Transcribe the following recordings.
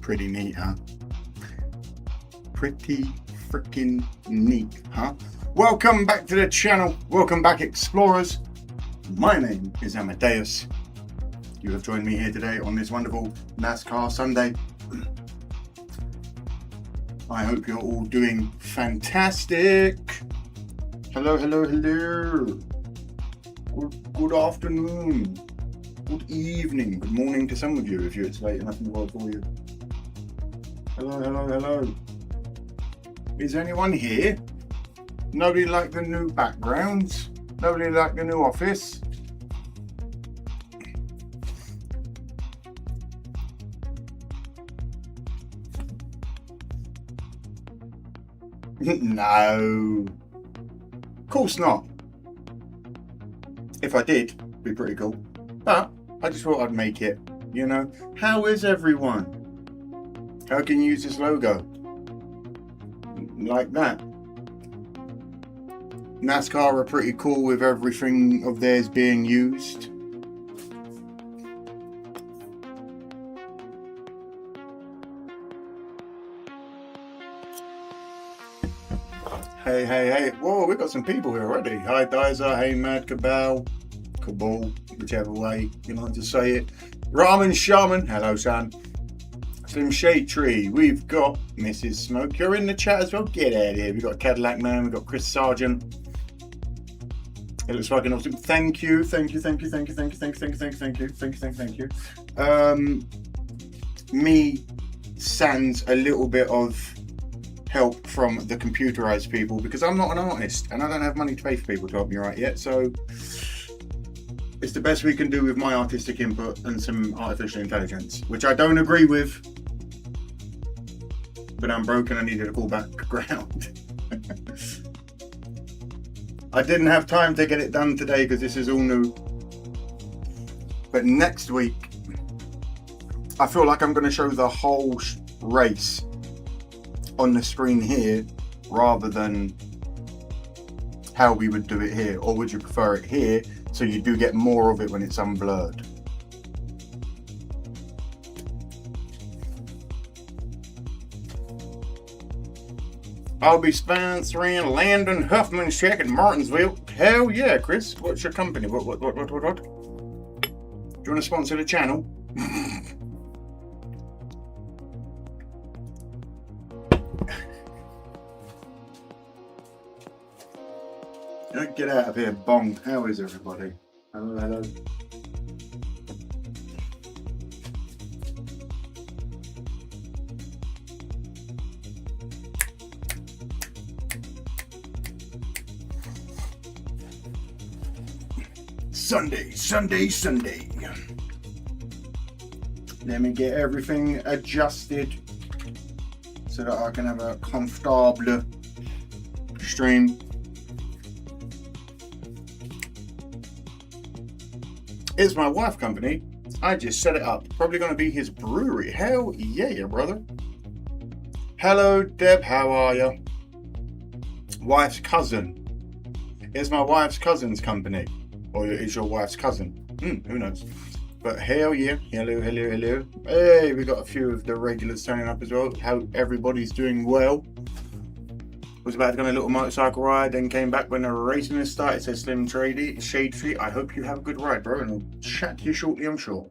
Pretty neat, huh? Pretty freaking neat, huh? Welcome back to the channel. Welcome back, explorers. My name is Amadeus. You have joined me here today on this wonderful Nascar Sunday. I hope you're all doing fantastic. Hello, hello, hello. Good afternoon. Good evening. Good morning to some of you if it's late enough in the world for you. Hello, hello, hello. Is anyone here? Nobody like the new backgrounds? Nobody like the new office? No. Of course not. If I did, it'd be pretty cool. But I just thought I'd make it, you know. How is everyone? How can you use this logo? Like that. NASCAR are pretty cool with everything of theirs being used. Hey, hey, hey. Whoa, we've got some people here already. Hi, Dizer. Hey, Mad Cabal. Cabal, whichever way you like to say it. Ramen Shaman. Hello, son. Slim Shade Tree. We've got Mrs. Smoke. You're in the chat as well. Get out of here. We've got Cadillac Man. We've got Chris Sargent. It looks like an awesome. Thank you. Thank you. Thank you. Thank you. Thank you. Thank you. Thank you. Thank you. Thank you. Thank you. Thank you. Me sans a little bit of help from the computerized people because I'm not an artist and I don't have money to pay for people to help me write yet. So it's the best we can do with my artistic input and some artificial intelligence, which I don't agree with. But I'm broken. I needed a cool background. I didn't have time to get it done today because this is all new. But next week, I feel like I'm going to show the whole race on the screen here rather than how we would do it here. Or would you prefer it here so you do get more of it when it's unblurred? I'll be sponsoring Landon Huffman's Shack in Martinsville. Hell yeah, Chris. What's your company? What? Do you want to sponsor the channel? Get out of here, Bong. How is everybody? Hello, hello. Sunday, Sunday, Sunday. Let me get everything adjusted so that I can have a comfortable stream. It's my wife's company. I just set it up. Probably going to be his brewery. Hell yeah, brother. Hello, Deb. How are you? Wife's cousin. It's my wife's cousin's company. Or is your wife's cousin? Who knows? But hell yeah. Hello, hello, hello. Hey, we got a few of the regulars turning up as well. Hope everybody's doing well. Was about to go on a little motorcycle ride, then came back when the racing has started. Says Slim Shade Tree. I hope you have a good ride, bro, and I'll chat to you shortly, I'm sure.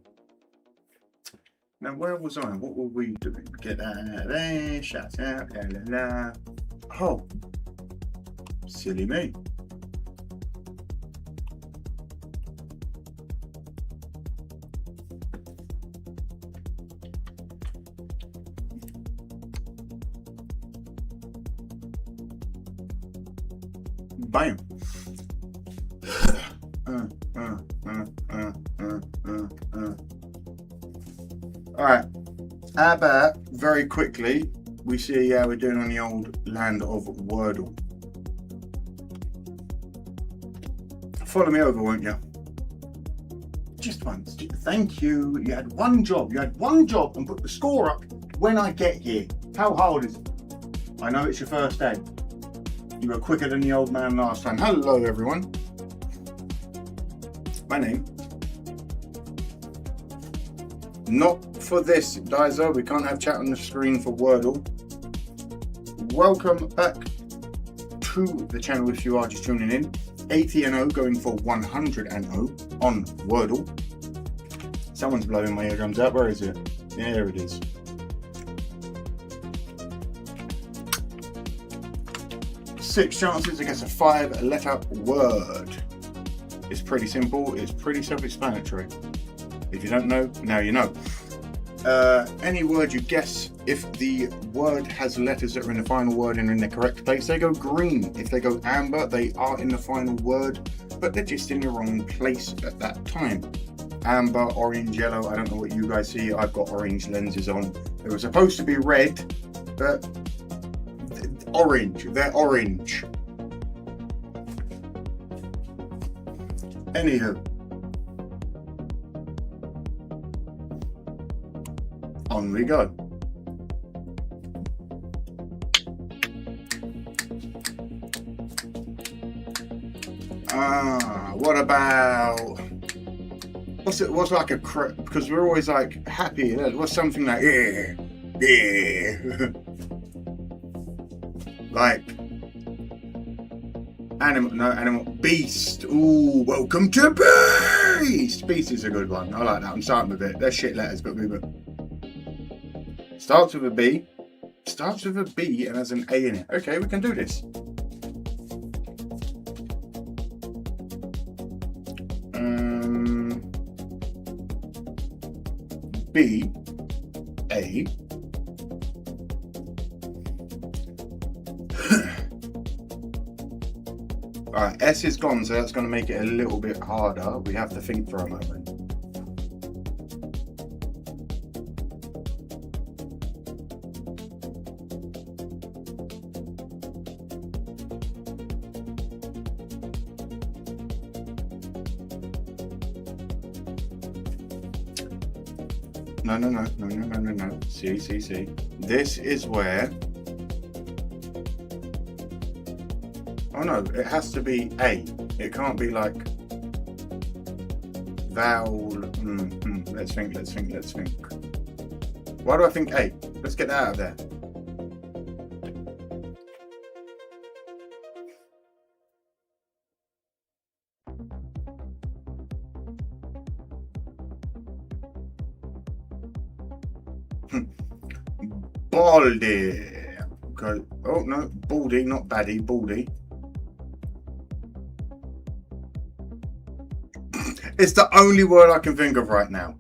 Now, where was I? What were we doing? Get that out there, shout out, la la la. Oh, silly me. Bam. All right. How about very quickly we see how we're doing on the old land of Wordle. Follow me over, won't you? Just once. Thank you. You had one job. You had one job and put the score up when I get here. How hard is it? I know it's your first day. You were quicker than the old man last time. Hello, everyone. My name Not for this, Dizer. We can't have chat on the screen for Wordle. Welcome back to the channel if you are just tuning in. 80-0 going for 100-0 on Wordle. Someone's blowing my eardrums out. Where is it? Yeah, there it is. Six chances against a 5-letter word. It's pretty simple. It's pretty self-explanatory. If you don't know, now you know. Any word you guess, if the word has letters that are in the final word and in the correct place, they go green. If they go amber, they are in the final word, but they're just in the wrong place at that time. Amber, orange, yellow, I don't know what you guys see. I've got orange lenses on. They were supposed to be red, but orange. They're orange. Anywho. On we go. What about what's like a because we're always like happy. What's something like like animal beast. Ooh, welcome to beast. Beast is a good one. I like that. I'm starting with it. They're shit letters, but we starts with a B. Starts with a B and has an A in it. Okay, we can do this. B A Alright, S is gone, so that's going to make it a little bit harder. We have to think for a moment. No. See. This is where... Oh no, it has to be A. It can't be like... Vowel... Let's think. Why do I think A? Let's get that out of there. Baldy. Okay. Oh no, baldy, not baddie, baldy. It's the only word I can think of right now.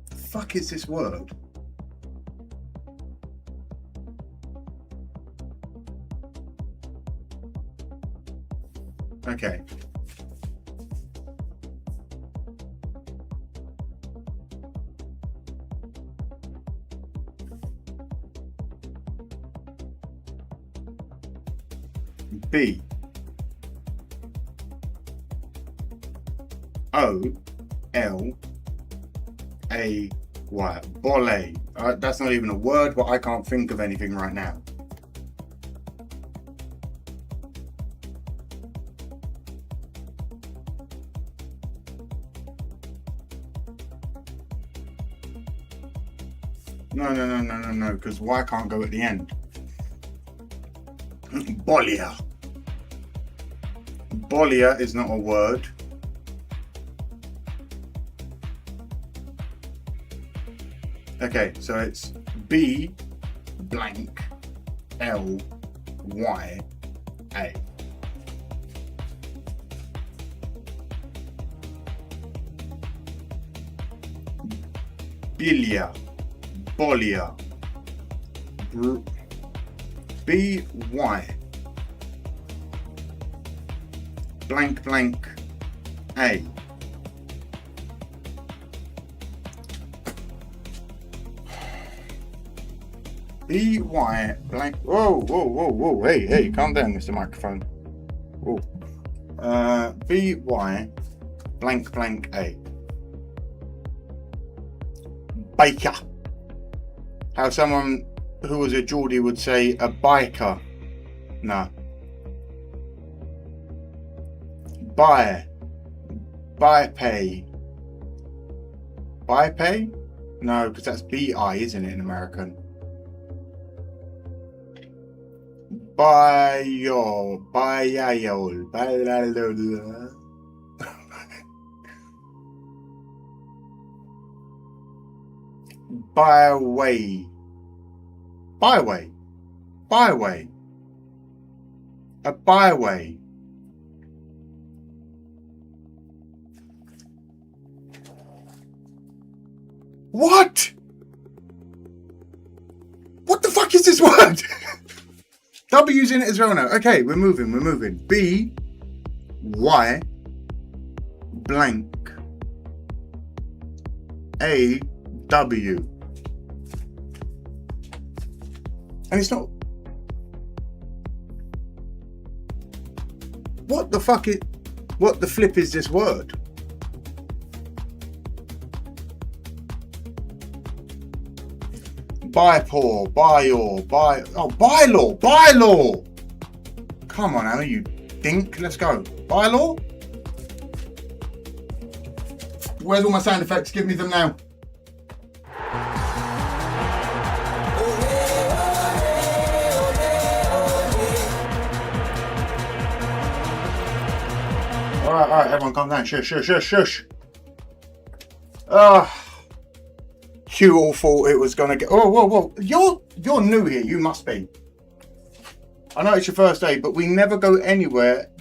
The fuck is this word? Okay. B O L A Y. Bolle. That's not even a word, but I can't think of anything right now. No, because Y can't go at the end. Bollia. Bollia is not a word. Okay, so it's B blank L Y A. Bilia. Bollia. B Y blank blank A. B Y blank. Whoa! Hey, calm down, Mr. Microphone. Whoa. B Y blank blank A. Baker. How someone who was a Geordie would say a biker. No. Buy. Buy pay. Buy pay? No, because that's BI, isn't it, in American? Buy-yol. Buy-yol. Buy-yol. Byway. Byway. Byway. A byway. What? What the fuck is this word? W's in it as well now. Okay, we're moving. B, Y, blank, A, W. And it's not. What the fuck is. What the flip is this word? Bylaw, bylaw. Come on, Anna, you dink. Let's go. Bylaw? Where's all my sound effects? Give me them now. All right, everyone calm down. Shush. You all thought it was gonna get. Oh, whoa! You're new here. You must be. I know it's your first day, but we never go anywhere.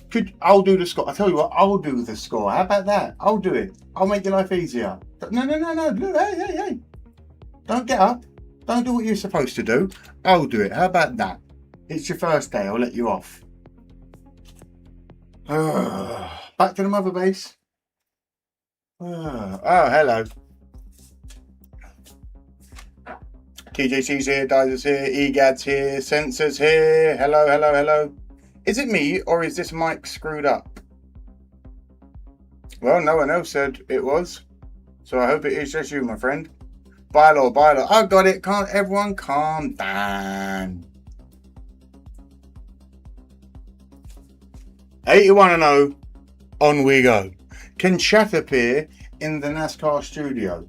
I'll do the score. I tell you what, I'll do the score. How about that? I'll do it. I'll make your life easier. No. Hey! Don't get up. Don't do what you're supposed to do. I'll do it. How about that? It's your first day. I'll let you off. Back to the mother base. Oh, hello. TJC's here, Dizer's here, EGAD's here, Sensor's here. Hello. Is it me or is this mic screwed up? Well, no one else said it was. So I hope it is just you, my friend. Bylaw. I got it. Can't everyone calm down? 81-0. On we go. Can chat appear in the Nascar studio?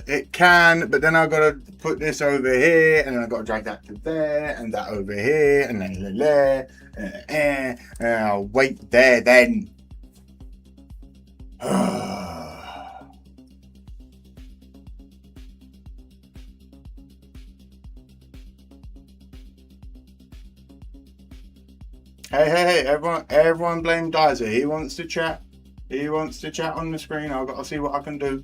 It can, but then I've got to put this over here, and then I've got to drag that to there, and that over here, and then there, and I'll wait there then. Hey, everyone blame Dizer. He wants to chat. He wants to chat on the screen. I've got to see what I can do.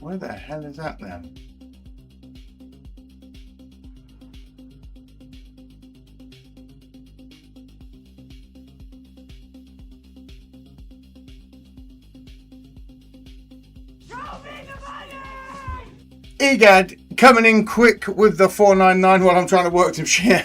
Where the hell is that then? EGAD coming in quick with the 499 while I'm trying to work some shit.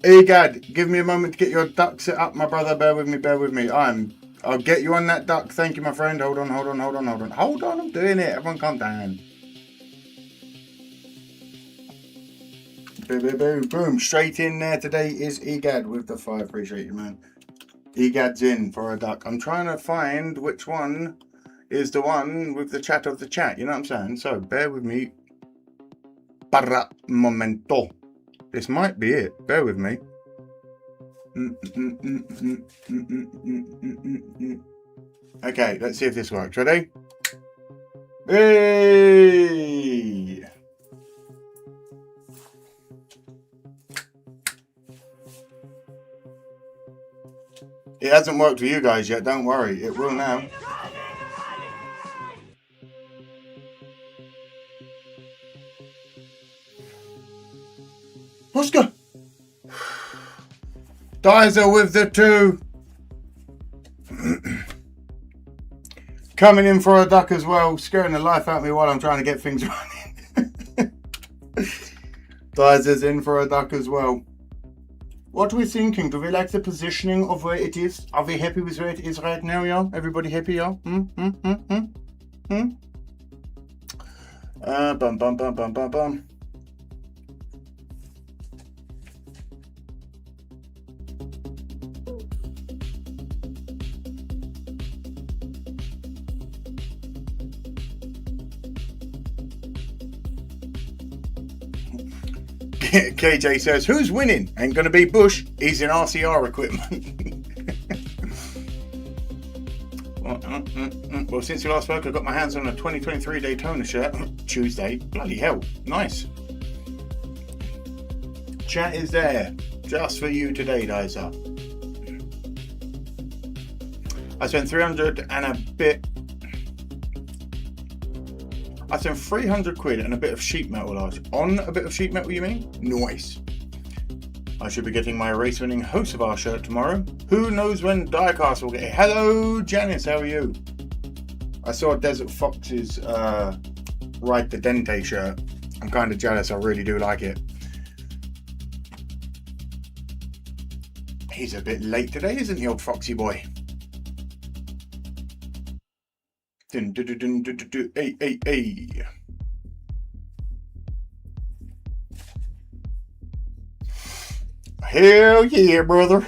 EGAD, give me a moment to get your duck set up, my brother. Bear with me. I'll get you on that duck. Thank you, my friend. Hold on. I'm doing it. Everyone calm down. Boom. Straight in there. Today is EGAD with the 5. Appreciate you, man. EGAD's in for a duck. I'm trying to find which one is the one with the chat of the chat. You know what I'm saying? So bear with me. Para momento. This might be it. Bear with me. Okay, let's see if this works. Ready? Hey! It hasn't worked for you guys yet, don't worry. It will now. Oscar! Dizer with the 2. Coming in for a duck as well. Scaring the life out of me while I'm trying to get things running. Dizer's in for a duck as well. What are we thinking? Do we like the positioning of where it is? Are we happy with where it is right now, y'all? Everybody happy, y'all? Bum. KJ says, who's winning? Ain't gonna be Bush. He's in RCR equipment. Well, since you last spoke, I got my hands on a 2023 Daytona shirt. Tuesday. Bloody hell. Nice. Chat is there. Just for you today, Dizer. I spent 300 and a bit. I spent 300 quid and a bit of sheet metal on a bit of sheet metal, you mean? Nice. I should be getting my race-winning host of our shirt tomorrow. Who knows when Diecast will get it? Hello, Janice, how are you? I saw Desert Fox's Ride the Dente shirt. I'm kind of jealous, I really do like it. He's a bit late today, isn't he, old Foxy boy? Hey. Hell yeah, brother.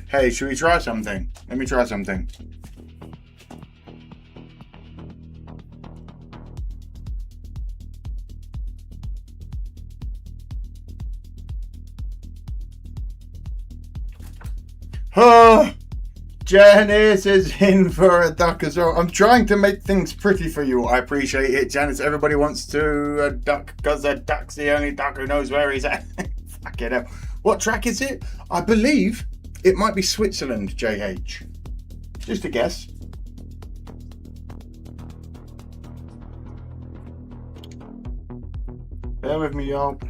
Hey, should we try something? Let me try something. Oh, Janice is in for a duck as well. I'm trying to make things pretty for you. I appreciate it, Janice. Everybody wants to duck because a duck's the only duck who knows where he's at. Fuck it up. What track is it? I believe it might be Switzerland, JH. Just a guess. Bear with me, y'all.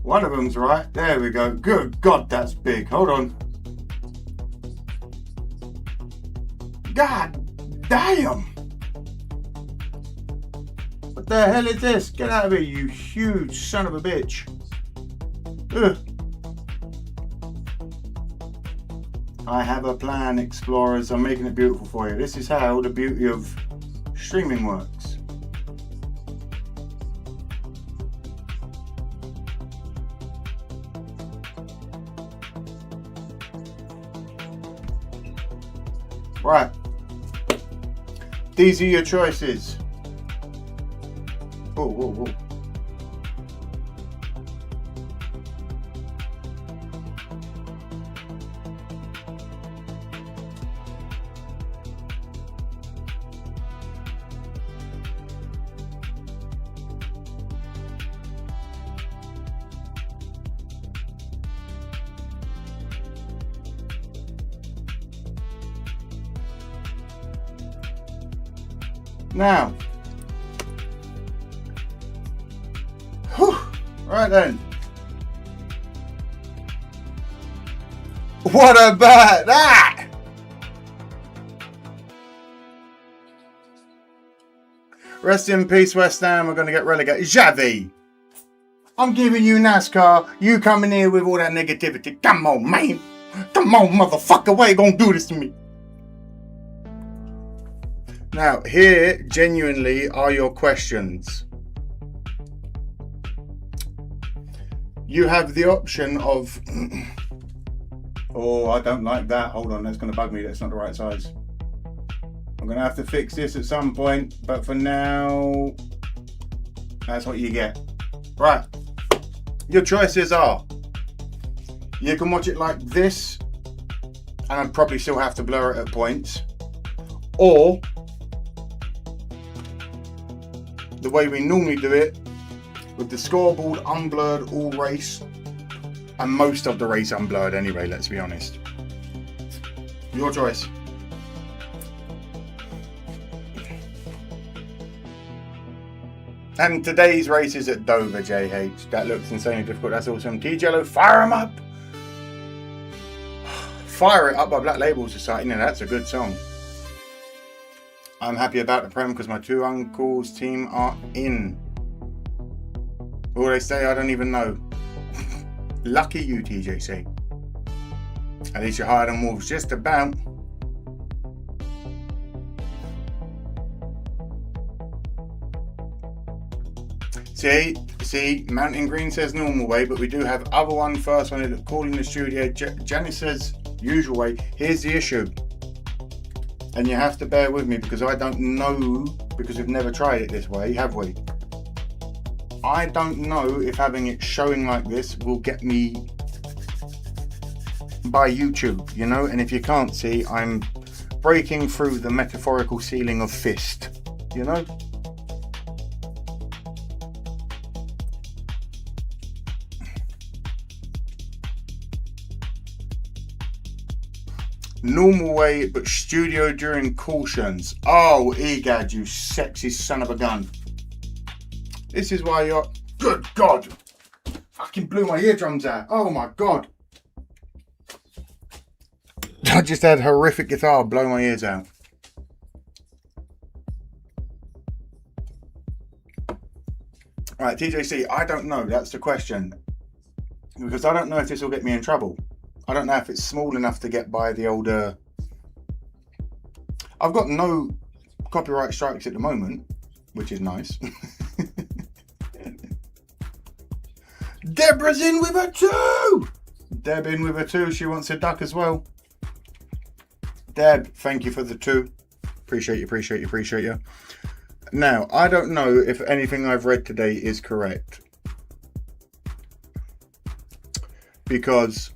One of them's right. There we go. Good God, that's big. Hold on. God damn. What the hell is this? Get out of here, you huge son of a bitch. Ugh. I have a plan, explorers. I'm making it beautiful for you. This is how the beauty of streaming works. Right, these are your choices. Whoa. Now, right then. What about that? Rest in peace, West Ham. We're going to get relegated. Xavi, I'm giving you Nascar. You coming here with all that negativity. Come on, man. Come on, motherfucker. Why you going to do this to me? Now, here genuinely are your questions. You have the option of, oh, I don't like that. Hold on, that's going to bug me. That's not the right size. I'm going to have to fix this at some point, but for now, that's what you get. Right. Your choices are, you can watch it like this, and I'd probably still have to blur it at points, or the way we normally do it, with the scoreboard unblurred all race, and most of the race unblurred anyway, let's be honest. Your choice. And today's race is at Dover, JH. That looks insanely difficult. That's awesome. T-Jello, fire 'em up! Fire It Up by Black Label Society. Now that's a good song. I'm happy about the Prem because my two uncles' team are in. What do they say? I don't even know. Lucky you, TJC. At least you're higher than Wolves, just about. See, Mountain Green says normal way, but we do have other one first one calling the studio. Janice says usual way. Here's the issue. And you have to bear with me because I don't know, because we've never tried it this way, have we? I don't know if having it showing like this will get me by YouTube, you know? And if you can't see, I'm breaking through the metaphorical ceiling of fist, you know? Normal way, but studio during cautions. Oh, Egad, you sexy son of a gun. This is why you're... Good God. Fucking blew my eardrums out. Oh my God. I just had horrific guitar blow my ears out. Right, TJC, I don't know. That's the question. Because I don't know if this will get me in trouble. I don't know if it's small enough to get by the older... I've got no copyright strikes at the moment, which is nice. Deborah's in with a 2! Deb in with a 2. She wants a duck as well. Deb, thank you for the 2. Appreciate you. Now, I don't know if anything I've read today is correct. Because...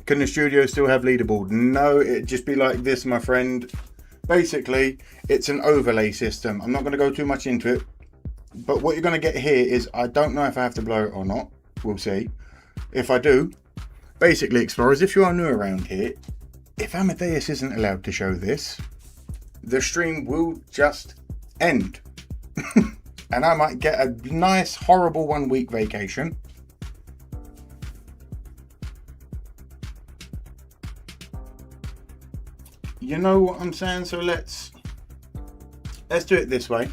Can the studio still have leaderboard? No, it'd just be like this, my friend. Basically, it's an overlay system. I'm not going to go too much into it. But what you're going to get here is, I don't know if I have to blow it or not. We'll see. If I do, basically, Explorers, if you are new around here, if Amadeus isn't allowed to show this, the stream will just end. And I might get a nice, horrible 1 week vacation. You know what I'm saying? So let's do it this way.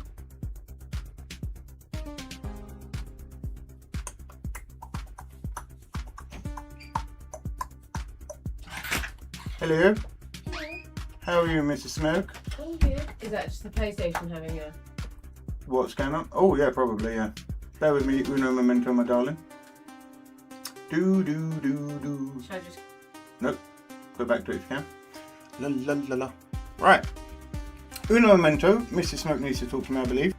Hello. Hello. How are you, Mrs. Smoke? I'm good. Is that just the PlayStation having a... What's going on? Oh yeah, probably, yeah. Bear with me, uno momento, my darling. Do. Should I just... Nope. Go back to it if you can. La la la la. Right. Uno momento. Mrs. Smoke needs to talk to me, I believe.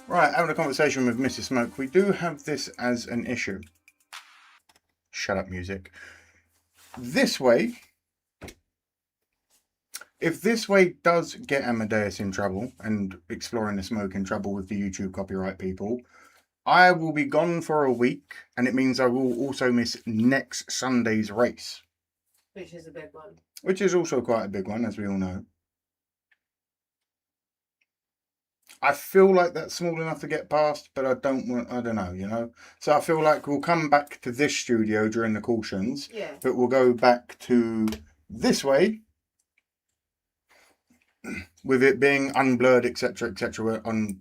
Right, having a conversation with Mrs. Smoke. We do have this as an issue. Shut up, music. This way, if this way does get Amadeus in trouble and Exploring the Smoke in trouble with the YouTube copyright people, I will be gone for a week, and it means I will also miss next Sunday's race. Which is a big one. Which is also quite a big one, as we all know. I feel like that's small enough to get past, but I don't know, you know. So I feel like we'll come back to this studio during the cautions, but we'll go back to this way with it being unblurred, etc., on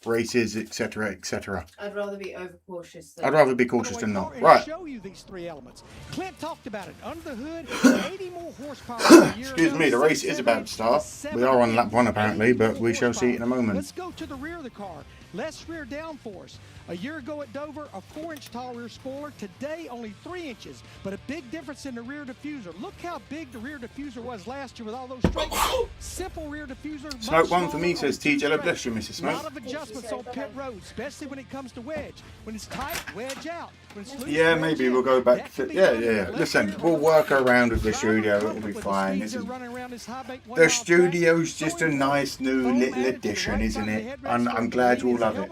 races, etc., etc. I'd rather be overcautious than... I'd rather be cautious than not. Right. Show you these three elements. Clint talked about it. Under the hood, 80 more horsepower. Excuse me, the race is about to start. We are on lap 1 apparently, but we shall see it in a moment. Let's go to the rear of the car. Less rear downforce. A year ago at Dover, a 4-inch tall rear spoiler. Today, only 3 inches, but a big difference in the rear diffuser. Look how big the rear diffuser was last year with all those straight. Simple rear diffuser. Smoke 1 for me, says TJ. Bless you, Mrs. Smoke. A lot of adjustments on pit road, especially when it comes to wedge. When it's tight, wedge out. When it's loose, yeah, maybe we'll go back to... Yeah. Listen, we'll work around with the studio. It'll be fine. The studio's just a nice new little addition, isn't it? I'm glad you'll love it.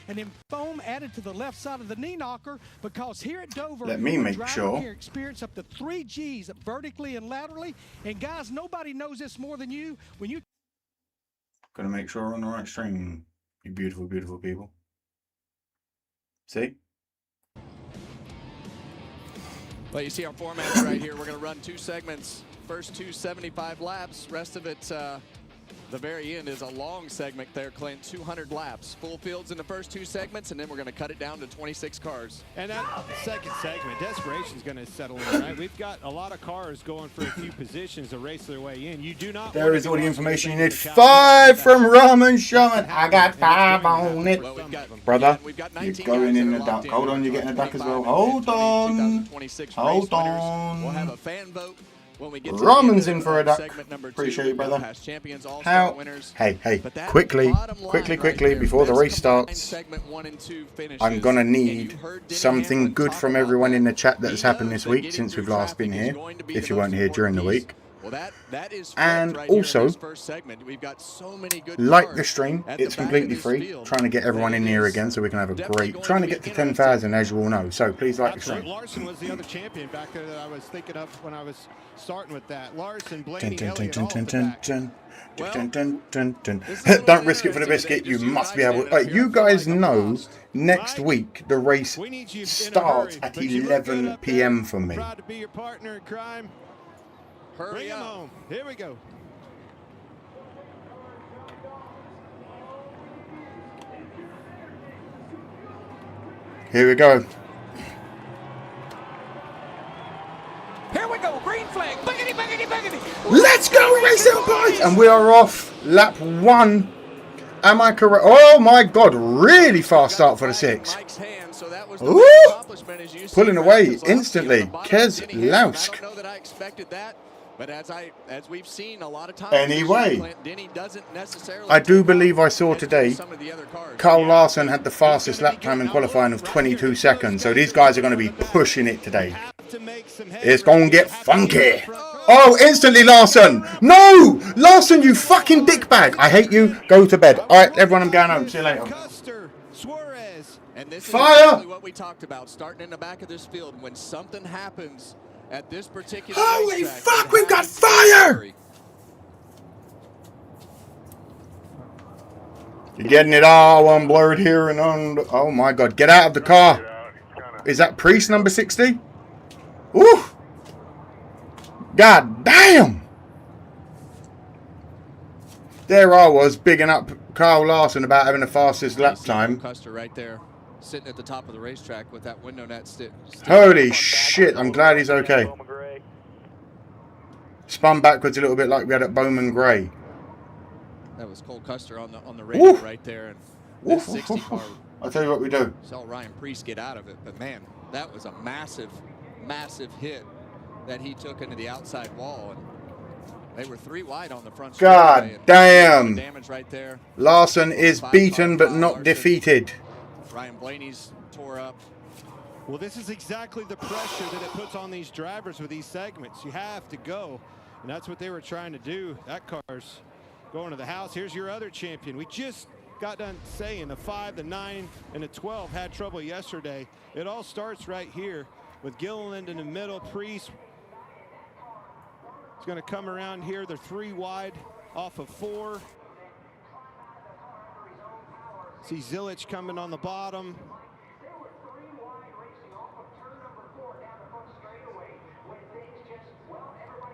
And then foam added to the left side of the knee knocker, because here at Dover, let me make sure. Experience up to 3 Gs vertically and laterally. And guys, nobody knows this more than you. When you gonna make sure we're on the right string, you beautiful, beautiful people. See? Well, you see our format right here. We're going to run 2 segments. First 2 75 laps. Rest of it, the very end is a long segment there, Clint. 200 laps. Full fields in the first 2 segments, and then we're going to cut it down to 26 cars. And that second segment, desperation's going to settle in, right? We've got a lot of cars going for a few positions to race their way in. You do not. There is all the information you need. 5 from Raman Shaman. I got 5 on it. Well, brother, we've got you're going in the duck. Hold on, you're getting a duck as well. Hold on. Hold on. We'll have a fan vote. Ramon's in for a duck. Appreciate you, brother. How? Hey, quickly, before the race starts, I'm gonna need something good from everyone in the chat that has happened this week since we've last been here, if you weren't here during the week. And also, like the stream, it's completely free. Trying to get everyone in here again so we can have a great... Trying to get to 10,000, as you all know. So please like the stream. Larson was the other champion back there that I was thinking of when I was starting with that. Larson, Blaney, Elliott, all at the back. Don't risk it for the biscuit. You must be able... you guys know next week the race starts at 11 p.m. for me. Proud to be your partner in crime. Bring him home. Here we go. Here we go. Here we go. Green flag. Buggity, buggity, buggity. Let's go, racing boys! And we are off lap 1. Am I correct? Oh my God! Really fast start for the 6. Ooh! Pulling away instantly. Kez Lausk. But as we've seen a lot of times, anyway, Denny doesn't necessarily. I do believe I saw today Carl Larson had the fastest lap time in qualifying of 22 seconds. So these guys are going to be pushing it today. It's going to get funky. Oh, instantly Larson. No! Larson, you fucking dickbag. I hate you. Go to bed. All right, everyone, I'm going home. See you later. And this Fire! is exactly what we talked about, starting in the back of this field. When something happens at this particular holy racetrack, fuck, we've got fire! You're getting it all unblurred here and on. Oh my God, get out of the car. Is that Priest number 60? Ooh! God damn! There I was, bigging up Carl Larson about having the fastest lap time. Custer right there, sitting at the top of the racetrack with that window net holy shit, I'm glad he's okay. Spun backwards a little bit like we had at Bowman Gray. That was Cole Custer on the radio right there. And this 60 car, I'll tell you what we do. Saw Ryan Priest get out of it, but man, that was a massive, massive hit that he took into the outside wall. And they were 3 wide on the front. God damn. Damage right there. Larson is beaten but not defeated. Ryan Blaney's tore up. Well, this is exactly the pressure that it puts on these drivers with these segments. You have to go. And that's what they were trying to do. That car's going to the house. Here's your other champion. We just got done saying the 5, the 9, and the 12 had trouble yesterday. It all starts right here with Gilliland in the middle. Priest is going to come around here. They're 3 wide off of 4. See Zilich coming on the bottom.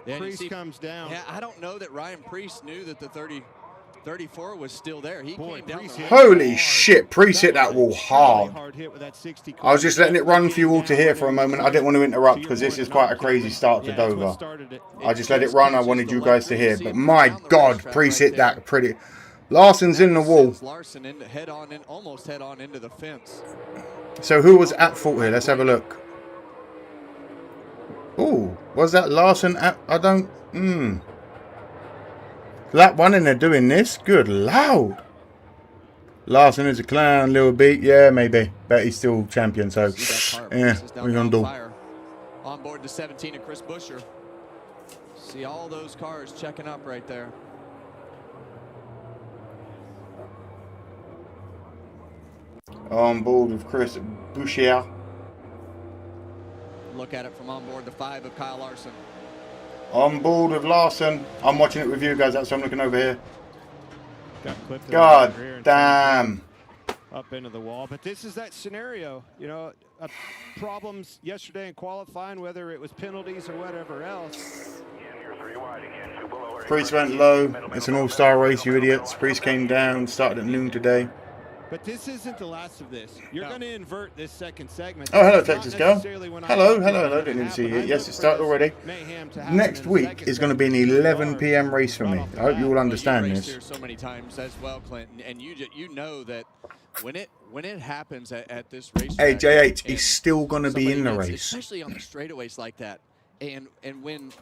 Yeah, Priest comes down. Yeah, I don't know that Ryan Priest knew that the 34 was still there. He came down. Holy shit, Priest hit that wall hard. I was just letting it run for you all to hear for a moment. I didn't want to interrupt because this is quite a crazy start to Dover. I just let it run. I wanted you guys to hear. But my God, Priest hit that pretty... Larson's in the wall. Larson almost head on into the fence. So who was at fault here? Let's have a look. Oh, was that Larson at... I don't... Lap 1 and they're doing this? Good loud. Larson is a clown, little beat. Yeah, maybe. Bet he's still champion, so... Yeah, we're going to do. On board the 17 of Chris Buescher. See all those cars checking up right there. On board with Chris Buescher. Look at it from on board the 5 of Kyle Larson. On board with Larson. I'm watching it with you guys. That's why I'm looking over here. Got clipped God damn. Up into the wall. But this is that scenario. You know, problems yesterday in qualifying, whether it was penalties or whatever else. Priest went low. It's an all-star race, you idiots. Priest came down. Started at noon today. But this isn't the last of this. You're going to invert this second segment. Oh, hello, Texas girl. Hello. Didn't even see you. Yes, it started already. Next week is going to be an 11 p.m. race for me. I hope you all understand this. Here so many times as well, Clinton, and you know that when it happens at this race. Hey, JH, he's still going to be in the race, especially on the straightaways like that, and when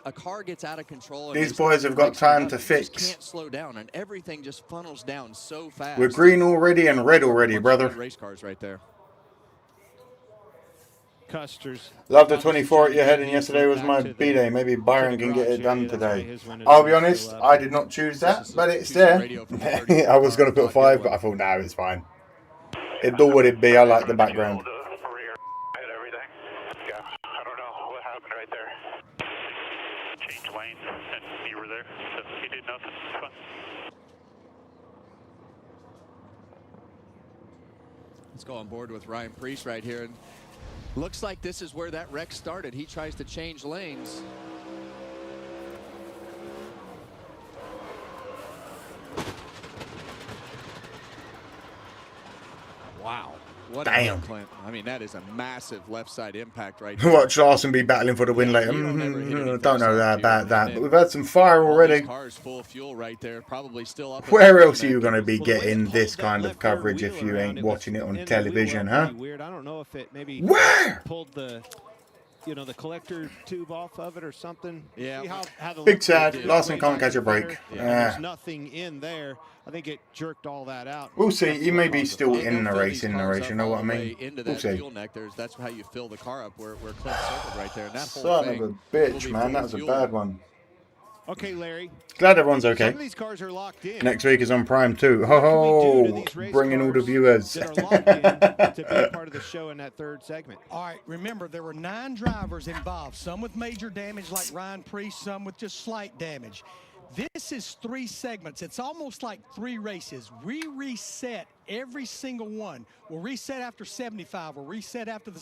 a car gets out of control, and these boys have got time to fix. Can't slow down, and everything just funnels down so fast. We're green already and red already, brother. Race cars right there. Custer's. Love the 24 at your head, and yesterday was my B-day. Maybe Byron can get it done today. I'll be honest, I did not choose that, but it's there. I was going to put 5, but I thought, no, it's fine. It'd do what it'd be. I like the background. And you were there, so you did nothing. It's fine. Let's go on board with Ryan Priest right here. And looks like this is where that wreck started. He tries to change lanes. Wow. What damn. Clint. I mean, that is a massive left side impact right there. Watch Larson be battling for the win later. Don't know about that, but we've had some fire already. Cars full of fuel right there, probably still up. Where else are you going to be getting this kind of coverage if you ain't watching it on television, huh? Weird. I don't know if it maybe pulled the collector tube off of it or something. Yeah. Big sad. Larson can't catch a break. There's nothing in there. I think it jerked all that out. We'll see. He may be still in the race. You know what I mean? We'll see. That's how you fill the car up where Clint circled right there. And that Son of a bitch, man. That was a bad one. Okay, Larry. Glad everyone's okay. Some of these cars are locked in. Next week is on Prime too. Oh, bringing all the viewers. That are locked in to be a part of the show in that third segment. All right, remember, there were 9 drivers involved, some with major damage like Ryan Priest, some with just slight damage. This is 3 segments. It's almost like 3 races. We reset every single one. We'll reset after 75. We'll reset after the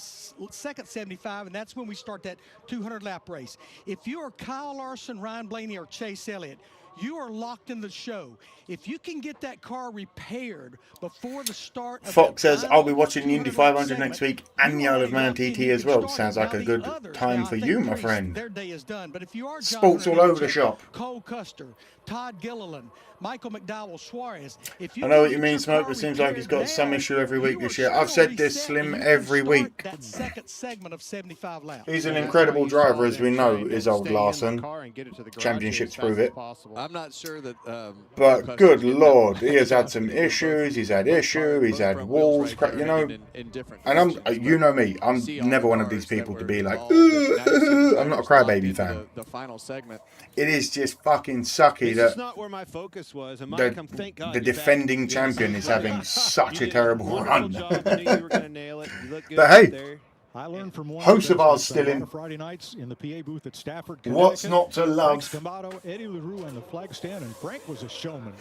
second 75, and that's when we start that 200-lap race. If you are Kyle Larson, Ryan Blaney, or Chase Elliott, you are locked in the show. If you can get that car repaired before the start of Fox says, I'll be watching the Indy 500 next week and the Isle of Man TT as well. Sounds like a good time for you, my friend. Their day is done. But if you are sports all over the shop. Cole Custer, Todd Gilliland, Michael McDowell Suarez. If I know what can you get mean, your Smoke. car It seems like he's got repaired some now, issue every week you this are year. I've still said this, reset, Slim, and you can every start week. that second segment of 75 laps. He's an That's incredible why you saw driver, as them we know, trying to is old stay in the Larson. car and get it to the garage Championships as fast prove as it. possible. I'm not sure that. But good lord, he has had some issues. He's had issues. He's had walls, you know. And you know me, I'm never one of these people to be like, I'm not a crybaby fan. The final segment. It is just fucking sucky This is that not where my focus was. And Mike, thank God the you're back. defending Good to champion see is you. having such You a did terrible wonderful run. job. I knew you were going to nail it. You looked good But out hey, there. I learned from one hosts of them ours since still a lot in. of Friday nights in the PA booth at Stafford, What's Connecticut. not to love? Frank D'Amato, Eddie LaRue, and the flag stand, and Frank was a showman.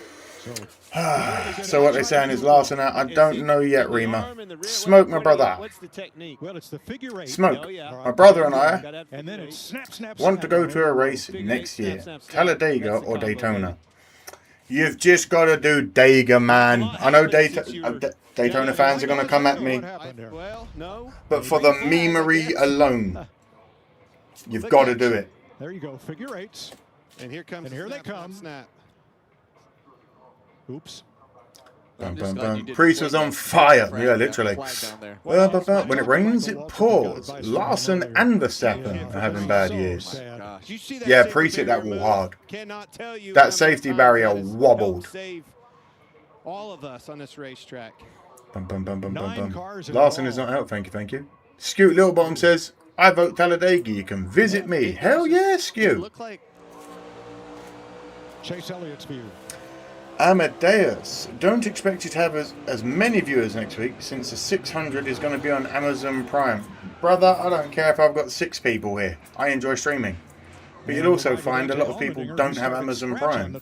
So what they're saying is Larson out. I don't know yet, Rima. Smoke, my brother. What's the technique? Well, it's the figure eight. Smoke. Oh, yeah. My brother and I And then it's snap, snap, want to snap. go to a race next year, Talladega or Daytona. You've just got to do Dega, man. I know Daytona fans are going to come at me, Well, no. but for the memery alone, you've got to do it. There you go, figure eights. And here comes And here they snap, snap, come. Snap. Oops. Bum, bum, bum. Priest was on fire. Yeah, literally. When it rains, it pours. Larson and Verstappen are having bad years. Did you see that Yeah, safety Priest hit that barrier wall move? hard. Cannot tell you how That many safety times barrier that has wobbled. helped save all of us on this racetrack. Bum, bum, bum, bum, bum, 9 bum. cars in Larson the is wall. not out. Thank you, thank you. Scoot Littlebottom says, I vote Talladega. You can visit me. Hell yeah, Scoot. Look like Chase Elliott's view. Amadeus, don't expect you to have as many viewers next week since the 600 is going to be on Amazon Prime. Brother, I don't care if I've got 6 people here. I enjoy streaming. But you'll also find a lot of people don't have Amazon Prime.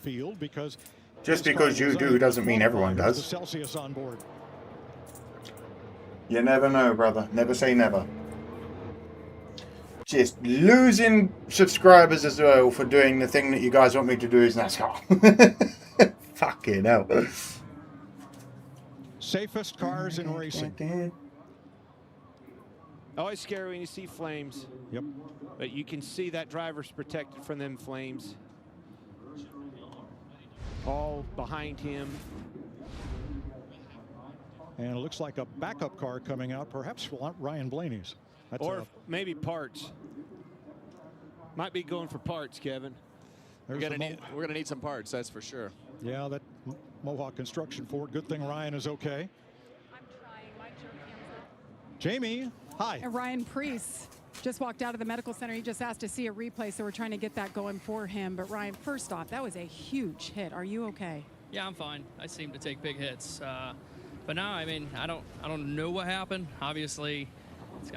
Just because you do doesn't mean everyone does. Celsius on board. You never know, brother. Never say never. Just losing subscribers as well for doing the thing that you guys want me to do is NASCAR. Fucking hell. Safest cars in racing. Always scary when you see flames. Yep. But you can see that driver's protected from them flames. All behind him. And it looks like a backup car coming out, perhaps Ryan Blaney's. That's Or maybe parts. Might be going for parts, Kevin. we're gonna need some parts, that's for sure. Yeah, that Mohawk Construction Ford. Good thing Ryan is okay. I'm trying. Mike, your cam's up. Jamie, hi. And Ryan Priest just walked out of the medical center. He just asked to see a replay, so we're trying to get that going for him. But Ryan, first off, that was a huge hit. Are you okay? Yeah, I'm fine. I seem to take big hits, but no, I mean, I don't know what happened. Obviously,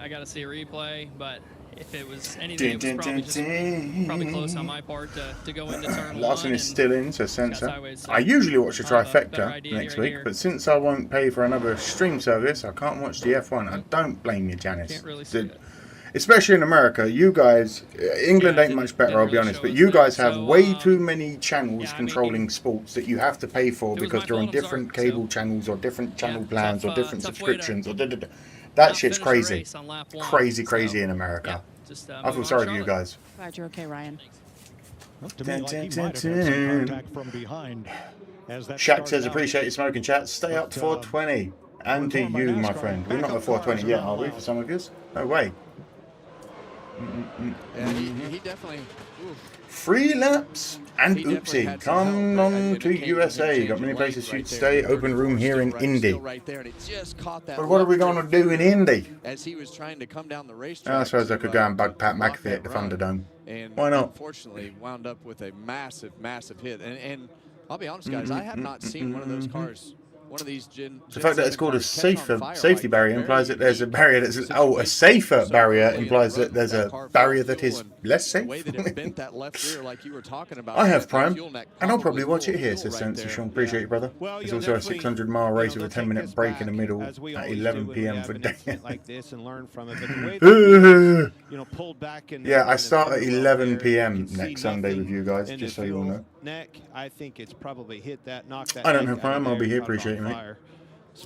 I got to see a replay. But if it was anything, it was probably close on my part to go into turn Larson one. is still in, so censor. sideways, so I usually watch the I'll have a better trifecta idea next here week, and but since I won't pay for another stream service, I can't watch the F1. I don't blame you, Janice. Can't really see it. Especially in America, you guys, England Yeah, ain't it much didn't better, I'll be really honest, show but us you that. guys have So, way too many channels yeah, I mean, controlling sports that you have to pay for it was because my they're on fault, I'm different sorry. cable So, channels or different channel yeah, plans or tough, different tough way to subscriptions. Or not that shit's finish the crazy. race on lap one. Crazy So, in America. yeah, just, I move feel on, sorry for you Charlotte. guys. Glad you're okay, Ryan. Well, to me, like he might have had some contact from behind. As that Shaq started says, out. appreciate you smoking chat. Stay up But, 420. And to we're talking you, about my NASCAR. friend. We're not at Backup 420 cars yet, are are we, allowed. for some of us? No way. Yeah, he definitely. Oof. 3 laps and He definitely oopsie. had some Come help, right? on It to came from him USA. Got changing many places lanes for you right to there. stay. Open room here in Indy. Still right there, and it just caught that But what are we left going to do in Indy? as he was trying to come down the racetrack. I suppose I to, could go and bug Pat block McAfee at the that run. Thunderdome. And Why not? unfortunately wound up with a massive hit. And I'll be honest, guys, I have not seen one of those cars, one of these The fact that it's called a safety barrier implies that there's a barrier that's a safer barrier implies that there's a barrier that is less safe. The way that it bent that left rear, like you were talking about. I have that Prime, fuel neck and I'll probably watch it full here, fuel says right Sensor there. Sean. Appreciate you, brother. Well, There's you'll also a definitely, 600-mile race they'll with a take 10-minute this break in the back, middle as we at always 11 do when we p.m. have for an day. incident like this and learn from it. But the way that pulled back and Yeah, I start at 11 there, p.m. you can see next Sunday with nothing you guys, in just the so you all fuel know. neck. I think it's probably hit that, knocked that. I don't neck have out of Prime, I'll be there, here, caught it appreciate on you, mate. fire.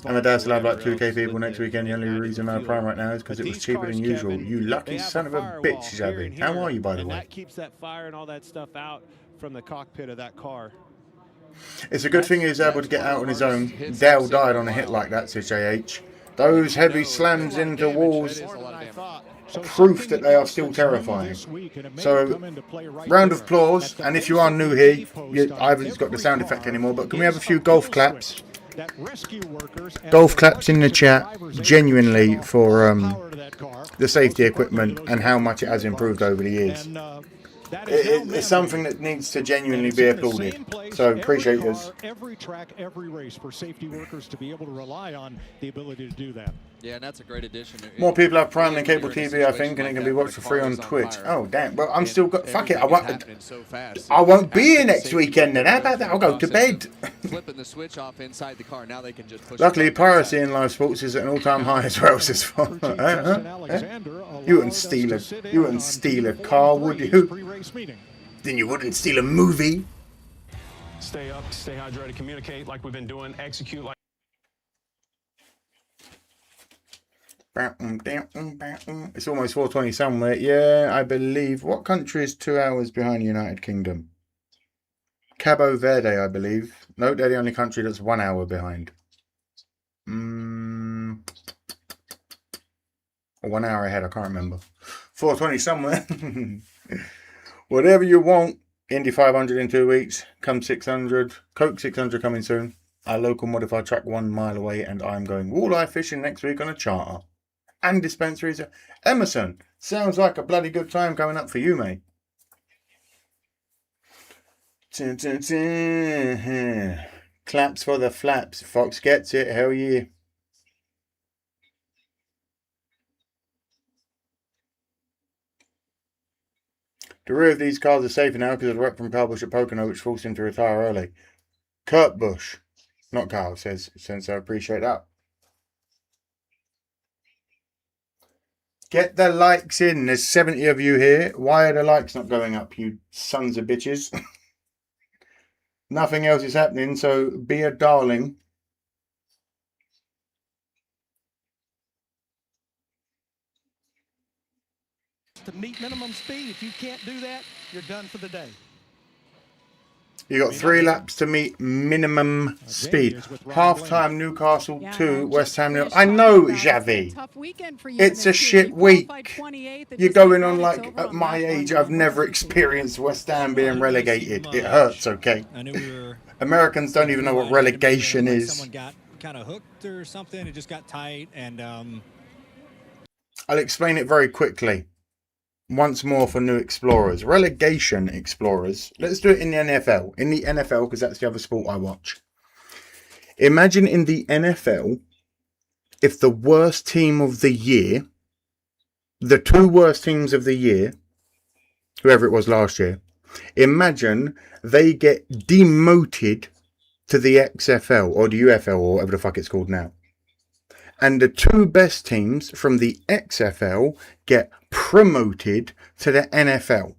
And my dad's allowed like Whatever 2k else people lit next the- weekend. The only ignited reason the I have fuel. Prime right now is because But it was these cheaper cars, than usual. Kevin, You they lucky have son of a firewall bitch, here Zabby. and How here, are you, by the and way? that keeps that fire and all that stuff out from the cockpit of that car. It's a good thing he was able to get out on his own. Dale died on a hit like that, says JH. Those heavy slams into walls, proof that they are still terrifying. So, round of applause. And if you are new here, I haven't got the sound effect anymore, but can we have a few golf claps? Golf claps in the chat, genuinely, for the safety equipment and how much it has improved over the years. It's something that needs to genuinely be applauded. So appreciate this. Every track, every race for safety workers to be able to rely on the ability to do that. Yeah, and that's a great addition. More people have Prime than cable TV, I think, and it can be watched for free on Twitch. Oh, damn. Well, I'm still got... Fuck it. I won't be here next weekend then. How about that? I'll go to bed. Flipping the switch off inside the car. Now they can just push. Luckily, piracy in live sports is at an all-time high as well. You wouldn't steal a car, would you? Then you wouldn't steal a movie. Stay up, stay hydrated, communicate like we've been doing, execute like. It's almost 4:20 somewhere. Yeah, I believe. What country is 2 hours behind the United Kingdom? Cabo Verde, I believe. No, they're the only country that's 1 hour behind. 1 hour ahead, I can't remember. 4:20 somewhere. Whatever you want. Indy 500 in 2 weeks. Come 600. Coke 600 coming soon. Our local modified track 1 mile away, and I'm going walleye fishing next week on a charter. And dispensaries. Emerson, sounds like a bloody good time coming up for you, mate. Claps for the flaps. Fox gets it. Hell yeah. The rear of these cars are safer now because of the wreck from Carl Busch at Pocono, which forced him to retire early. Kurt Busch. Not Carl, says Sensei. I appreciate that. Get the likes in. There's 70 of you here. Why are the likes not going up, you sons of bitches? Nothing else is happening, so be a darling. To meet minimum speed. If you can't do that, you're done for the day. You got 3 laps to meet minimum speed. Half-time Newcastle 2, West Ham. I know, Xavi. It's a shit week. You're going on like, at my age, I've never experienced West Ham being relegated. It hurts, okay? Americans don't even know what relegation is. Someone got kind of hooked or something. It just got tight, and I'll explain it very quickly. Once more for new explorers. Relegation explorers. Let's do it in the NFL. In the NFL, because that's the other sport I watch. Imagine in the NFL, if the worst team of the year, the 2 worst teams of the year, whoever it was last year, imagine they get demoted to the XFL or the UFL or whatever the fuck it's called now. And the 2 best teams from the XFL get promoted to the NFL.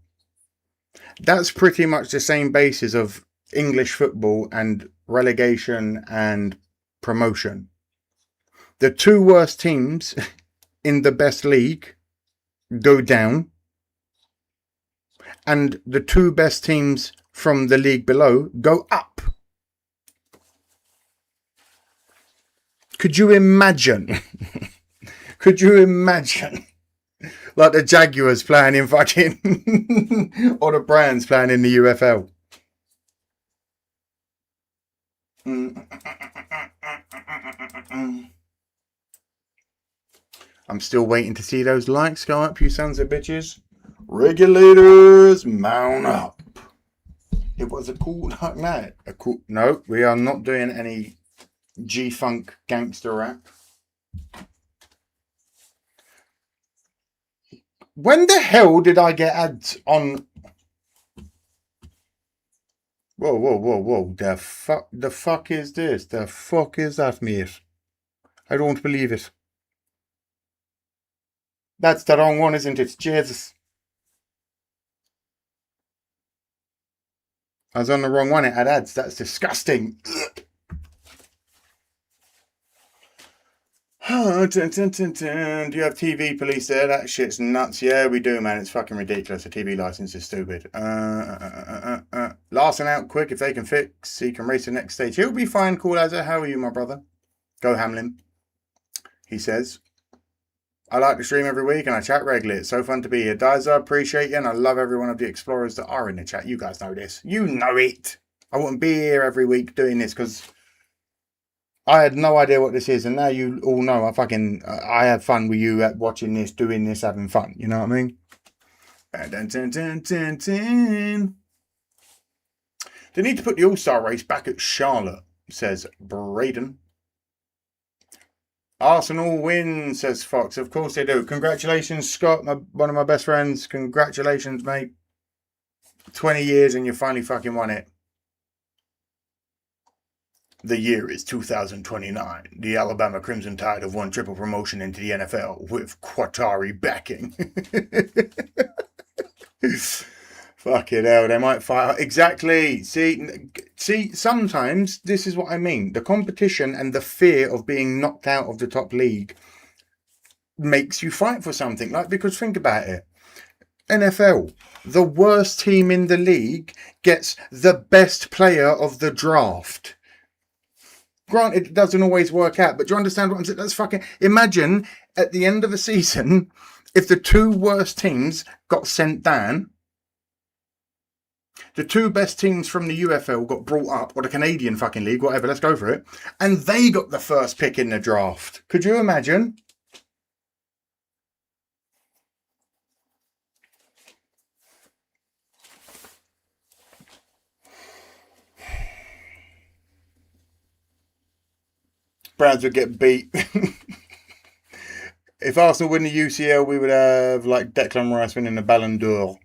That's pretty much the same basis of English football and relegation and promotion. The 2 worst teams in the best league go down, and the 2 best teams from the league below go up. Could you imagine? Could you imagine? Like the Jaguars playing in fucking... or the Brands playing in the UFL. I'm still waiting to see those likes go up, you sons of bitches. Regulators, mount up. It was a cool night. No, we are not doing any G-Funk gangster rap. When the hell did I get ads on? Whoa. The fuck is this? The fuck is that, mate? I don't believe it. That's the wrong one, isn't it? Jesus. I was on the wrong one. It had ads. That's disgusting. Oh, dun, dun, dun, dun. Do you have TV police there? That shit's nuts. Yeah, we do, man. It's fucking ridiculous. A TV license is stupid. Larson out quick if they can fix. He can race the next stage. He'll be fine, cool as it. How are you, my brother? Go Hamlin. He says, I like to stream every week and I chat regularly. It's so fun to be here. Diza, I appreciate you and I love every one of the explorers that are in the chat. You guys know this. You know it. I wouldn't be here every week doing this because I had no idea what this is, and now you all know I have fun with you at watching this, doing this, having fun. You know what I mean? Dun, dun, dun, dun, dun. They need to put the All-Star race back at Charlotte, says Braden. Arsenal win, says Fox. Of course they do. Congratulations, Scott, one of my best friends. Congratulations, mate. 20 years and you finally fucking won it. The year is 2029. The Alabama Crimson Tide have won triple promotion into the NFL with Qatari backing. Fucking hell, they might fight. Exactly. See, sometimes this is what I mean. The competition and the fear of being knocked out of the top league makes you fight for something. Like, because think about it. NFL, the worst team in the league gets the best player of the draft. Granted, it doesn't always work out, but do you understand what I'm saying? That's fucking... Imagine at the end of the season, if the two worst teams got sent down, the two best teams from the UFL got brought up, or the Canadian fucking league, whatever, let's go for it, and they got the first pick in the draft. Could you imagine? Browns would get beat. If Arsenal win the UCL, we would have like Declan Rice winning the Ballon d'Or.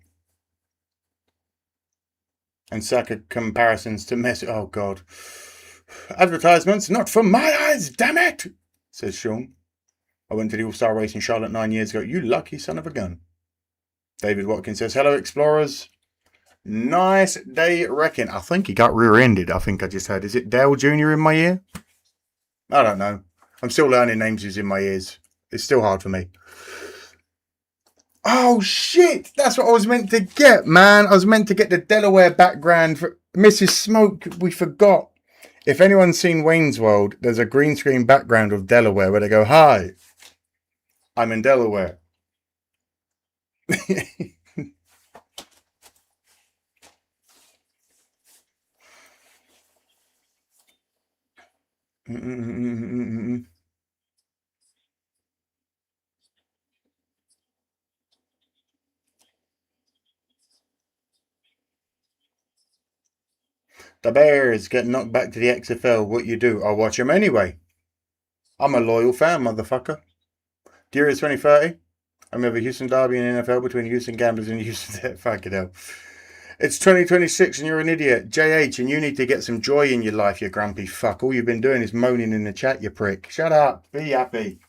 And Saka comparisons to Messi. Oh, God. Advertisements, not for my eyes, damn it, says Sean. I went to the All-Star race in Charlotte 9 years ago. You lucky son of a gun. David Watkins says, hello, explorers. Nice day wrecking. I think he got rear-ended. I think I just heard. Is it Dale Jr. in my ear? I don't know. I'm still learning names who's in my ears. It's still hard for me. Oh, shit. That's what I was meant to get, man. I was meant to get the Delaware background for Mrs. Smoke. We forgot. If anyone's seen Wayne's World, there's a green screen background of Delaware where they go, hi, I'm in Delaware. The Bears get knocked back to the XFL. What you do? I'll watch them anyway. I'm a loyal fan, motherfucker. The year is 2030. I remember Houston Derby and NFL between Houston Gamblers and Houston... Fucking hell. It's 2026 and you're an idiot. JH, and you need to get some joy in your life, you grumpy fuck. All you've been doing is moaning in the chat, you prick. Shut up. Be happy.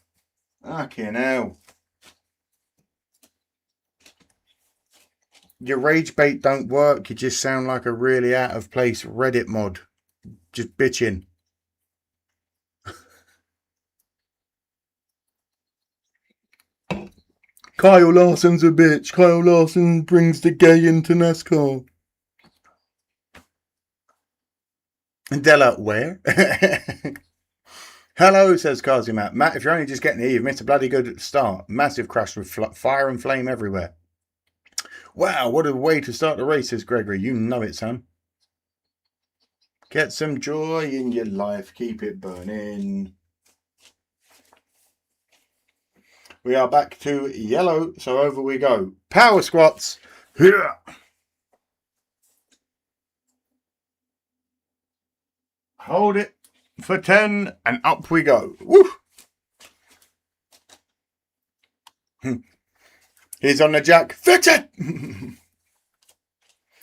Fucking hell. Your rage bait don't work. You just sound like a really out of place Reddit mod. Just bitching. Kyle Larson's a bitch. Kyle Larson brings the gay into NASCAR. Della, where? Hello, says Kazi Matt. Matt, if you're only just getting here, you've missed a bloody good start. Massive crash with fire and flame everywhere. Wow, what a way to start the race, says Gregory. You know it, son. Get some joy in your life. Keep it burning. We are back to yellow, so over we go. Power squats. Here. Hold it for 10, and up we go. Woo! He's on the jack. Fix it!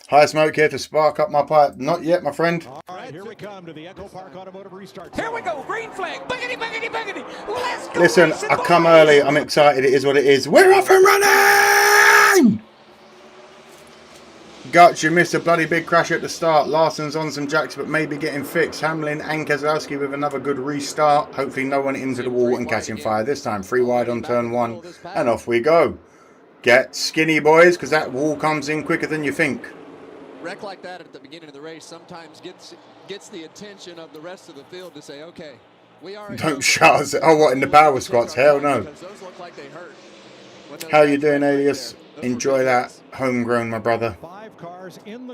High Smoke here to spark up my pipe. Not yet, my friend. All right, here we come to the Echo Park Automotive Restart. Here we go, green flag. Boogity, boogity, boogity. Let's go. Listen, I come early. I'm excited. It is what it is. We're off and running! Guts, you missed a bloody big crash at the start. Larson's on some jacks, but maybe getting fixed. Hamlin and Keselowski with another good restart. Hopefully no one into the wall and catching fire this time. 3 wide on turn 1, and off we go. Get skinny, boys, because that wall comes in quicker than you think. Wreck like that at the beginning of the race sometimes gets the attention of the rest of the field to say, okay, we are... Don't shout us. Oh, what, in the power squats? Hell no. Those look like they hurt. How you doing, Alias? Enjoy that homegrown, my brother.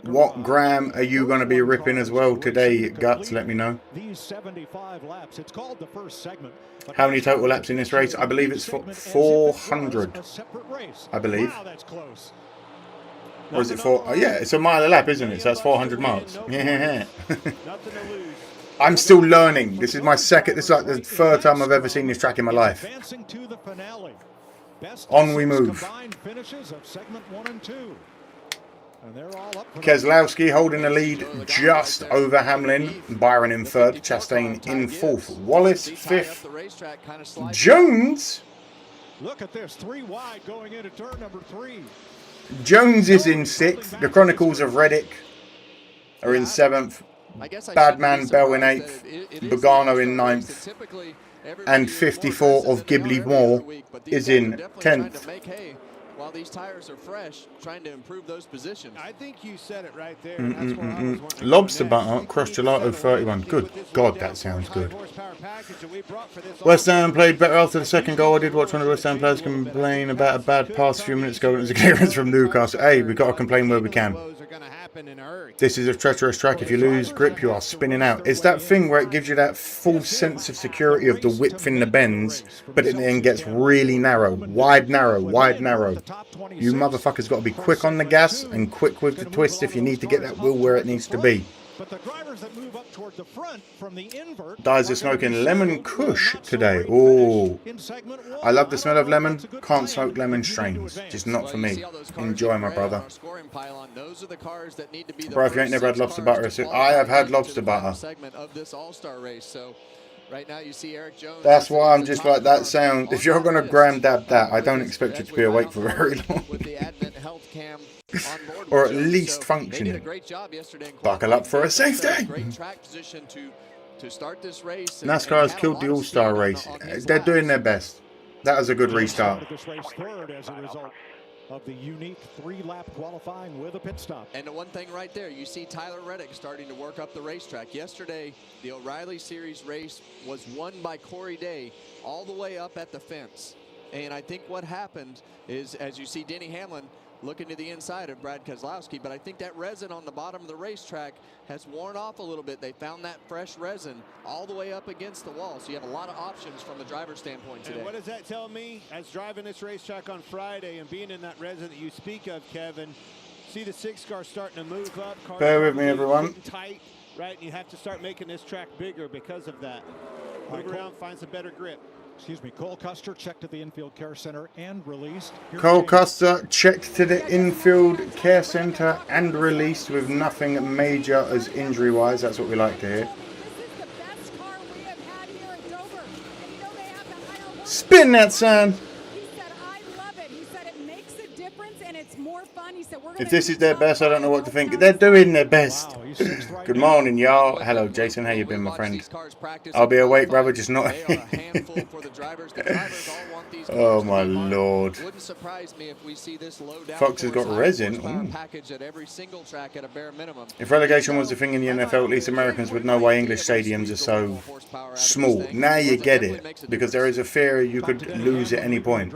What gram are you going to be ripping as well today, Guts? Let me know. These 75 laps. It's called the first segment. How many total laps in this race? I believe it's 400. I believe. Or is it 4? Oh, yeah, it's a mile a lap, isn't it? So that's 400 miles. Yeah. I'm still learning. This is my second. This is like the third time I've ever seen this track in my life. On we move. Keselowski holding the lead just over Hamlin. Byron in third. Chastain in fourth. Wallace fifth. Jones. Look at this, 3 wide going into turn number 3. Jones is in sixth. The Chronicles of Reddick are in seventh. Badman Bell in eighth. Bogano in ninth. And 54 of Ghibli Moore is in 10th. While these tires are fresh, trying to improve those positions. I think you said it right there. That's where I was wondering. Lobster butter, crushed gelato 31. Good God, that sounds good. West Ham played better after the second goal. I did watch one of the West Ham players complain about a bad pass a few minutes ago. It was a clearance from Newcastle. Hey, we've got to complain where we can. This is a treacherous track. If you lose grip, you are spinning out. It's that thing where it gives you that false sense of security of the width in the bends, but it then gets really narrow. Wide, narrow, wide, narrow. You motherfuckers got to be quick on the gas and quick with the twist if you need to get that wheel where it needs to be. But the drivers that move up toward the front from the invert. Guys are smoking lemon kush today. Oh, I love the smell of lemon. Can't smoke lemon strains. Just not for me. Enjoy, my brother. Bro, if you ain't never had lobster butter, I have had lobster butter. Right now you see Eric Jones. That's why I'm just like that sound. If you're going to gram dab that, I don't expect you to be awake for very long. Or at least functioning. Buckle up for a safety. NASCAR has killed the All-Star race. They're doing their best. That was a good restart. Of the unique 3-lap qualifying with a pit stop. And the one thing right there, you see Tyler Reddick starting to work up the racetrack. Yesterday, the O'Reilly Series race was won by Corey Day all the way up at the fence. And I think what happened is, as you see Denny Hamlin looking to the inside of Brad Keselowski, but I think that resin on the bottom of the racetrack has worn off a little bit. They found that fresh resin all the way up against the wall, so you have a lot of options from the driver's standpoint today. And what does that tell me? As driving this racetrack on Friday and being in that resin that you speak of, Kevin, see the 6 car starting to move up. Bear with me, everyone. Tight, right? And you have to start making this track bigger because of that. Move around, find some better grip. Excuse me, Cole Custer checked at the infield care center and released. Cole Custer checked to the infield care center and released with nothing major as injury-wise. That's what we like to hear. Spin that, son. If this is their best, I don't know what to think. They're doing their best. Good morning, y'all. Hello, Jason. How you been, my friend? I'll be awake, brother, just not. Oh, my Lord. Fox has got resin. If relegation was a thing in the NFL, at least Americans would know why English stadiums are so small. Now you get it, because there is a fear you could lose at any point.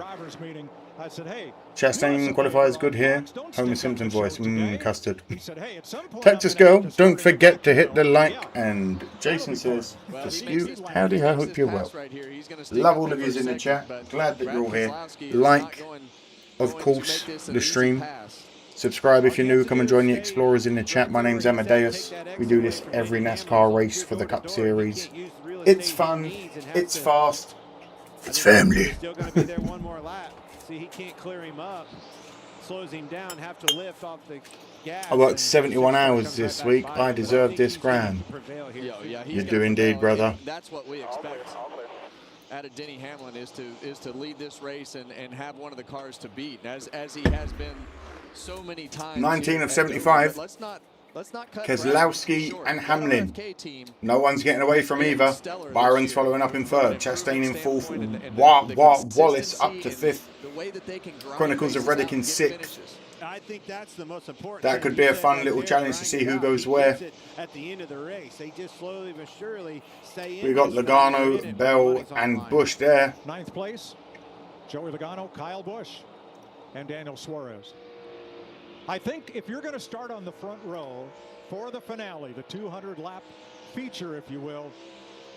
Chastain qualifies good here. Homer Simpson voice. Custard. Texas girl, don't forget to hit the like. And Jason says, dispute. Howdy, I hope you're well. Love all of yous in the chat. Glad that you're all here. Like, of course, the stream. Subscribe if you're new. Come and join the Explorers in the chat. My name's Amadeus. We do this every NASCAR race for the Cup Series. It's fun. It's fast. It's family. See, he can't clear him up. Slows him down, have to lift off the gas. I worked 71 hours this week. I deserve this grand. You do indeed, brother. That's what we expect out of Denny Hamlin is to lead this race and have one of the cars to beat. As he has been so many times. 19 of 75. Let's not cut Keselowski and Hamlin. No one's getting away from either. Byron's following up in third. Chastain in fourth. Wallace up to fifth. Chronicles of Reddick in sixth. I think that's the most important. That could be a fun little challenge to see who goes where. At the end of the race, they just slowly but surely stay in. We got Logano, Bell, and Busch there. Ninth place, Joey Logano, Kyle Busch, and Daniel Suarez. I think if you're going to start on the front row for the finale, the 200-lap feature, if you will,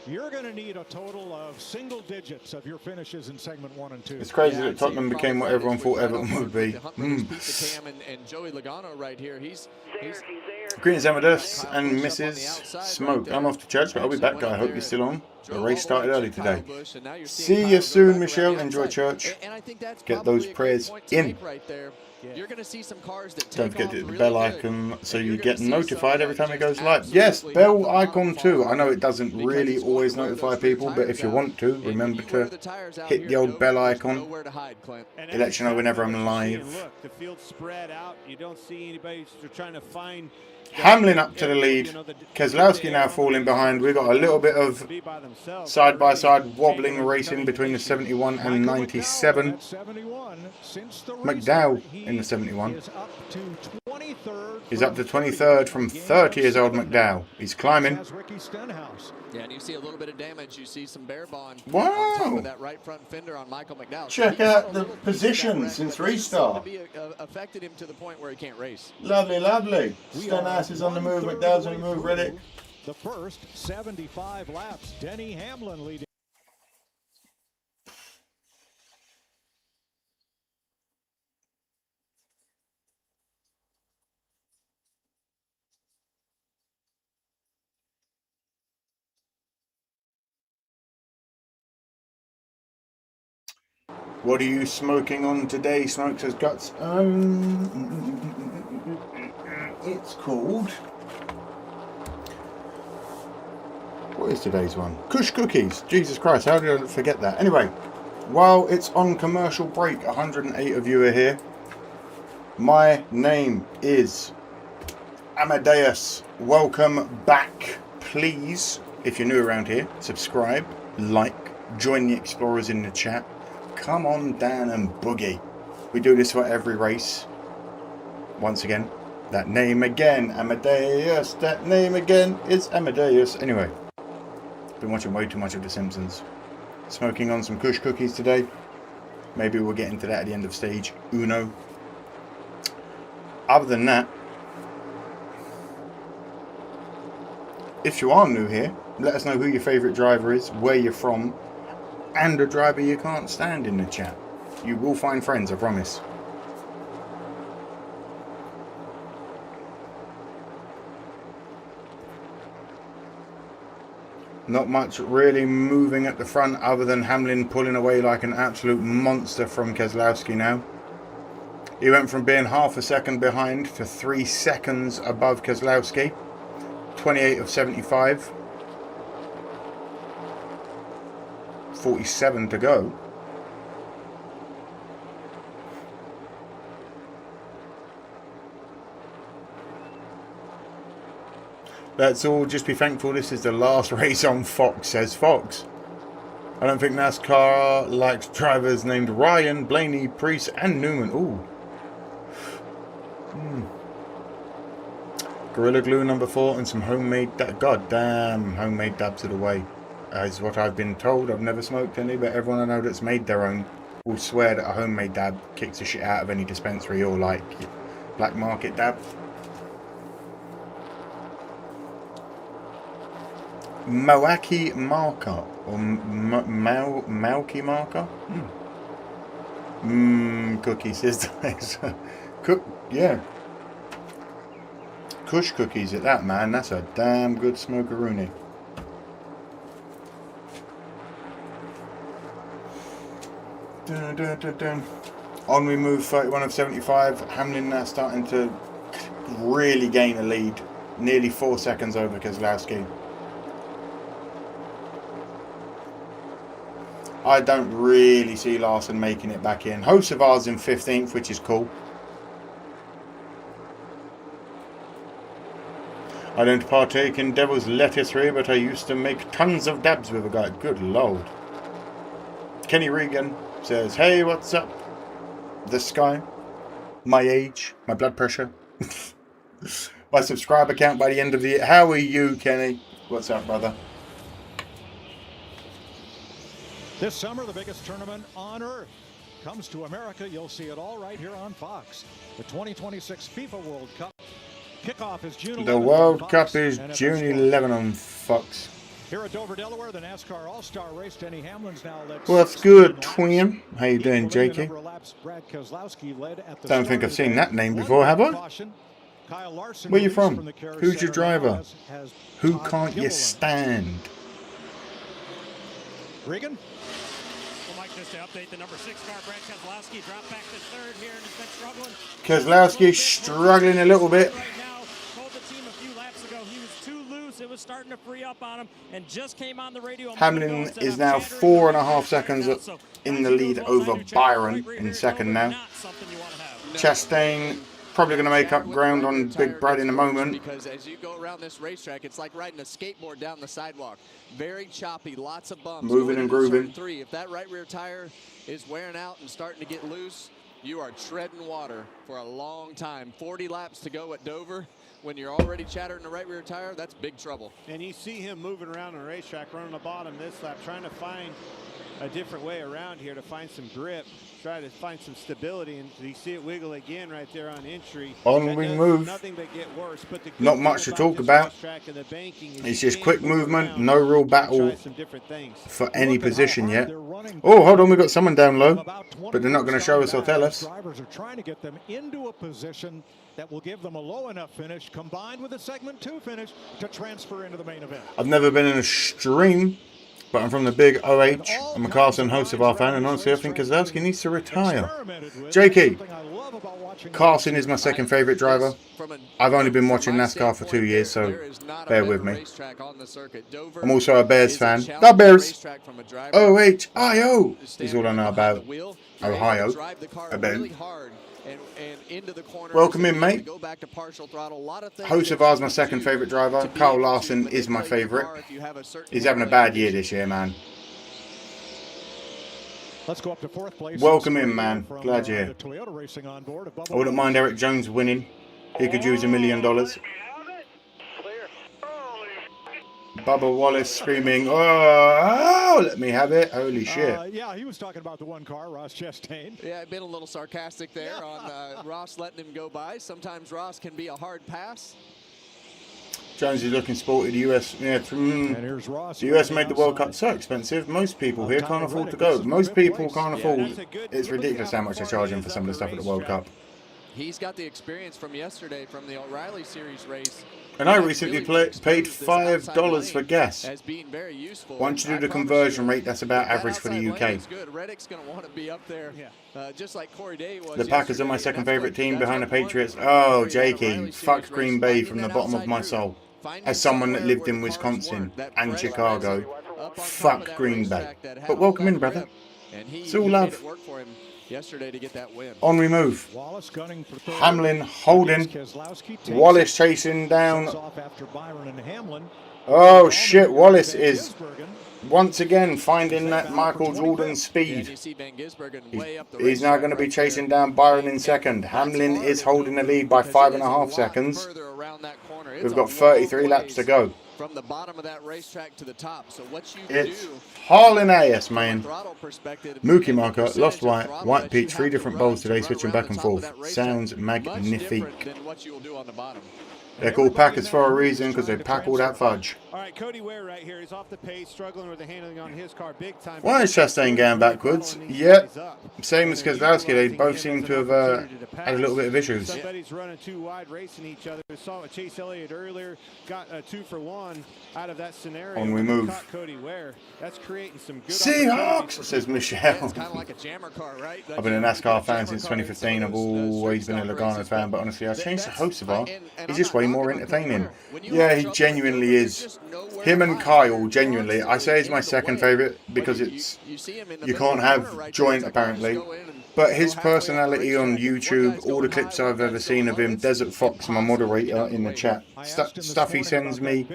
you're going to need a total of single digits of your finishes in segment 1 and 2. It's crazy that Tottenham became what everyone thought Everton would be. And Joey Logano right here, he's Greetings, Amadeus and Mrs. Smoke. I'm off to church, but I'll be back, guy. I hope you're still on. The race started early today. See you soon, Michelle. Enjoy church. Get those prayers in. You're going to see some cars that don't forget to hit the bell icon so you get notified every time it goes live. Yes, bell icon too. I know it doesn't really always notify people, but if you want to, remember to hit the old bell icon. It lets you know whenever I'm live. Look, the field's spread out. You don't see anybody trying to find. Hamlin up to the lead. Keselowski now falling behind. We've got a little bit of side-by-side wobbling racing between the 71 and 97. McDowell in the 71. He's up to 23rd from 30 years old McDowell. He's climbing. Yeah, and you see a little bit of damage. You see some bare bond wow. on top of that right front fender on Michael McDowell. Check out the position since restart. Affected him to the point where he can't race. Lovely, lovely. Stenhouse is on the move. McDowell's on the move. Reddick. The first 75 laps. Denny Hamlin leading. What are you smoking on today? Smokes has guts. It's called. What is today's one? Kush cookies. Jesus Christ, how did I forget that? Anyway, while it's on commercial break, 108 of you are here. My name is Amadeus. Welcome back. Please, if you're new around here, subscribe, like, join the explorers in the chat. Come on down and boogie. We do this for every race. Once again, that name again, Amadeus. That name again is Amadeus. Anyway, been watching way too much of The Simpsons. Smoking on some Kush cookies today. Maybe we'll get into that at the end of stage uno. Other than that, if you are new here, let us know who your favourite driver is, where you're from, and a driver you can't stand in the chat. You will find friends, I promise. Not much really moving at the front other than Hamlin pulling away like an absolute monster from Keselowski now. He went from being half a second behind to 3 seconds above Keselowski. 28 of 75. 47 to go. Let's all just be thankful this is the last race on Fox, says Fox. I don't think NASCAR likes drivers named Ryan, Blaney, Priest and Newman. Ooh. Gorilla Glue number 4 and some homemade goddamn homemade dabs of the way. Is what I've been told. I've never smoked any, but everyone I know that's made their own will swear that a homemade dab kicks the shit out of any dispensary or like black market dab. Milwaukee marker or Milwaukee marker. Cookies is nice. Yeah. Kush cookies at that, man. That's a damn good smokeroonie. Dun, dun, dun, dun. On we move, 31 of 75. Hamlin now starting to really gain a lead. Nearly 4 seconds over Keselowski. I don't really see Larson making it back in. Hocevar's in 15th, which is cool. I don't partake in devil's lettuce here, but I used to make tons of dabs with a guy. Good lord. Kenny Regan says, hey, what's up? This guy, my age, my blood pressure, my subscriber count by the end of the year. How are you, Kenny? What's up, brother? This summer, the biggest tournament on earth comes to America. You'll see it all right here on Fox. The 2026 FIFA World Cup kickoff is June 11th. The World Cup is June 11 on Fox. Here at Dover, Delaware, the NASCAR All-Star race. Denny Hamlin's now led. What's good, Twin? How you doing, JK? Don't think I've seen that name before, have I? Where you from? Who's your driver? Who can't you stand? Regan. Well, Mike, just to update the number 6 car, Brad Keselowski dropped back to third here and has been struggling. Keselowski struggling a little bit. Right now, told the team a few laps ago he was too loose. It was starting to free up on him and just came on the radio. Hamlin is now 4.5 seconds in the lead over Byron in second now. Chastain probably going to make up ground on Big Brad in a moment. Because as you go around this racetrack, it's like riding a skateboard down the sidewalk. Very choppy, lots of bumps. Moving and grooving. If that right rear tire is wearing out and starting to get loose, you are treading water for a long time. 40 laps to go at Dover. When you're already chattering the right rear tire, that's big trouble. And you see him moving around on the racetrack, running the bottom this lap, trying to find a different way around here to find some grip, try to find some stability, and you see it wiggle again right there on entry. On we move. Nothing but get worse, but not much to talk about. It's just quick movement, no real battle for any position yet. Oh, hold on, we've got someone down low, but they're not going to show us or tell us. Drivers are trying to get them into a position that will give them a low enough finish, combined with a segment 2 finish, to transfer into the main event. I've never been in a stream, but I'm from the big OH. I'm a Carson Hocevar fan, and honestly, I think Keselowski needs to retire. JK, Carson is my second favourite driver. I've only been watching NASCAR for 2 years, so bear with me. I'm also a Bears fan. The Bears! OHIO is all I know about Ohio. A Bears. Welcome in, mate. Hocevar's my second favourite driver. Kyle Larson is my favourite. He's having a bad year this year, man. Let's go up to 4th place. Welcome in, man. Glad you're here. I wouldn't mind Eric Jones winning. He could use $1 million. Bubba Wallace screaming, oh, let me have it. Holy shit. Yeah, he was talking about the one car, Ross Chastain. Yeah, I've been a little sarcastic there on Ross letting him go by. Sometimes Ross can be a hard pass. Jones is looking sporty. The US, the US made the World Cup so expensive. Most people here can't afford to go. Most people can't afford. It's ridiculous how much they're charging for some of the stuff at the World Cup. He's got the experience from yesterday from the O'Reilly Series race. And I recently paid $5 for gas. Once you do the conversion rate, that's about average for the UK. The Packers are my second favourite team behind the Patriots. Oh, JK, fuck Green Bay from the bottom of my soul. As someone that lived in Wisconsin and Chicago, fuck Green Bay. But welcome in, brother. It's all love. Yesterday to get that win. On we move. Hamlin holding. Wallace chasing down. Oh shit, Wallace is once again finding that Michael Jordan speed. He's now going to be chasing down Byron in second. Hamlin is holding the lead by 5.5 seconds. We've got 33 laps to go. From the bottom of that racetrack to the top. So what you it's hauling ass, man. Mookie marker, lost white, white peach, 3 different bowls today, switching back and forth. Sounds magnifique. They're called Packers for a reason because they pack all that fudge. All right, Cody Ware right here. He's off the pace, struggling with the handling on his car big time. Why is Chastain going backwards? Yep. Same as Keselowski. They both seem to have had a little bit of issues. Somebody's running too wide, racing each other. We saw Chase Elliott earlier, got a 2-for-1 out of that scenario. On we move. Cody Ware. That's creating some good Seahawks, says Michelle. It's kind of like a jammer car, right? I've been a NASCAR fan since 2015. I've always been a Logano fan, but honestly, I changed to Hocevar. He's just way more entertaining. Yeah, he genuinely is. Him and Kyle, genuinely, I say he's my second favourite because it's, you can't have joint apparently. But his personality on YouTube, all the clips I've ever seen of him, Desert Fox, my moderator in the chat, stuff he sends me,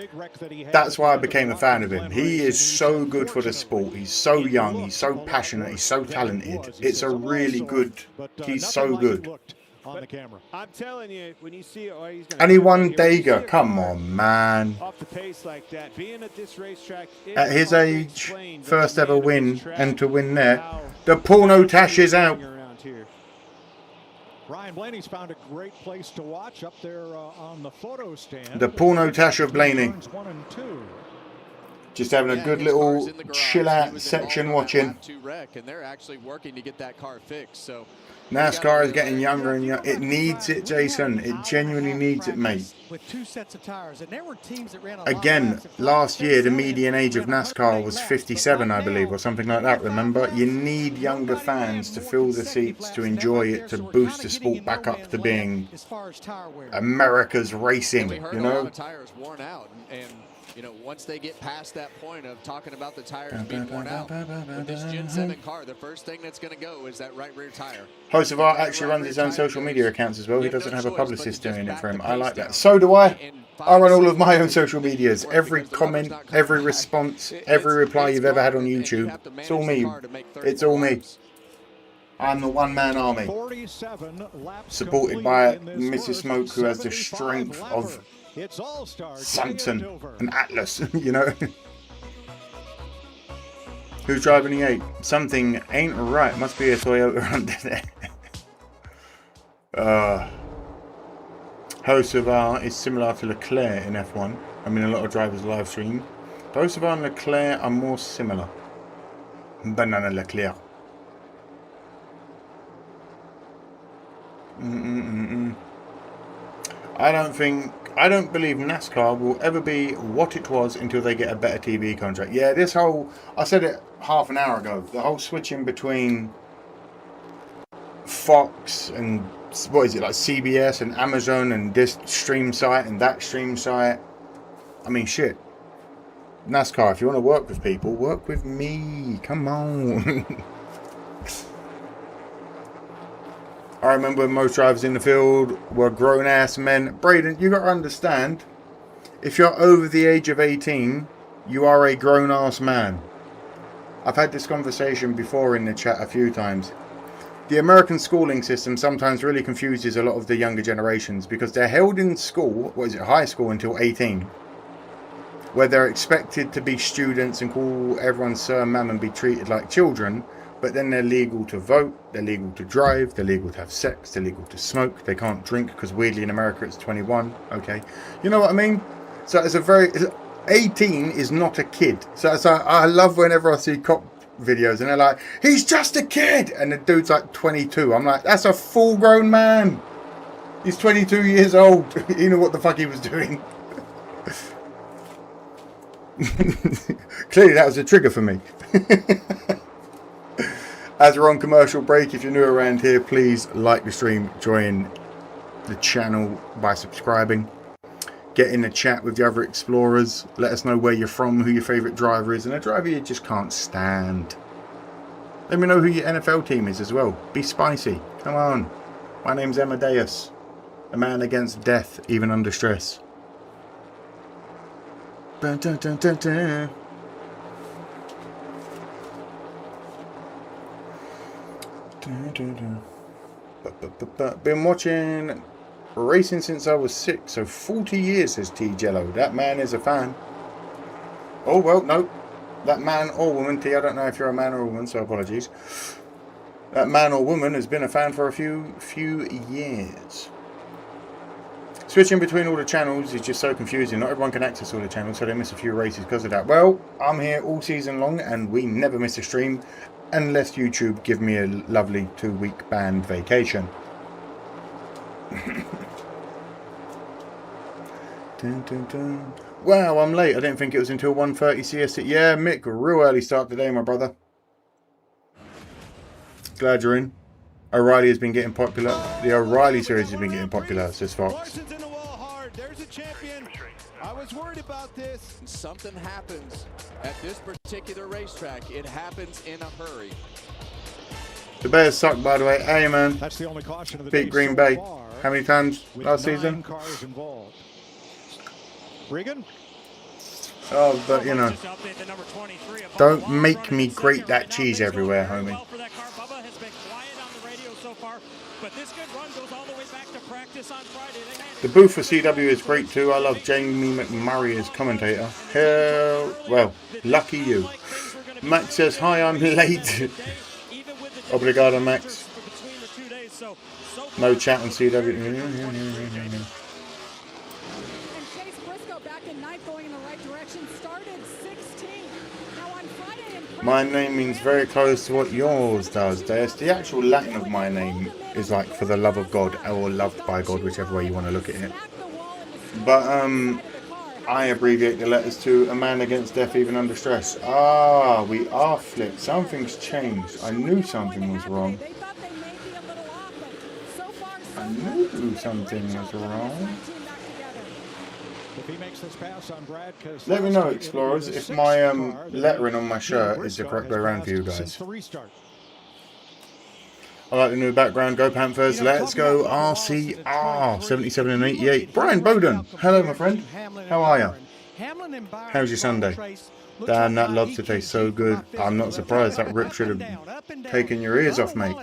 that's why I became a fan of him. He is so good for the sport. He's so young, he's so passionate, he's so talented. It's a really good, he's so good. On the camera. I'm telling you, when you see he's gonna and he won Dega. Come on, man. Off the pace like that. Being at this racetrack, at his age, first ever win, and to win there, the porno tash is out. Ryan Blaney's found a great place to watch up there on the photo stand. The porno tash of Blaney. Just having a good little chill out section watching. And they're actually working to get that car fixed. So NASCAR is getting younger and younger. It needs it, Jason. It genuinely needs it, mate. With 2 sets of tires, and there were teams that ran Again, last year the median age of NASCAR was 57, I believe, or something like that. Remember, you need younger fans to fill the seats, to enjoy it, to boost the sport back up to being America's racing. You know. Tires worn out, and you know, once they get past that point of talking about the tires being worn out, with this Gen 7 car, the first thing that's going to go is that right rear tire. Host of Art actually runs his own social media accounts as well. He doesn't have a publicist doing it for him. I like that. So do I. I run all of my own social medias. Every comment, every response, every reply you've ever had on YouTube. It's all me. It's all me. I'm the one-man army. Supported by Mrs. Smoke, who has the strength of Samson and Atlas, you know. Who's driving the 8? Something ain't right. Must be a Toyota under there. Host of R is similar to Leclerc in F1. I mean, a lot of drivers live stream. Host of R and Leclerc are more similar. Banana Leclerc. I don't believe NASCAR will ever be what it was until they get a better TV contract. Yeah, this whole, I said it half an hour ago, the whole switching between Fox and, what is it, like CBS and Amazon and this stream site and that stream site. I mean, shit. NASCAR, if you want to work with people, work with me. Come on. I remember when most drivers in the field were grown-ass men. Braden, you got to understand, if you're over the age of 18, you are a grown-ass man. I've had this conversation before in the chat a few times. The American schooling system sometimes really confuses a lot of the younger generations because they're held in school, what is it, high school, until 18. Where they're expected to be students and call everyone sir, ma'am and be treated like children. But then they're legal to vote, they're legal to drive, they're legal to have sex, they're legal to smoke, they can't drink because weirdly in America it's 21, okay? You know what I mean? So it's a very, 18 is not a kid. So I love whenever I see cop videos and they're like, he's just a kid! And the dude's like 22. I'm like, that's a full grown man! He's 22 years old. You know what the fuck he was doing. Clearly that was a trigger for me. As we're on commercial break, if you're new around here, please like the stream, join the channel by subscribing, get in the chat with the other explorers, let us know where you're from, who your favourite driver is, and a driver you just can't stand. Let me know who your NFL team is as well. Be spicy. Come on. My name's Amadeus, a man against death, even under stress. Dun, dun, dun, dun, dun. Been watching racing since I was 6, so 40 years, says T Jello. That man is a fan. Oh well, no, that man or woman, T, I don't know if you're a man or a woman, so apologies. That man or woman has been a fan for a few years. Switching between all the channels is just so confusing. Not everyone can access all the channels, so they miss a few races because of that. Well, I'm here all season long and we never miss a stream. Unless YouTube give me a lovely 2-week banned vacation. Dun, dun, dun. Wow, I'm late. I didn't think it was until 1:30 CST. Yeah, Mick, real early start today, my brother. Glad you're in. O'Reilly has been getting popular. The O'Reilly series has been getting popular, says Fox. There's a champion. I was worried about this. Something happens at this particular racetrack. It happens in a hurry. The Bears suck, by the way. Hey, man. That's the only caution of the Beat day Green so Bay. far, How many times with last 9 season? cars involved. Regan? Oh, but you know. Don't make me grate that cheese everywhere, homie. The booth for CW is great too. I love Jamie McMurray as commentator. Hell, well, lucky you. Max says, hi, I'm late. Obrigado, Max. No chat on CW. And Chase Briscoe back in ninth, going in the right direction, started 16th. Now on Friday My name means very close to what yours does, Des. The actual Latin of my name is like for the love of God or loved by God, whichever way you want to look at it. But I abbreviate the letters to a man against death even under stress. Ah, we are flipped. Something's changed. I knew something was wrong. I knew something was wrong. If he makes this pass on Brad Keselowski, Let me know, Explorers, if my lettering on my shirt is the correct way around for you guys. I like the new background. Go Panthers. Let's go RCR 77 and 88. Brian Bowden. Hello, my friend. How are you? How's your Sunday? Dan, that lobster tastes so good. I'm not surprised. That rip should have taken your ears off, mate.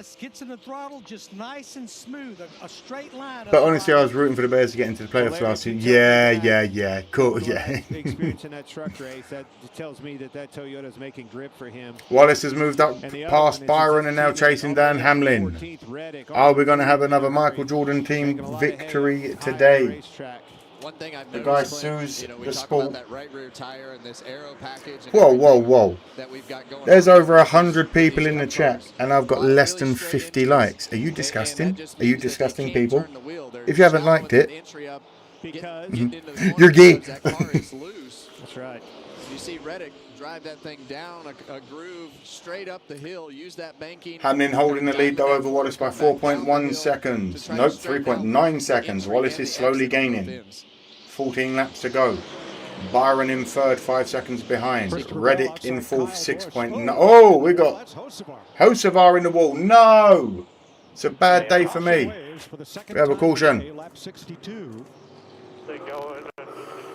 But honestly, I was rooting for the Bears to get into the playoffs last year. Yeah. Cool, yeah. Experience in that truck race, that tells me that Toyota's making grip for him. Wallace has moved up past Byron and now chasing Dan Hamlin. Are we going to have another Michael Jordan team victory today? One thing I've the guy sues the sport. That right rear tire and this aero package and whoa. that we've got going There's over 100 people in the chat and I've got less than 50 likes. Are you disgusting? Are you disgusting people? If you haven't liked it, you're gay. That's right. You see Reddick drive that thing down a groove straight up the hill, use that banking. Hamlin holding the lead though over Wallace by 4.1 seconds. Nope, 3.9 seconds. Wallace is slowly gaining. 14 laps to go. Byron in third, 5 seconds behind. Reddick in fourth, 6.9. Oh, we got Hocevar in the wall. No! It's a bad day for me. We have a caution. They go in and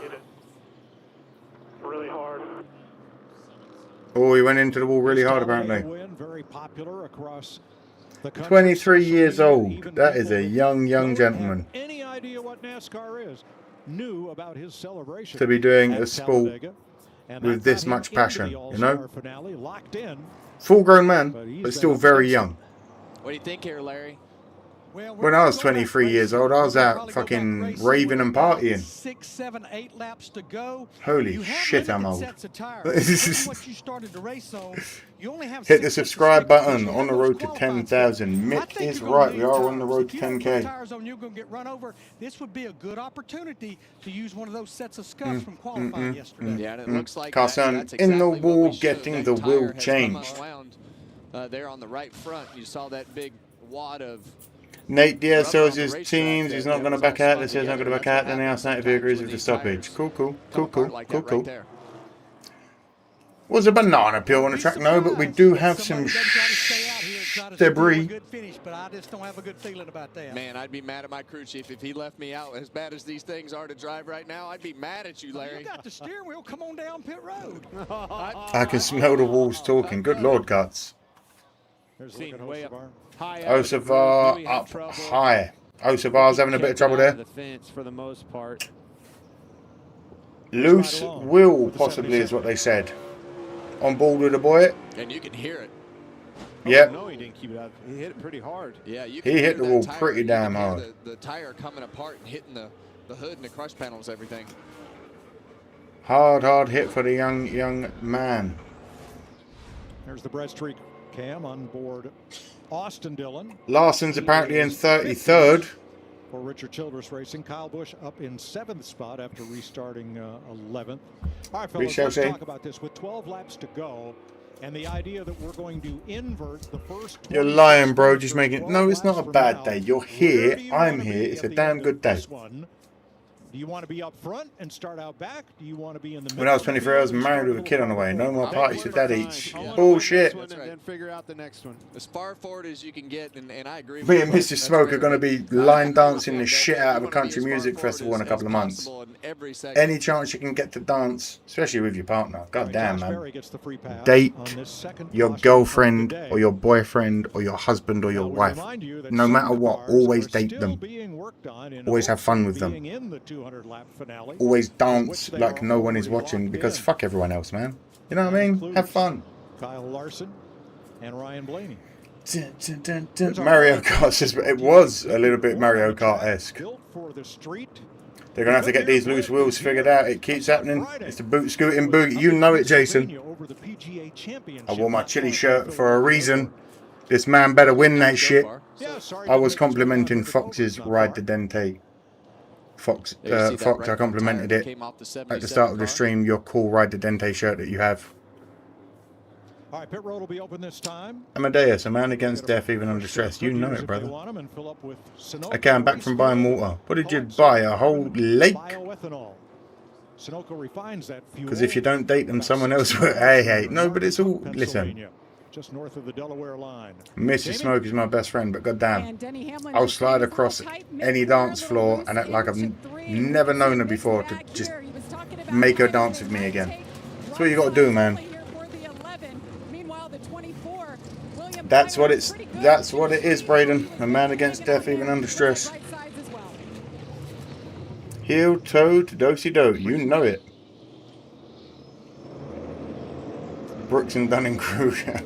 hit it really hard. Oh, he went into the wall really hard apparently. 23 years old. That is a young gentleman. Any idea what NASCAR is? Knew about his celebration to be doing a sport with this much passion, you know? Full grown man, but still very young. What do you think here, Larry? When I was 23 years old, I was out fucking raving and partying. 6, 7, 8 laps to go. Holy shit, I'm old. Hit the subscribe button. On the road to 10,000. Mick is right. We are on the road to 10K. This would be a good opportunity to use one of those sets of scuffs from qualifying yesterday. Yeah, and it looks like Carson in the wall, getting the wheel changed. There on the right front, you saw that big wad of. Nate Diaz tells his teams he's not going to back out. They say he's not going to back out. Then he asks Nate if he agrees with the stoppage. Cool. Was a banana peel on the track? No, but we do have some debris. Man, I'd be mad at my crew chief if he left me out. As bad as these things are to drive right now, I'd be mad at you, Larry. You got the steering wheel. Come on down pit road. I can smell the walls talking. Good Lord, Guts. Way up high. Hocevar up high. Hocevar's having a bit of trouble there. The fence for the most part. Loose will possibly is what they said. On board with the boy. And you can hear it. Yep. No, he didn't keep it up. He hit it pretty hard. Yeah, you he hit the wall pretty damn hard. The tire coming apart and hitting the hood and the crush panels, everything. Hard hit for the young man. There's the breaststroke cam on board. Austin Dillon. Larson's apparently in 33rd. For Richard Childress Racing. Kyle Busch up in 7th spot after restarting 11th. All right, fellas, let's talk about this. With 12 laps to go, and the idea that we're going to invert the first... You're lying, bro. Just making... No, it's not a bad day. You're here. I'm here. It's a damn good day. Do you want to be up front and start out back? Do you want to be in the middle? When I was 23, I was married with a kid on the way. No more parties with dad each. I'll Bullshit. and then figure out the next one. As far forward as you can get, and I agree with Me you. and Mr. Smoke are going to be line dancing the shit out of a country music festival in a couple of months. Any chance you can get to dance, especially with your partner. God damn, man. Date your girlfriend or your boyfriend or your husband or your wife. No matter what, always date them. Always have fun with them. Always dance like no one is watching, because fuck everyone else, man. You know what I mean? Have fun. Kyle Larson and Ryan Blaney. Mario Kart says it was a little bit Mario Kart-esque. They're going to have to get these loose wheels figured out. It keeps happening. It's the boot scooting boogie. You know it, Jason. I wore my chili shirt for a reason. This man better win that shit. I was complimenting Fox's Ride the Dente. Fox, I complimented it at the start of the stream. Your cool Ride the Dente shirt that you have. All right, pit road will be open this time. Amadeus, a man against death, even under stress. You know it, brother. Okay, I'm back from buying water. What did you buy? A whole lake? Because if you don't date them, someone else will. Hey. No, but it's all. Listen. Just north of the Delaware line. Mrs. Smoke is my best friend, but goddamn, I'll slide across any dance floor and act like I've never known her before to just make her dance with me again. That's what you got to do, man. That's what it is, Braden. A man against death, even under stress. Heel toe to do-si-do. You know it. Brooks and Dunning-Kruger.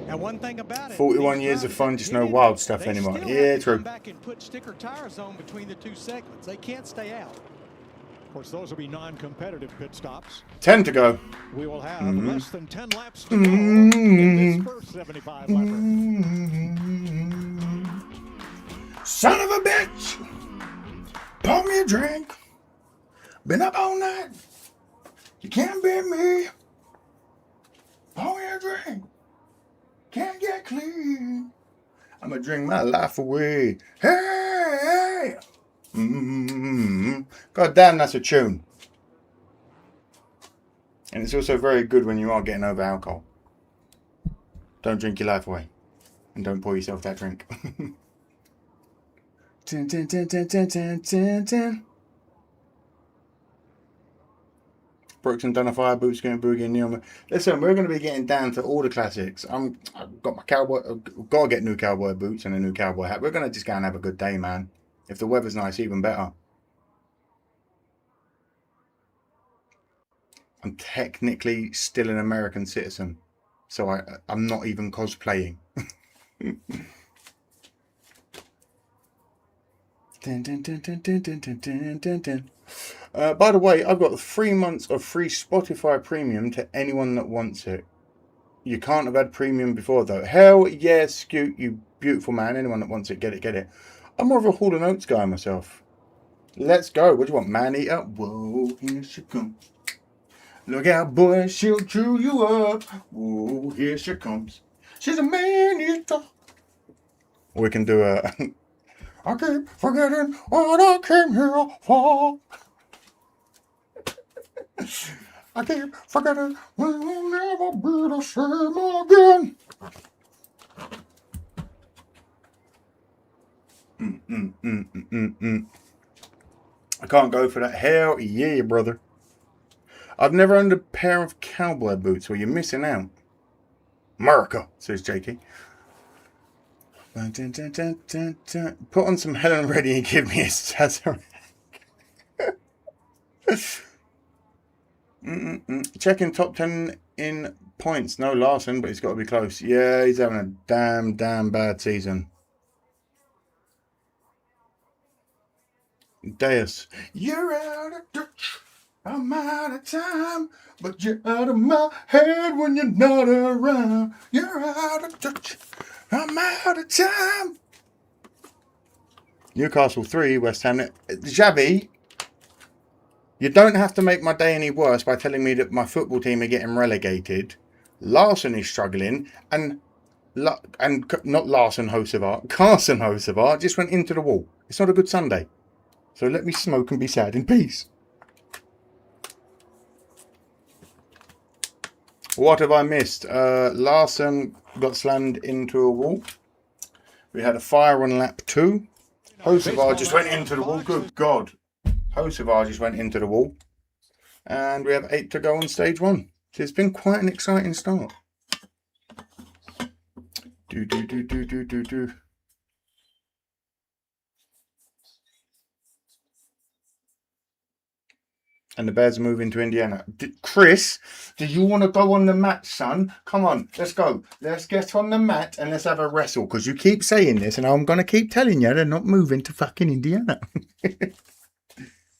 And one thing about it, 41 years of fun, just no wild stuff anymore. Yeah, true. Come back and put sticker tire zone between the two segments. They can't stay out. Of course, those will be non-competitive pit stops. 10 to go. We will have less than 10 laps to go in this first 75 lapper. Son of a bitch! Pour me a drink. Been up all night. You can't beat me. Pour me a drink. Can't get clean. I'ma drink my life away. Hey! God damn, that's a tune. And it's also very good when you are getting over alcohol. Don't drink your life away. And don't pour yourself that drink. Tin, tin, tin, tin, tin, tin, tin, tin. Brooks and Dunafire, Boots Going Boogie, and Neil. Listen, we're going to be getting down to all the classics. I've got my cowboy. I've got to get new cowboy boots and a new cowboy hat. We're going to just go and have a good day, man. If the weather's nice, even better. I'm technically still an American citizen, so I'm not even cosplaying. Dun, dun, dun, dun, dun, dun, dun, dun, dun, dun. By the way, I've got 3 months of free Spotify Premium to anyone that wants it. You can't have had Premium before, though. Hell yeah, Scoot, you beautiful man. Anyone that wants it, get it, get it. I'm more of a Hall & Oates guy myself. Let's go. What do you want, man-eater? Whoa, here she comes. Look out, boy, she'll chew you up. Whoa, here she comes. She's a man-eater. We can do a... I keep forgetting what I came here for. I keep forgetting we'll never be the same again. I can't go for that. Hell yeah, brother. I've never owned a pair of cowboy boots. Well, you're missing out. America, says Jakey. Put on some Helen Reddy and give me a Sazerac. Checking top 10 in points. No Larson, but he's got to be close. Yeah, he's having a damn bad season. Deus. You're out of touch. I'm out of time. But you're out of my head when you're not around. You're out of touch. I'm out of time. Newcastle 3, West Ham. Xavi, you don't have to make my day any worse by telling me that my football team are getting relegated. Larson is struggling. And Not Larson Hocevar, Carson Hocevar just went into the wall. It's not a good Sunday. So let me smoke and be sad in peace. What have I missed? Larson got slammed into a wall. We had a fire on lap 2. Hocevar just went into the wall. Good God. Hocevar just went into the wall. And we have 8 to go on stage 1. So it's been quite an exciting start. Do. And the Bears are moving to Indiana. Chris, do you want to go on the mat, son? Come on, let's go. Let's get on the mat and let's have a wrestle. Because you keep saying this and I'm going to keep telling you they're not moving to fucking Indiana.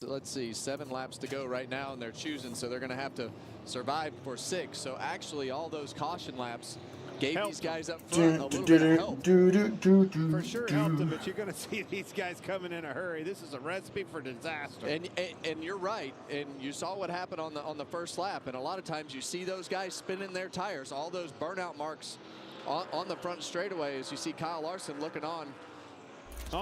Let's see, 7 laps to go right now, and they're choosing, so they're going to have to survive for 6. So actually, all those caution laps gave these guys up front a little bit of help. For sure helped them, but you're going to see these guys coming in a hurry. This is a recipe for disaster. And you're right, and you saw what happened on the first lap, and a lot of times you see those guys spinning their tires, all those burnout marks on the front straightaway as you see Kyle Larson looking on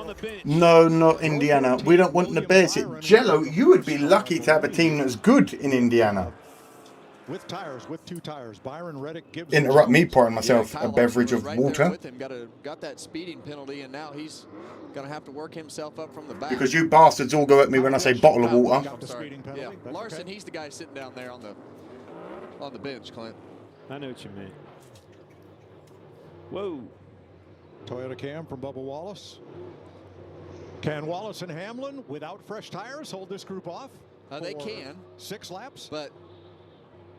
the bench. No, not Indiana. We don't want the Bears. Jello, you would be lucky to have a team that's good in Indiana. With 2 tires, Byron Reddick gives. Interrupt me pouring myself a beverage of right water. With him, got that speeding penalty, and now he's going to have to work himself up from the back. Because you bastards all go at me when I say bottle of water. I'm sorry. Yeah, Larson, he's the guy sitting down there on the bench, Clint. I know what you mean. Whoa. Toyota Cam from Bubba Wallace. Can Wallace and Hamlin, without fresh tires, hold this group off? They can. 6 laps? But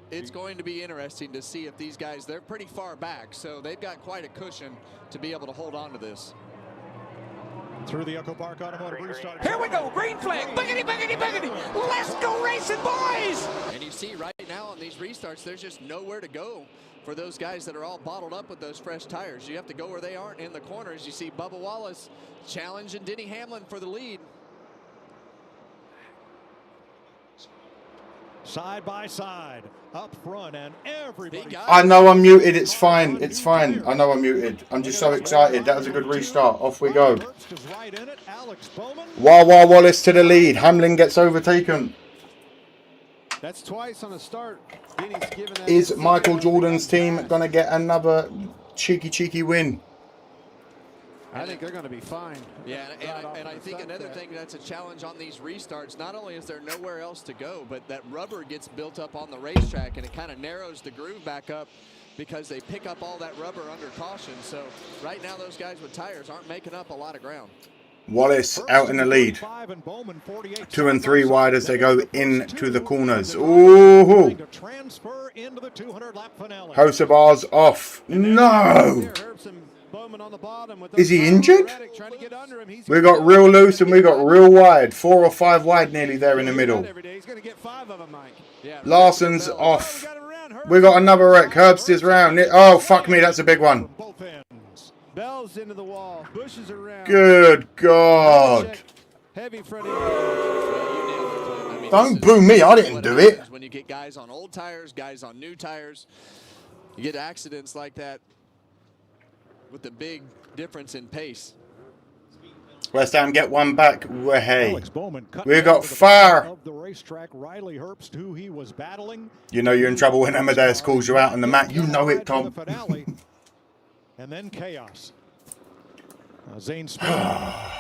it's going to be interesting to see if these guys, they're pretty far back, so they've got quite a cushion to be able to hold on to this. Through the Echo Park Automotive restart. Here we go, green flag. Boogity, boogity, boogity. Let's go racing, boys. And you see right now on these restarts, there's just nowhere to go for those guys that are all bottled up with those fresh tires. You have to go where they aren't in the corners. You see Bubba Wallace challenging Denny Hamlin for the lead. Side by side, up front, and everybody. I know I'm muted. It's fine. It's fine. I know I'm muted. I'm just so excited. That was a good restart. Off we go. Wawa Wallace to the lead. Hamlin gets overtaken. That's twice on a start. Is Michael Jordan's team going to get another cheeky win? I think they're going to be fine. Yeah, and I think another thing that's a challenge on these restarts, not only is there nowhere else to go, but that rubber gets built up on the racetrack, and it kind of narrows the groove back up because they pick up all that rubber under caution. So right now those guys with tires aren't making up a lot of ground. Wallace out in the lead. 2 and 3 wide as they go into the corners. Ooh. Hocevar's off. No. Is he injured? We got real loose and we got real wide. 4 or 5 wide nearly there in the middle. Larson's off. We got another wreck. Herbst is round. Oh, fuck me. That's a big one. Bells into the wall. Bushes around. Good God. Heavy front end. Don't boo me. I didn't do it. When you get guys on old tires, guys on new tires, you get accidents like that with the big difference in pace. West Ham get one back. Hey, we got fire. Of the racetrack, Riley Herbst, who he was battling. You know you're in trouble when Amadeus calls you out on the mat. You know it, Tom. And then chaos. Zane Smith,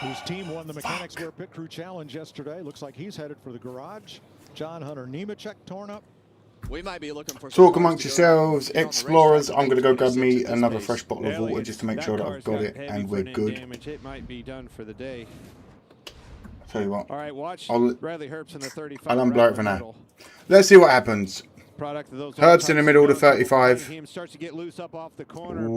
whose team won the Mechanics Wear Pit Crew Challenge yesterday, looks like he's headed for the garage. John Hunter Nemechek torn up. We might be looking for talk amongst yourselves, explorers. I'm going to go grab me another fresh bottle of water just to make sure that I've got it and we're good. It might be done for the day. I'll tell you what. All right, watch Bradley Herbst in the 35. I'll unblow it for now. Let's see what happens. Herbst in the middle to 35. Starts to get loose up off the corner.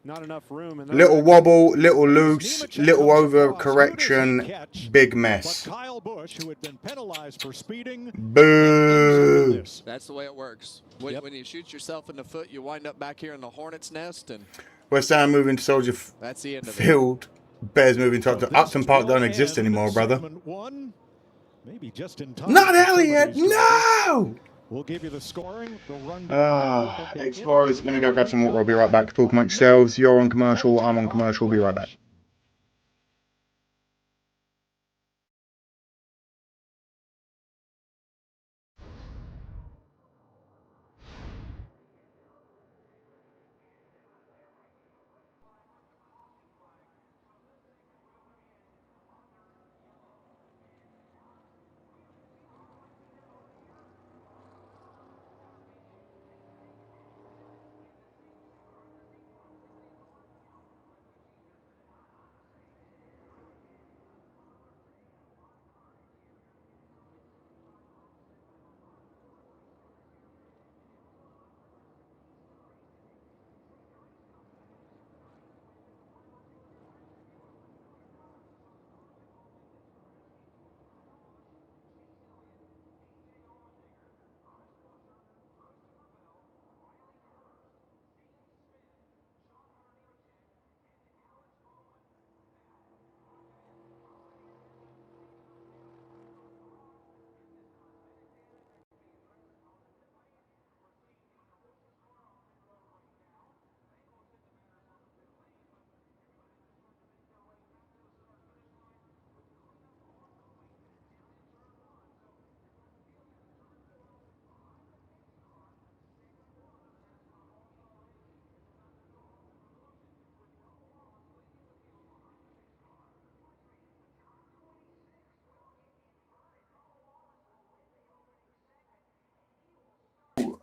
Not enough room. Little wobble, little loose, little over correction, big mess. Kyle Busch, who had been penalized for speeding. Boo. That's the way it works. When you shoot yourself in the foot, you wind up back here in the hornet's nest. And West Ham moving to Soldier that's the end of Field. Bears moving to Upton Park don't exist anymore, brother. Maybe just in time. Not Elliott, no! We'll give you the scoring, the run. Explorers, let me go grab some water. I'll be right back. Talk amongst yourselves. You're on commercial, I'm on commercial. Be right back.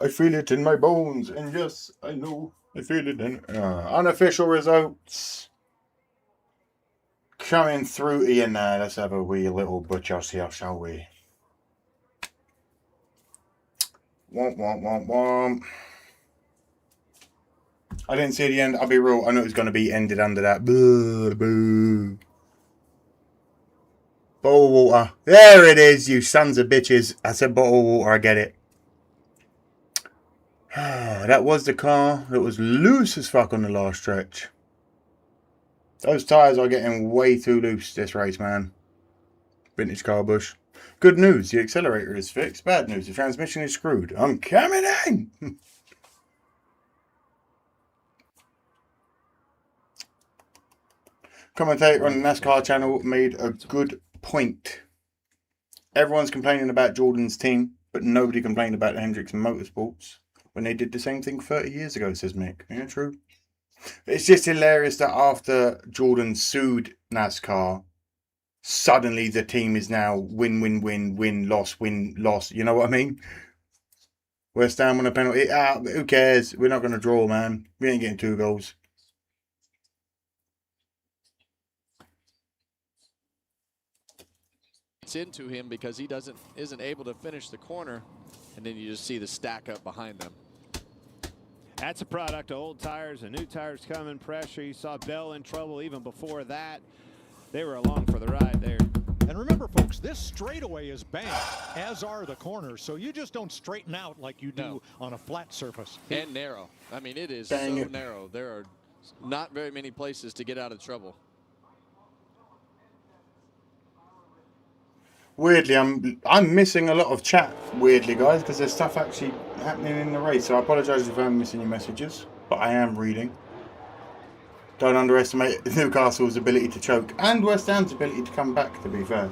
I feel it in my bones, and yes, I know I feel it in unofficial results coming through here now. Let's have a wee little butchers here, shall we? Womp womp womp womp. I didn't see the end. I'll be real. I knew it was going to be ended under that. Boo, boo. Bottle of water. There it is, you sons of bitches. I said bottle of water. I get it. That was the car that was loose as fuck on the last stretch. Those tyres are getting way too loose this race, man. Vintage car bush. Good news, the accelerator is fixed. Bad news, the transmission is screwed. I'm coming in! Commentator on the Nascar channel made a good point. Everyone's complaining about Jordan's team, but nobody complained about Hendricks Motorsports when they did the same thing 30 years ago, says Mick. Yeah, true. It's just hilarious that after Jordan sued NASCAR, suddenly the team is now win, win, win, win, loss, win, loss. You know what I mean? West Ham on a penalty. Who cares? We're not going to draw, man. We ain't getting 2 goals. It's into him because he isn't able to finish the corner, and then you just see the stack up behind them. That's a product of old tires and new tires coming, pressure. You saw Bell in trouble even before that. They were along for the ride there. And remember, folks, this straightaway is banked, as are the corners, so you just don't straighten out like you do on a flat surface. And narrow. I mean, it is so narrow. There are not very many places to get out of trouble. Weirdly, I'm missing a lot of chat, weirdly, guys, because there's stuff actually happening in the race. So I apologise if I'm missing your messages, but I am reading. Don't underestimate Newcastle's ability to choke and West Ham's ability to come back, to be fair.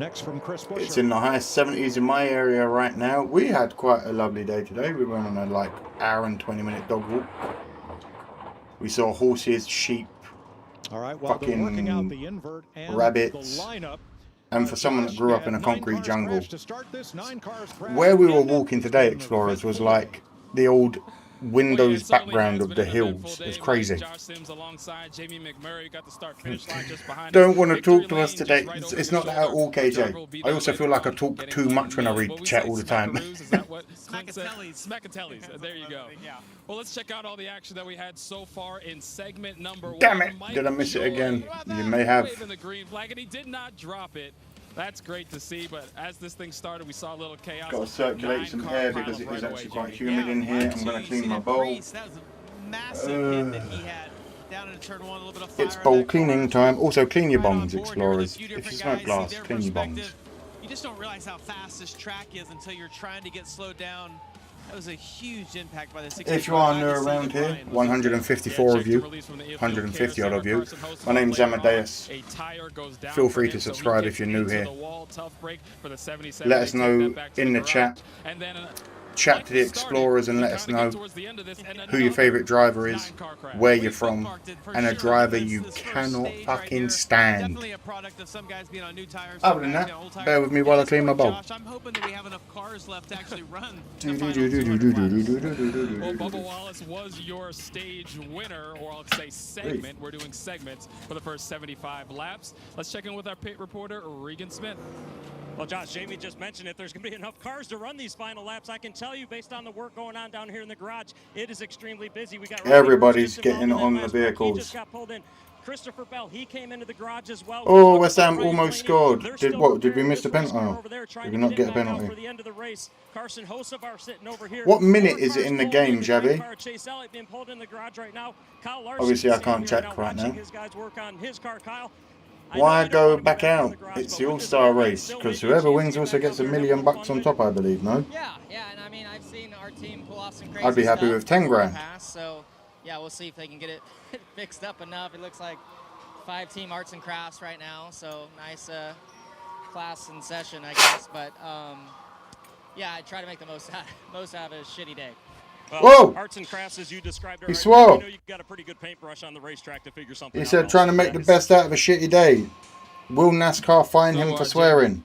Next from Chris Buescher. It's in the high 70s in my area right now. We had quite a lovely day today. We went on a like hour and 20-minute dog walk. We saw horses, sheep, fucking rabbits. And for someone that grew up in a concrete jungle, where we were walking today, Explorers, was like the old Windows background of the hills. It's crazy. Don't want to talk to us today. It's not that at all, KJ. I also feel like I talk too much when I read chat all the time. Smackatellis. There you go. Well, let's check out all the action that we had so far in segment number 1. Damn it! Did I miss it again? You may have. The green flag, and he did not drop it. That's great to see, but as this thing started, we saw a little chaos. Got to circulate some air because it is actually quite humid in here. I'm going to clean my bowl. It's bowl cleaning time. Also, clean your bongs, Explorers. If you smoke glass, clean your bongs. You just don't realize how fast this track is until you're trying to get slowed down. That was a huge impact by the 65. If you are new around here, 154 of you, 150 odd of you. My name's Amadeus. Feel free to subscribe if you're new here. Let us know in the chat. Chat to the explorers and let us know who your favourite driver is, where you're from, and a driver you cannot fucking stand. Other than that, bear with me while I clean my bowl. I'm hoping that we have enough cars left to actually run. Well, Bubba Wallace was your stage winner, or I'll say segment. We're doing segments for the first 75 laps. Let's check in with our pit reporter, Regan Smith. Well, Josh, Jamie just mentioned if there's going to be enough cars to run these final laps, I can tell you based on the work going on down here in the garage, it is extremely busy. We got everybody's getting on the vehicles. He just got pulled in. Christopher Bell, he came into the garage as well. Oh, West Ham almost scored. Did we miss the penalty? Oh, did we not get a penalty? What minute is it in the game, Javi? Obviously, I can't check right now. Why go back out? It's the All-Star race, because whoever wins also gets $1 million on top, I believe, no? Yeah, and I mean, I've seen our team pull off some crazy I'd be happy with 10 grand. So, yeah, we'll see if they can get it fixed up enough. It looks like 5-team arts and crafts right now, so nice class in session, I guess. But, yeah, I try to make the most out of a shitty day. Well, whoa! Arts and crafts, as you described it, He right swore. now, you know you've got a pretty good paintbrush on the racetrack to figure something out. He said trying to make the best out of a shitty day. Will NASCAR fine him for swearing?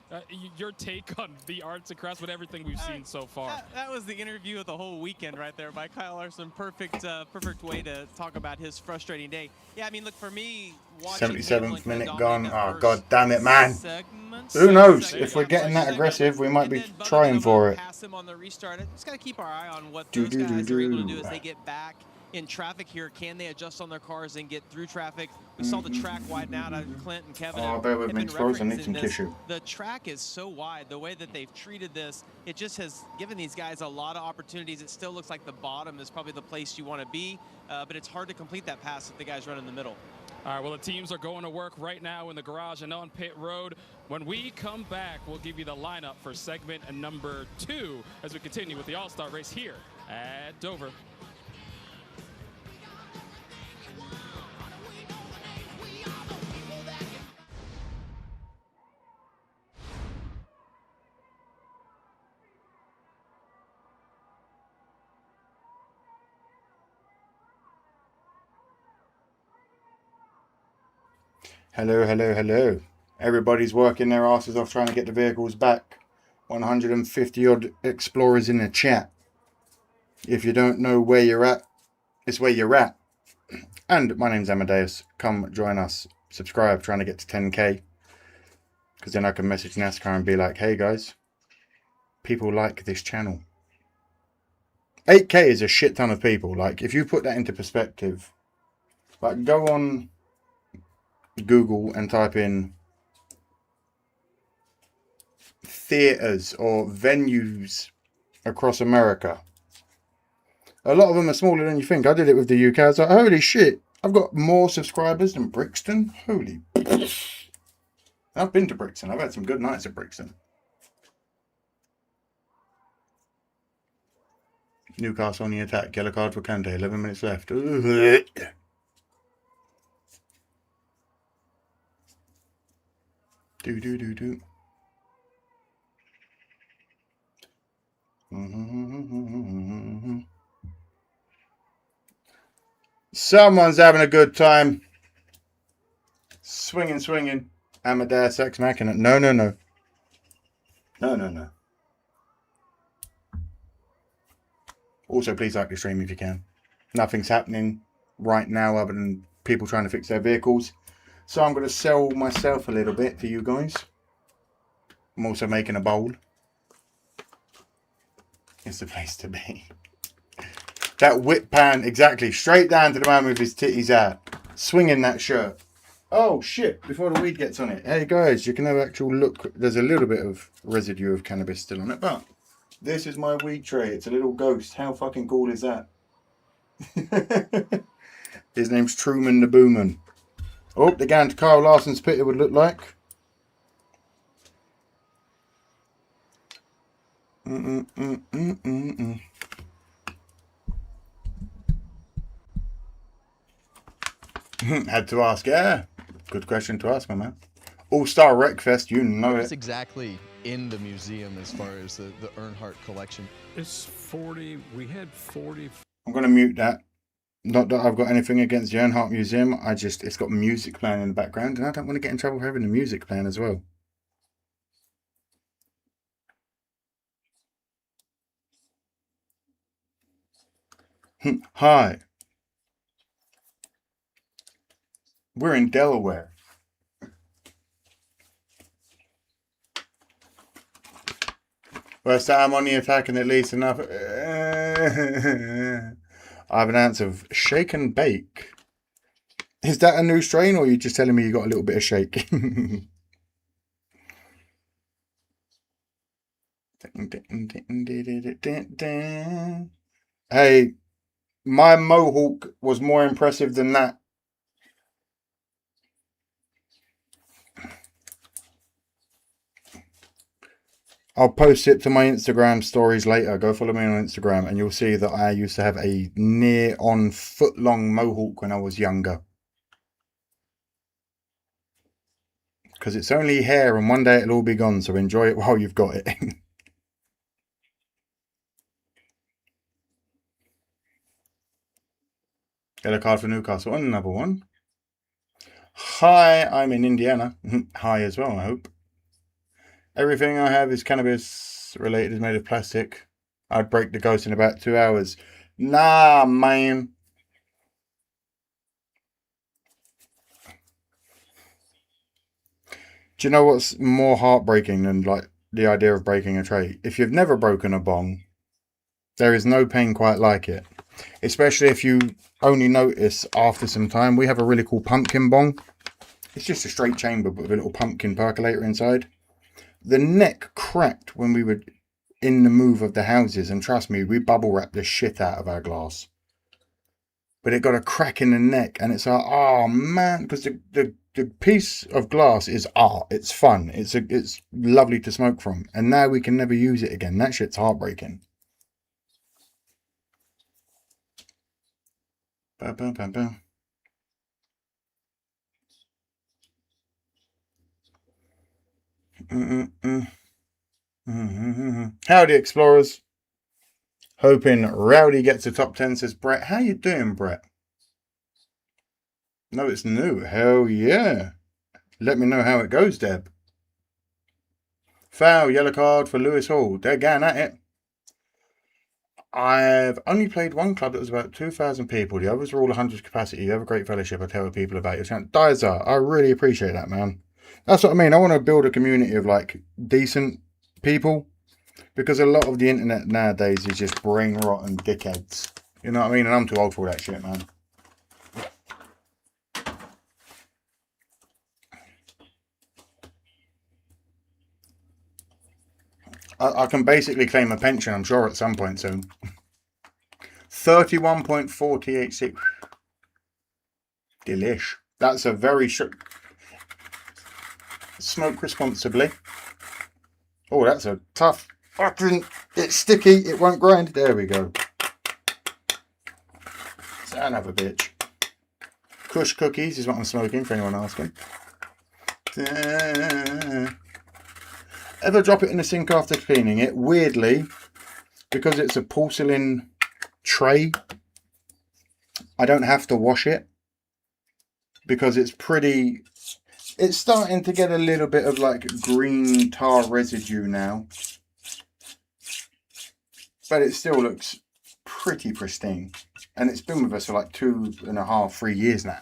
Your take on the arts and crafts with everything we've seen so far. That was the interview of the whole weekend right there by Kyle Larson. Perfect way to talk about his frustrating day. Yeah, I mean, look, for me, 77th minute gone. Oh, god damn it, man. Who knows? If we're getting that aggressive, we might be trying for it. Pass him on the restart. Just got to keep our eye on what those guys are able to do as they get back in traffic here. Can they adjust on their cars and get through traffic? We saw the track widen out on Clint and Kevin. Oh, bear with me, Explorers. I need some tissue. The track is so wide. The way that they've treated this, it just has given these guys a lot of opportunities. It still looks like the bottom is probably the place you want to be, but it's hard to complete that pass if the guys run in the middle. All right, well, the teams are going to work right now in the garage and on pit road. When we come back, we'll give you the lineup for segment number 2 as we continue with the All-Star race here at Dover. Hello, hello, hello. Everybody's working their asses off trying to get the vehicles back. 150 odd explorers in the chat. If you don't know where you're at, it's where you're at. And my name's Amadeus. Come join us. Subscribe, trying to get to 10k. Because then I can message NASCAR and be like, hey guys, people like this channel. 8k is a shit ton of people. Like, if you put that into perspective, like, go on Google and type in theaters or venues across America. A lot of them are smaller than you think. I did it with the UK. I was like, holy shit, I've got more subscribers than Brixton. Holy. I've been to Brixton. I've had some good nights at Brixton. Newcastle on the attack. Yellow card for Kante. 11 minutes left. Ugh. Do. Someone's having a good time. Swinging. Amadeus X Machina. No. Also, please like the stream if you can. Nothing's happening right now other than people trying to fix their vehicles. So I'm going to sell myself a little bit for you guys. I'm also making a bowl. It's the place to be. That whip pan, exactly. Straight down to the man with his titties out. Swinging that shirt. Oh, shit. Before the weed gets on it. Hey, guys, you can have actual look. There's a little bit of residue of cannabis still on it. But this is my weed tray. It's a little ghost. How fucking cool is that? His name's Truman the Booman. Oh, they're going to Kyle Larson's pit, it would look like. Had to ask. Yeah, good question to ask, my man. All-Star Wreckfest, you know What's it. exactly in the museum as far as the Earnhardt collection? It's 40. We had 40. I'm going to mute that. Not that I've got anything against the Earnhardt Museum. It's got music playing in the background, and I don't want to get in trouble for having the music playing as well. Hi. We're in Delaware. First time on the attack and at least enough. I have an ounce of shake and bake. Is that a new strain, or are you just telling me you got a little bit of shake? Hey, my mohawk was more impressive than that. I'll post it to my Instagram stories later. Go follow me on Instagram and you'll see that I used to have a near on foot long mohawk when I was younger. Because it's only hair and one day it'll all be gone, so enjoy it while you've got it. Get a card for Newcastle. Another one. Hi, I'm in Indiana. Hi as well, I hope. Everything I have is cannabis related, is made of plastic. I'd break the ghost in about 2 hours. Nah, man. Do you know what's more heartbreaking than like the idea of breaking a tray? If you've never broken a bong, there is no pain quite like it. Especially if you only notice after some time. We have a really cool pumpkin bong. It's just a straight chamber but with a little pumpkin percolator inside. The neck cracked when we were in the move of the houses, and trust me, we bubble wrapped the shit out of our glass. But it got a crack in the neck, and it's like, oh man, because the piece of glass is art. It's fun. It's lovely to smoke from, and now we can never use it again. That shit's heartbreaking. Bam, bam, bam, bam. Howdy, Explorers. Hoping Rowdy gets a top 10, says Brett. How you doing, Brett? No, it's new. Hell yeah. Let me know how it goes, Deb. Foul, yellow card for Lewis Hall. They're going at it. I've only played one club that was about 2,000 people. The others were all 100 capacity. You have a great fellowship. I tell people about your channel. Dizer, I really appreciate that, man. That's what I mean. I want to build a community of like decent people, because a lot of the internet nowadays is just brain rot and dickheads. You know what I mean? And I'm too old for that shit, man. I can basically claim a pension, I'm sure, at some point soon. 31.4 THC. Delish. That's a very smoke responsibly. Oh, that's a tough fucking... It's sticky, it won't grind. There we go. Son of a bitch. Kush cookies is what I'm smoking, for anyone asking. Ever drop it in the sink after cleaning it? Weirdly, because it's a porcelain tray, I don't have to wash it, because it's pretty... It's starting to get a little bit of like green tar residue now, but it still looks pretty pristine, and it's been with us for like 2.5, 3 years now.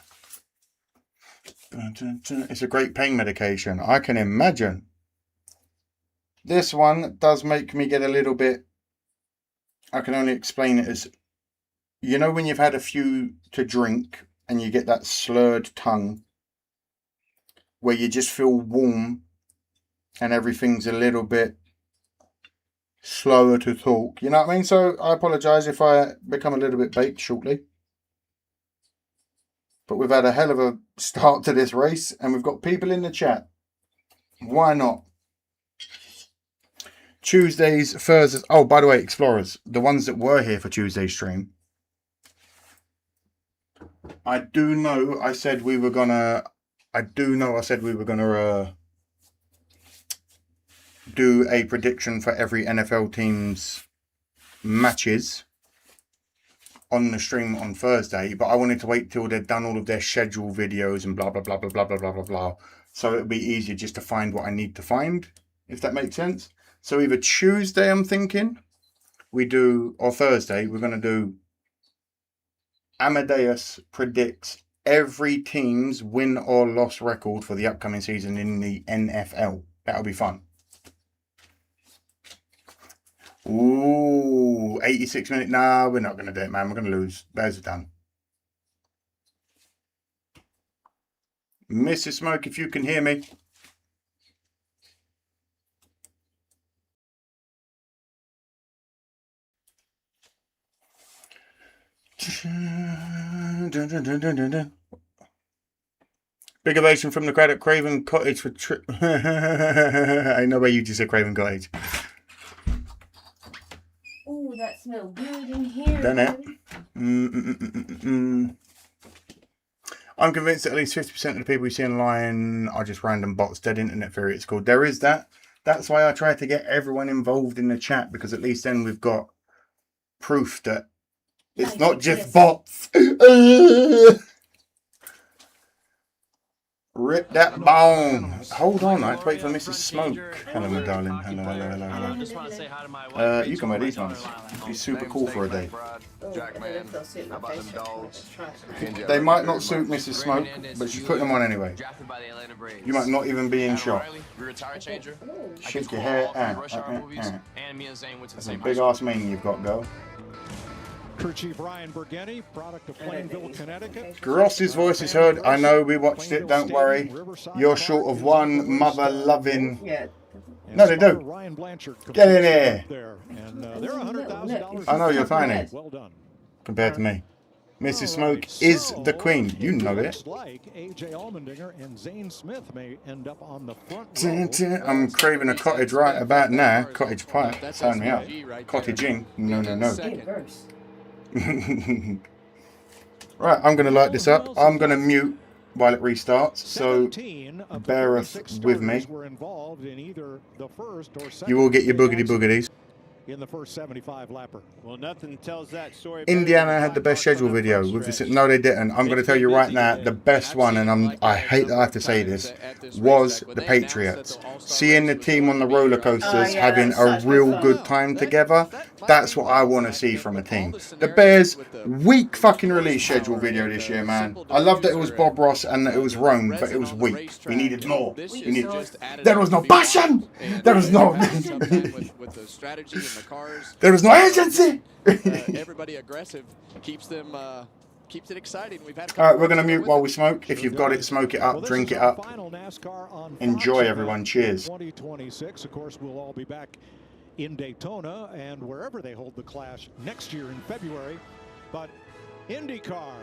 It's a great pain medication, I can imagine. This one does make me get a little bit... I can only explain it as, you know when you've had a few to drink and you get that slurred tongue where you just feel warm and everything's a little bit slower to talk. You know what I mean? So I apologise if I become a little bit baked shortly. But we've had a hell of a start to this race and we've got people in the chat. Why not? Tuesdays, Thursdays. Oh, by the way, Explorers, the ones that were here for Tuesday's stream, I do know I said we were gonna do a prediction for every NFL team's matches on the stream on Thursday, but I wanted to wait till they'd done all of their schedule videos and blah blah blah blah blah blah blah blah blah. So it'll be easier just to find what I need to find, if that makes sense. So either Tuesday, I'm thinking, we do, or Thursday, we're gonna do Amadeus predicts every team's win or loss record for the upcoming season in the NFL. That'll be fun. Ooh, 86 minutes. Nah, we're not going to do it, man. We're going to lose. Bears are done. Mrs. Smoke, if you can hear me. Big ovation from the crowd at Craven Cottage for I know where you just said Craven Cottage. Oh, that smells good in here. Done it. I'm convinced that at least 50% of the people you see online are just random bots, dead internet theory it's called. There is that. That's why I try to get everyone involved in the chat, because at least then we've got proof that it's not just bots. Rip that bone. Hold on, I have to wait for Mrs. Smoke. Hello, my darling. Hello, hello, hello, hello. Just want to say hi to my wife. You can wear these ones. Be super cool for a day. They might not suit Mrs. Smoke, but she's putting them on anyway. You might not even be in shot. Shake your hair. That's a big ass mane you've got, girl. Crew Chief Ryan Burgeni, product of Plainville, Connecticut. Gross's voice is heard. I know, we watched it, don't worry. You're short of one mother-loving... No, they do. Get in here. I know, you're tiny. Well done. Compared to me. Mrs. Smoke is the queen. You know it. AJ Allmendinger and Zane Smith may end up on the front row. I'm craving a cottage right about now. Cottage pie. Sign me up. Cottaging. No, no, no. Right, I'm going to light this up. I'm going to mute while it restarts, so beareth with me. You will get your boogity boogities. In the first 75 lapper. Well, nothing tells that story. Indiana had the best schedule video. With this, no, they didn't. I'm going to tell you right now, the best one, and I hate that I have to say this, was the Patriots. Seeing the team on the roller coasters having a real good time together, that's what I want to see from a team. The Bears, weak fucking release schedule video this year, man. I love that it was Bob Ross and that it was Rome, but it was weak. We needed more. There was no passion. There was no... The cars. There was no agency. Everybody aggressive keeps them keeps it exciting. We've had. All right, we're gonna mute while we smoke. If you've got it, smoke it up, drink it up. Enjoy, everyone. Cheers. 2026. Of course, we'll all be back in Daytona and wherever they hold the Clash next year in February. But IndyCar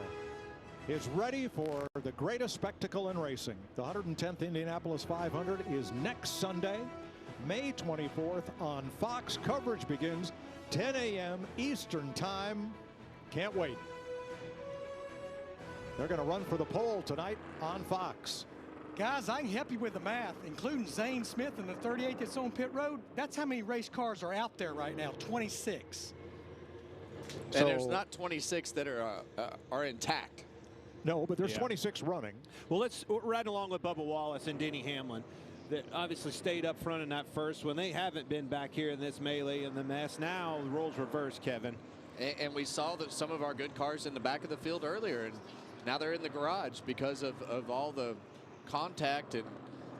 is ready for the greatest spectacle in racing. The 110th Indianapolis 500 is next Sunday, May 24th on Fox. Coverage begins 10 a.m. Eastern Time. Can't wait. They're going to run for the pole tonight on Fox. Guys, I can help you with the math, including Zane Smith and the 38 that's on pit road. That's how many race cars are out there right now, 26. And there's not 26 that are intact. No, but there's 26 running. Well, let's right along with Bubba Wallace and Denny Hamlin, that obviously stayed up front in that first one. They haven't been back here in this melee and the mess. Now the roles reverse, Kevin. And we saw that some of our good cars in the back of the field earlier, and now they're in the garage because of all the contact and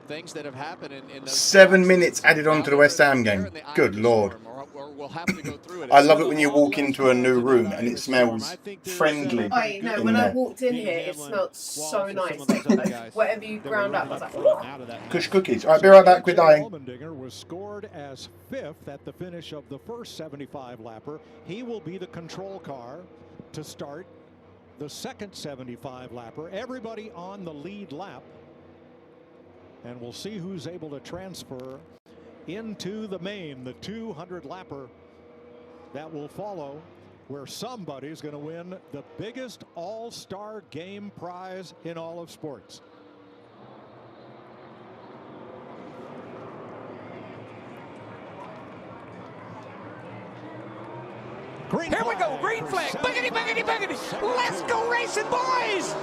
things that have happened in those 7 minutes added on to the West Ham game. Good Lord. Or we'll have to go through it. I love it when you walk into a new room and it smells friendly. Oh, no, when I walked in here, it smelled so nice. Like, whatever you ground up, I was like, oh. Kush cookies. All right, be right back with Dying. Allmendinger was scored as 5th at the finish of the first 75 lapper. He will be the control car to start the second 75 lapper. Everybody on the lead lap. And we'll see who's able to transfer into the main, the 200-lapper that will follow, where somebody's going to win the biggest all-star game prize in all of sports. Here we go, green flag. Boogity, boogity, boogity. Let's go racing, boys!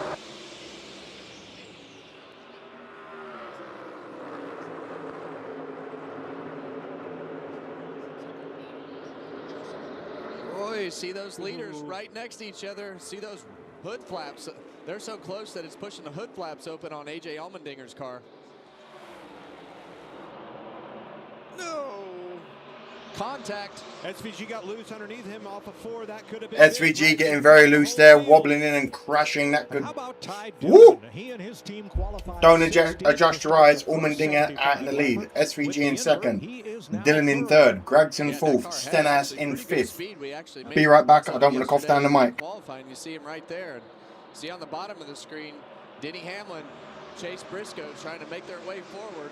Boy, see those leaders right next to each other. See those hood flaps. They're so close that it's pushing the hood flaps open on A.J. Allmendinger's car. No. Contact. SVG got loose underneath him off of 4. That could have been SVG getting very loose there, wobbling in and crashing. That could. How about Ty Woo! Dillon? He and his team qualified. Don't adjust your eyes. Allmendinger out in the lead. SVG in second. Dillon in third. Gregson fourth. Stenhouse in fifth. Be right back. I don't want to cough down the mic. Qualifying, you see him right there. See on the bottom of the screen, Denny Hamlin, Chase Briscoe trying to make their way forward.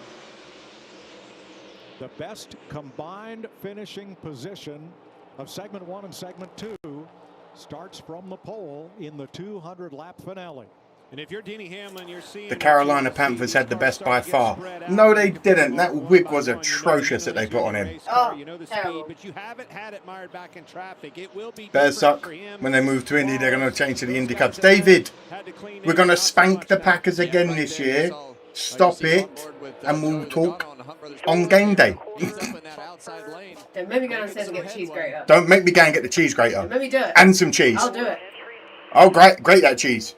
The best combined finishing position of segment 1 and segment 2 starts from the pole in the 200-lap finale. And if you're Denny Hamlin, you're seeing The Carolina Panthers had the best by far. No, they didn't. That wig was atrocious that they put on him. Oh, speed, but you haven't had it mired back in traffic. It will be Better suck. When they move to Indy, they're going to change to the Indy Cups. David, we're going to spank the Packers again this year. Stop it, and we'll talk on game day. Then maybe go downstairs and get the cheese grater. Don't make me go and get the cheese grater. Let me do it. And some cheese. I'll do it. Oh, grate that cheese.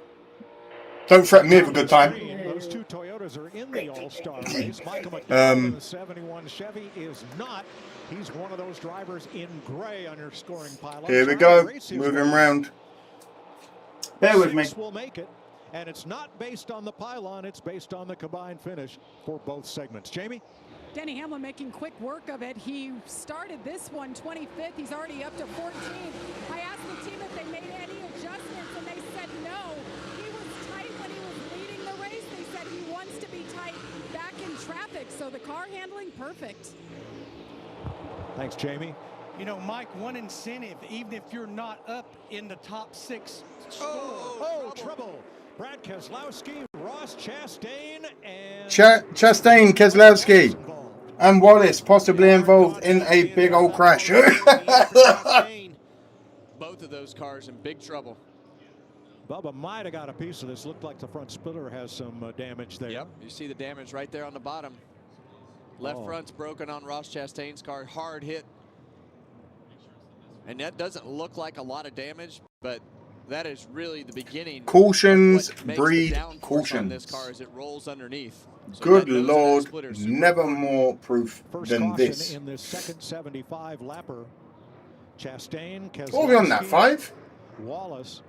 Don't threaten me with a good time. Those two Toyotas are in the All-Star race. Michael McDowell, the 71 Chevy, is not. He's one of those drivers in gray on your scoring pile. Here we go. Moving around. Bear with me. Will make it. And it's not based on the pylon, it's based on the combined finish for both segments. Jamie? Denny Hamlin making quick work of it. He started this one 25th. He's already up to 14th. I asked the team if they made any adjustments, and they said no. He was tight when he was leading the race. They said he wants to be tight back in traffic, so the car handling perfect. Thanks, Jamie. You know, Mike, one incentive, even if you're not up in the top 6. Trouble. Brad Keselowski, Ross Chastain, and Chastain, Keselowski, and Wallace possibly involved in a big old crash. Both of those cars in big trouble. Bubba might have got a piece of this. Looked like the front splitter has some damage there. Yep, you see the damage right there on the bottom. Left front's broken on Ross Chastain's car. Hard hit. And that doesn't look like a lot of damage, but that is really the beginning. Cautions breed cautions. On this car as it rolls underneath. So good Lord, never more proof than this. In this second 75 lapper, Chastain, Keselowski, what are we on that, 5? Wallace,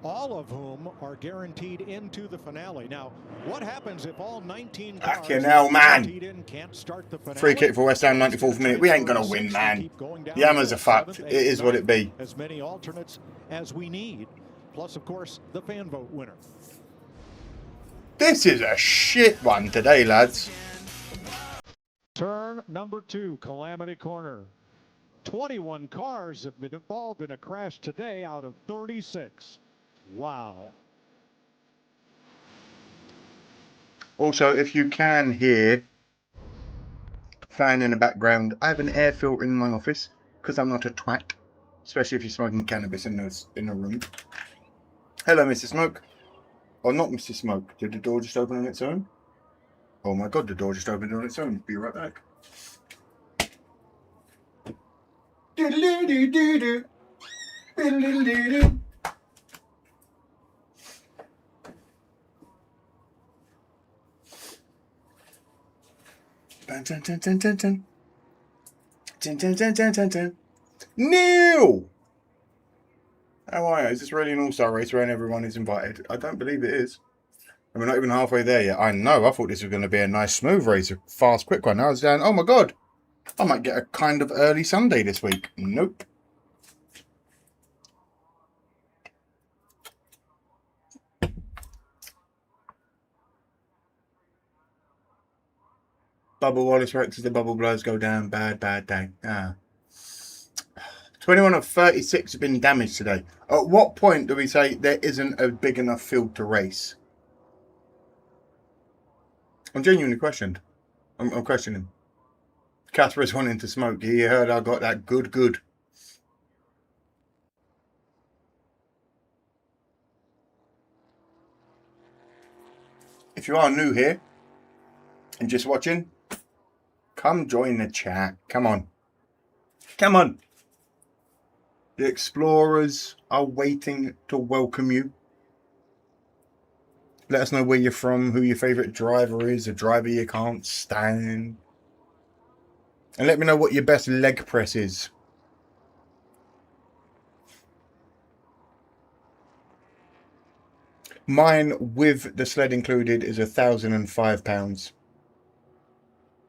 all of whom are guaranteed into the finale. Now, what happens if all 19 cars can't start the finale? Free kick for West Ham, 94th minute. We ain't going to win, man. The Hammers are fucked. It is what it be. As many alternates as we need. Plus, of course, the fan vote winner. This is a shit one today, lads. Turn number 2, Calamity Corner. 21 cars have been involved in a crash today out of 36. Wow. Also, if you can hear fan in the background, I have an air filter in my office because I'm not a twat, especially if you're smoking cannabis in the room. Hello, Mr. Smoke. Or not Mr. Smoke. Did the door just open on its own? Oh my God, the door just opened on its own. Be right back. Do-do-do-do-do. Do-do-do-do-do. Dun, dun, dun, dun, dun, dun. Dun, dun, dun, dun, dun, dun. Neil! How are you? Is this really an all-star race where everyone is invited? I don't believe it is. And we're not even halfway there yet. I know. I thought this was going to be a nice smooth race, a fast, quick one. I was down, oh my God. I might get a kind of early Sunday this week. Nope. Bubble Wallace Rex as the bubble blows go down. Bad day. 21 of 36 have been damaged today. At what point do we say there isn't a big enough field to race? I'm genuinely questioned. I'm questioning. Casper is wanting to smoke. He heard I got that good. If you are new here and just watching, come join the chat. Come on. The explorers are waiting to welcome you. Let us know where you're from, who your favourite driver is, a driver you can't stand. And let me know what your best leg press is. Mine with the sled included is £1,005.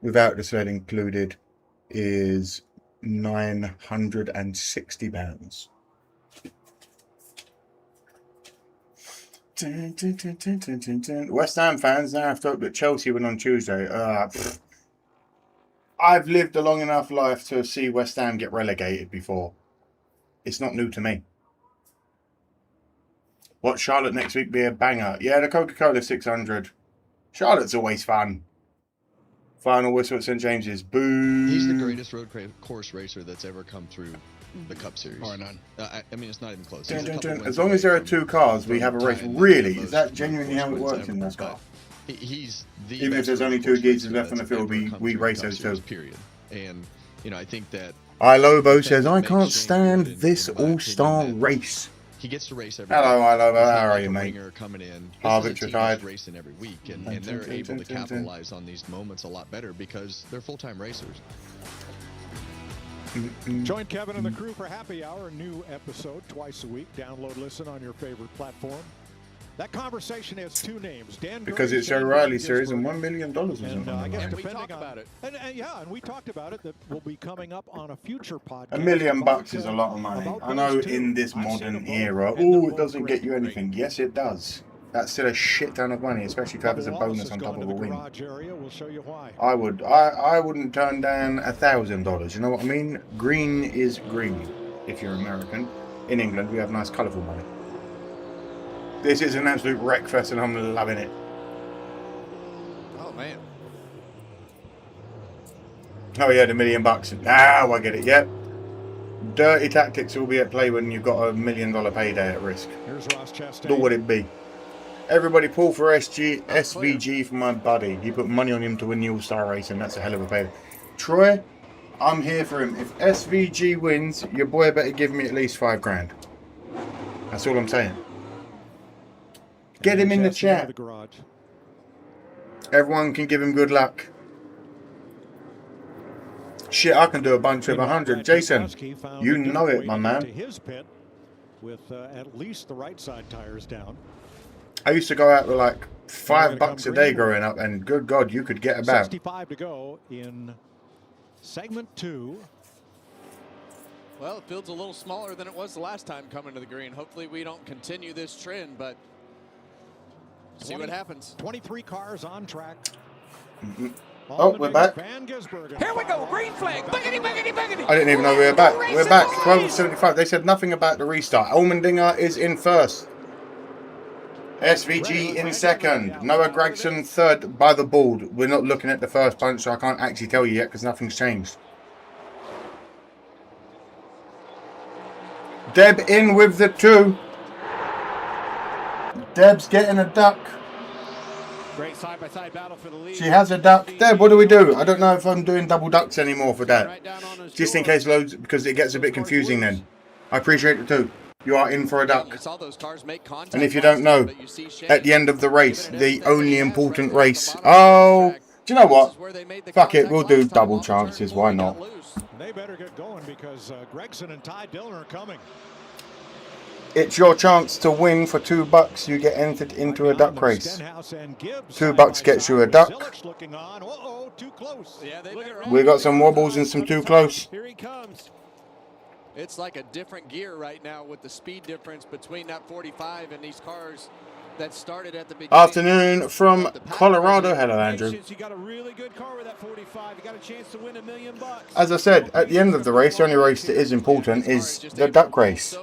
Without the sled included is £960. West Ham fans now have to hope that Chelsea win on Tuesday. I've lived a long enough life to see West Ham get relegated before. It's not new to me. Watch Charlotte next week be a banger. Yeah, the Coca-Cola 600. Charlotte's always fun. Final whistle at St. James's. Boo. He's the greatest road course racer that's ever come through the Cup Series. Bar none. I mean, it's not even close. As long as there are two cars, we have a race. Really? Is that genuinely how it works in Nascar? He's the even if there's only two geezers left on the field, we race those two. Period. And I think that. Lobo says, I can't stand this all-star race. He gets to race every Hello, week. Lobo. How are you, mate? Coming in. Harvick's retired. Racing every week, and they're able to capitalize on these moments a lot better because they're full-time racers. Join Kevin and the crew for Happy Hour, a new episode twice a week. Download, listen on your favorite platform. That conversation has two names. Dan because it's a Riley series and $1 million or something. And we talked about it. And we talked about it. That will be coming up on a future podcast. $1 million is a lot of money. I know in this modern era, it doesn't get you anything. Yes, it does. That's still a shit ton of money, especially to have as a bonus on top of a win. We'll show you why. I wouldn't turn down $1,000. You know what I mean? Green is green. If you're American, in England we have nice, colourful money. This is an absolute wreckfest and I'm loving it. Oh, man. Oh, yeah, the $1 million. Now I get it, yep. Dirty tactics will be at play when you've got $1 million payday at risk. Here's Ross Chastain. What would it be? Everybody pull for SVG for my buddy. He put money on him to win the All-Star race and that's a hell of a payday. Troy, I'm here for him. If SVG wins, your boy better give me at least $5,000. That's all I'm saying. Get him in the chat. Everyone can give him good luck. Shit, I can do a bunch with 100. Jason, you know it, my man. His pit with at least the right side tires down. I used to go out with like $5 a day growing up, and good God, you could get about 65 to go in segment 2. Well, the field's a little smaller than it was the last time coming to the green. Hopefully we don't continue this trend, but see what happens. 23 cars on track. Oh, we're back. Here we go, green flag. Boogity, boogity, boogity. I didn't even know we were back. We're back. 12:75. They said nothing about the restart. Allmendinger is in first. SVG in second. Noah Gregson third by the board. We're not looking at the first bunch, so I can't actually tell you yet because nothing's changed. Deb in with the 2. Deb's getting a duck. Great side-by-side battle for the lead. She has a duck. Deb, what do we do? I don't know if I'm doing double ducks anymore for that. Just in case loads, because it gets a bit confusing then. I appreciate it too. You are in for a duck. And if you don't know, at the end of the race, the only important race. Oh, do you know what? Fuck it, we'll do double chances. Why not? They better get going because Gregson and Ty Dillon are coming. It's your chance to win for $2. You get entered into a duck race. $2 gets you a duck. We got some wobbles and some too close. Here he comes. It's like a different gear right now with the speed difference between that 45 and these cars that started at the beginning. Afternoon from Colorado. Hello, Andrew. You got a really good car with that 45. You got a chance to win $1 million. As I said, at the end of the race, the only race that is important is the duck race.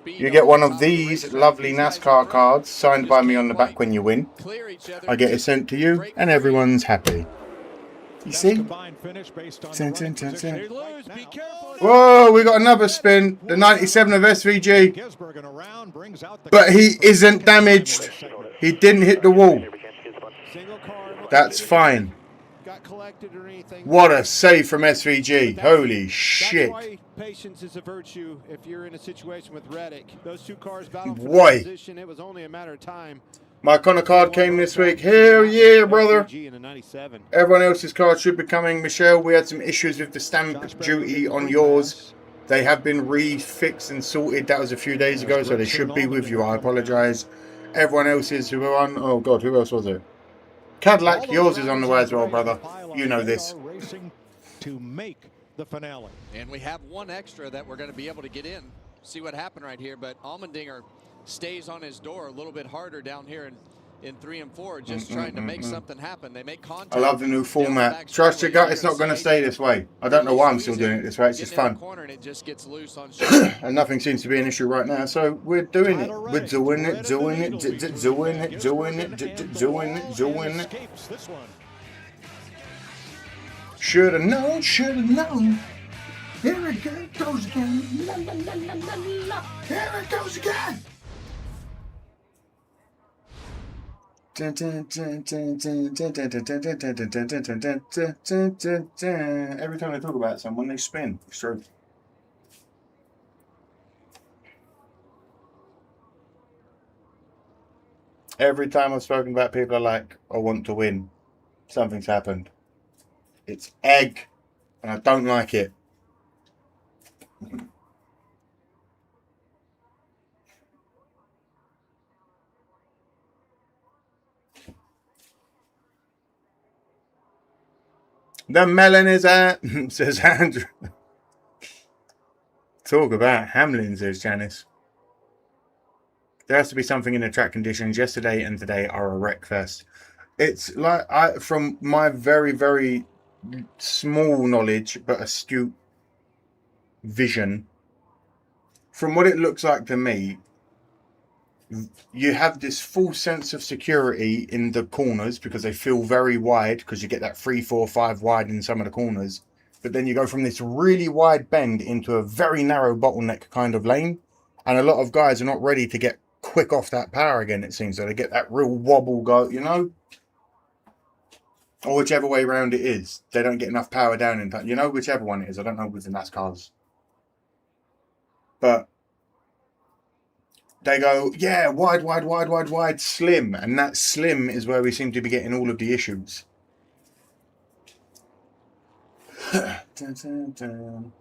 You get one of these lovely NASCAR cards signed by me on the back when you win. I get it sent to you, and everyone's happy. You see? Whoa, we got another spin. The 97 of SVG. But he isn't damaged. He didn't hit the wall. That's fine. What a save from SVG. Holy shit. That's why patience is a virtue if you're in a situation with Reddick. Those two cars battled for Boy. the position. It was only a matter of time. My Connor card came this week. Hell yeah, brother. Everyone else's card should be coming. Michelle, we had some issues with the stamp duty on yours. They have been refixed and sorted. That was a few days ago, so they should be with you. I apologize. Everyone else's who are on... Oh, God, who else was it? Cadillac, yours is on the way as well, brother. You know this. To make the finale. And we have one extra that we're going to be able to get in. See what happened right here, but Allmendinger stays on his door a little bit harder down here in 3 and 4, just trying to make something happen. They make contact. I love the new format. Trust your gut, it's not going to stay this way. I don't know why I'm still doing it this way. It's just fun. And it just gets loose on and nothing seems to be an issue right now, so we're doing it. We're doing it, doing it, doing it, doing it, doing it, doing it. Should've known, should've known. Here it goes again. La, la, la, la, la, la. Here it goes again. Every time I talk about someone, they spin. It's true. Every time I've spoken about people I like or want to win, something's happened. It's egg, and I don't like it. The melon is out, says Andrew. Talk about Hamlin, says Janice. There has to be something in the track conditions. Yesterday and today are a wreck fest. It's like, from my very, very small knowledge, but astute vision, from what it looks like to me, you have this full sense of security in the corners because they feel very wide, because you get that 3, 4, 5 wide in some of the corners. But then you go from this really wide bend into a very narrow bottleneck kind of lane. And a lot of guys are not ready to get quick off that power again, it seems. So they get that real wobble go, you know? Or whichever way around it is. They don't get enough power down in time. You know, whichever one it is. I don't know with the NASCARs. But they go, yeah, wide, wide, wide, wide, wide, slim. And that slim is where we seem to be getting all of the issues. Dun, dun, dun.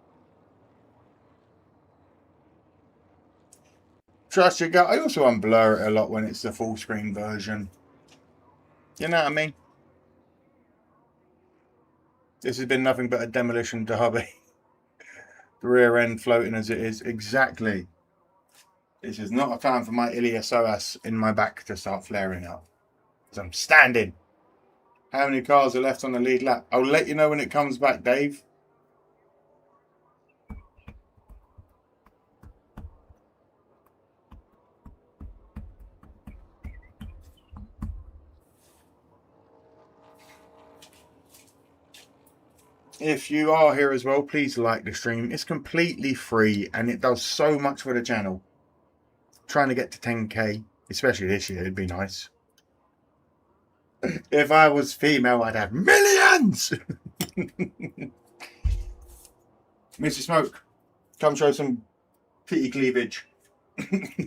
Trust your gut. I also unblur it a lot when it's the full screen version. You know what I mean? This has been nothing but a demolition derby. The rear end floating as it is. Exactly. This is not a time for my iliopsoas in my back to start flaring up. Because I'm standing. How many cars are left on the lead lap? I'll let you know when it comes back, Dave. If you are here as well, please like the stream. It's completely free and it does so much for the channel. Trying to get to 10k, especially this year, it'd be nice. If I was female, I'd have millions! Mr. Smoke, come show some titty cleavage.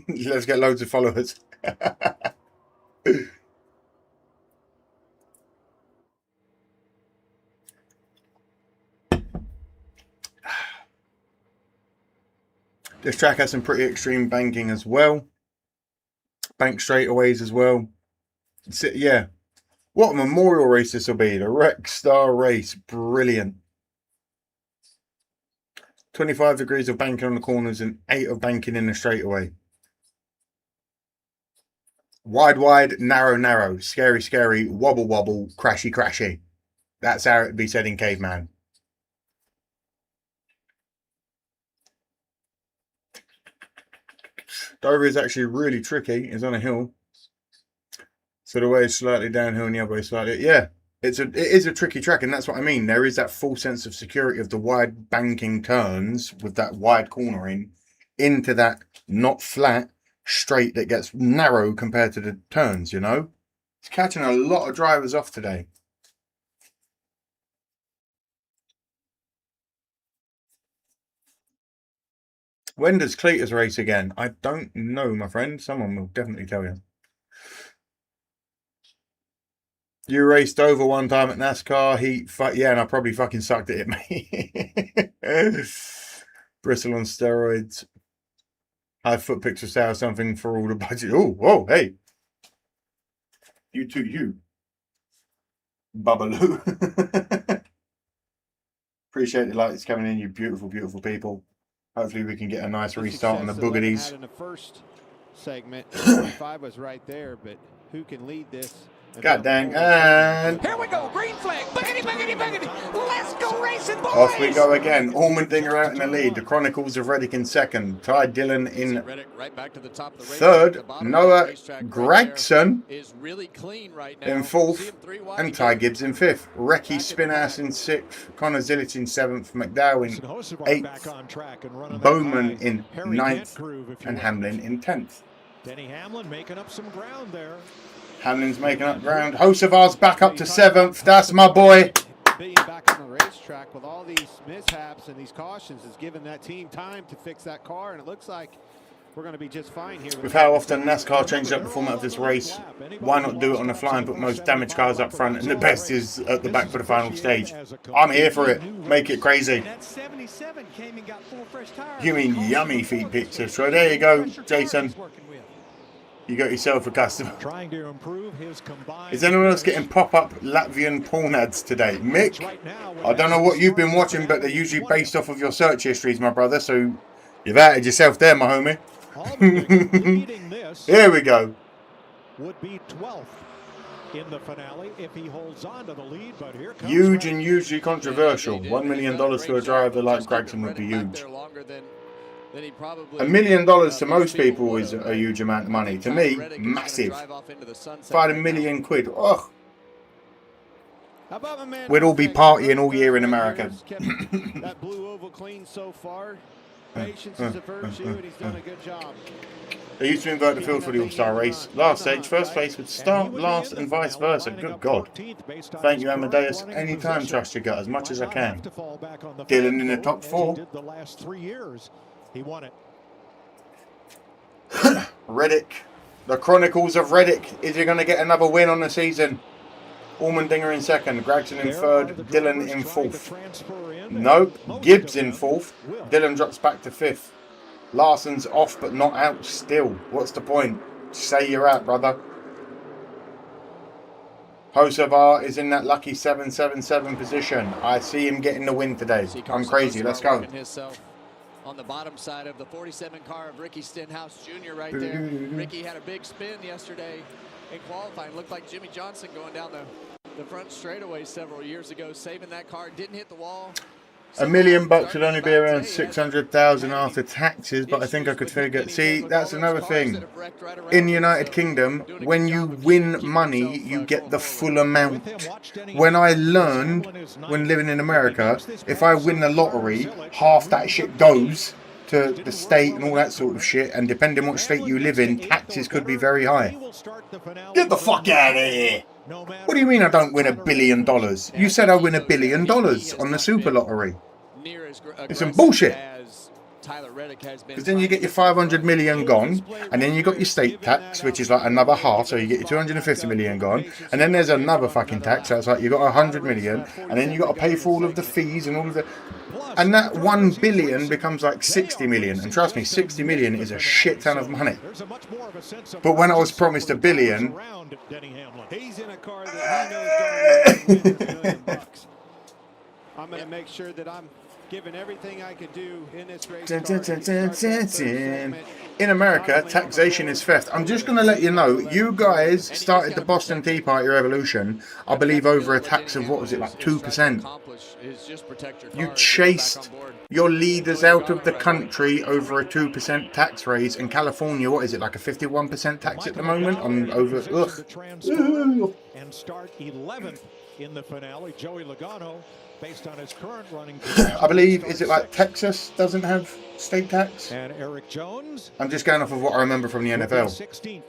Let's get loads of followers. This track has some pretty extreme banking as well. Bank straightaways as well. Yeah. What a memorial race this will be. The Rec Star race. Brilliant. 25 degrees of banking on the corners and 8 of banking in the straightaway. Wide, wide, narrow, narrow, scary, scary, wobble, wobble, crashy, crashy. That's how it'd be said in Caveman. Dover is actually really tricky. It's on a hill. So the way is slightly downhill and the other way slightly... Yeah, it is a tricky track, and that's what I mean. There is that full sense of security of the wide banking turns with that wide cornering into that not flat straight that gets narrow compared to the turns, you know? It's catching a lot of drivers off today. When does Cletus race again? I don't know, my friend. Someone will definitely tell you. You raced over one time at NASCAR. Yeah, and I probably fucking sucked at it, mate. Bristle on steroids. High foot picture style, something for all the budget. Oh, whoa, hey. You too, you. Babaloo. Appreciate the lights coming in, you beautiful, beautiful people. Hopefully we can get a nice restart on the boogies. In the first segment, 5 was right there, but who can lead this? God dang, and here we go, green flag, boogity, boogity, boogity. Let's go racing, boys. Off we go again. Allmendinger out in the lead. The Chronicles of Reddick in second. Ty Dillon in third. Noah Gregson in fourth. And Ty Gibbs in fifth. Recky Spinhouse in sixth. Connor Zillett in seventh. McDowell in eighth. Bowman in ninth. And Hamlin in 10th. Denny Hamlin making up some ground there. Hamlin's making up ground. Hocevar's back up to 7th. That's my boy. Being back on the racetrack with all these mishaps and these cautions has given that team time to fix that car, and it looks like we're going to be just fine here. With how often NASCAR changed up the format of this race, why not do it on the fly and put most damaged cars up front and the best is at the back for the final stage? I'm here for it. Make it crazy. You mean yummy feet pictures. So there you go, Jason. You got yourself a customer. Trying to improve his combined. Is anyone else getting pop-up Latvian porn ads today? Mick, I don't know what you've been watching, but they're usually based off of your search histories, my brother. So you've outed yourself there, my homie. Here we go. Would be 12th in the finale if he holds on to the lead, but here comes huge and hugely controversial. $1 million to a driver like Gregson would be huge. $1 million to most people is a huge amount of money. To me, massive. If I had £1 million, oh, we'd all be partying all year in America. That blue oval clean so far. Patience is a virtue, and he's done a good job. They used to invert the field for the All-Star race. Last stage, first place would start last and vice versa. Good God. Thank you, Amadeus. Anytime, trust your gut as much as I can. Dylan in the top 4. The last 3 years. He won it. Reddick. The Chronicles of Reddick. Is he going to get another win on the season? Allmendinger in second. Gregson in third. Dylan in fourth. Nope. Gibbs in fourth. Dylan drops back to fifth. Larson's off but not out still. What's the point? Say you're out, brother. Hocevar is in that lucky 777 position. I see him getting the win today. I'm crazy. Let's go. On the bottom side of the 47 car of Ricky Stenhouse Jr. right there. Ricky had a big spin yesterday in qualifying. Looked like Jimmy Johnson going down the front straightaway several years ago, saving that car. Didn't hit the wall. $1 million would only be around 600,000 after taxes, but I think I could figure. See, that's another thing. In the United Kingdom, when you win money, you get the full amount. When I learned, when living in America, if I win the lottery, half that shit goes to the state and all that sort of shit, and depending on what state you live in, taxes could be very high. Get the fuck out of here! What do you mean I don't win $1 billion? You said I win $1 billion on the super lottery. It's some bullshit. Because then you get your 500 million gone, and then you got your state tax, which is like another half, so you get your 250 million gone, and then there's another fucking tax, so it's like you got 100 million, and then you got to pay for all of the fees and all of the... And that 1 billion becomes like 60 million, and trust me, 60 million is a shit ton of money. But when I was promised $1 billion... He's in a car that he knows $1 million. I'm going to make sure that I'm given everything I could do in this race. In America, taxation is theft. I'm just going to let you know, you guys started the Boston Tea Party revolution, I believe, over a tax of, what was it, like 2%. You chased your leaders out of the country over a 2% tax raise. In California, what is it, like a 51% tax at the moment? I'm over. Ugh. And start 11th in the finale. Joey Logano, based on his current running. I believe, is it like Texas doesn't have state tax? And Eric Jones. I'm just going off of what I remember from the NFL. 16th.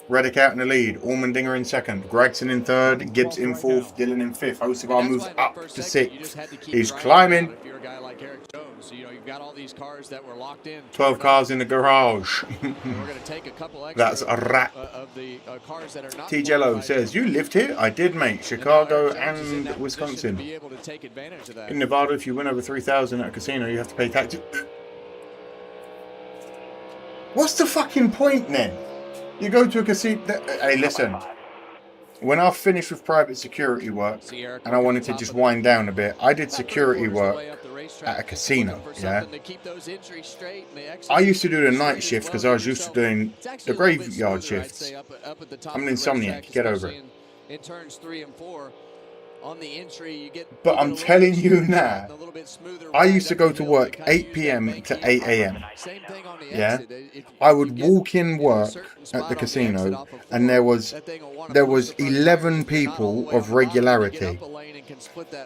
Reddick out in the lead, Allmendinger in second, Gregson in third, Gibbs in fourth, Dillon in fifth. Hocevar moves up to sixth. He's climbing. If you're a guy like Eric Jones, so, you know, you've got all these cars that were locked in. 12 cars in the garage. We're going to take a couple extra That's a wrap. Of the cars that are not T-Jello says, you lived here? I did, mate. Chicago and Wisconsin. In Nevada, if you win over 3,000 at a casino, you have to pay tax. What's the fucking point then? You go to a casino. Hey, listen. When I finished with private security work and I wanted to just wind down a bit, I did security work at a casino. Yeah. I used to do the night shift because I was used to doing the graveyard shifts. I'm an insomniac. Get over it. In turns 3 and 4. On the entry, you get. But I'm telling you now, I used to go to work 8 p.m. to 8 a.m. Yeah, I would walk in work at the casino, and there was 11 people of regularity.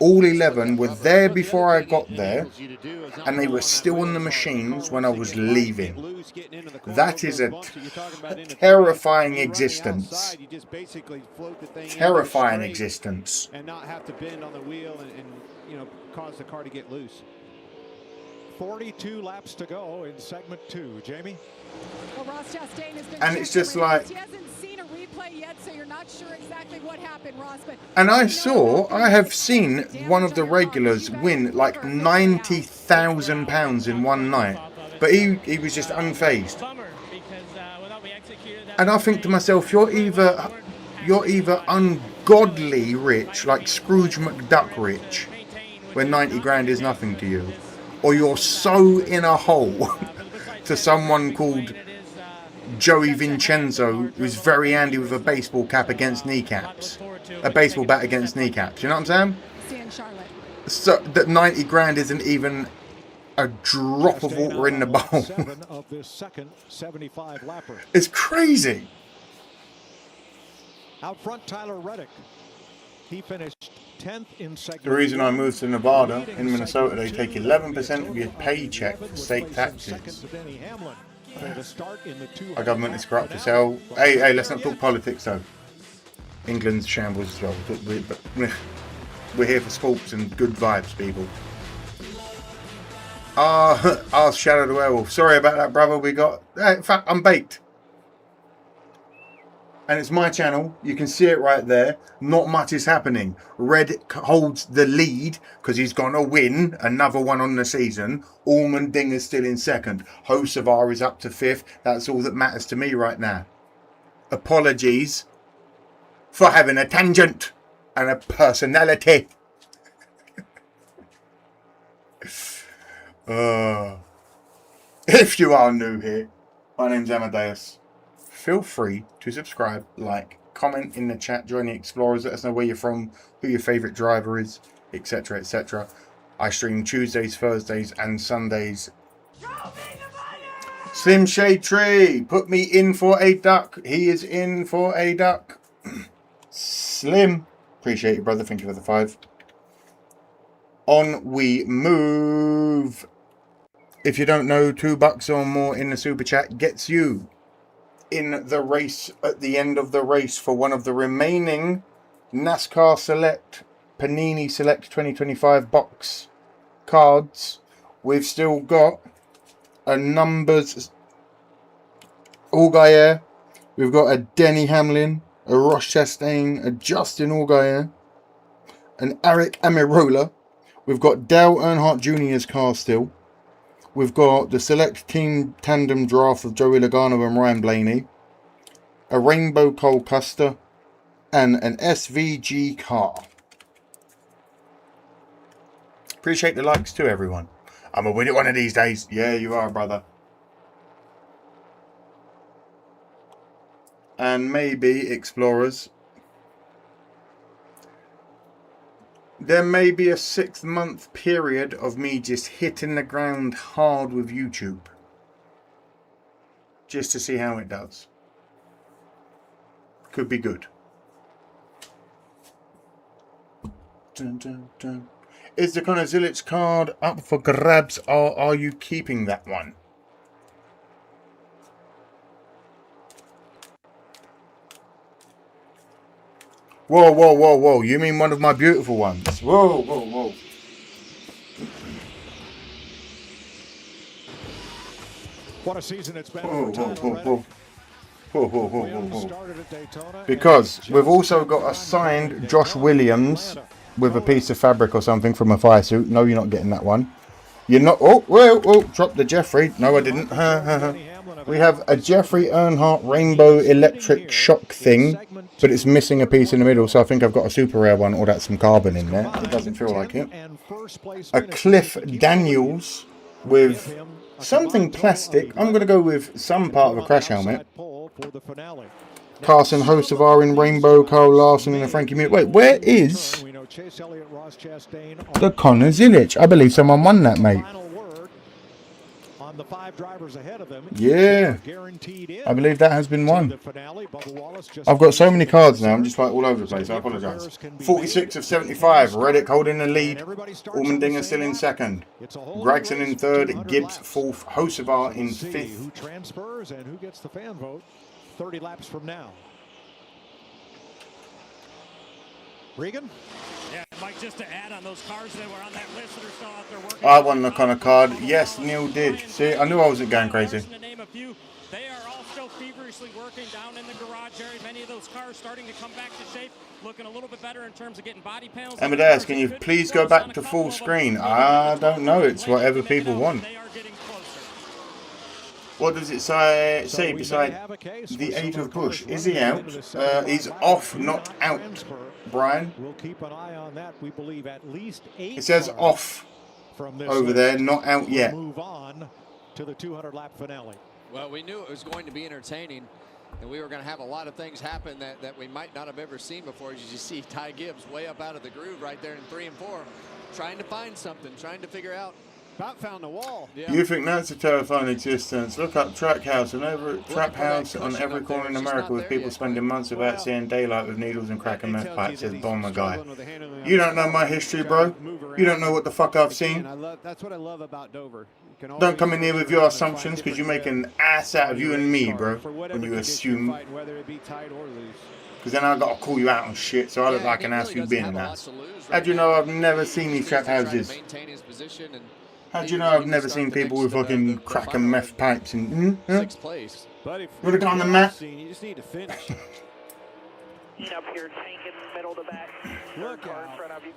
All 11 were there before I got there, and they were still on the machines when I was leaving. That is a terrifying existence. Terrifying existence. And not have to bend on the wheel and you know, cause the car to get loose. 42 laps to go in segment 2. Jamie? Well, Ross Chastain has been, and it's just like, he hasn't seen a replay yet, so you're not sure exactly what happened, Ross. But and I have seen one of the regulars win like £90,000 in one night, but he was just unfazed. And I think to myself, you're either ungodly rich, like Scrooge McDuck rich, where 90 grand is nothing to you, or you're so in a hole to someone called Joey Vincenzo, who's very handy with a baseball cap against kneecaps, a baseball bat against kneecaps. You know what I'm saying? So that 90 grand isn't even a drop of water in the bowl. It's crazy. Out front, Tyler Reddick. He finished 10th in segment. The reason I moved to Nevada, in Minnesota, they take 11% of your paycheck for state taxes. Our government is corrupt as hell. Hey, let's not talk politics though. England's shambles as well. We're here for sports and good vibes, people. Shadow the Werewolf. Sorry about that, brother. In fact, I'm baked. And it's my channel. You can see it right there. Not much is happening. Red holds the lead because he's going to win another one on the season. Allmendinger's still in second. Hocevar is up to 5th. That's all that matters to me right now. Apologies for having a tangent and a personality. If you are new here, my name's Amadeus. Feel free to subscribe, like, comment in the chat, join the Explorers, let us know where you're from, who your favourite driver is, etc, etc. I stream Tuesdays, Thursdays and Sundays. Slim Shade Tree, put me in for a duck. He is in for a duck. Slim, appreciate you, brother. Thank you for the 5. On we move. If you don't know, $2 or more in the super chat gets you in the race at the end of the race for one of the remaining NASCAR Select Panini Select 2025 box cards. We've still got a numbers Allgaier. We've got a Denny Hamlin, a Ross Chastain, a Justin Allgaier, an Eric Almirola. We've got Dale Earnhardt Jr.'s car still. We've got the Select Team Tandem Draft of Joey Logano and Ryan Blaney, a Rainbow Cole Custer, and an SVG car. Appreciate the likes too, everyone. I'm going to win it one of these days. Yeah, you are, brother. And maybe, Explorers, there may be a 6-month period of me just hitting the ground hard with YouTube. Just to see how it does. Could be good. Dun, dun, dun. Is the Connor Zilic card up for grabs, or are you keeping that one? Whoa, whoa, whoa, whoa. You mean one of my beautiful ones? Whoa, whoa, whoa. What a season it's been. Whoa, whoa, whoa, whoa. Whoa, whoa, whoa, whoa, whoa. Because we've also got a signed Josh Williams with a piece of fabric or something from a fire suit. No, you're not getting that one. You're not. Oh, whoa, whoa. Drop the Jeffrey. No, I didn't. We have a Jeffrey Earnhardt Rainbow Electric Shock thing, but it's missing a piece in the middle, so I think I've got a super rare one, or that's some carbon in there. It doesn't feel like it. A Cliff Daniels with something plastic. I'm going to go with some part of a crash helmet. Carson Hocevar in Rainbow, Carl Larson in a Frankie Mute. Wait, where is the Connor Zilic? I believe someone won that, mate. Yeah, I believe that has been won. I've got so many cards now, I'm just like all over the place. I apologise. 46 of 75. Reddick holding the lead. Allmendinger still in second. Gregson in third. Gibbs fourth. Hocevar in fifth. Who transfers and who gets the fan vote 30 laps from now? Regan? Yeah, Mike, just to add on those cars that were on that list that are still out there working. I won the Connor card. Yes, Neil did. See, I knew I wasn't going crazy. To name a few, they are all still feverishly working down in the garage area. Many of those cars starting to come back to shape, looking a little bit better in terms of getting body panels. Amadeus, can you please go back to full screen? I don't know. It's whatever people want. What does it say beside the 8 of Bush? Is he out? He's off, not out, Brian. We'll keep an eye on that. We believe at least 8. It says off over there, not out yet. Move on to the 200-lap finale. Well, we knew it was going to be entertaining, and we were going to have a lot of things happen that we might not have ever seen before. As you see, Ty Gibbs way up out of the groove right there in 3 and 4, trying to find something, trying to figure out. About found the wall. Yeah. You think that's a terrifying existence? Look up Trap House on every corner in America with people spending months without seeing daylight with needles and cracking meth pipes, says Bomber Guy. You don't know my history, bro. You don't know what the fuck I've seen. That's what I love about Dover. Don't come in here with your assumptions, because you make an ass out of you and me, bro, when you assume. Because then I gotta call you out on shit, so I look like an ass for being an ass. How'd you know I've never seen these trap houses? How'd you know I've never seen people with fucking crack and meth pipes and Sixth place. Would have gone on the map. You just need to finish. Up here, tanking middle to back. Look car in front of you.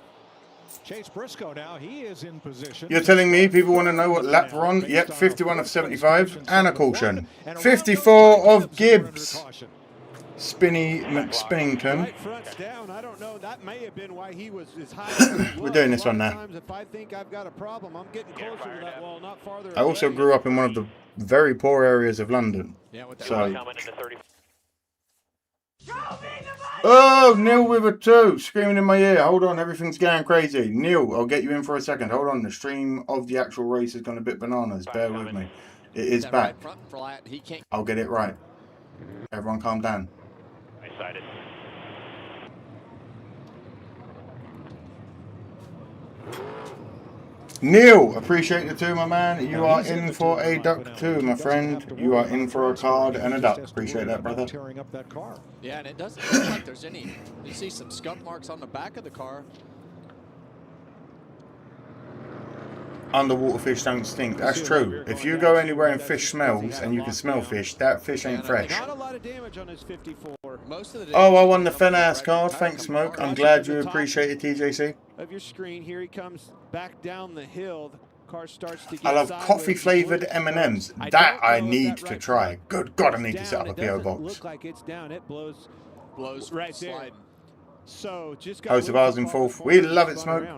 Chase Briscoe now, he is in position. You're telling me people want to know what lap we're on? Yep, 51 of 75 and a caution. 54 of Gibbs. Spinny McSpinnington. Right front's down. I don't know. That may have been why he was as high. We're doing this one now. If I think I've got a problem, I'm getting closer to that wall, not farther. I also grew up in one of the very poor areas of London. So. Oh, Neil with a 2, screaming in my ear. Hold on, everything's going crazy. Neil, I'll get you in for a second. Hold on, the stream of the actual race has gone a bit bananas. Bear with me. It is back. I'll get it right. Everyone calm down. Excited. Neil, appreciate the 2, my man. You are in for a duck too, my friend. You are in for a card and a duck. Appreciate that, brother. Tearing up that car. Yeah, and it doesn't look like there's any. You see some scuff marks on the back of the car. Underwater fish don't stink. That's true. If you go anywhere and fish smells and you can smell fish, that fish ain't fresh. Not a lot of damage on his 54. Oh, I won the Fenass card. Thanks, Smoke. I'm glad you appreciate it, TJC. Of your screen, here he comes back down the hill. The car starts to get I love coffee-flavored M&Ms. That I need to try. Good God, I need to set up a PO box. Look like it's down. It blows right there. slide. So just Host of ours in 4th. We love it, Smoke.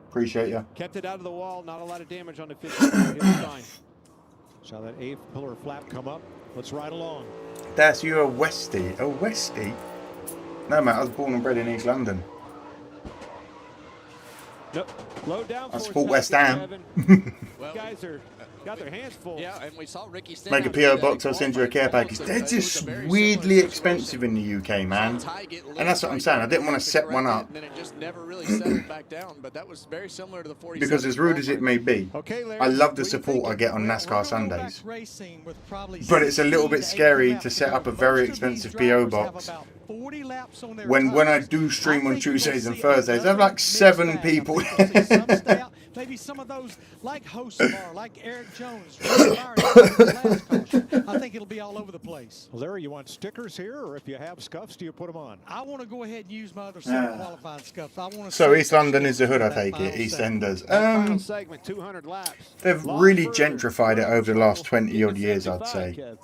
Appreciate you. Kept it out of the wall. Not a lot of damage on the 15. It's fine. Saw that 8th pillar flap come up. Let's ride along. That's you a Westie. A Westie? No, mate, I was born and bred in East London. Nope. Low down. I support West Ham. Well, guys are got their hands full. Yeah, and we saw Ricky Make a PO box, I'll send you a care package. They're just weirdly expensive in the UK, man. And that's what I'm saying. I didn't want to set one up. And then it just never really settled back down, but that was very similar to the 47. Because as rude as it may be, I love the support I get on NASCAR Sundays. But it's a little bit scary to set up a very expensive PO box. When I do stream on Tuesdays and Thursdays, I have like 7 people. Maybe some of those, like Hosevar, like Eric Jones. I think it'll be all over the place. Larry, you want stickers here, or if you have scuffs, do you put them on? I want to go ahead and use my other self-qualified scuff. I want to. So East London is the hood, I take it. East Enders. Final segment, 200 laps. They've really gentrified it over the last 20 odd years, I'd say.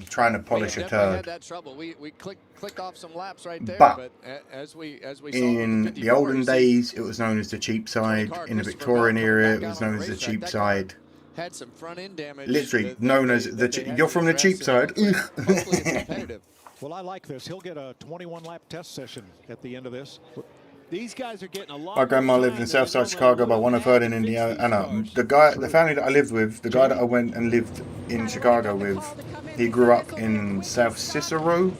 Trying to polish a turd. Had that trouble. We clicked off some laps right there, But as we saw in the olden days, it was known as the cheap side. In the Victorian era, it was known as the cheap side. Had some front end damage. Literally known as the you're from the cheap side. Well, I like this. He'll get a 21 lap test session at the end of this. These guys are getting a lot. My grandma lived in Southside Chicago, but one of her in Indiana. The family that I lived with, the guy that I went and lived in Chicago with, he grew up in South Cicero.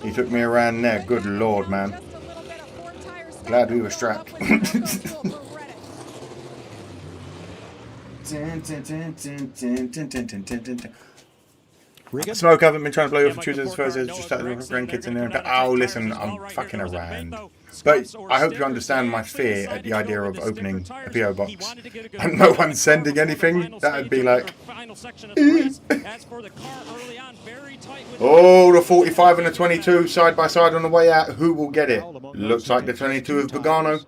He took me around there. Good Lord, man. Glad we were strapped. Smoke, I haven't been trying to blow you up for Tuesdays and Thursdays, just started with grandkids in there. But, oh, listen, I'm fucking around. But I hope you understand my fear at the idea of opening a PO box and no one sending anything. That'd be like, oh, the 45 and the 22 side by side on the way out. Who will get it? Looks like the 22 of Pagano.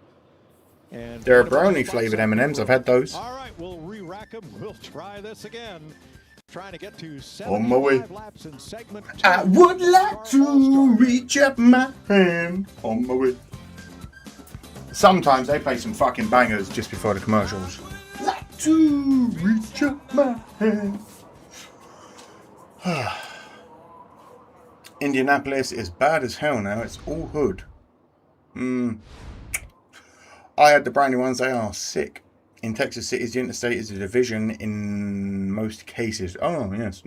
They're brownie flavored M&Ms. I've had those. All right, we'll re-rack them. We'll try this again. Trying to get to on my way. Laps in segment 2. I would like to reach up my hand on my way. Sometimes they play some fucking bangers just before the commercials. Like to reach up my hand. Indianapolis is bad as hell now. It's all hood. I had the brand new ones. They are sick. In Texas cities, the interstate is a division in most cases. Oh, yes.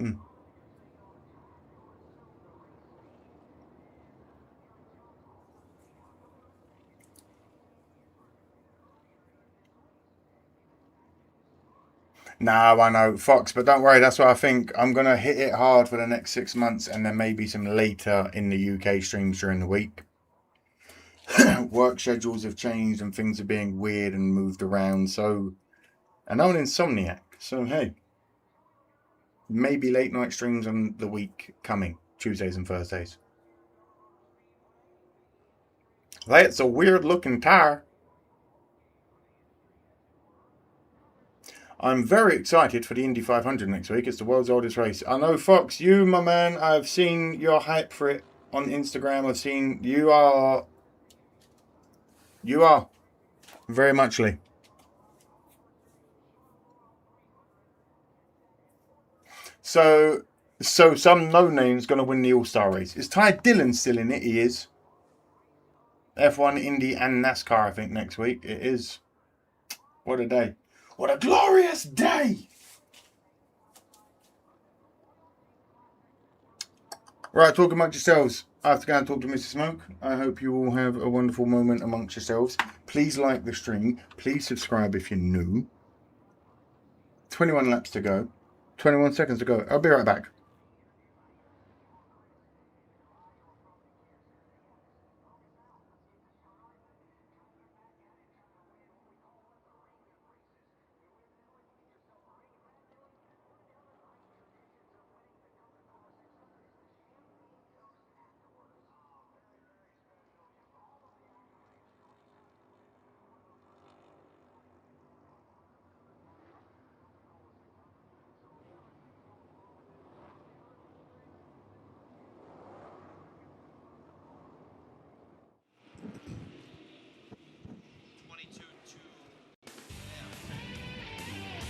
No, I know, Fox, but don't worry. That's what I think. I'm going to hit it hard for the next 6 months and then maybe some later in the UK streams during the week. Work schedules have changed and things are being weird and moved around. So, and I'm an insomniac. So, hey, maybe late night streams on the week coming, Tuesdays and Thursdays. That's a weird looking tire. I'm very excited for the Indy 500 next week. It's the world's oldest race. I know, Fox, you, my man, I've seen your hype for it on Instagram. I've seen you are very muchly. So some no-name's going to win the All-Star race. Is Ty Dillon still in it? He is. F1, Indy, and NASCAR, I think, next week. It is. What a day. What a glorious day! Right, talk amongst yourselves. I have to go and talk to Mr. Smoke. I hope you all have a wonderful moment amongst yourselves. Please like the stream. Please subscribe if you're new. 21 laps to go. 21 seconds to go. I'll be right back.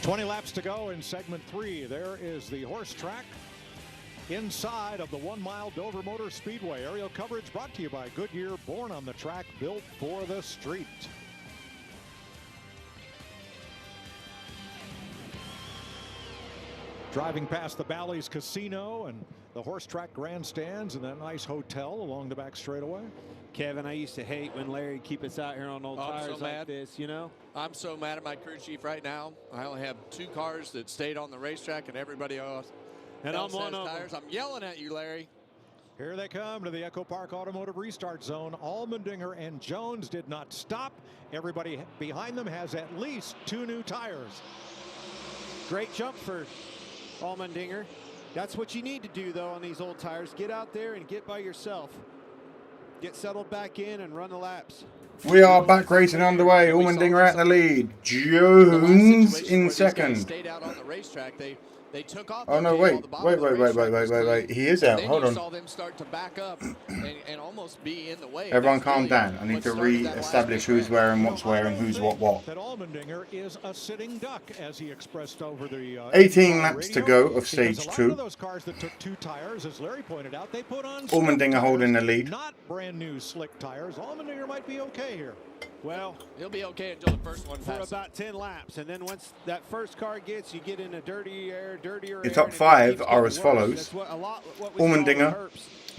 20 laps to go in segment 3. There is the horse track inside of the 1 mile Dover Motor Speedway. Aerial coverage brought to you by Goodyear, born on the track, built for the street. Driving past the Bally's Casino and the horse track grandstands and that nice hotel along the back straightaway. Kevin, I used to hate when Larry'd keep us out here on old tires like this, you know? I'm so mad at my crew chief right now. I only have 2 cars that stayed on the racetrack and everybody else I'm one has of tires. I'm yelling at you, Larry. Here they come to the Echo Park Automotive Restart Zone. Allmendinger and Jones did not stop. Everybody behind them has at least 2 new tires. Great jump for Allmendinger. That's what you need to do, though, on these old tires. Get out there and get by yourself. Get settled back in and run the laps. We are back racing underway. Allmendinger out in the lead. Jones in second. Stayed out on the racetrack. They took off. Oh no! Wait! He is out. Hold on. Saw them start to back up and almost be in the way. Everyone, calm down. I need to re-establish who's where and what's where and who's what. That Allmendinger is a sitting duck, as he expressed over the 18 laps to go of stage 2. One of those cars that took 2 tires, as Larry pointed out, they put on Allmendinger holding the lead. Not brand new slick tires. Allmendinger might be okay here. Well, he'll be okay until the first one for about 10 laps, and then once that first car gets, you get in a dirtier The top 5 are as follows: Allmendinger,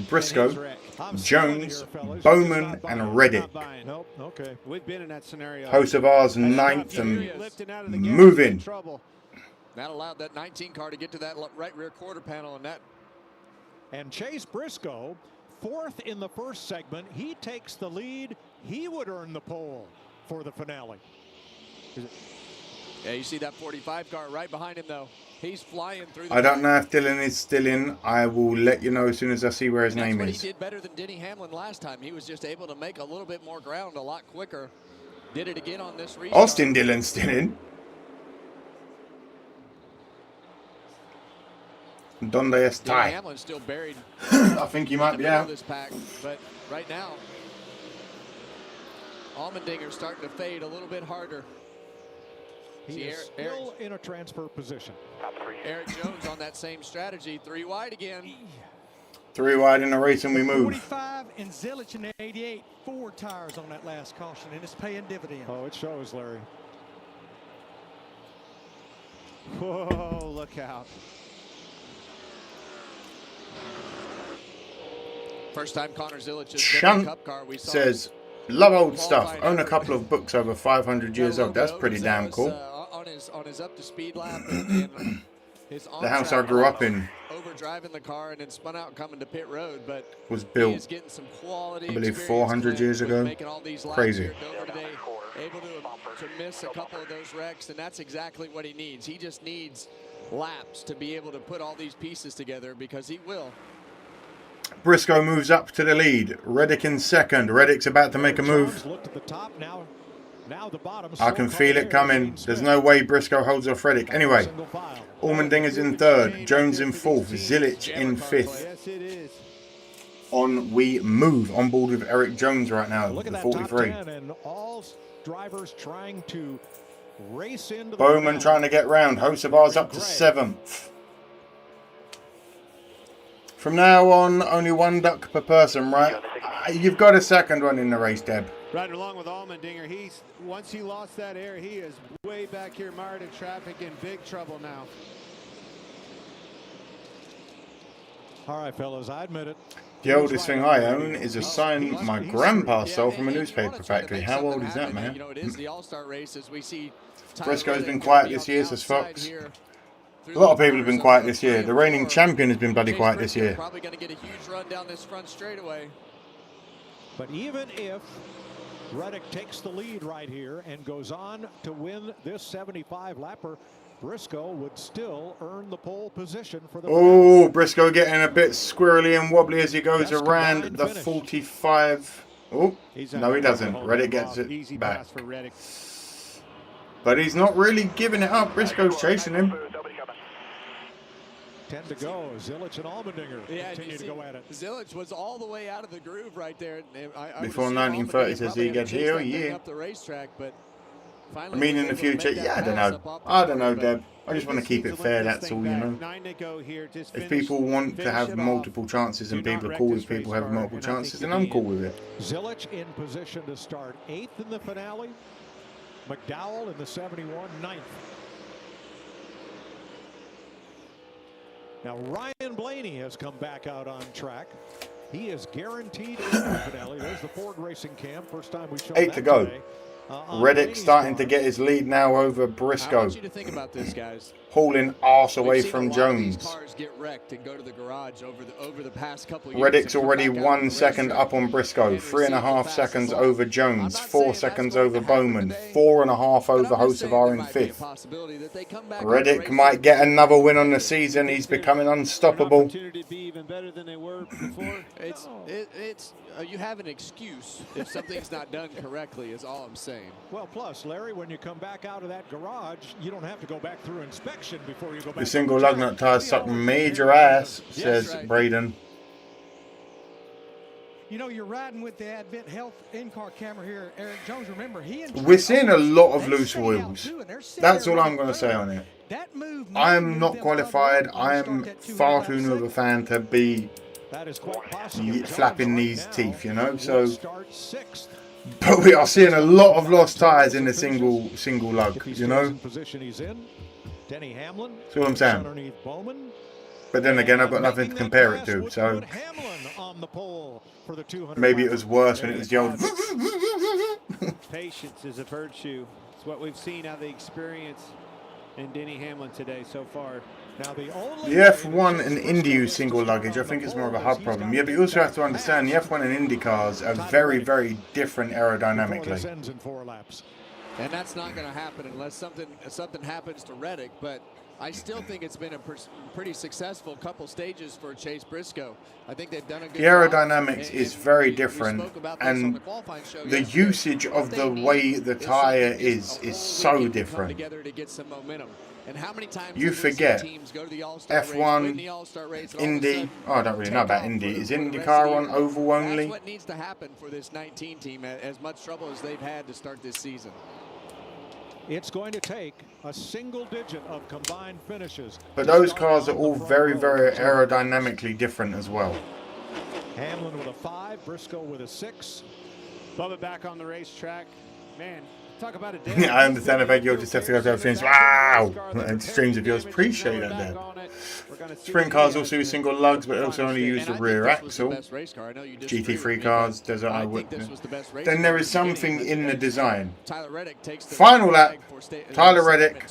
Briscoe, Jones, Bowman, and Reddick. Nope. Okay. We've been in that scenario. Hocevar's 9th and moving. That allowed that 19 car to get to that right rear quarter panel, and that. And Chase Briscoe, 4th in the first segment. He takes the lead. He would earn the pole for the finale. Yeah, you see that 45 car right behind him, though. He's flying through. I don't know if Dylan is still in. I will let you know as soon as I see where his name is. He did better than Denny Hamlin last time. He was just able to make a little bit more ground a lot quicker. Did it again on this restart. Austin Dillon's still in. Donde está? Hamlin's still buried. I think he might be out. This pack, but right now, Allmendinger's starting to fade a little bit harder. He is still in a transfer position. Eric Jones on that same strategy, 3 wide again. 3 wide in the race and we move. 45 and Zilich in the 88, 4 tires on that last caution, and it's paying dividends. Oh, it shows, Larry. Whoa, look out. First time Connor Zilich has Chunk been in a Cup car. We saw says, love old stuff. Own a couple of books over 500 years old. That's pretty damn cool. On his up to speed lap and his the house I grew up in over driving the car and then spun out coming to pit road, but was built, getting some quality, I believe, 400 years ago. Crazy. Today, able to miss a couple of those wrecks, and that's exactly what he needs. He just needs laps to be able to put all these pieces together, because he will. Briscoe moves up to the lead. Reddick in second. Reddick's about to make a move. Now the bottom. I can feel it coming. There's no way Briscoe holds off Reddick. Anyway, Allmendinger's in third. Jones in fourth. Zilich in fifth. On we move. On board with Eric Jones right now. Look at the that 43. Top 10 and all drivers trying to race into the Bowman trying to get round. Hocevar's up to 7th. From now on, only 1 duck per person, right? You've got a second one in the race, Deb. Riding along with Allmendinger, once he lost that air, he is way back here, mired in traffic, in big trouble now. All right, fellas, I admit it. The oldest thing I own is a sign my grandpa stole from a newspaper factory. How old is that, man? You know, it is the All-Star races. We see Briscoe's been quiet this year, says Fox. A lot of people have been quiet this year. The reigning champion has been bloody quiet this year. Probably going to get a huge run down this front straightaway. But even if Reddick takes the lead right here and goes on to win this 75-lapper, Briscoe would still earn the pole position for the. Oh, Briscoe getting a bit squirrely and wobbly as he goes around the 45. Oh, no, he doesn't. Reddick gets it back. But he's not really giving it up. Briscoe's chasing him. 10 to go. Zilich and Allmendinger continue to go at it. Zilich was all the way out of the groove right there. Before 1930 says he gets here, yeah. Up the racetrack, but I mean, in the future, yeah, I don't know. I don't know, Deb. I just want to keep it fair, that's all, you know. If people want to have multiple chances and people are cool with people having multiple chances, then I'm cool with it. Zilic in position to start 8th in the finale. McDowell in the 71, 9th. Now, Ryan Blaney has come back out on track. He is guaranteed in the finale. There's the Ford Racing Cam. First time we showed 8 that to go. today. Reddick starting to get his lead now over Briscoe. I want you to think about this, guys. Hauling arse away We've seen from a lot Jones. Of these cars get wrecked and go to the garage over the past couple years. Reddick's already 1 second up on Briscoe, 3.5 seconds over Jones, 4 seconds over Bowman, 4.5 over Hocevar in 5th. Reddick might get another win on the season. He's becoming unstoppable. You have an excuse if something's not done correctly, is all I'm saying. Well, plus, Larry, when you come back out of that garage, you don't have to go back through inspection before you go back. The single lug nut tire sucked major ass, says Braden. You know, you're riding with the Advent Health in-car camera here, Eric Jones. Remember, we're seeing a lot of loose wheels. That's all I'm going to say on it. I'm not qualified. I'm far too new of a fan to be flapping these teeth, you know. So, but we are seeing a lot of lost tires in the single lug, you know. That's all I'm saying. But then again, I've got nothing to compare it to, so maybe it was worse when it was the old. Patience is a virtue. It's what we've seen out of the experience in Denny Hamlin today so far. Now the F1 and Indy use single luggage. I think it's more of a hub problem. Yeah, but you also have to understand the F1 and Indy cars are very, very different aerodynamically. And that's not going to happen unless something happens to Reddick. But I still think it's been a pretty successful couple stages for Chase Briscoe. I think they've done a good job. The aerodynamics is very different, and the usage of the way the tire is so different. Together to get some momentum. And how many times you forget F1, Indy. Oh, I don't really know about Indy. Is IndyCar on oval only? That's what needs to happen for this 19 team. As much trouble as they've had to start this season. It's going to take a single digit of combined finishes. But those cars are all very, very aerodynamically different as well. Hamlin with a 5, Briscoe with a 6. Bubba back on the racetrack. Man, talk about a day. Yeah, I understand. I think you'll just have to go to things. Wow! And streams of yours. Appreciate that, Dad. Sprint cars also use single lugs, but also only use the rear axle. GT3 cars, Desert Island. Then there is something in the design. Final lap. Tyler Reddick.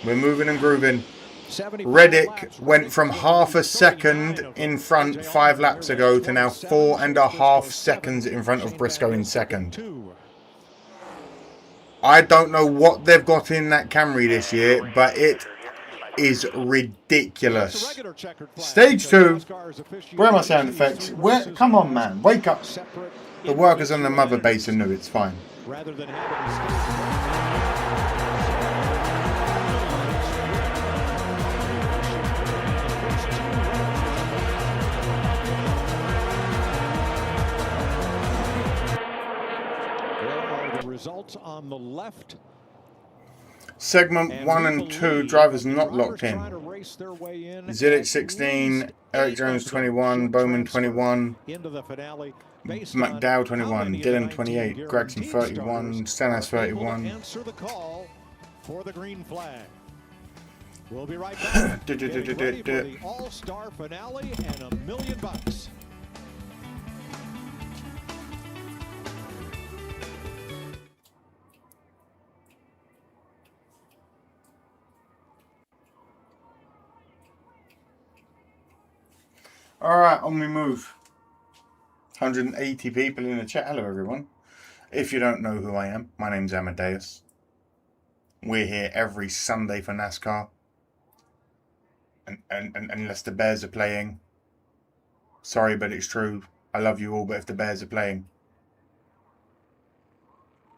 We're moving and grooving. Reddick went from half a second in front 5 laps ago to now 4.5 seconds in front of Briscoe in second. I don't know what they've got in that Camry this year, but it is ridiculous. Stage 2. Where are my sound effects? Where? Come on, man. Wake up. The workers on the mother base are new. It's fine. Results on the left. Segment 1 and 2, drivers not locked in. Zilic 16, Eric Jones 21, Bowman 21, McDowell 21, Dillon 28, Gregson 31, Stenhouse 31. Answer the call for the green flag. We'll be right back. Getting ready for the all-star finale and $1 million. Alright, on we move. 180 people in the chat. Hello, everyone. If you don't know who I am, my name's Amadeus. We're here every Sunday for NASCAR. And unless the Bears are playing. Sorry, but it's true. I love you all, but if the Bears are playing,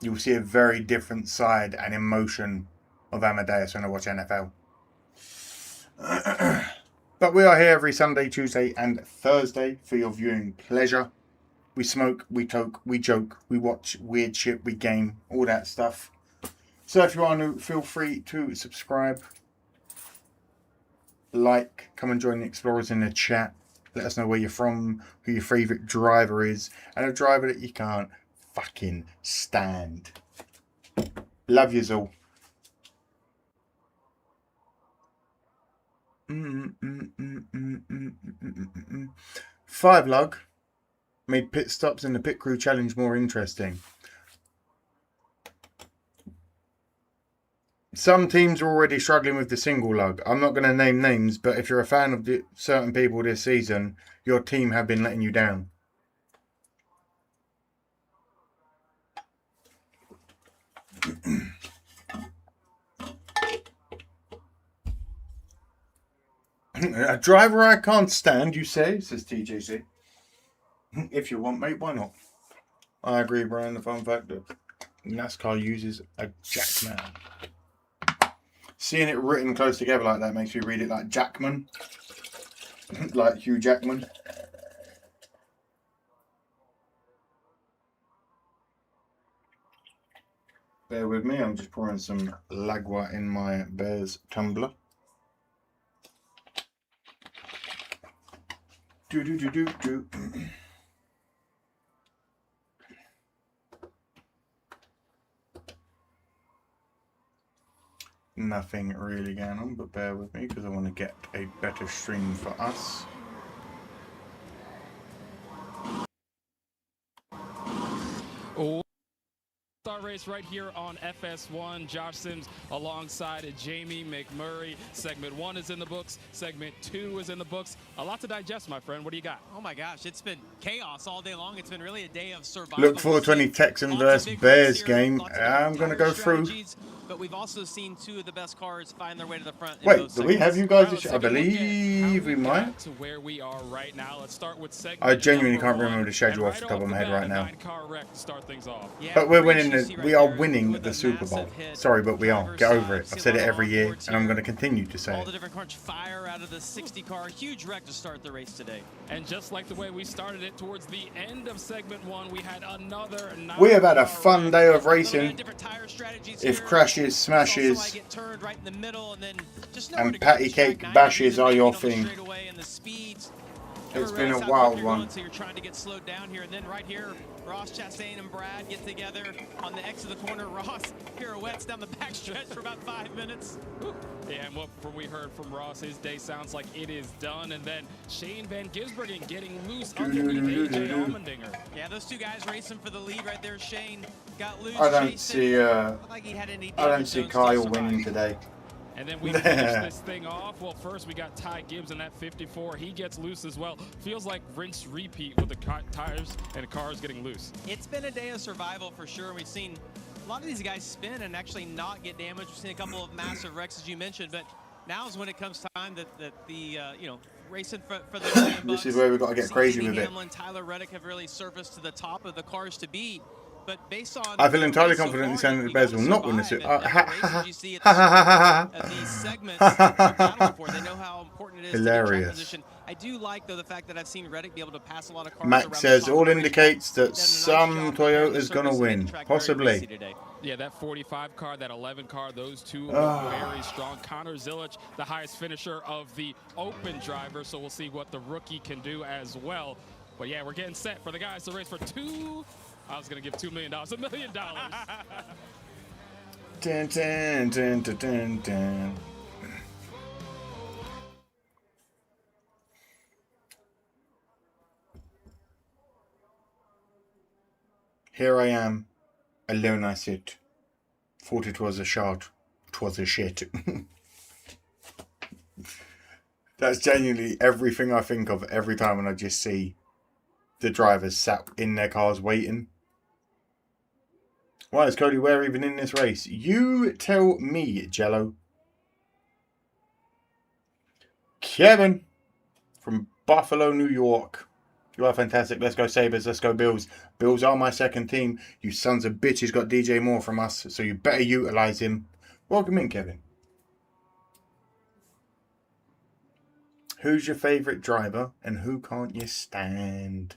you'll see a very different side and emotion of Amadeus when I watch NFL. But we are here every Sunday, Tuesday and Thursday for your viewing pleasure. We smoke, we toke, we joke, we watch weird shit, we game, all that stuff. So if you are new, feel free to subscribe, like, come and join the Explorers in the chat. Let us know where you're from, who your favourite driver is, and a driver that you can't fucking stand. Love yous all. Five lug made pit stops and the pit crew challenge more interesting. Some teams are already struggling with the single lug. I'm not going to name names, but if you're a fan of certain people this season, your team have been letting you down. A driver I can't stand, you say, says TJC. If you want, mate, why not? I agree, Brian. The fun fact that Nascar uses a Jackman. Seeing it written close together like that makes me read it like Jackman. Like Hugh Jackman. Bear with me, I'm just pouring some Lagua in my Bears tumbler. Do. Nothing really going on, but bear with me because I want to get a better stream for us. Star race right here on FS1. Josh Sims alongside Jamie McMurray. Segment 1 is in the books. Segment 2 is in the books. A lot to digest, my friend. What do you got? Oh my gosh, it's been chaos all day long. It's been really a day of survival. Look forward to any Texan versus Bears game. I'm going to go through. But we've also seen two of the best cars find their way to the front. Wait, do we have you guys? I believe we might. To where we are right now. Let's start with segment I genuinely can't remember the schedule off the top of my head right now. Start things off. But we're winning. We are winning the Super Bowl. Sorry, but we are. Get over it. I've said it every year, and I'm going to continue to say all it. the different cars fire out of the 60 car. Huge wreck to start the race today. And just like the way we started it towards the end of segment 1, we had another. We have had a fun day of racing. If crashes, smashes, and patty cake bashes are your thing. It's been a wild one. So you're trying to get slowed down here, and then right here, Ross Chastain and Brad get together on the X of the corner. Ross pirouettes down the backstretch for about 5 minutes. Yeah, and what we heard from Ross, his day sounds like it is done. And then Shane Van Gisbergen getting loose underneath AJ Allmendinger. Yeah, those two guys racing for the lead right there. Shane got loose. I don't see Kyle winning today. And then we finish this thing off. Well, first we got Ty Gibbs in that 54. He gets loose as well. Feels like rinse repeat with the tires and cars getting loose. It's been a day of survival for sure. We've seen a lot of these guys spin and actually not get damaged. We've seen a couple of massive wrecks, as you mentioned, but now is when it comes time that the racing for the This is where we've got to get crazy with it. Hamlin, Tyler Reddick have really surfaced to the top of the cars to beat. But based on I feel entirely confident in saying that the Bears will not win this. These segments they know how important it is Hilarious. to I do like, though, the fact that I've seen Reddick be able to pass a lot of cars. Max says all indicates that some Toyota's going to win. Possibly. Yeah, that 45 car, that 11 car, those two are very strong. Connor Zilic, the highest finisher of the open driver, so we'll see what the rookie can do as well. But yeah, we're getting set for the guys to race for I was going to give $2 million, $1 million. Dun, dun, dun, dun, dun, dun. Here I am, alone I sit. Thought it was a shot, 'twas a shit. That's genuinely everything I think of every time when I just see the drivers sat in their cars waiting. Why is Cody Ware even in this race? You tell me, Jello. Kevin from Buffalo, New York. You are fantastic. Let's go Sabres. Let's go Bills. Bills are my second team. You sons of bitches got DJ Moore from us, so you better utilize him. Welcome in, Kevin. Who's your favourite driver and who can't you stand?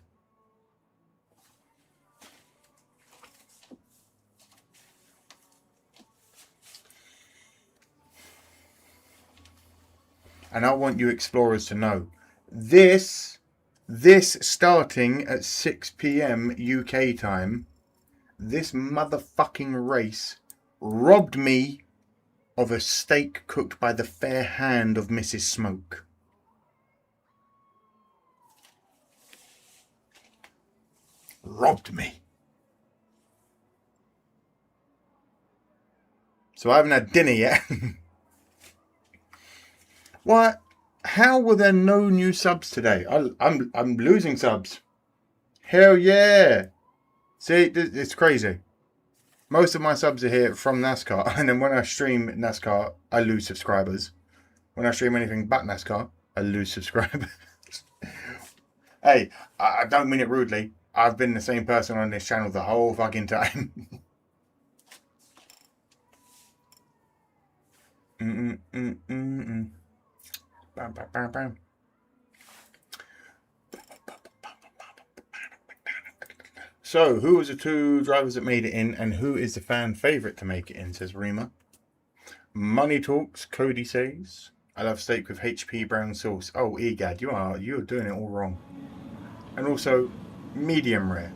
And I want you explorers to know. This starting at 6 p.m. UK time, this motherfucking race robbed me of a steak cooked by the fair hand of Mrs. Smoke. Robbed me. So I haven't had dinner yet. What? How were there no new subs today? I'm losing subs. Hell yeah. See, it's crazy. Most of my subs are here from NASCAR. And then when I stream NASCAR, I lose subscribers. When I stream anything but NASCAR, I lose subscribers. Hey, I don't mean it rudely. I've been the same person on this channel the whole fucking time. Bam, bam, bam, bam. So, who was the two drivers that made it in, and who is the fan favourite to make it in, says Rima. Money Talks, Cody says. I love steak with HP brown sauce. Oh, Egad, you're doing it all wrong. And also, medium rare.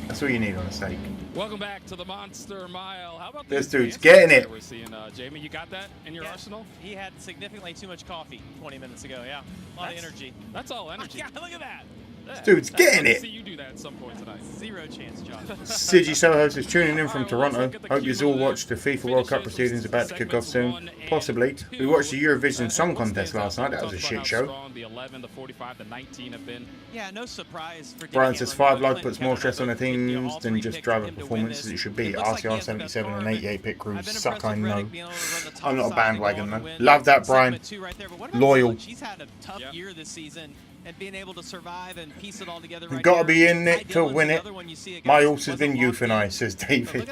That's all you need on a steak. Welcome back to the Monster Mile. How about this dude's getting it? We're seeing, Jamie, you got that in your arsenal? He had significantly too much coffee 20 minutes ago. Yeah, a lot of energy. That's all energy. Yeah, look at that. This dude's getting it. See you do that at some point tonight. Zero chance, Josh. Sigi Sohos is tuning in from Toronto. Hope you all watched the FIFA World Cup proceedings about to kick off soon. Possibly. We watched the Eurovision Song Contest last night. That was a shit show. The 11, the 45, the 19 have been. Yeah, no surprise for Brian says 5 lag puts more stress on the teams than just driver performance as it should be. RCR 77 and 88 pit crews suck, I know. I'm not a bandwagon though. Love that, Brian. Loyal. She's had a tough year this season. And being able to survive and piece it all together. You've got to be in it to win it. My horse has been euthanized, says David.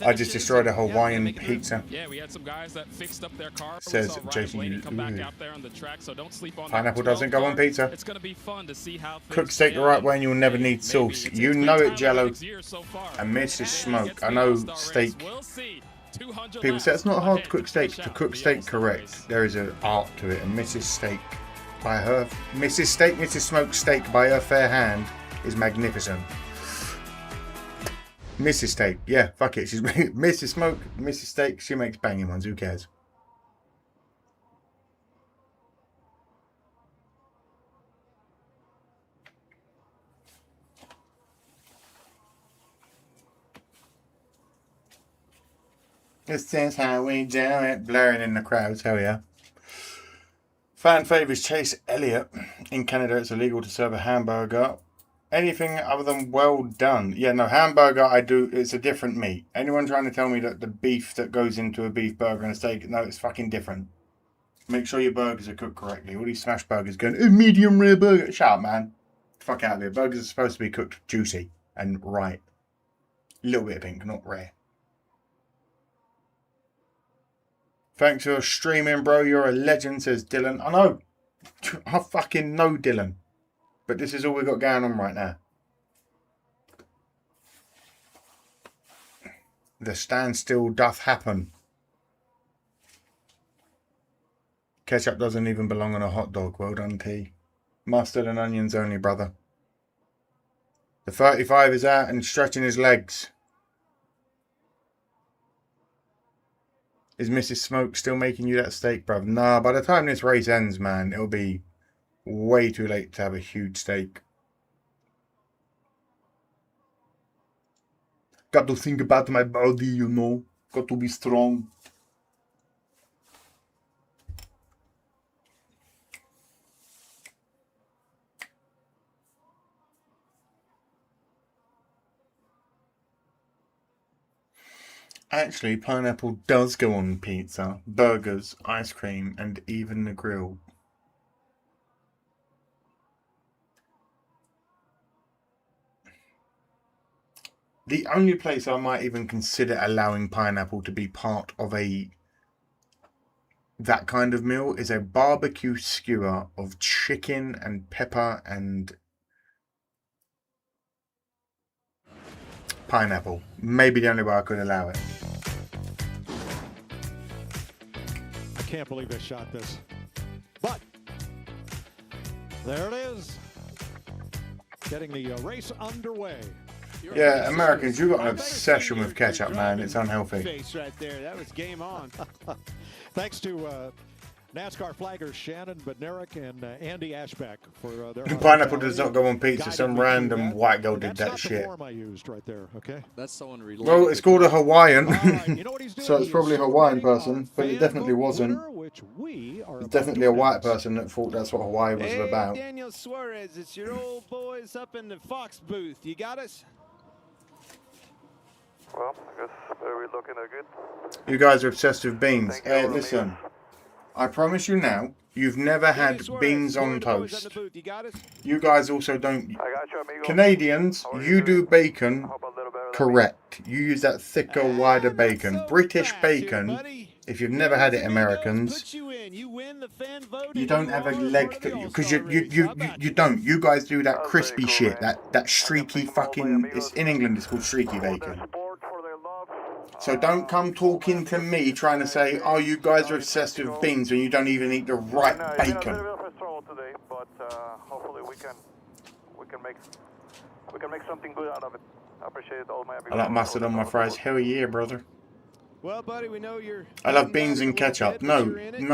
I just destroyed a Hawaiian pizza. Yeah, we had some guys that fixed up their car. Says Jason. Come back out there on the track, so don't sleep on Pineapple doesn't go on pizza. It's going to be fun to see how cook steak the right way and you'll never need sauce. You know it, Jello. And Mrs. Smoke. I know steak. People say it's not hard to cook steak. To cook steak correct, there is an art to it. And Mrs. Steak. By her, Mrs. Steak, Mrs. Smoke Steak by her fair hand is magnificent. Mrs. Steak, yeah, fuck it. She's Mrs. Smoke, Mrs. Steak. She makes banging ones. Who cares? This is how we do it. Blaring in the crowds. Hell yeah. Fan favours Chase Elliott. In Canada, it's illegal to serve a hamburger. Anything other than well done. Yeah, no, hamburger, I do. It's a different meat. Anyone trying to tell me that the beef that goes into a beef burger and a steak, no, it's fucking different. Make sure your burgers are cooked correctly. All these smash burgers going, a medium rare burger. Shut up, man. Fuck out of here. Burgers are supposed to be cooked juicy and right. A little bit of pink, not rare. Thanks for streaming, bro. You're a legend, says Dylan. I know. I fucking know Dylan. But this is all we got going on right now. The standstill doth happen. Ketchup doesn't even belong on a hot dog. Well done, T. Mustard and onions only, brother. The 35 is out and stretching his legs. Is Mrs. Smoke still making you that steak, bruv? Nah, by the time this race ends, man, it'll be way too late to have a huge steak. Got to think about my body, you know. Got to be strong. Actually, pineapple does go on pizza, burgers, ice cream, and even the grill. The only place I might even consider allowing pineapple to be part of that kind of meal is a barbecue skewer of chicken and pepper and pineapple. Maybe the only way I could allow it. can't believe they shot this. But there it is. Getting the race underway. Yeah, Americans, you've got an obsession with ketchup, man. It's unhealthy. Face right there. That was game on. Thanks to NASCAR flaggers Shannon Bednarik and Andy Ashback for their Pineapple does not go on pizza. Some random white girl did that shit. I used right there, okay? That's someone related. Well, it's called a Hawaiian, so it's probably a Hawaiian person, but it definitely wasn't. It's definitely a white person that thought that's what Hawaii was about. Daniel Suarez, it's your old boys up in the Fox booth. You got us? Well, I guess we're looking at good. You guys are obsessed with beans. Hey, listen, I promise you now, you've never had beans on toast. You guys also don't. Canadians, you do bacon correct. You use that thicker, wider bacon. British bacon, if you've never had it, Americans, you don't have a leg to, because you don't. You guys do that crispy shit, that streaky fucking. It's in England. It's called streaky bacon. So don't come talking to me trying to say, oh, you guys are obsessed with beans when you don't even eat the right bacon. Today, but hopefully we can make something good out of it. I appreciate all my. I like mustard on my fries. Hell yeah, brother. Well, buddy, we know you're. I love beans and ketchup. No. Thank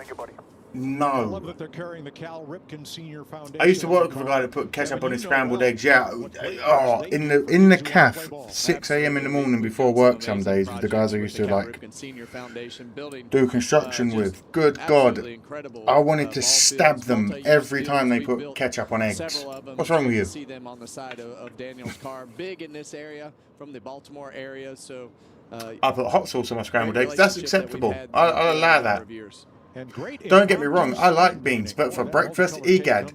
you, buddy. No. I love that they're carrying the Cal Ripken Senior Foundation. I used to work with a guy that put ketchup on his scrambled eggs. Yeah, oh, in the cafe, 6 a.m. in the morning before work some days with the guys I used to like do construction with. Good God, I wanted to stab them every time they put ketchup on eggs. What's wrong with you? See them on the side of Daniel's car, big in this area, from the Baltimore area. So I put hot sauce on my scrambled eggs. That's acceptable. I'll allow that. Don't get me wrong, I like beans, but for breakfast, egad,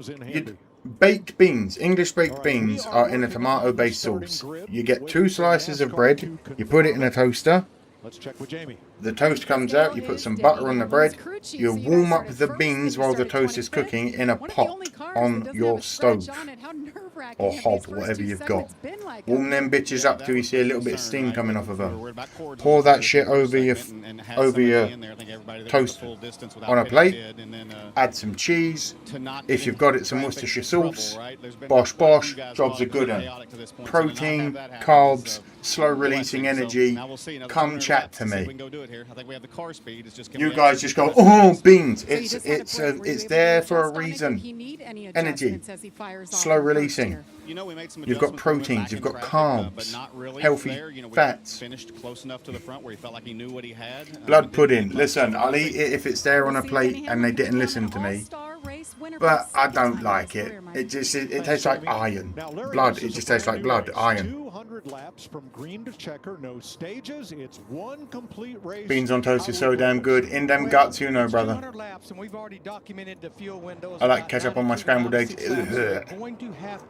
baked beans, English baked beans are in a tomato-based sauce. You get 2 slices of bread, you put it in a toaster. Let's check with Jamie. The toast comes out, you put some butter on the bread, you warm up the beans while the toast is cooking in a pot on your stove or hob, whatever you've got. Warm them bitches up till you see a little bit of steam coming off of her. Pour that shit over your toast on a plate. Add some cheese. If you've got it, some Worcestershire sauce. Bosh bosh, jobs are good. Protein, carbs, slow releasing energy. Come chat to me. You guys just go, oh, beans. It's there for a reason. Energy, slow releasing. You've got proteins, you've got carbs, healthy fats. Blood pudding. Listen, I'll eat it if it's there on a plate and they didn't listen to me. But I don't like it. It tastes like iron. Blood. It just tastes like blood. Iron. 200 laps from green to checker, no stages. It's one complete race. Beans on toast is so damn good. In them guts, you know, brother. I like ketchup on my scrambled eggs.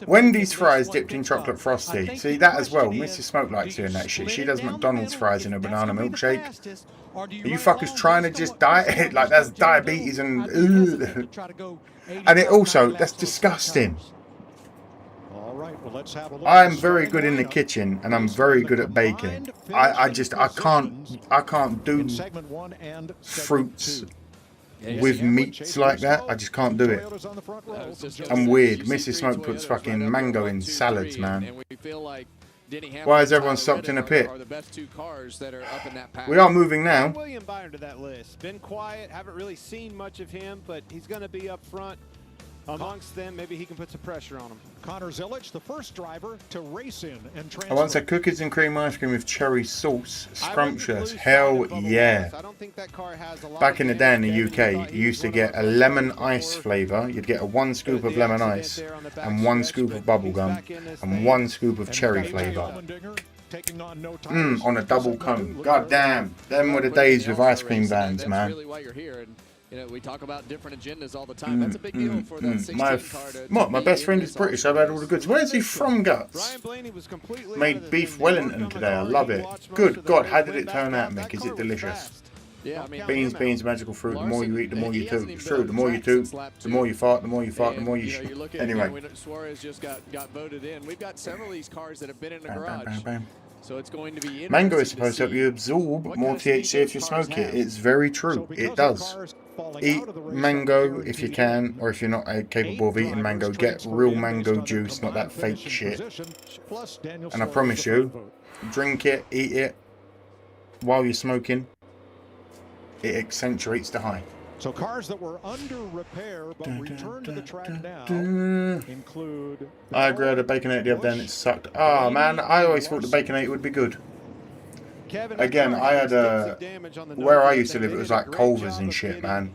Wendy's fries dipped in chocolate frosty. See that as well. Mrs. Smoke likes doing that shit. She does McDonald's fries in a banana milkshake. Are you fuckers trying to just diet? Like, that's diabetes and and it also, that's disgusting. I am very good in the kitchen and I'm very good at baking. I can't do fruits with meats like that. I just can't do it. I'm weird. Mrs. Smoke puts fucking mango in salads, man. Why is everyone stopped in a pit? We are moving now. William Byron to that list. Been quiet, haven't really seen much of him, but he's going to be up front amongst them. Maybe he can put some pressure on him. Connor Zilic, the first driver to race in and transfer. I once had cookies and cream ice cream with cherry sauce. Scrumptious. Hell yeah. Back in the day in the UK, you used to get a lemon ice flavour. You'd get 1 scoop of lemon ice and 1 scoop of bubblegum and 1 scoop of cherry flavour. On a double cone. God damn. Them were the days with ice cream vans, man. You know, we talk about different agendas all the time. That's a big deal for that 16 car. My best friend is British. I've had all the goods. Where's he from, Guts? Made beef Wellington today. I love it. Good God, how did it turn out, Mick? Is it delicious? Yeah, I mean, beans, magical fruit. The more you eat, the more you toot. It's true. The more you toot, the more you fart. The more you fart, the more you. Look at, anyway. Suarez just got voted in. We've got several of these cars that have been in the garage. So it's going to be Mango is supposed to help you absorb more THC if you smoke it. It's very true. It does. Eat mango if you can, or if you're not capable of eating mango, get real mango juice, not that fake shit. And I promise you, drink it, eat it while you're smoking. It accentuates the high. So cars that were under repair but returned to the track now include... I agree with the Baconator the other day and it sucked. Oh man, I always thought the Baconator would be good. Again, I had where I used to live, it was like Culver's and shit, man.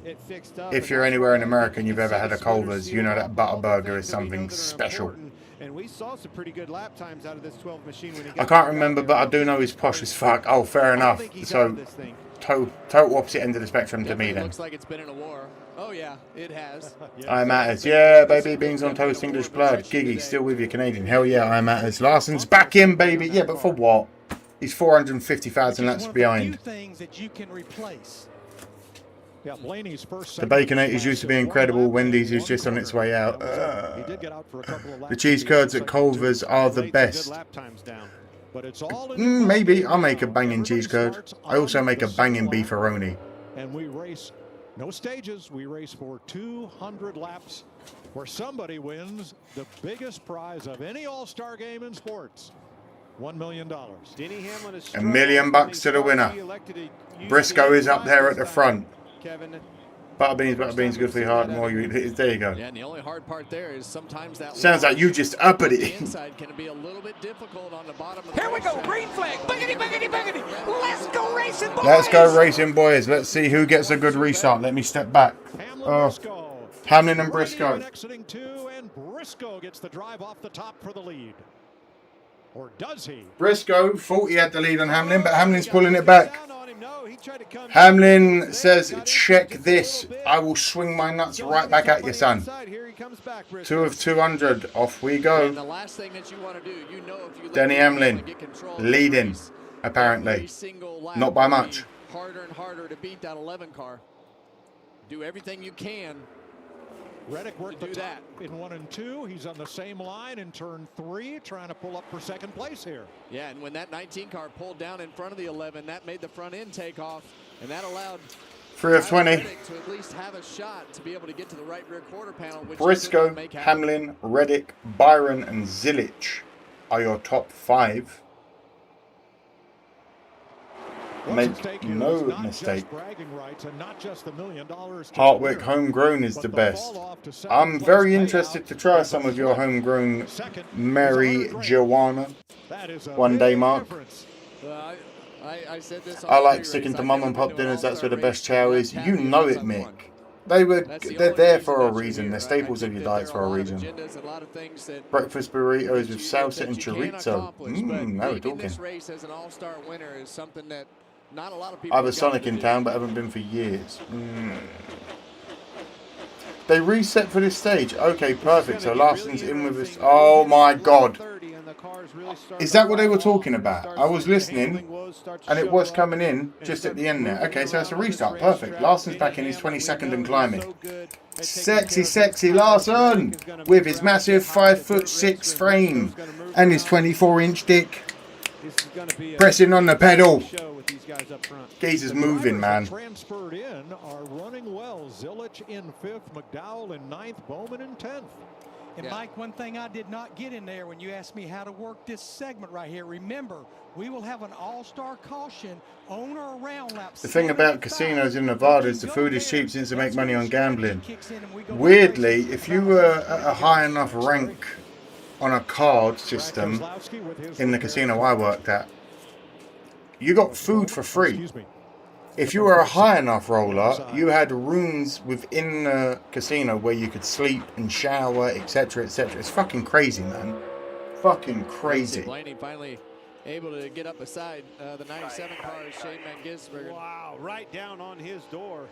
If you're anywhere in America and you've ever had a Culver's, you know that butter burger is something special. And we saw some pretty good lap times out of this 12 machine when he got I can't remember, but I do know he's posh as fuck. Oh, fair enough. So, total opposite end of the spectrum to me then. Looks like it's been in a war. Oh yeah, it has. I matters. Yeah, baby, beans on toast, English blood. Giggy, still with you, Canadian. Hell yeah, I matters. Larson's back in, baby. Yeah, but for what? He's 450,000 laps behind. Things that you can replace. Yeah, Blaney's first The Baconators used to be incredible. Wendy's is just on its way out. The cheese curds at Culver's are the best. Maybe I'll make a banging cheese curd. I also make a banging beefaroni. And we race no stages. We race for 200 laps where somebody wins the biggest prize of any all-star game in sports. $1 million. $1 million to the winner. Briscoe is up there at the front. Butterbeans, good for your heart. The more you eat, there you go. Yeah, and the only hard part there is sometimes that sounds like you just upped the it. inside can be a little bit difficult on the bottom. Here we go, green flag. Boogity, boogity, boogity. Let's go racing, boys. Let's go racing, boys. Let's see who gets a good restart. Let me step back. Hamlin and Briscoe. Exiting two, and Briscoe gets the drive off the top for the lead. Or does he? Briscoe thought he had the lead on Hamlin, but Hamlin's pulling it back. Hamlin says, check this. I will swing my nuts right back at you, son. 2 of 200. Off we go. Denny Hamlin leading, apparently. Not by much. Harder and harder to beat that 11 car. Do everything you can. Reddick worked the top in 1 and 2. He's on the same line in turn 3, trying to pull up for second place here. Yeah, and when that 19 car pulled down in front of the 11, that made the front end take off, and that allowed 3 of 20. to at least have a shot to be able to get to the right rear quarter panel. Which Briscoe, Hamlin, Reddick, Byron, and Zilich are your top 5. Make no mistake. Hartwick homegrown is the best. I'm very interested to try some of your homegrown Mary Joanna one day, Mark. I like sticking to mum and pop dinners. That's where the best chow is. You know it, Mick. They're there for a reason. They're staples of your diets for a reason. Breakfast burritos with salsa and chorizo. Now we're talking. I have a Sonic in town, but haven't been for years. They reset for this stage. Okay, perfect. So Larson's in with us. Oh my God. Is that what they were talking about? I was listening, and it was coming in just at the end there. Okay, so it's a restart. Perfect. Larson's back in his 22nd and climbing. Sexy, sexy Larson with his massive 5'6" frame and his 24-inch dick. Pressing on the pedal. Geezer's moving, man. Transferred in are running well. Zilich in 5th, McDowell in 9th, Bowman in 10th. And Mike, one thing I did not get in there when you asked me how to work this segment right here. Remember, we will have an all-star caution on or around lap. The thing about casinos in Nevada is the food is cheap since they make money on gambling. Weirdly, if you were at a high enough rank on a card system in the casino I worked at, you got food for free. If you were a high enough roller, you had rooms within the casino where you could sleep and shower, etc., etc. It's fucking crazy, man. Fucking crazy. Blaney finally able to get up beside the 97 car, Shane Van Gisbergen. Wow, right down on his door.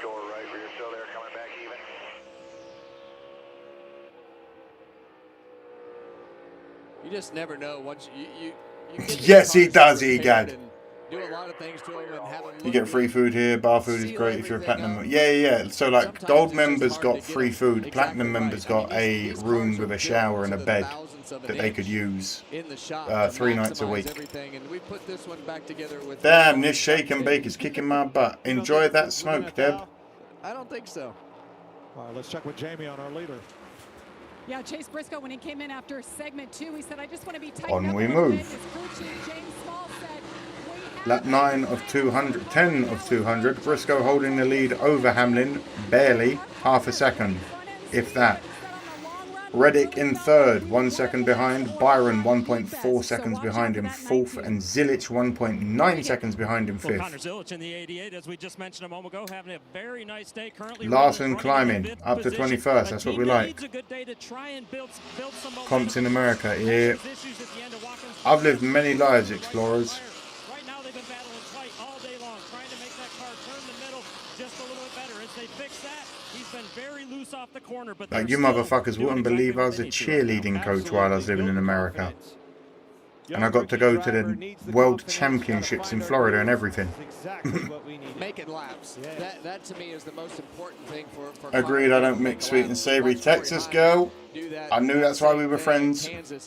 Short right rear still there, coming back even. You just never know once you yes, he does, Egad. do a lot of things to them and have them. You get free food here. Bar food is great if you're a platinum member. Yeah. So like gold members got free food. Platinum members got a room with a shower and a bed that they could use 3 nights a week. Damn, this shake and bake is kicking my butt. Enjoy that smoke, Deb. I don't think so. All right, let's check with Jamie on our leader. Yeah, Chase Briscoe, when he came in after segment 2, he said, I just want to be tight. On we move. Lap 9 of 200, 10 of 200. Briscoe holding the lead over Hamlin, barely, half a second, if that. Reddick in third, 1 second behind. Byron 1.4 seconds behind him, fourth, and Zilic 1.9 seconds behind him, fifth. Connor Zilic in the 88, as we just mentioned a moment ago, having a very nice day. Currently Larson climbing up to 21st. That's what we like. Comps in America. Yeah. I've lived many lives, Explorers. Right now they've been battling tight all day long, trying to make that car turn the middle just a little bit better. As they fix that, he's been very loose off the corner. But like, you motherfuckers wouldn't believe I was a cheerleading coach while I was living in America. And I got to go to the World Championships in Florida and everything. Making laps. That to me is the most important thing for Agreed, I don't mix sweet and savory. Texas girl. I knew that's why we were friends. At the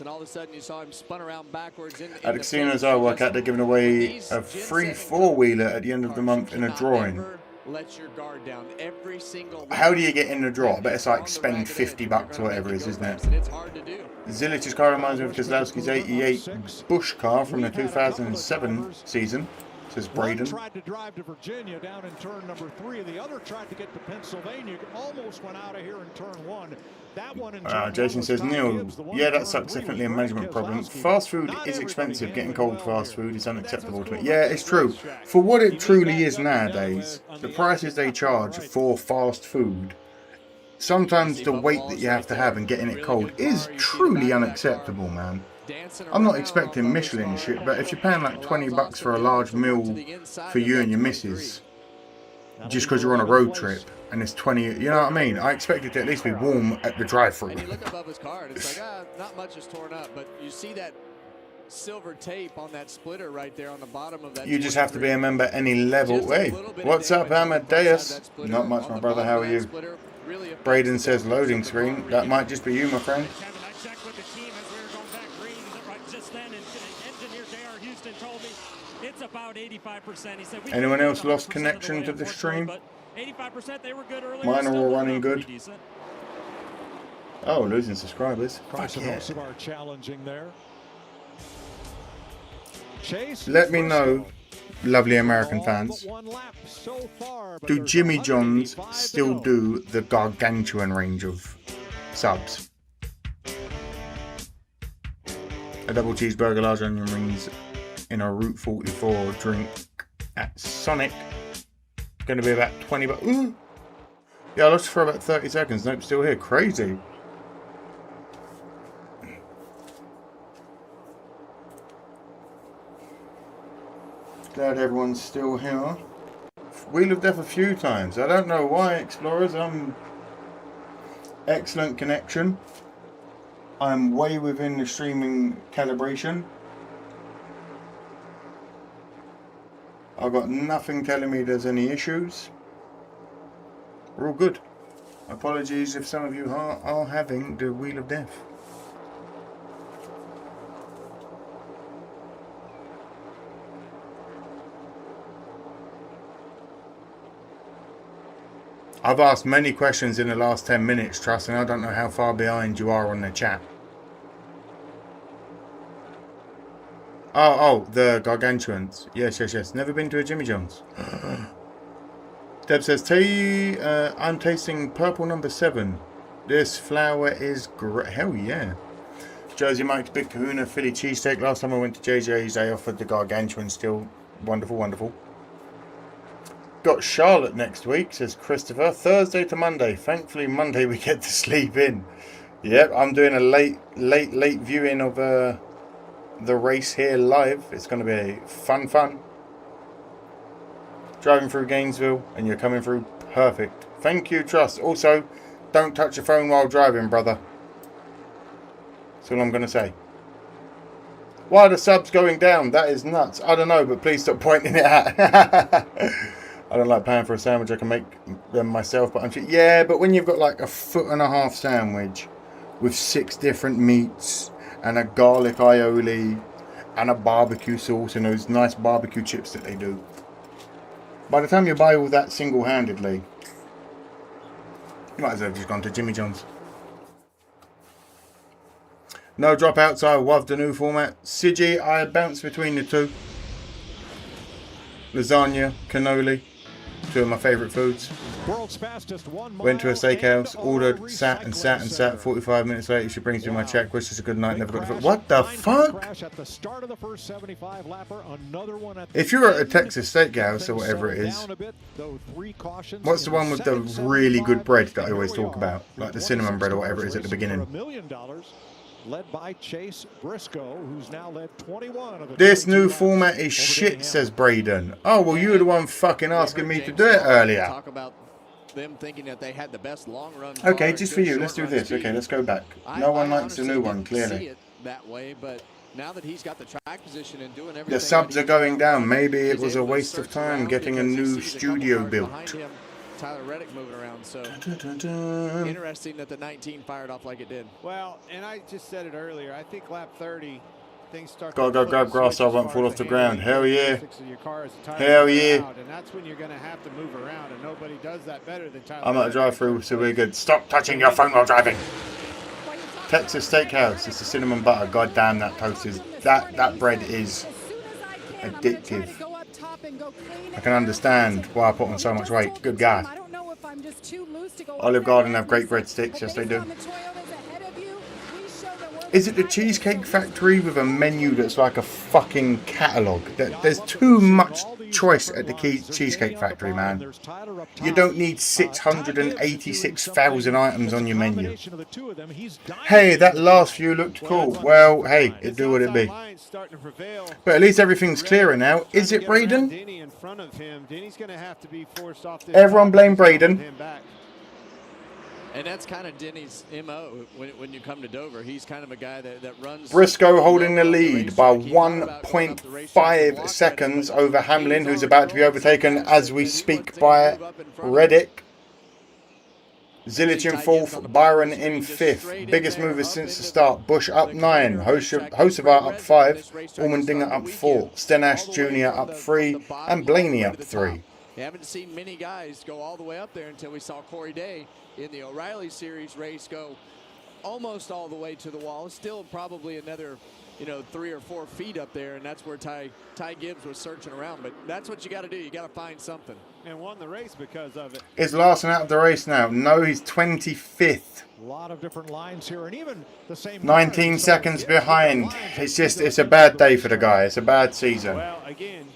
casinos I work at, they're giving away a free 4-wheeler at the end of the month in a drawing. Let your guard down every single. How do you get in the draw? I bet it's like spend $50 or whatever it is, isn't it? It's hard to do. Zilic's car reminds me of Keselowski's 88 Busch car from the 2007 season, says Braden. One tried to drive to Virginia down in turn number 3. The other tried to get to Pennsylvania. Almost went out of here in turn 1. That one in turn Jason says, Neil, yeah, that sucks. Definitely a management problem. Fast food is expensive. Getting cold fast food is unacceptable to me. Yeah, it's true. For what it truly is nowadays, the prices they charge for fast food, sometimes the wait that you have to have and getting it cold is truly unacceptable, man. I'm not expecting Michelin shit, but if you're paying like $20 for a large meal for you and your missus, just because you're on a road trip, and it's 20, you know what I mean? I expect it to at least be warm at the drive-thru. And you look above his car and it's like, not much is torn up, but you see that silver tape on that splitter right there on the bottom of that. You just have to be a member any level. Hey, what's up, Amadeus? Not much, my brother. How are you? Braden says loading screen. That might just be you, my friend. I checked with the team as we were going back green just then, and engineer J.R. Houston told me it's about 85%. He said, anyone else lost connection to the stream? 85%, they were good earlier. Mine are all running good. Oh, losing subscribers. Most of our challenging there. Chase, let me know, lovely American fans, do Jimmy John's still do the gargantuan range of subs? A double cheeseburger, large onion rings in a Route 44 drink at Sonic. Going to be about 20 bucks. Ooh. Yeah, I lost for about 30 seconds. Nope, still here. Crazy. Glad everyone's still here. Wheel of Death a few times. I don't know why, Explorers. I'm excellent connection. I'm way within the streaming calibration. I've got nothing telling me there's any issues. We're all good. Apologies if some of you are having the Wheel of Death. I've asked many questions in the last 10 minutes, trust, and I don't know how far behind you are on the chat. Oh, the gargantuans. Yes. Never been to a Jimmy John's. Deb says, I'm tasting purple number 7. This flour is great. Hell yeah. Jersey Mike's Big Kahuna Philly cheesesteak. Last time I went to JJ's, they offered the gargantuan still. Wonderful. Got Charlotte next week, says Christopher. Thursday to Monday. Thankfully, Monday we get to sleep in. Yep, I'm doing a late viewing of the race here live. It's going to be fun. Driving through Gainesville and you're coming through perfect. Thank you, Trust. Also, don't touch your phone while driving, brother. That's all I'm going to say. Why are the subs going down? That is nuts. I don't know, but please stop pointing it at. I don't like paying for a sandwich. I can make them myself, but I'm cheap. Yeah, but when you've got like a 1.5 foot sandwich with 6 different meats and a garlic aioli and a barbecue sauce and those nice barbecue chips that they do, by the time you buy all that single-handedly, you might as well have just gone to Jimmy John's. No dropouts. I love the new format. Sigi, I bounce between the two. Lasagna, cannoli, 2 of my favourite foods. Went to a steakhouse, ordered, sat and sat and sat. 45 minutes later, she brings me my check. Wish us a good night. Never got the food. What the fuck? If you're at a Texas steakhouse or whatever it is, what's the one with the really good bread that I always talk about? Like the cinnamon bread or whatever it is at the beginning. Led by Chase Briscoe, who's now led 21 of the This new format is shit, says Braden. Oh, well, you were the one fucking asking me to do it earlier. Talk about them thinking that they had the best long run. Okay, just for you. Let's do this. Okay, let's go back. No one likes the new one, clearly. See it that way, but now that he's got the track position and doing everything, The subs are going down. Maybe it was a waste of time getting a new studio built. Tyler Reddick moving around, so interesting that the 19 fired off like it did. Well, and I just said it earlier. I think lap 30, things start. Gotta go grab grass so I won't fall off the ground. Hell yeah. Hell yeah. And that's when you're going to have to move around, and nobody does that better than Tyler. I'm at a drive-through, so we're good. Stop touching your phone while driving. Texas Steakhouse. It's the cinnamon butter. God damn, that toast is that bread is addictive. I can understand why I put on so much weight. Good God. Olive Garden have great breadsticks. Yes, they do. Is it the Cheesecake Factory with a menu that's like a fucking catalogue? There's too much choice at the Cheesecake Factory, man. You don't need 686,000 items on your menu. Hey, that last few looked cool. Well, hey, it do what it be. But at least everything's clearer now. Is it Braden? Everyone blame Braden. And that's kind of Denny's MO when you come to Dover. He's kind of a guy that runs. Briscoe holding the lead by 1.5 seconds over Hamlin, who's about to be overtaken as we speak by Reddick. Zilich in 4th, Byron in 5th. Biggest movers since the start. Bush up 9, Hocevar up 5, Allmendinger up 4, Stenhouse Jr. up 3, and Blaney up 3. You haven't seen many guys go all the way up there until we saw Corey Day in the O'Reilly Series race go almost all the way to the wall. Still probably another, 3 or 4 feet up there, and that's where Ty Gibbs was searching around. But that's what you got to do. You got to find something. And won the race because of it. Is Larson out of the race now? No, he's 25th. A lot of different lines here, and even the same 19 seconds behind. It's a bad day for the guy. It's a bad season. Well, again,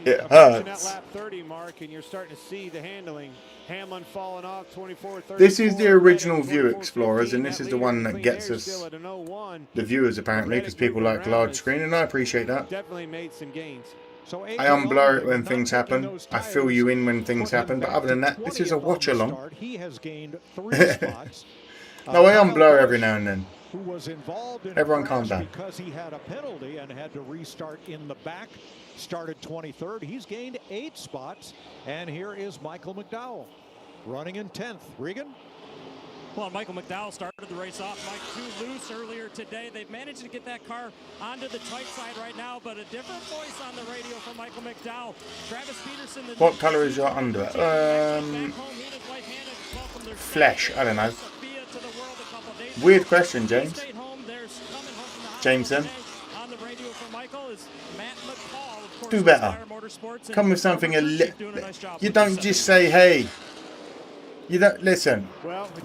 it hurts. That lap 30 mark, and you're starting to see the handling. Hamlin falling off 24-34. This is the original view, Explorers, and this is the one that gets us the viewers apparently, because people like large screen, and I appreciate that. Definitely made some gains. I unblur it when things happen. I fill you in when things happen, but other than that, this is a watch along. No, I unblur every now and then. Who was involved in Everyone calm down. Because he had a penalty and had to restart in the back. Started 23rd. He's gained 8 spots. And here is Michael McDowell running in 10th. Regan? Well, Michael McDowell started the race off, Mike, too loose earlier today. They've managed to get that car onto the tight side right now, but a different voice on the radio from Michael McDowell. Travis Peterson. What colour is your under? Flesh. I don't know. Weird question, James. Jameson. Do better. Come with something a little. You don't just say, hey. You don't listen.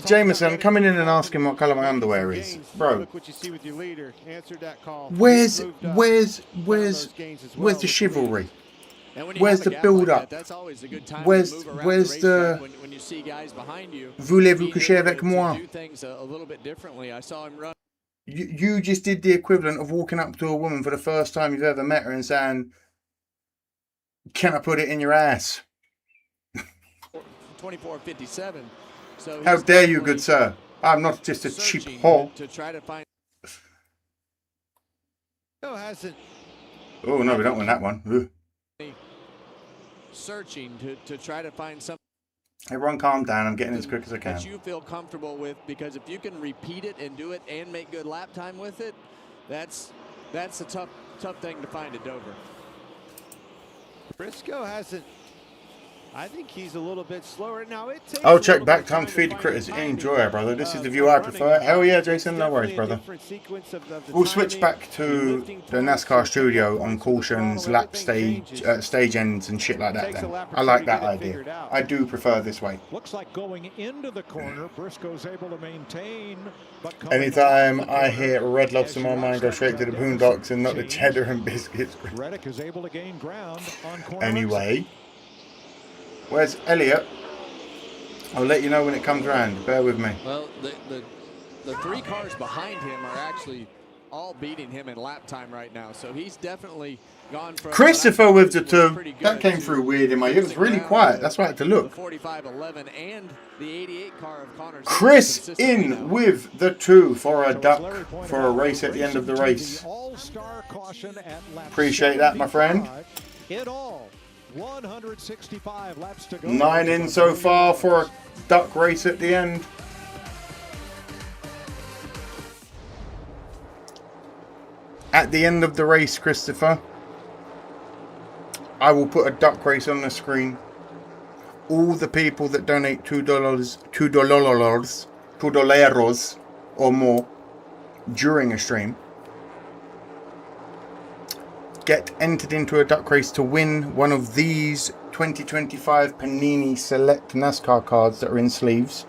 Jameson, coming in and asking what colour my underwear is, bro. Where's the chivalry? Where's the build-up? Where's the voulez-vous coucher avec moi? You just did the equivalent of walking up to a woman for the first time you've ever met her and saying, "Can I put it in your ass?" 24:57. So how dare you, good sir? I'm not just a cheap whore. To try to find. hasn't. Oh, no, we don't win that one. Ugh. Searching to try to find something. Everyone calm down. I'm getting as quick as I can. That you feel comfortable with, because if you can repeat it and do it and make good lap time with it, that's a tough thing to find at Dover. Briscoe hasn't. I think he's a little bit slower now. It takes Oh, check back time to feed the critters. Enjoy, brother. This is the view I prefer. Hell yeah, Jason. No worries, brother. We'll switch back to the NASCAR studio on cautions, lap stage ends and shit like that then. I like that idea. I do prefer this way. Looks like going into the corner, Briscoe's able to maintain. Anytime I hear Red Lobster, my mind goes straight to the boondocks and not the cheddar and biscuits. Reddick is able to gain ground on corner. Anyway. Where's Elliot? I'll let you know when it comes round. Bear with me. Well, the three cars behind him are actually all beating him in lap time right now. So he's definitely gone from Christopher with the 2. That came through weird in my ear. It was really quiet. That's why I had to look. The 45-11 and the 88 car of Connor's. Chris in with the 2 for a duck for a race at the end of the race. Appreciate that, my friend. It all. 165 laps to go. 9 in so far for a duck race at the end. At the end of the race, Christopher, I will put a duck race on the screen. All the people that donate $2 or more during a stream get entered into a duck race to win one of these 2025 Panini Select NASCAR cards that are in sleeves.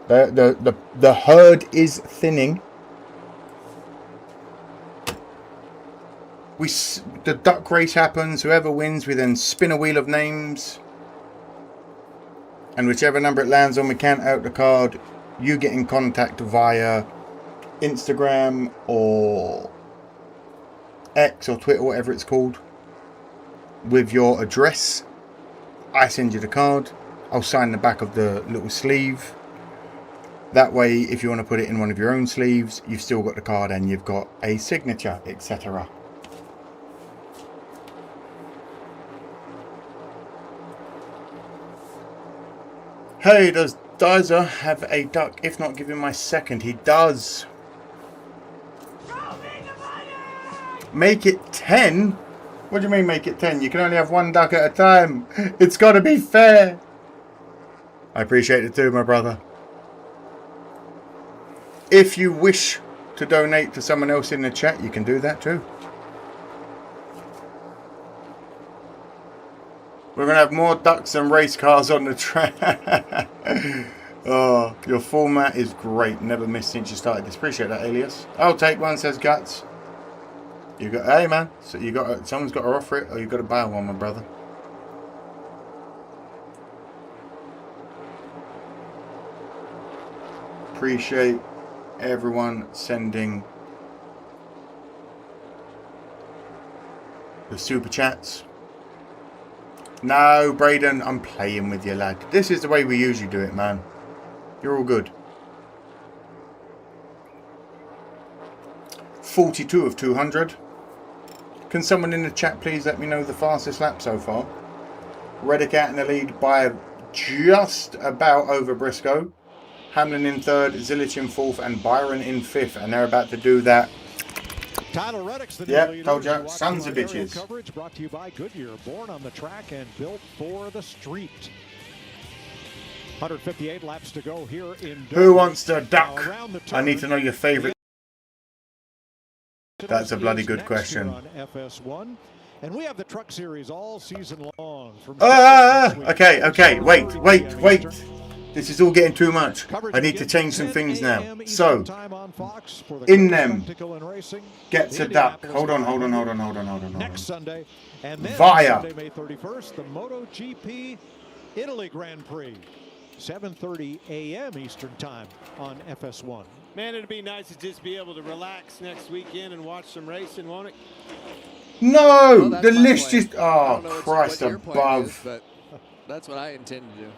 The herd is thinning. The duck race happens. Whoever wins, we then spin a wheel of names, and whichever number it lands on, we count out the card. You get in contact via Instagram or X or Twitter, whatever it's called, with your address. I send you the card. I'll sign the back of the little sleeve. That way, if you want to put it in one of your own sleeves, you've still got the card and you've got a signature, etc. Hey, does Dizer have a duck? If not, give him my second. He does. Make it 10? What do you mean make it 10? You can only have one duck at a time. It's got to be fair. I appreciate it too, my brother. If you wish to donate to someone else in the chat, you can do that too. We're going to have more ducks and race cars on the track. Oh, your format is great. Never missed since you started this. Appreciate that, Alias. I'll take one, says Guts. You got, hey man, so you got, someone's got to offer it, or you got to buy one, my brother. Appreciate everyone sending the super chats. No, Braden, I'm playing with you, lad. This is the way we usually do it, man. You're all good. 42 of 200. Can someone in the chat please let me know the fastest lap so far? Reddick out in the lead by just about over Briscoe. Hamlin in third, Zilich in fourth, and Byron in fifth. And they're about to do that. Tyler Reddick's the yeah, told you, sons of bitches. Coverage brought to you by Goodyear, born on the track and built for the street. 158 laps to go here in Dover. Who wants to duck? I need to know your favorite. That's a bloody good question. FS1, and we have the Truck Series all season long. Okay, wait. This is all getting too much. I need to change some things now. So, in them gets a duck. Hold on. Next Sunday, and then via Sunday, May 31st, the MotoGP Italy Grand Prix, 7:30 a.m. Eastern Time on FS1. Man, it'd be nice to just be able to relax next weekend and watch some racing, won't it? No, well, the list just, oh, Christ above. Is, but that's what I intend to do.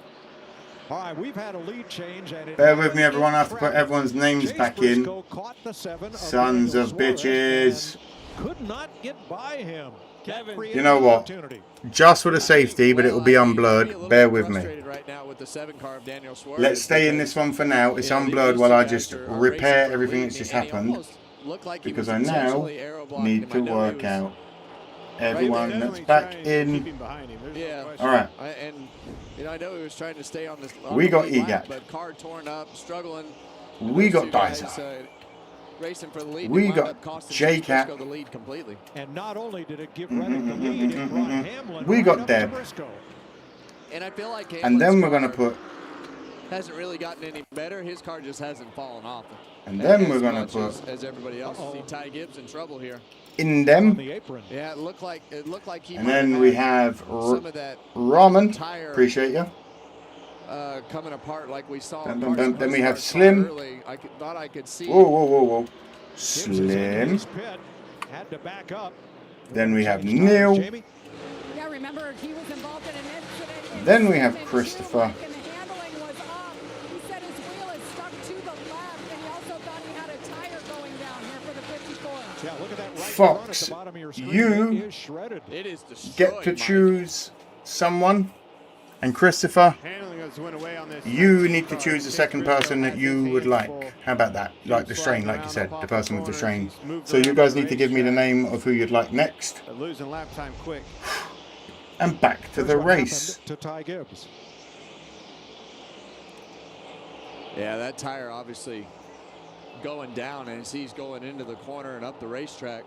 All right, we've had a lead change. And bear with me, everyone. I have to put everyone's names back in. Sons of bitches. could not get by him. You know what? Just for the safety, but it will be unblurred. Bear with me. Let's stay in this one for now. It's unblurred while I just repair everything that's just happened. Because I now need to work out everyone that's back in. Yeah. All right. And I know he was trying to stay on this. We got EGAP. But car torn up, struggling. We got Dyser. Racing for the lead. We got J-Cap. The lead completely. And not only did it give Reddick the lead, it brought Hamlin we got Deb. And I feel like and then we're going to put. Hasn't really gotten any better. His car just hasn't fallen off. And then we're going to put. As everybody else. See Ty Gibbs in trouble here. In them. Yeah, it looked like he. And then we have Ramen. Appreciate you. Coming apart like we saw. Then we have Slim. I thought I could see. Whoa. Slim. Had to back up. Then we have Neil. Yeah, remember he was involved in an incident. Then we have Christopher. And the handling was off. He said his wheel is stuck to the left, and he also thought he had a tire going down here for the 54. Yeah, look at that right Fox, at the bottom of your screen. you is shredded. It is get to choose someone. And Christopher, you need to choose the second person that you would like. How about that? Like the strain, like you said, the person with the strain. So you guys need to give me the name of who you'd like next. Losing lap time quick. And back to the race. To Ty Gibbs. Yeah, that tire obviously going down, and as he's going into the corner and up the racetrack.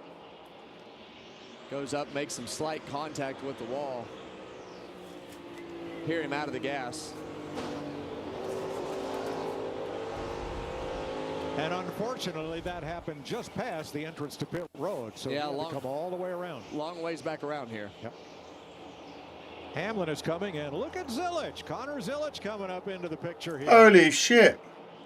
Goes up, makes some slight contact with the wall. Hear him out of the gas. And unfortunately, that happened just past the entrance to pit road. So yeah, come all the way around. Long ways back around here. Yep. Hamlin is coming, and look at Zilich. Connor Zilich coming up into the picture here. Holy shit.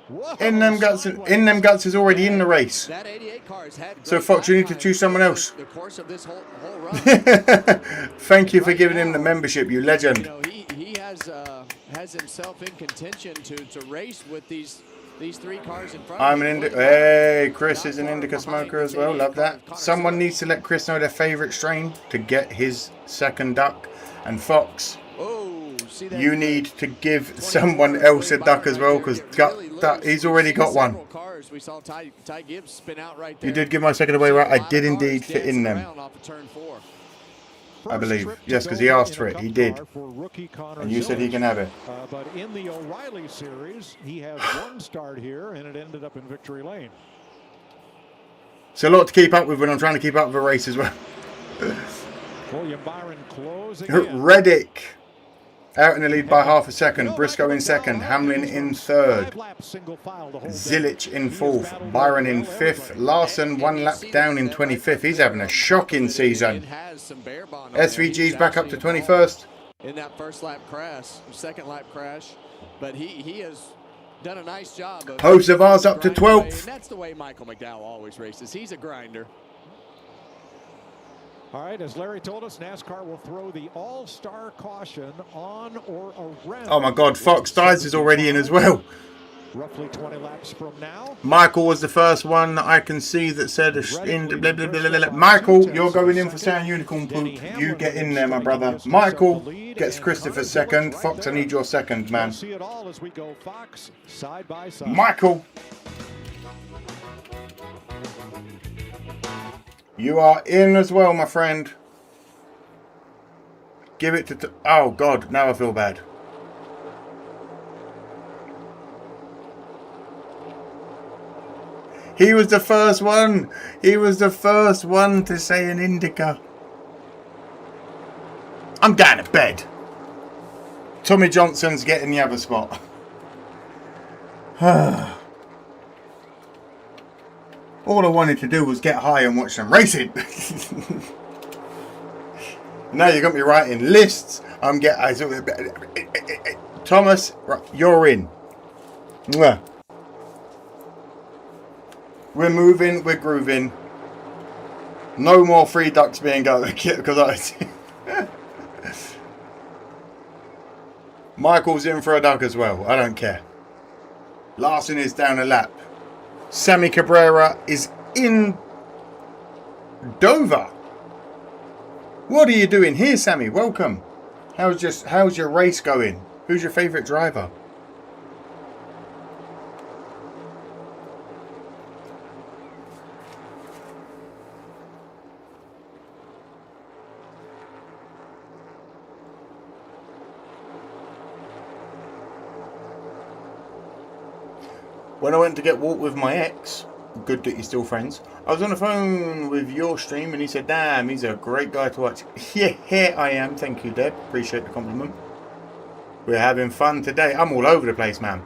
Whoa, In them guts is already in the race. That 88 car has had so Fox, you need to choose someone else. The course of this whole run. Thank you for giving him the membership, you legend. You know, he has himself in contention to race with these three cars in front. I'm an Indica. Hey, Chris is an Indica smoker as well. Love that. Someone needs to let Chris know their favorite strain to get his second duck. And Fox, you need to give someone else a duck as well, because he's already got one. We saw Ty Gibbs spin out right there. You did give my second away, right? I did indeed fit in them. I believe. Yes, because he asked for it. He did. And you said he can have it. But in the O'Reilly series, he has one start here, and it ended up in victory lane. It's a lot to keep up with when I'm trying to keep up with a race as well. William Byron closing Reddick out in the lead by half a second. Briscoe in second. Hamlin in third. Zilich in fourth. Byron in fifth. Larson 1 lap down in 25th. He's having a shocking season. SVG's back up to 21st. In that first lap crash, second lap crash, but he has done a nice job. Ho Savar's up to 12th. That's the way Michael McDowell always races. He's a grinder. All right, as Larry told us, NASCAR will throw the all-star caution on or around. Oh my God, Fox Dies is already in as well. Roughly 20 laps from now. Michael was the first one that I can see that said, blah, blah, blah, blah, blah. Michael, you're going in for Sound Unicorn Poop. You get in there, my brother. Michael gets Christopher second. Fox, I need your second, man. See it all as we go Fox side by side. Michael. You are in as well, my friend. Give it to... Oh, God. Now I feel bad. He was the first one. He was the first one to say an Indica. I'm going to bed. Tommy Johnson's getting the other spot. All I wanted to do was get high and watch them racing. Now you got me writing lists. Thomas, you're in. We're moving. We're grooving. No more free ducks being going because Michael's in for a duck as well. I don't care. Larson is down a lap. Sammy Cabrera is in Dover. What are you doing here, Sammy? Welcome. How's your race going? Who's your favourite driver? When I went to get walk with my ex, good that you're still friends, I was on the phone with your stream and he said, damn, he's a great guy to watch. Yeah, here I am. Thank you, Deb. Appreciate the compliment. We're having fun today. I'm all over the place, man.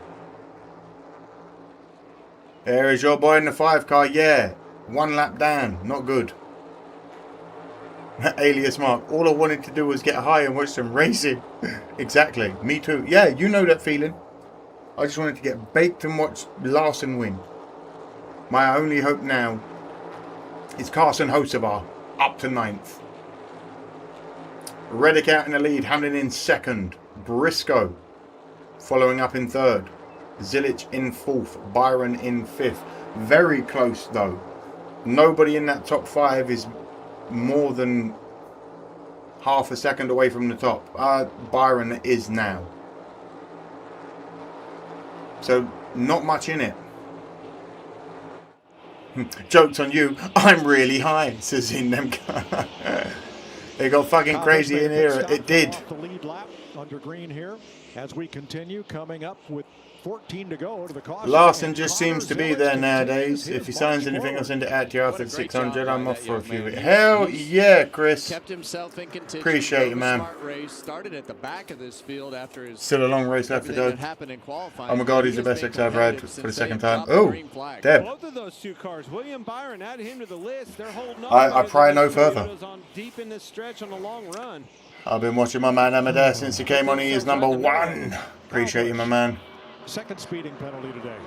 There is your boy in the 5 car. Yeah, 1 lap down. Not good. Alias Mark. All I wanted to do was get high and watch some racing. Exactly. Me too. Yeah, you know that feeling. I just wanted to get baked and watch Larson win. My only hope now is Carson Hocevar up to 9th. Reddick out in the lead, Hamlin in 2nd. Briscoe following up in 3rd. Zilich in 4th. Byron in 5th. Very close though. Nobody in that top 5 is more than half a second away from the top. Byron is now. So, not much in it. Joke's on you. I'm really high, says in them. They got fucking crazy in here. It did. The lead lap under green here as we continue coming up with 14 to go to the caution. Larson just seems to be there nowadays. If he signs anything, I'll send it out to you after the 600. I'm off for a few weeks. Hell yeah, Chris. Kept himself in contention. Appreciate you, man. Started at the back of this field after his still a long race left to go. Oh my god, he's the best XR Brad for the 2nd time. Oh, Deb. Both of those 2 cars, William Byron added him to the list. They're holding on. I pry no further. Deep in this stretch on the long run. I've been watching my man Amadeus since he came on. He is number 1. Appreciate you, my man. 2nd speeding penalty today.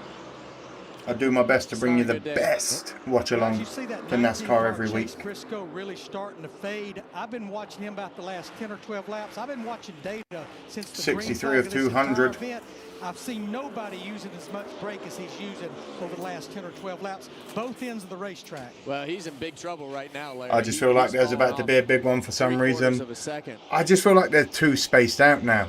I do my best to bring you the best watch along to NASCAR every week. Briscoe really starting to fade. I've been watching him about the last 10 or 12 laps. I've been watching data since the 63 of 200. I've seen nobody using as much brake as he's using over the last 10 or 12 laps, both ends of the racetrack. Well, he's in big trouble right now, Larry. I just feel like there's about to be a big one for some reason. I just feel like they're too spaced out now.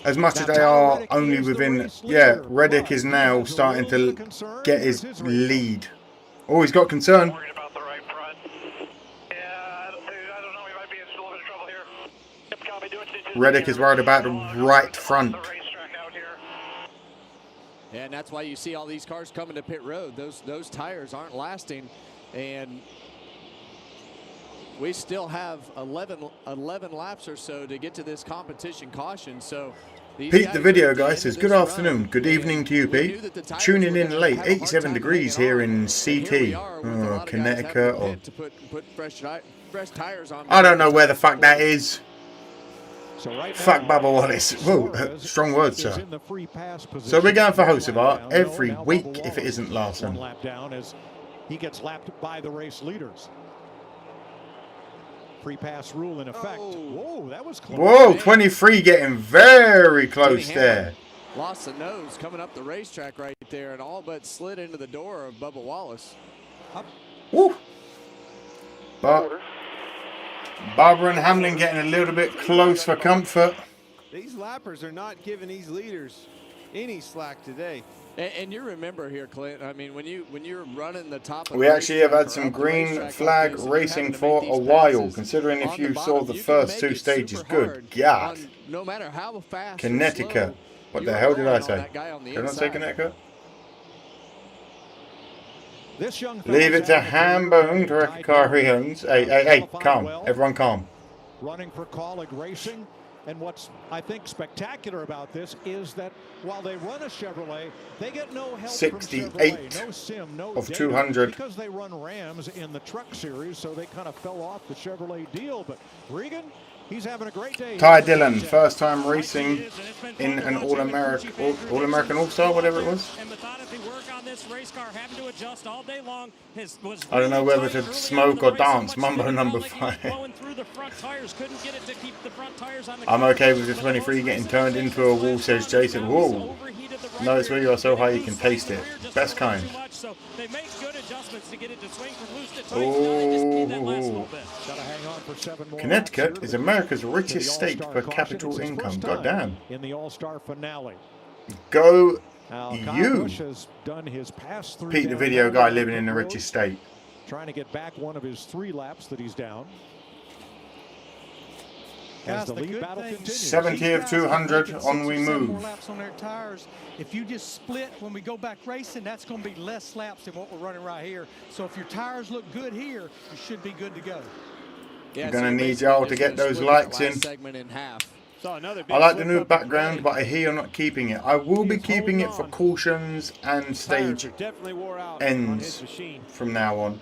As much as they are only within... Yeah, Reddick is now starting to get his lead. Oh, he's got concern. Reddick is worried about the right front. Yeah, and that's why you see all these cars coming to pit road. Those tires aren't lasting. And we still have 11 laps or so to get to this competition caution. So Pete, the video guy, says, good afternoon, good evening to you, Pete. Tuning in late, 87 degrees here in CT, Connecticut, or... I don't know where the fuck that is. Fuck Bubba Wallace. Whoa, strong words, sir. So we're going for Hocevar every week if it isn't Larson. 1 lap down as he gets lapped by the race leaders. Free pass rule in effect. Whoa, that was close. Whoa, 23 getting very close there. Lost the nose coming up the racetrack right there and all but slid into the door of Bubba Wallace. Woo. But Barbara and Hamlin getting a little bit close for comfort. These lappers are not giving these leaders any slack today. And you remember here, Clint, I mean, when you're running the top of we actually have had some green flag racing for a while, considering if you saw the first 2 stages. Good God. No matter how fast Connecticut. What the hell did I say? Did I not say Connecticut? Leave it to Hambone to wreck a car he owns. Hey, calm. Everyone calm. Running for Colleague Racing. And what's, I think, spectacular about this is that while they run a Chevrolet, they get no help 68 from Chevrolet, no sim, no of data, 200. because they run Rams in the truck series, so they kind of fell off the Chevrolet deal. But Regan, he's having a great day. Ty Dillon, first time racing in an All-American All-Star, whatever it was. I don't know whether to smoke or dance. Mambo number 5. I'm okay with the 23 getting turned into a wall, says Jason. Whoa. Notice where you are so high you can taste it. Best kind. So they make good adjustments to get it to swing from loose to tight. Now they just need that last little bit. Gotta hang on for 7 more. Connecticut is America's richest state per capita income. Goddamn. In the All-Star finale. Go Now, you. has done his pass through Pete, the video guy living in the richest state. Trying to get back one of his 3 laps that he's down. Guys, As the lead battle continues. 70 of 200 on we move. More laps on their tires. If you just split when we go back racing, that's going to be less laps than what we're running right here. So if your tires look good here, you should be good to go. You're going to need y'all to get those likes in. I like the new background, but I hear you're not keeping it. I will be keeping it for cautions and stage ends from now on.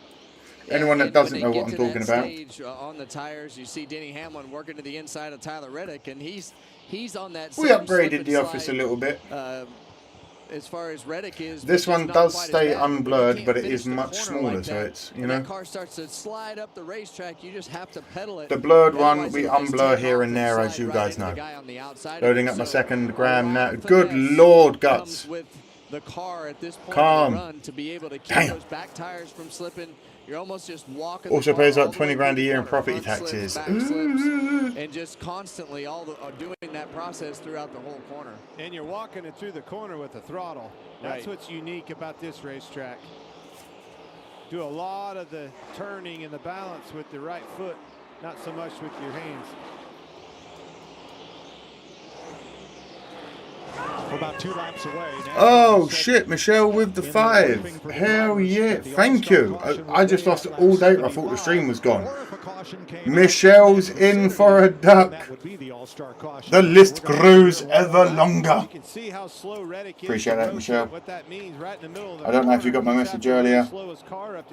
Anyone that doesn't know what I'm talking about. On the tires, you see Denny Hamlin working to the inside of Tyler Reddick, and he's on that. We upgraded the office a little bit. As far as Reddick is, this one does stay unblurred, but it is much smaller, so it's, you know. The car starts to slide up the racetrack. You just have to pedal it. The blurred one, we unblur here and there, as you guys know. Loading up my second gram now. Good Lord, Guts. The car at this point calm. In the run to be able to keep those back tires from slipping. You're almost just walking. Also pays like 20 grand a year in property taxes. And just constantly doing that process throughout the whole corner. And you're walking it through the corner with the throttle. That's what's unique about this racetrack. Do a lot of the turning and the balance with the right foot, not so much with your hands. We're about 2 laps away. Oh shit, Michelle with the 5. Hell yeah, thank you. I just lost all data. I thought the stream was gone. Michelle's in for a duck. The list grows ever longer. Appreciate that, Michelle. I don't know if you got my message earlier.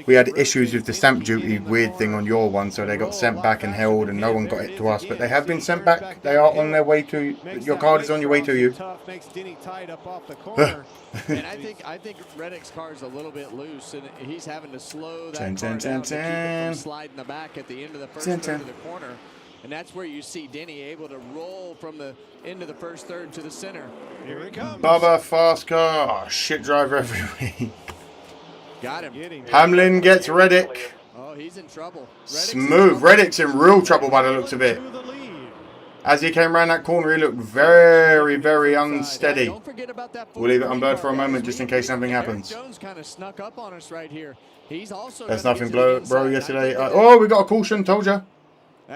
We had issues with the stamp duty weird thing on your one, so they got sent back and held and no one got it to us, but they have been sent back. They are on their way to your card is on your way to you. Makes Denny tied up off the corner. And I think Reddick's car is a little bit loose, and he's having to slow that car down to keep it from sliding the back at the end of the first third of the corner. And that's where you see Denny able to roll from the end of the first third to the center. Here he comes. Bubba, fast car. Oh, shit driver every week. Got him. Hamlin gets Reddick. Oh, he's in trouble. Smooth. Reddick's in real trouble by the looks of it. As he came around that corner, he looked very, very unsteady. We'll leave it unblurred for a moment just in case something happens. Jones kind of snuck up on us right here. He's also There's nothing, bro, yesterday. Oh, we got a caution, told ya.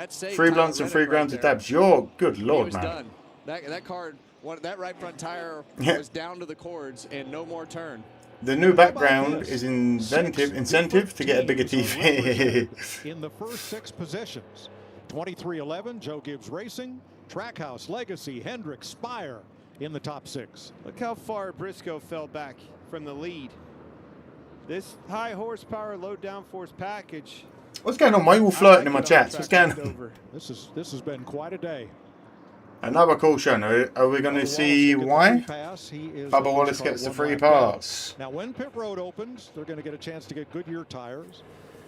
3 blunts and 3 grams of dabs. You're good Lord, man. Done. That car, that right front tire was down to the cords and no more turn. The new background is incentive to get a bigger TV. In the first 6 positions. 2311, Joe Gibbs Racing, Trackhouse, Legacy, Hendrick, Spire in the top 6. Look how far Briscoe fell back from the lead. This high horsepower, low downforce package. What's going on? Why are you all flirting in my chats? What's going on? This has been quite a day. Another caution. Are we going to see why? Bubba Wallace gets the free pass. Now, when pit road opens, they're going to get a chance to get Goodyear tires.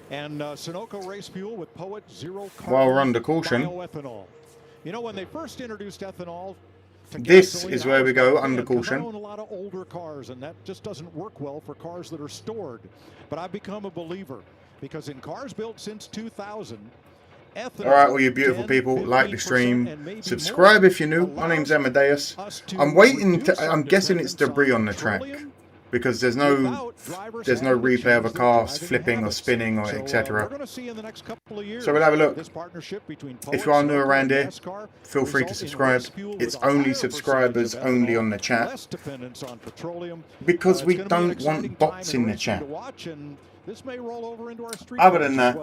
And Sunoco race fuel with Poet Zero Carbon while we're under caution. Bioethanol. You know, when they first introduced ethanol, this is where we go under caution. I own a lot of older cars, and that just doesn't work well for cars that are stored. But I've become a believer because in cars built since 2000, ethanol. All right, all you beautiful people, like the stream, subscribe if you're new. My name's Amadeus. I'm waiting to. I'm guessing it's debris on the track. Because there's no replay of a car flipping or spinning or etc. So we'll have a look. If you are new around here, feel free to subscribe. It's only subscribers only on the chat. Because we don't want bots in the chat. Other than that,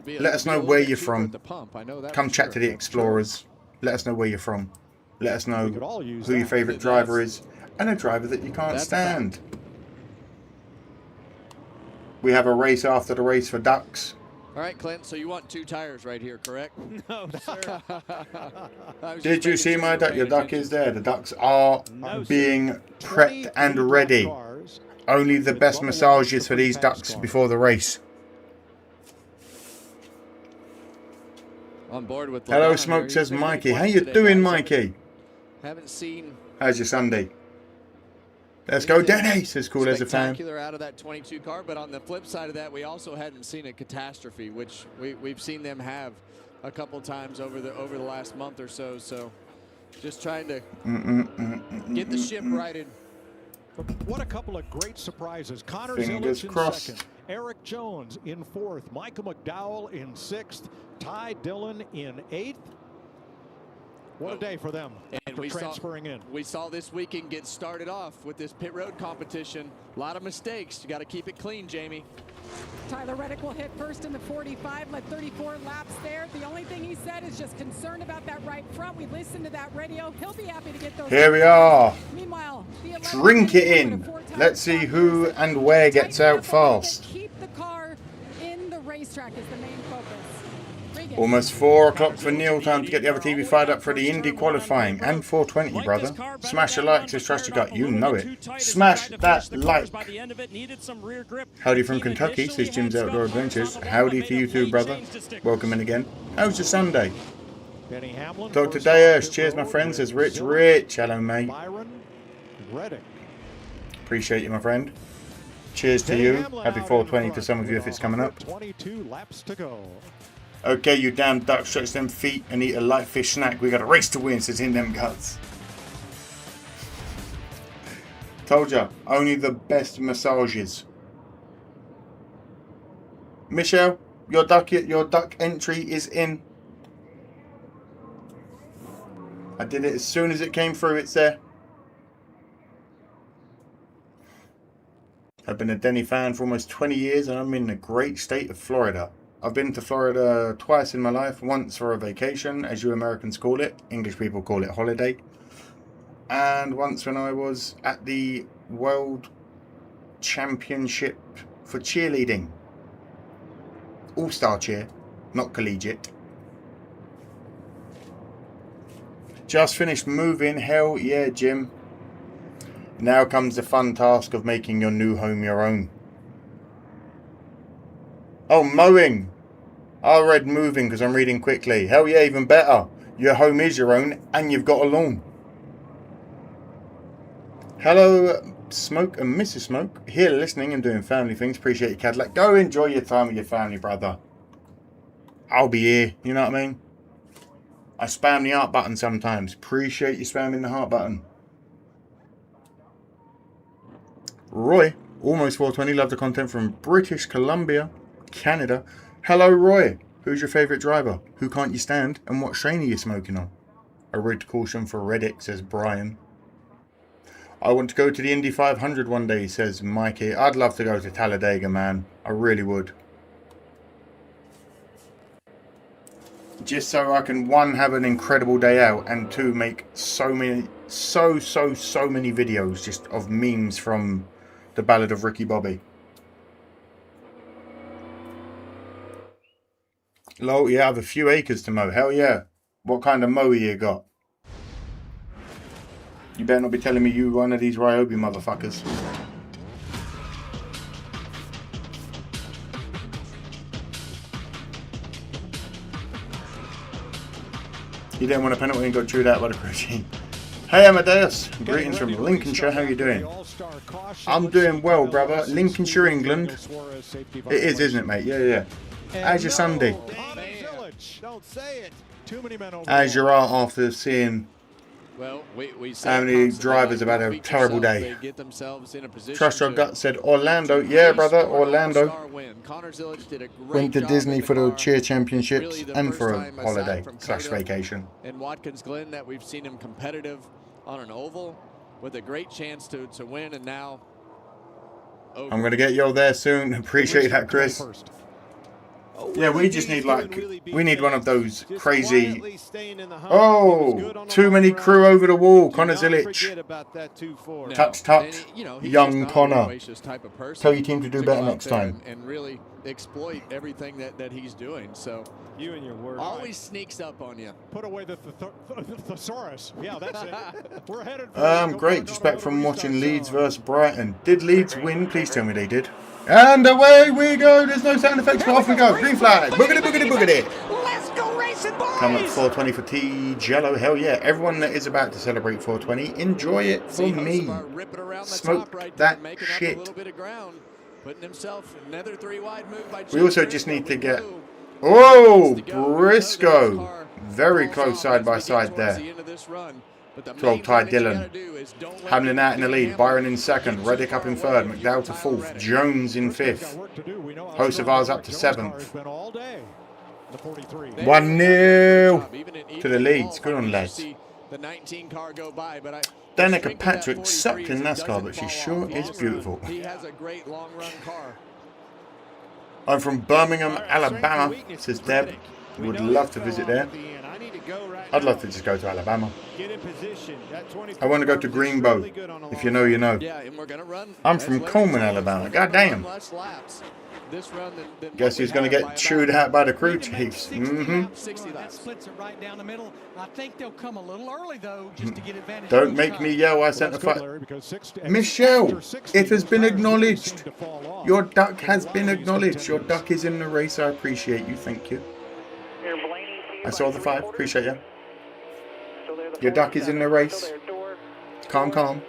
let us know where you're from. Come chat to the Explorers. Let us know where you're from. Let us know who your favourite driver is. And a driver that you can't stand. We have a race after the race for ducks. All right, Clint, so you want 2 tires right here, correct? No, sir. Did you see my duck? Your duck is there. The ducks are being prepped and ready. Only the best massages for these ducks before the race. On board with Hello, Smoke, says Mikey. How you doing, Mikey? Haven't seen. How's your Sunday? Let's go, Dennis, as cool as a fan. Spectacular out of that 22 car, but on the flip side of that, we also hadn't seen a catastrophe, which we've seen them have a couple times over the last month or so. So just trying to get the ship righted. What a couple of great surprises. Connor Fingers Zilic in crossed. second. Eric Jones in fourth. Michael McDowell in sixth. Ty Dillon in eighth. What a day for them after transferring in. We saw this weekend get started off with this pit road competition. A lot of mistakes. You got to keep it clean, Jamie. Tyler Reddick will hit first in the 45, led 34 laps there. The only thing he said is just concerned about that right front. We listened to that radio. He'll be happy to get those. Here we are. Meanwhile, Drink it in. Let's see who and where gets out fast. Keep the car in the racetrack is the main focus. Almost 4 o'clock for Neil. Time to get the other TV fired up for the Indy qualifying and 420, brother. Smash a like, just trust your gut. You know it. Smash that like. Howdy from Kentucky, says Jim's Outdoor Adventures. Howdy to you too, brother. Welcome in again. How's your Sunday? Dr. Dayers, cheers, my friend, says Rich. Hello, mate. Appreciate you, my friend. Cheers to you. Happy 420 to some of you if it's coming up. 22 laps to go. Okay, you damn duck, stretch them feet and eat a light fish snack. We got a race to win, says in them guts. Told ya, only the best massages. Michelle, your duck entry is in. I did it as soon as it came through, it's there. I've been a Denny fan for almost 20 years and I'm in the great state of Florida. I've been to Florida twice in my life, once for a vacation, as you Americans call it. English people call it holiday. And once when I was at the World Championship for cheerleading. All-star cheer, not collegiate. Just finished moving, hell yeah, Jim. Now comes the fun task of making your new home your own. Oh, mowing. I read moving because I'm reading quickly. Hell yeah, even better. Your home is your own and you've got a lawn. Hello, Smoke and Mrs. Smoke. Here listening and doing family things. Appreciate your Cadillac. Go enjoy your time with your family, brother. I'll be here. You know what I mean? I spam the heart button sometimes. Appreciate you spamming the heart button. Roy, almost 420. Love the content from British Columbia, Canada. Hello, Roy. Who's your favourite driver? Who can't you stand? And what train are you smoking on? A red caution for Reddick, says Brian. I want to go to the Indy 500 one day, says Mikey. I'd love to go to Talladega, man. I really would. Just so I can, 1, have an incredible day out, and 2, make so many videos just of memes from the Ballad of Ricky Bobby. Lol, yeah, I have a few acres to mow. Hell yeah. What kind of mower you got? You better not be telling me you one of these Ryobi motherfuckers. You didn't want a penalty and got chewed out by the crew team. Hey Amadeus, greetings from Lincolnshire, how you doing? I'm doing well, brother. Lincolnshire, England. It is, isn't it, mate? Yeah. How's your Sunday? Don't say it. Too many men over. As you are after seeing how many drivers have had a terrible day. Trust your gut, said Orlando. Yeah, brother, Orlando. Went to Disney for the cheer championships and for a holiday / vacation. And Watkins Glen, that we've seen him competitive on an oval with a great chance to win, and now over. I'm going to get you all there soon. Appreciate that, Chris. Yeah, we just need we need one of those crazy. Oh, too many crew over the wall. Connor Zilic. Tut. Young Connor. Tell your team to do better next time. And really exploit everything that he's doing. So you and your word always sneaks up on you. Put away the thesaurus. Yeah, that's it. We're headed. Great. Just back from watching Leeds versus Brighton. Did Leeds win? Please tell me they did. And away we go. There's no sound effects, but off we go. Green flag. Boogity, boogity, boogity. Let's go racing. racing, boys! Come at 420 for T Jello. Hell yeah. Everyone that is about to celebrate 420, enjoy it for me. Smoke that shit. Putting himself another 3-wide move by We also just need to get... Oh, Briscoe. Very close side by side there. 12 Ty Dillon. Hamlin out in the lead. Byron in second. Reddick up in third. McDowell to fourth. Jones in fifth. Hocevar's up to seventh. 1-0 to the leads. Good on, lads. Danica Patrick sucked in Nascar, but she sure is beautiful. I'm from Birmingham, Alabama, says Deb. Would love to visit there. I'd love to just go to Alabama. I want to go to Greenbow. If you know, you know. I'm from Coleman, Alabama. God damn. Guess who's going to get chewed out by the crew chiefs? That splits it right down the middle. I think they'll come a little early, though, just to get advantage. Don't make me yell. I sent a fight. Michelle, it has been acknowledged. Your duck has been acknowledged. Your duck is in the race. I appreciate you. Thank you. I saw the 5. Appreciate you. Your duck is in the race. Calm, calm.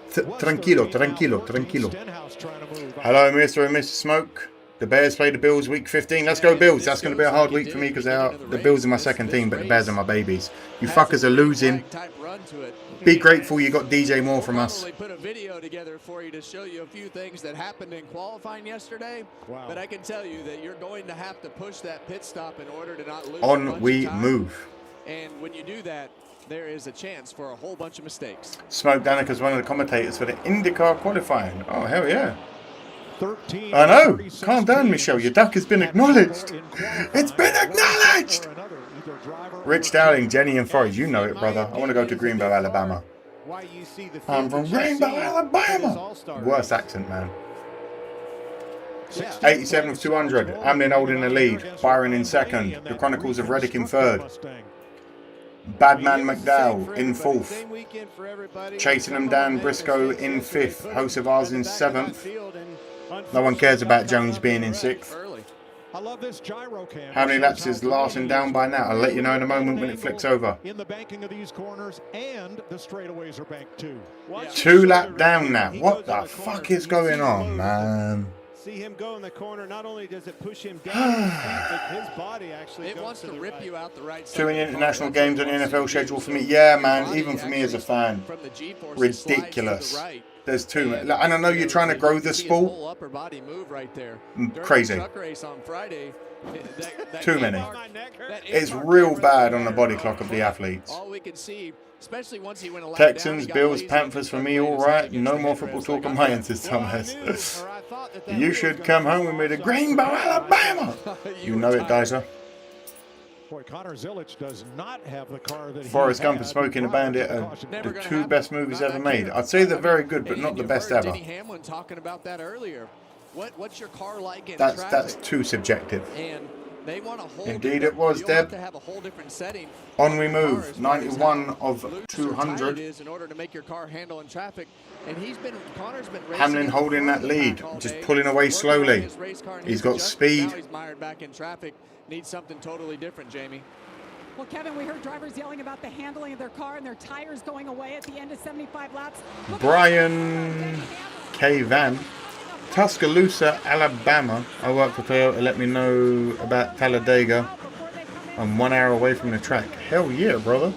Tranquilo, tranquilo, tranquilo. Hello, Mr. and Mr. Smoke. The Bears play the Bills week 15. Let's go Bills. That's going to be a hard week for me because the Bills are my second team, but the Bears are my babies. You fuckers are losing. Be grateful you got DJ Moore from us. Put a video together for you to show you a few things that happened in qualifying yesterday. Wow. But I can tell you that you're going to have to push that pit stop in order to not lose. On we move. And when you do that, there is a chance for a whole bunch of mistakes. Smoke Danica's one of the commentators for the IndyCar qualifying. Oh, hell yeah. I know. Calm down, Michelle. Your duck has been acknowledged. It's been acknowledged. Rich Dowling, Jenny and Forrest. You know it, brother. I want to go to Greenbow, Alabama. I'm from Greenbow, Alabama. Worst accent, man. 87 of 200. Hamlin holding the lead. Byron in second. The Chronicles of Reddick in third. Badman McDowell in fourth. Chasing them down, Briscoe in fifth. Hocevar's in seventh. No one cares about Jones being in sixth. How many laps is Larson down by now? I'll let you know in a moment when it flicks over. In the banking of these corners and the straightaways are banked too. 2 lap down now. What the fuck is going on, man? See him go in the corner. Not only does it push him down, but his body actually wants to rip you out the right side. 2 international games on the NFL schedule for me. Yeah, man. Even for me as a fan. Ridiculous. There's too many. And I know you're trying to grow the sport. Crazy. Too many. It's real bad on the body clock of the athletes. Texans, Bills, Panthers for me, all right. No more football talk on my end, says Thomas. You should come home with me to Greenbow, Alabama. You know it, Dicer. Boy, Connor Zilic does not have the car that Forrest Gump and Smoking a Bandit are the 2 best movies ever made. I'd say they're very good, but not the best ever. Hamlin talking about that earlier. What's your car like in that's too subjective. And they want a whole Indeed it was, Deb. to have a whole different setting. On we move. 91 of 200. In order to make your car handle in traffic. And Connor's been Hamlin holding that lead, just pulling away slowly. He's got speed. Now he's mired back in traffic. Needs something totally different, Jamie. Well, Kevin, we heard drivers yelling about the handling of their car and their tires going away at the end of 75 laps. Brian K. Van. Tuscaloosa, Alabama. I work for Toyota. Let me know about Talladega. I'm 1 hour away from the track. Hell yeah, brother.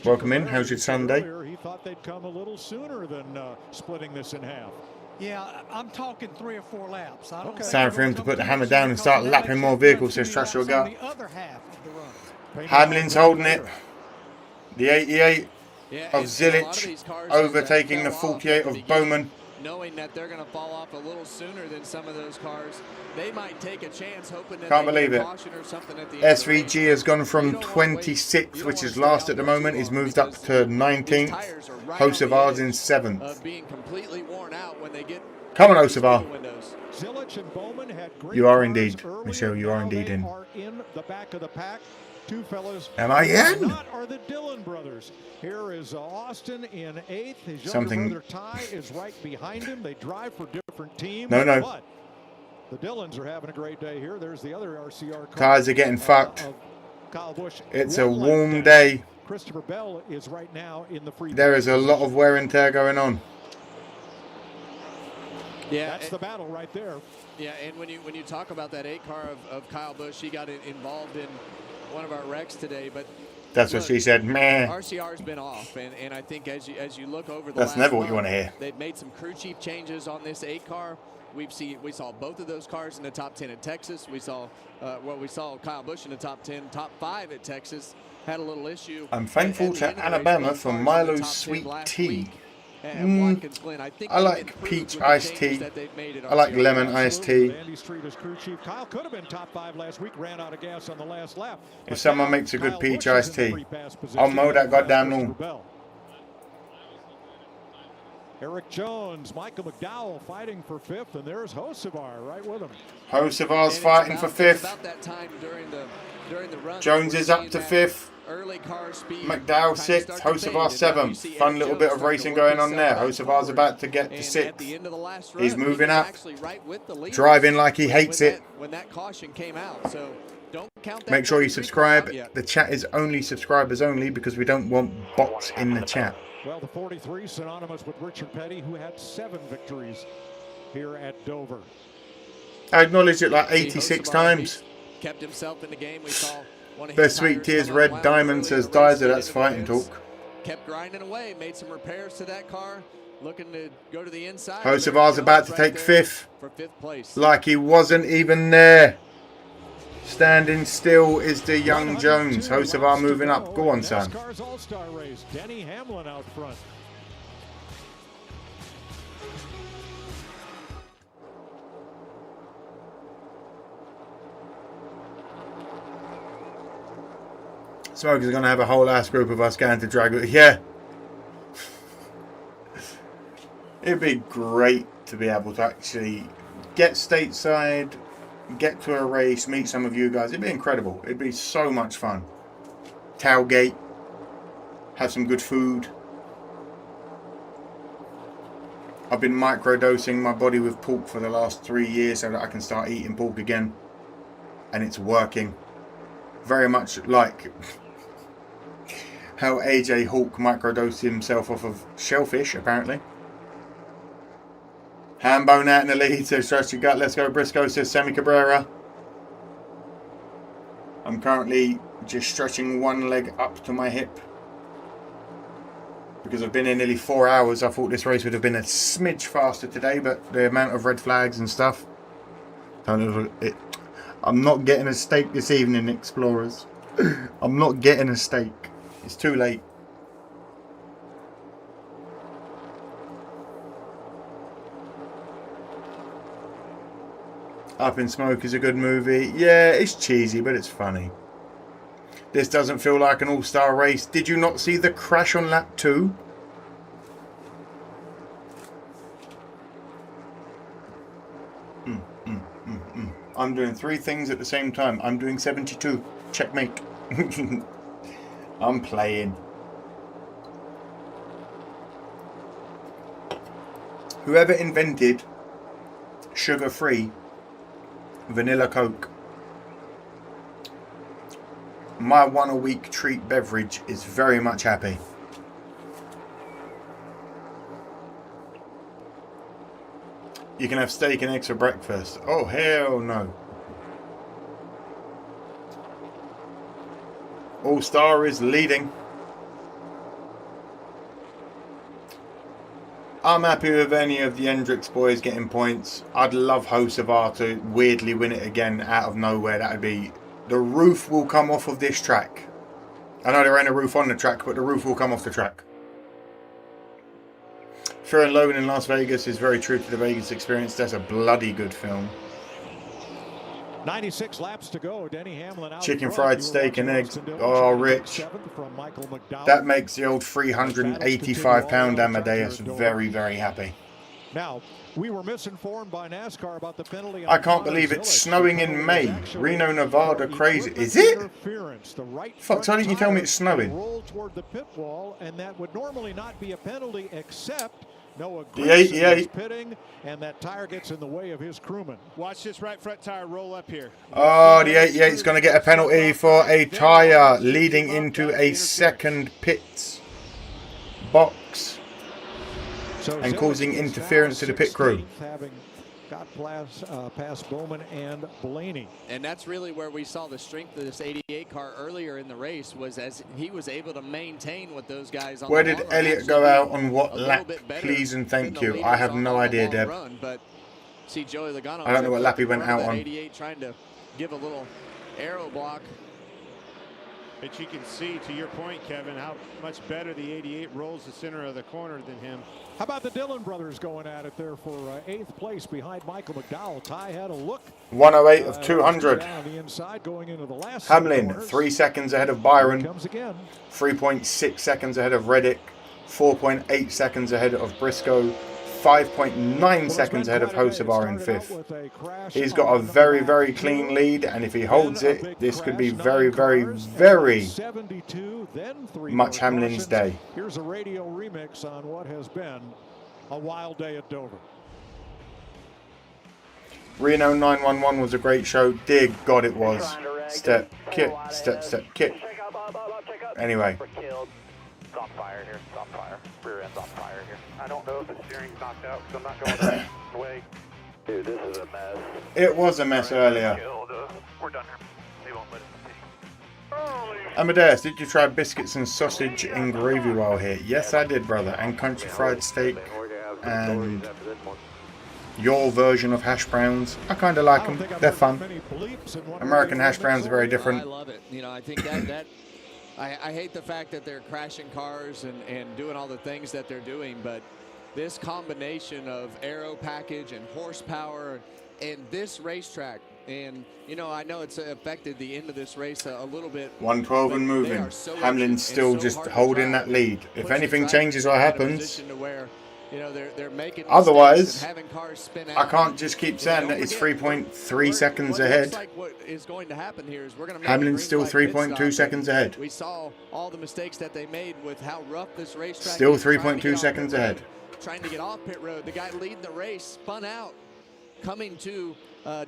Welcome in. How's your Sunday? He thought they'd come a little sooner than splitting this in half. Yeah, I'm talking 3 or 4 laps. I don't Time for him to put the hammer down and start lapping more vehicles, says Trash Your Gut. Hamlin's holding it. The 88 of Zilic overtaking the 48 of Bowman. Knowing that they're going to fall off a little sooner than some of those cars, they might take a chance hoping that can't believe it. SVG has gone from 26th, which is last at the moment. He's moved up to 19th. Hocevar's in 7th. Come on, Hocevar. You are indeed, Michelle. You are indeed in. The back of the pack. 2 fellas. Am I in? Are the Dillon brothers. Here is Austin in 8th. His Something. younger brother Ty is right behind him. They drive for different teams. No. But The Dillons are having a great day here. There's the other RCR car. Cars are getting fucked. Kyle Busch. It's a warm day. Christopher Bell is right now in the free. There is a lot of wear and tear going on. Yeah, that's the battle right there. Yeah, and when you talk about that 8 car of Kyle Busch, he got involved in one of our wrecks today, but that's what she said. Meh. RCR's been off, and I think as you look over the that's last never what month, you want to hear. They've made some crew chief changes on this 8 car. We saw both of those cars in the top 10 at Texas. We saw Kyle Busch in the top 10, top 5 at Texas. Had a little issue. I'm thankful to Alabama for Milo's sweet tea. I like peach iced tea. I like lemon iced tea. Andy Street is crew chief. Kyle could have been top 5 last week. Ran out of gas on the last lap. If someone makes a good peach iced tea, I'll mow that goddamn lawn. Eric Jones, Michael McDowell fighting for 5th, and there's Hocevar right with him. Hocevar's fighting for 5th. Jones is up to 5th. McDowell 6th, Hocevar 7th. Fun little bit of racing going on there. Hocevar's about to get to 6th. He's moving up, driving like he hates it. Make sure you subscribe. The chat is only subscribers only because we don't want bots in the chat. Well, the 43 synonymous with Richard Petty, who had 7 victories here at Dover. I acknowledged it like 86 times. Kept himself in the game. We saw one of Their sweet tears, Red Diamond says Dizer, that's fighting talk. Kept grinding away, made some repairs to that car, looking to go to the inside. Hocevar's about to take 5th. For 5th place. Like he wasn't even there. Standing still is the young Jones. Hocevar moving up. Go on, son. NASCAR's All-Star race. Denny Hamlin out front. Smoker's going to have a whole ass group of us going to drag it. Yeah. It'd be great to be able to actually get stateside, get to a race, meet some of you guys. It'd be incredible. It'd be so much fun. Tailgate, have some good food. I've been microdosing my body with pork for the last 3 years so that I can start eating pork again. And it's working. Very much like how AJ Hawk microdosed himself off of shellfish, apparently. Hambone out in the lead, so stretch your gut. Let's go Briscoe, says Sammy Cabrera. I'm currently just stretching one leg up to my hip. Because I've been in nearly 4 hours. I thought this race would have been a smidge faster today, but the amount of red flags and stuff. I'm not getting a steak this evening, Explorers. I'm not getting a steak. It's too late. Up in Smoke is a good movie. Yeah, it's cheesy, but it's funny. This doesn't feel like an all-star race. Did you not see the crash on lap 2? I'm doing 3 things at the same time. I'm doing 72. Checkmate. I'm playing. Whoever invented sugar-free vanilla Coke, my 1 a week treat beverage is very much happy. You can have steak and eggs for breakfast. Oh, hell no. All-Star is leading. I'm happy with any of the Hendricks boys getting points. I'd love Hocevar to weirdly win it again out of nowhere. That would be... The roof will come off of this track. I know there ain't a roof on the track, but the roof will come off the track. Fear and Logan in Las Vegas is very true to the Vegas experience. That's a bloody good film. 96 laps to go. Denny Hamlin out Chicken front. fried steak and eggs. Oh, Rich. That makes the old 385-pound Amadeus very, very happy. Now, we were misinformed by NASCAR about the penalty. I can't believe it's snowing in May. Reno, Nevada, crazy. Is it? Fuck, why didn't you tell me it's snowing? Roll toward the pit wall, and that would normally not be a penalty except Noah the 88. pitting, and that tire gets in the way of his crewman. Watch this right front tire roll up here. Oh, the 88 is going to get a penalty for a tire leading into a second pit box and causing interference to the pit crew. Having got past Bowman and Blaney. And that's really where we saw the strength of this 88 car earlier in the race, was as he was able to maintain what those guys on Where the did long run Elliott go out on what a little lap, bit better please and than thank the you? leaders I have on no the idea, long Deb. run, but see Joey Logano, I don't know what lap he went out on. 88 trying to give a little aero block. But you can see, to your point, Kevin, how much better the 88 rolls the center of the corner than him. How about the Dillon brothers going at it there for 8th place behind Michael McDowell? Ty had a look. 108 of 200. Down the inside going into the last Hamlin, 3 seconds ahead of Byron. Comes again. 3.6 seconds ahead of Reddick. 4.8 seconds ahead of Briscoe. 5.9 seconds ahead of Hocevar in 5th. He's got a very, very clean lead, and if he holds it, this could be very, very, very much Hamlin's day. Here's a radio remix on what has been a wild day at Dover. Reno 911 was a great show. Dear God, it was. Step, kick, step, step, kick. Anyway. It's on fire here. It's on fire. Rear end's on fire here. I don't know if the steering's knocked out because I'm not going the right way. Dude, this is a mess. It was a mess earlier. We're done here. They won't let us Amadeus, did you try biscuits and sausage in gravy while here? Yes, I did, brother. And country fried steak. And your version of hash browns. I kind of like them. They're fun. American hash browns are very different. I love it. You know, I think that I hate the fact that they're crashing cars and doing all the things that they're doing, but this combination of aero package and horsepower and this racetrack, and you know, I know it's affected the end of this race a little bit. 112 and moving. Hamlin's still just holding that lead. If anything changes or happens, you know, they're making otherwise, having cars spin out. I can't just keep saying that it's 3.3 seconds ahead. Like what is going to happen here is we're going to Hamlin's still 3.2 seconds ahead. We saw all the mistakes that they made with how rough this racetrack Still is. 3.2 seconds ahead. Trying to get off pit road. The guy leading the race spun out, coming to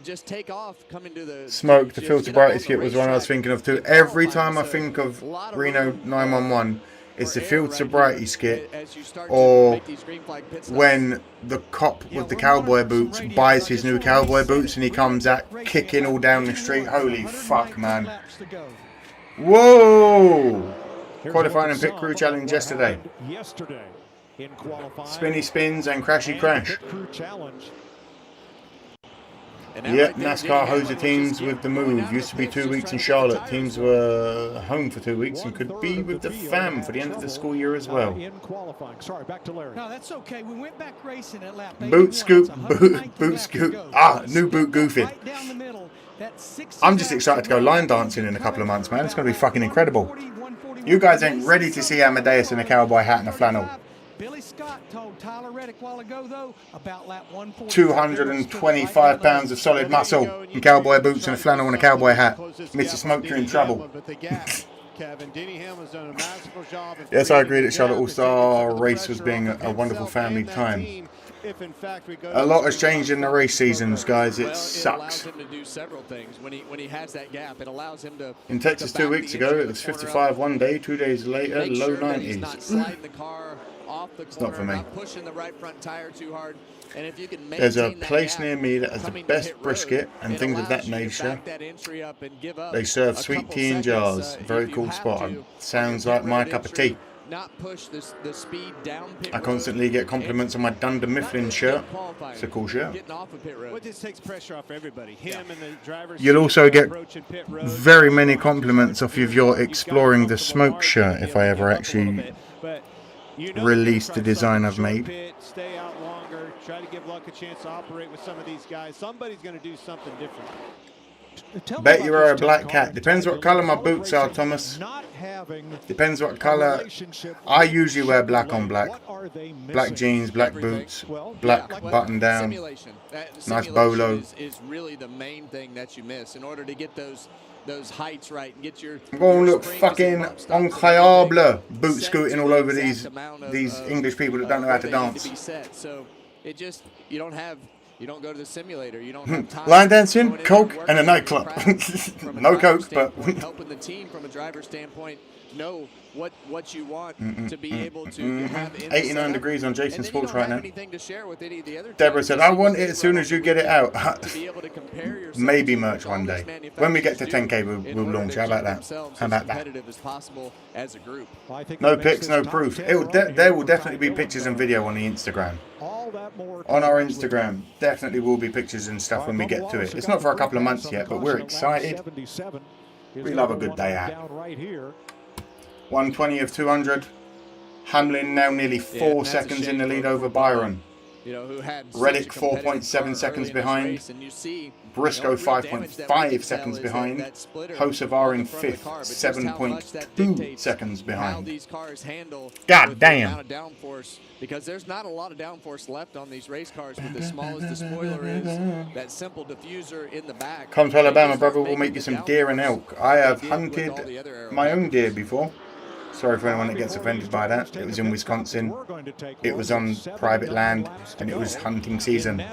just take off, coming to the Smoke, the filter brightest kit was one I was thinking of too. Every time I think of Reno 911, it's the field sobriety skit, or when the cop with the cowboy boots buys his new cowboy boots and he comes out kicking all down the street. Holy fuck, man. Whoa! Qualifying and pit crew challenge yesterday. Spinny spins and crashy crash. Yep, NASCAR hoser teams with the move. Used to be 2 weeks in Charlotte. Teams were home for 2 weeks and could be with the fam for the end of the school year as well. Sorry, back to Larry. No, that's okay. We went back racing at lap 81. Boot scoop, boot scoop. Ah, new boot goofing. I'm just excited to go line dancing in a couple of months, man. It's going to be fucking incredible. You guys ain't ready to see Amadeus in a cowboy hat and a flannel. Billy Scott told Tyler Reddick a while ago, though, about lap 140. 225 pounds of solid muscle in cowboy boots and a flannel and a cowboy hat. Mr. Smoke, you're in trouble. Yes, I agree that Charlotte All-Star race was being a wonderful family time. A lot has changed in the race seasons, guys. It sucks. It allows him to do several things when he has that gap. It allows him to. In Texas 2 weeks ago, it was 55 one day. 2 days later, low 90s. Not sliding the car off the corner, it's not for me. not pushing the right front tire too hard. And if you can There's a place near me that has the best brisket and things of that nature. They serve sweet tea in jars. Very cool spot. Sounds like my cup of tea. Not push the speed down pit I constantly get compliments on my Dunder Mifflin shirt. It's a cool shirt. Well, this takes pressure off everybody. Him and the drivers. You'll also get very many compliments off of your Exploring the Smoke shirt if I ever actually release the design I've made. Stay out longer. Try to give Luck a chance to operate with some of these guys. Somebody's going to do something different. Bet you are a black cat. Depends what color my boots are, Thomas. Depends what color. I usually wear black on black. Black jeans, black boots, black button down. Nice bolo. Is really the main thing that you miss in order to get those heights right and get your. I'm going to look fucking incroyable boot scooting all over these English people that don't know how to dance. So it just, you don't go to the simulator. You don't have time. Line dancing, coke, and a nightclub. No coke, but helping the team from a driver standpoint know what you want to be able to have. 89 degrees on Jason Sports right now. To share with any of the other Deborah said, "I want it as soon as you get it out." Maybe merch one day. When we get to 10K, we'll launch. How about that? How about that? As possible as a group. No pics, no proof. There will definitely be pictures and video on the Instagram. On our Instagram, definitely will be pictures and stuff when we get to it. It's not for a couple of months yet, but we're excited. We love a good day out. 120 of 200. Hamlin now nearly 4 seconds in the lead over Byron. Who had Reddick 4.7 seconds behind. Briscoe 5.5 seconds behind. Hocevar in 5th, 7.2 seconds behind. God damn. Because there's not a lot of downforce left on these race cars with as small as the spoiler is. That simple diffuser in the back. Come to Alabama, brother. We'll make you some deer and elk. I have hunted my own deer before. Sorry for anyone that gets offended by that. It was in Wisconsin. It was on private land, and it was hunting season.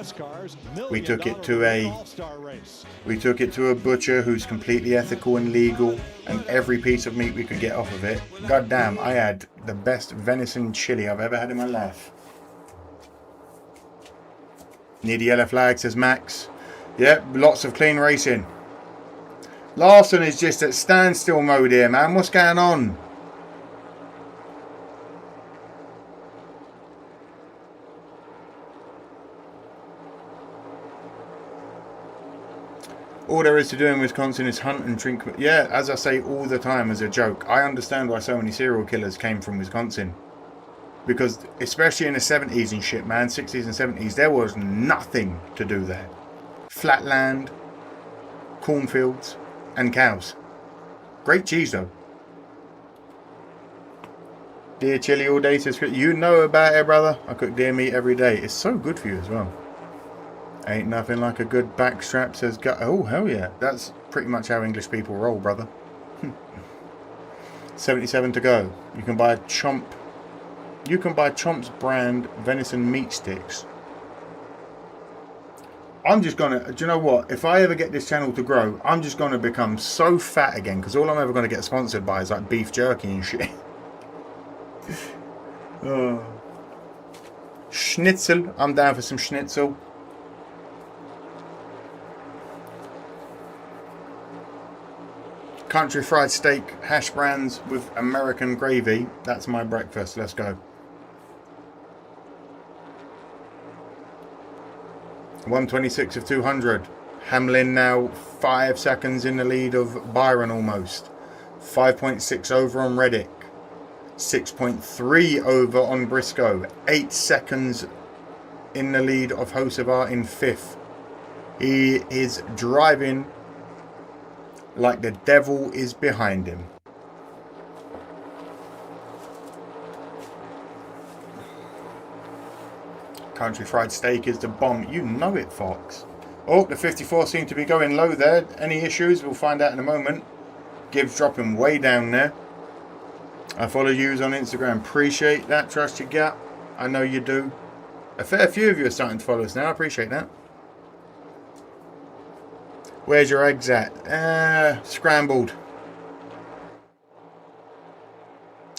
We took it to a butcher who's completely ethical and legal, and every piece of meat we could get off of it. God damn, I had the best venison chili I've ever had in my life. Need a yellow flag, says Max. Yep, lots of clean racing. Larson is just at standstill mode here, man. What's going on? All there is to do in Wisconsin is hunt and drink. Yeah, as I say all the time as a joke, I understand why so many serial killers came from Wisconsin. Because, especially in the 70s and shit, man, 60s and 70s, there was nothing to do there. Flat land, cornfields, and cows. Great cheese, though. Deer chili all day, says you know about it, brother. I cook deer meat every day. It's so good for you as well. Ain't nothing like a good backstrap, says gut. Oh, hell yeah. That's pretty much how English people roll, brother. 77 to go. You can buy Chomp. You can buy Chomp's brand venison meat sticks. I'm just gonna, do you know what? If I ever get this channel to grow, I'm just gonna become so fat again, because all I'm ever gonna get sponsored by is like beef jerky and shit. Oh. Schnitzel. I'm down for some schnitzel. Country fried steak, hash browns with American gravy. That's my breakfast. Let's go. 126 of 200. Hamlin now 5 seconds in the lead of Byron almost. 5.6 over on Reddick. 6.3 over on Briscoe. 8 seconds in the lead of Hocevar in 5th. He is driving like the devil is behind him. Country fried steak is the bomb. You know it, Fox. Oh, the 54 seem to be going low there. Any issues? We'll find out in a moment. Gibbs dropping way down there. I follow yous on Instagram. Appreciate that. Trust your gut. I know you do. A fair few of you are starting to follow us now. I appreciate that. Where's your eggs at? Scrambled.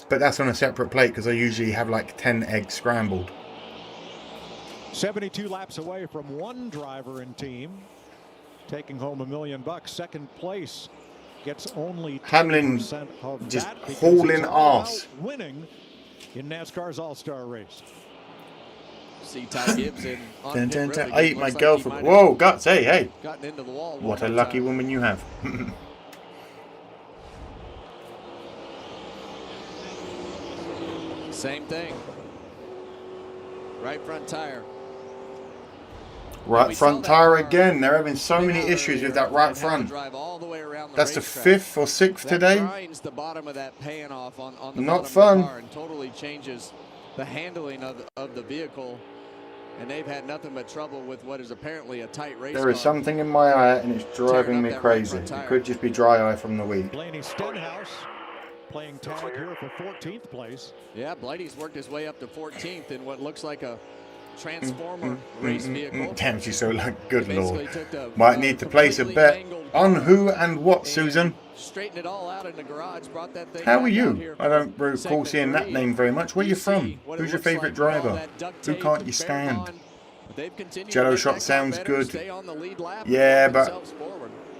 But that's on a separate plate because I usually have like 10 eggs scrambled. 72 laps away from one driver and team taking home $1 million. Second place gets only Hamlin of just that hauling ass. Winning in NASCAR's All-Star race. See Ty Gibbs in on pit road. I eat my girlfriend. Whoa, guts! Hey! Gotten into the wall. What a lucky woman you have. Same thing. Right front tire. Right front tire again. They're having so many issues with that right front. That's the 5th or 6th today. The bottom of that pan off on the Not bottom fun. of the car and totally changes the handling of the vehicle. And they've had nothing but trouble with what is apparently a tight race There is car. something in my eye and it's driving me crazy. It could just be dry eye from the weed. Blaney Stenhouse playing tag here for 14th place. Yeah, Blighty's worked his way up to 14th in what looks like a Transformer race vehicle. Damn, she's so like, good lord. Took the, Might need to place a bet on who and what, Susan. Straightened it all out in the garage, brought that thing How are back out you? here. I don't recall seeing that name very much. Where are you from? Who's your favourite driver? Who can't you stand? Jello Shot sounds good. Yeah, but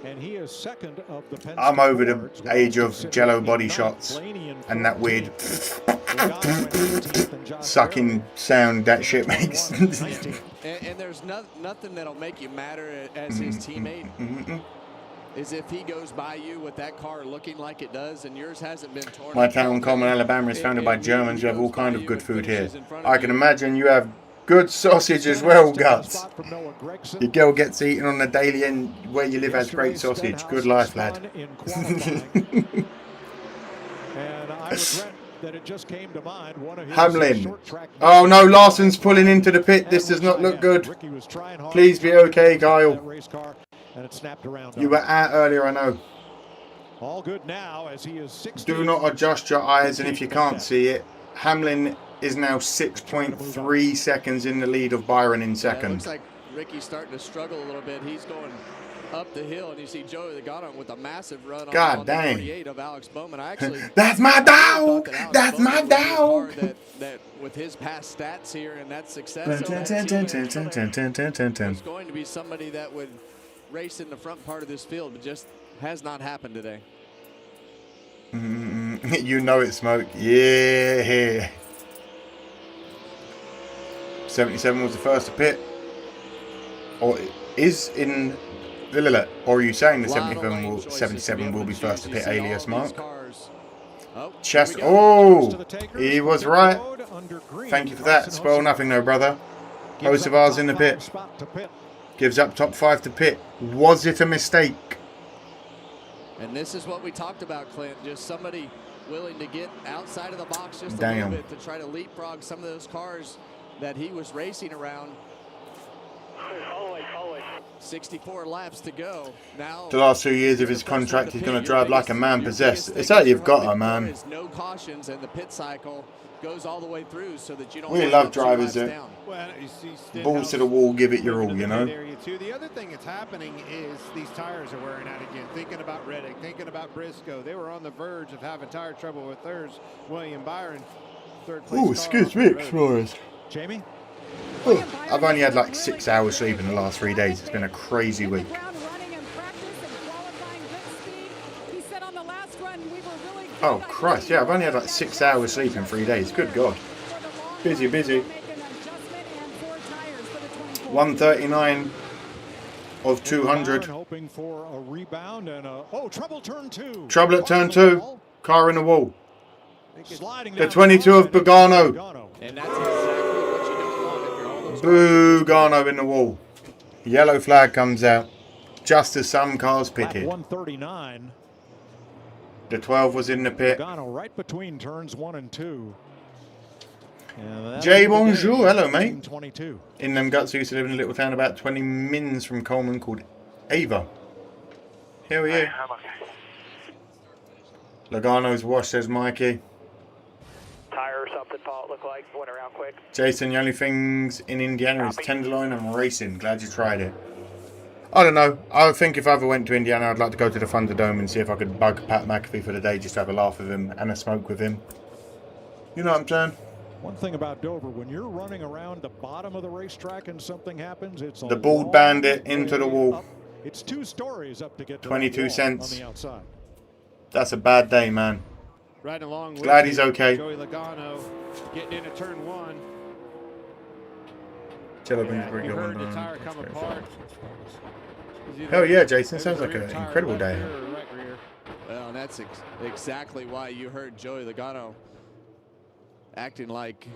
And he is second of the Penske I'm over the Fords. age of Jello body shots and that weird sucking sound that shit makes. and there's nothing that'll make you madder as his teammate is if he goes by you with that car looking like it does and yours hasn't been torn. My town, Coleman, Alabama, is founded by Germans who have all kind of good food here. I can imagine you have good sausage as well, Guts. Your girl gets eaten on a daily and where you live has great sausage. Good life, lad. And I regret that it just came to mind one of his Hamlin. short track Oh no, Larson's pulling into the pit. This does not look good. Please be okay, Kyle. and it snapped around. You were out earlier, I know. All good now as he is 16. Do not adjust your eyes, and if you can't see it, Hamlin is now 6.3 seconds in the lead of Byron in Yeah, it second. looks like Ricky's starting to struggle a little bit. He's going up the hill, and you see Joey Logano with a massive run God on dang. the 48 of Alex Bowman. I actually That's my dog! Alex That's my Bowman would be a car dog! that with his past stats here and that success, Dun, over dun, that dun, team, dun, dun, dun, dun, dun, dun, dun. was going to be somebody that would race in the front part of this field, but just has not happened today. You know it, Smoke. Yeah. 77 was the first to pit. Or is in... Or are you saying the 77 will be first to pit, alias Mark? Chest. Oh! He was right. Thank you for that. Spoil nothing though, brother. Host of ours in the pit. Gives up top 5 to pit. Was it a mistake? And this is what we talked about, Clint. Just somebody willing to get outside of the box just a Damn. little bit to try to leapfrog some of those cars that he was racing around. 64 laps to go. Now The last 2 years of his contract, he's going to drive like a man possessed. It's how you've got her, man. No cautions, and the pit cycle goes all the way through so that you don't. We have love to two drivers laps that down. Well, you see balls to the wall, give it your all, you know. area too. The other thing that's happening is these tires are wearing out again. Thinking about Reddick, thinking about Briscoe. They were on the verge of having tire trouble with theirs. William Byron, third place. Oh, excuse me, Explorers. Jamie? Oh, I've only had like 6 hours sleep in the last 3 days. It's been a crazy week. Oh, Christ, yeah, I've only had like 6 hours sleep in 3 days. Good God. Busy, busy. 139 of 200. Hoping for a rebound and a trouble turn 2. Trouble at turn 2. Car in the wall. Sliding The 22 of Bogano. And that's exactly what you don't want if you're all those Bogano in the wall. Yellow flag comes out. Just as some cars pitted. 139. The 12 was in the pit. Logano right between turns 1 and 2. Jay, bonjour. Hello, mate. 22. In them guts, who used to live in a little town about 20 mins from Coleman called Ava. Here we are. Logano's wash, says Mikey. Tire or something, Paul, look like. Went around quick. Jason, the only things in Indiana is tenderloin and racing. Glad you tried it. I don't know. I think if I ever went to Indiana, I'd like to go to the Thunderdome and see if I could bug Pat McAfee for the day, just to have a laugh with him and a smoke with him. You know what I'm saying? One thing about Dover, when you're running around the bottom of the racetrack and something happens, it's a The bald bandit into the wall. up. It's 2 stories up to get to 22 that wall cents. on the outside. That's a bad day, man. Right along with Glad he's okay. Joey Logano getting into turn 1. Jello Yeah, brings you Brig heard the on. tire come apart. Hell yeah, Jason. Sounds like an incredible day. Well, and that's exactly why you heard Joey Logano acting like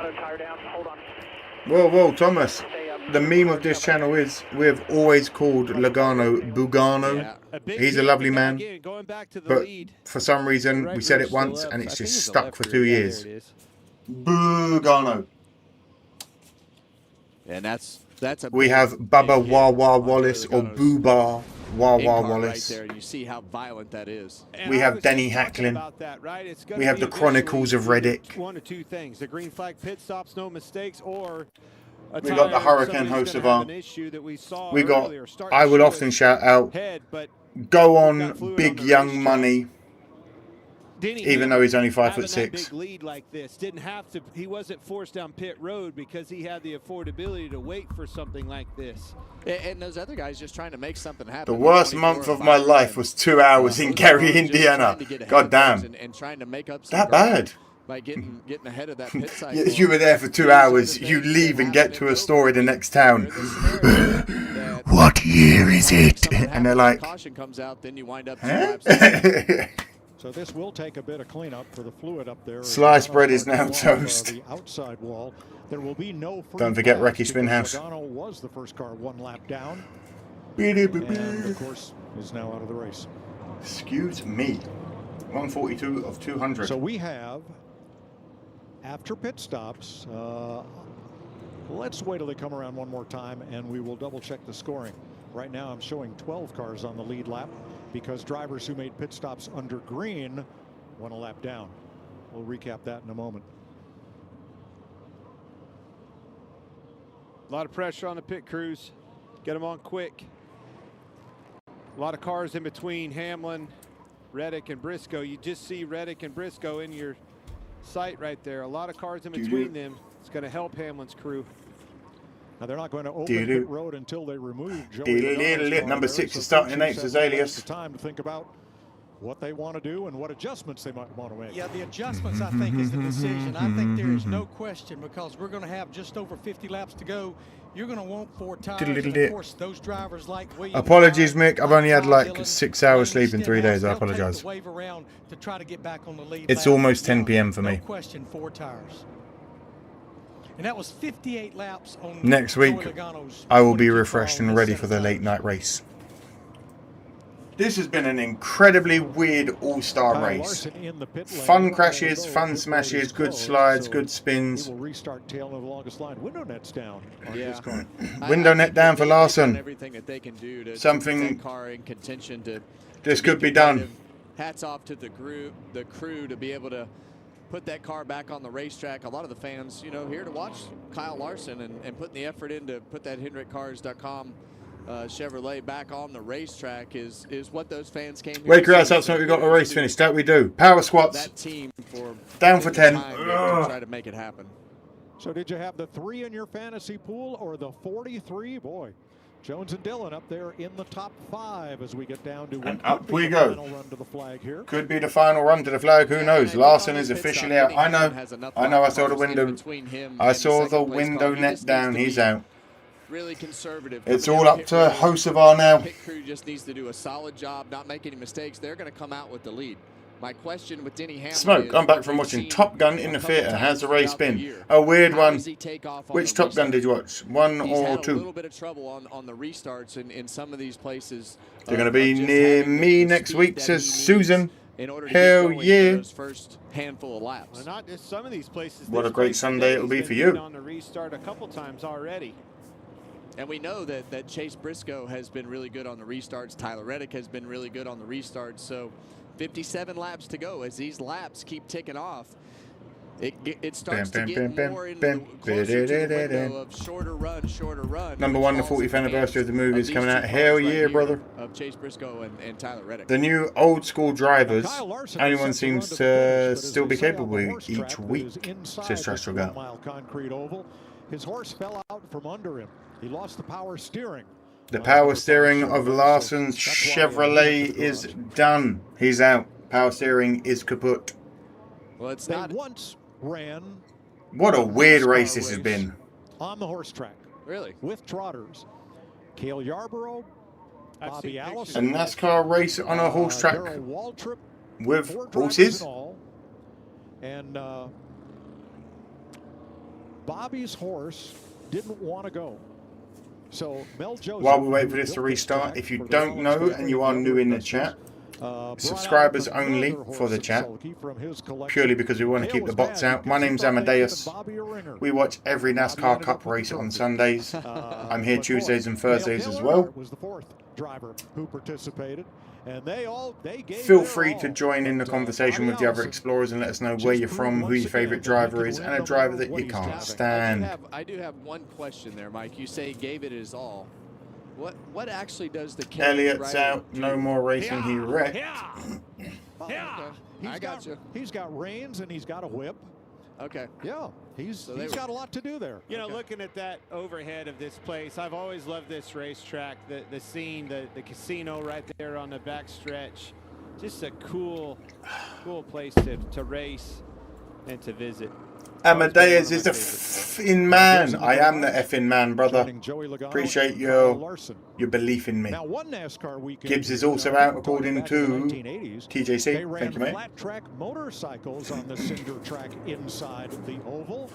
got a tire down. Hold on. Whoa, Thomas. The meme of this channel is we've always called Logano Bugano. He's a lovely man, but for some reason we said it once and it's just stuck for 2 years. Bugano. And that's a we have Bubba Wawa Wallace or Booba Wawa Wallace. There, you see how violent that is. We have Denny Hacklin. We have the Chronicles of Reddick. One or two things: the green flag pit stops, no mistakes, or we got the Hurricane Hocevar. We got, I would often shout out, go on Big Young Money, even though he's only 5'6". Big lead like this didn't have to. He wasn't forced down pit road because he had the affordability to wait for something like this. And those other guys just trying to make something happen. The worst month of my life was 2 hours in Gary, Indiana. God damn. And trying to make up that bad. By getting ahead of that pit cycle. You were there for 2 hours. You leave and get to a store in the next town. What year is it? And they're like, caution comes out, then you wind up huh? So this will take a bit of cleanup for the fluid up there. Sliced bread is now toast. The outside wall. There will be no free Don't forget flags Recky Spinhouse. Logano was the first car 1 lap down. And of course is now out of the race. Excuse me. 142 of 200. So we have, after pit stops, let's wait till they come around one more time and we will double check the scoring. Right now I'm showing 12 cars on the lead lap because drivers who made pit stops under green won a lap down. We'll recap that in a moment. A lot of pressure on the pit crews. Get them on quick. A lot of cars in between Hamlin, Reddick, and Briscoe. You just see Reddick and Briscoe in your sight right there. A lot of cars in between them. It's going to help Hamlin's crew. Now they're not going to open pit road until they remove Joey. Number 6 is starting in 8th Azaleas. Time to think about what they want to do and what adjustments they might want to make. Yeah, the adjustments, I think, is the decision. I think there is no question because we're going to have just over 50 laps to go. You're going to want 4 tires. And of course, those drivers like Williams. Apologies, Mick. I've only had like 6 hours sleep in 3 days. I apologize. It's almost 10 p.m. for me. No question, 4 tires. And that was 58 laps on next week. I will be refreshed and ready for the late night race. This has been an incredibly weird all-star race. Fun crashes, fun smashes, good slides, good spins. Restart tail of the longest line. Window net's down. Window net down for Larson. Everything that they can do to something that car in contention to this could be done. Hats off to the crew to be able to put that car back on the racetrack. A lot of the fans, you know, here to watch Kyle Larson and putting the effort in to put that HendrickCars.com Chevrolet back on the racetrack is what those fans came here. Wake your ass up, so we got the race finished. That we do. Power squats. That team for down for 10. To try to make it happen. So did you have the 3 in your fantasy pool or the 43? Boy, Jones and Dillon up there in the top 5 as we get down to and up we go. Run to the flag here. Could be the final run to the flag. Who knows? Larson is officially out. I know. I saw the window. I saw the window net down. He's out. Really conservative. It's all up to Hocevar now. Pit crew just needs to do a solid job, not make any mistakes. They're going to come out with the lead. My question with Denny Hamlin Smoke, I'm back from watching Top Gun in the theater. How's the race been? A weird one. Which Top Gun did you watch? 1 or 2? A little bit of trouble on the restarts in some of these places. They're going to be near me next week, says Susan. Hell yeah. Those first handful of laps. Well, not just some of these places. What a great Sunday it'll be for you. On the restart a couple times already. And we know that Chase Briscoe has been really good on the restarts. Tyler Reddick has been really good on the restarts. So 57 laps to go. As these laps keep ticking off, it starts to get more into closer to the window of shorter run. Number 1, the 40th anniversary of the movie is coming out. Hell yeah, brother. Of Chase Briscoe and Tyler Reddick. The new old school drivers, anyone seems to still be capable each week, says Trash Girl. His horse fell out from under him. He lost the power steering. The power steering of Larson's Chevrolet is done. He's out. Power steering is kaput. Well, it's they not. Once ran. What a weird race this has been. On the horse track. Really? With trotters. Cale Yarborough, Bobby Allison. A NASCAR race on a horse track. With horses. And Bobby's horse didn't want to go. So Mel Joseph, while we wait for this to restart, if you don't know and you are new in the chat, subscribers only for the chat, purely because we want to keep the bots out. My name's Amadeus. We watch every NASCAR Cup race on Sundays. I'm here Tuesdays and Thursdays as well. Was the fourth driver who participated, and they gave Feel free to join in the conversation with the other explorers and let us know where you're from, who your favourite driver is, and a driver that you can't stand. I do have one question there, Mike. You say gave it his all. What actually does the Elliot's out, no more racing, he wrecked. I got you. He's got reins and he's got a whip. Okay. Yeah, he's got a lot to do there. You know, looking at that overhead of this place, I've always loved this racetrack. The scene, the casino right there on the back stretch. Just a cool place to race and to visit. Amadeus is the effing man. I am the effing man, brother. Appreciate your belief in me. Gibbs is also out, according to TJC. Thank you, mate. Flat track motorcycles on the cinder track inside the oval,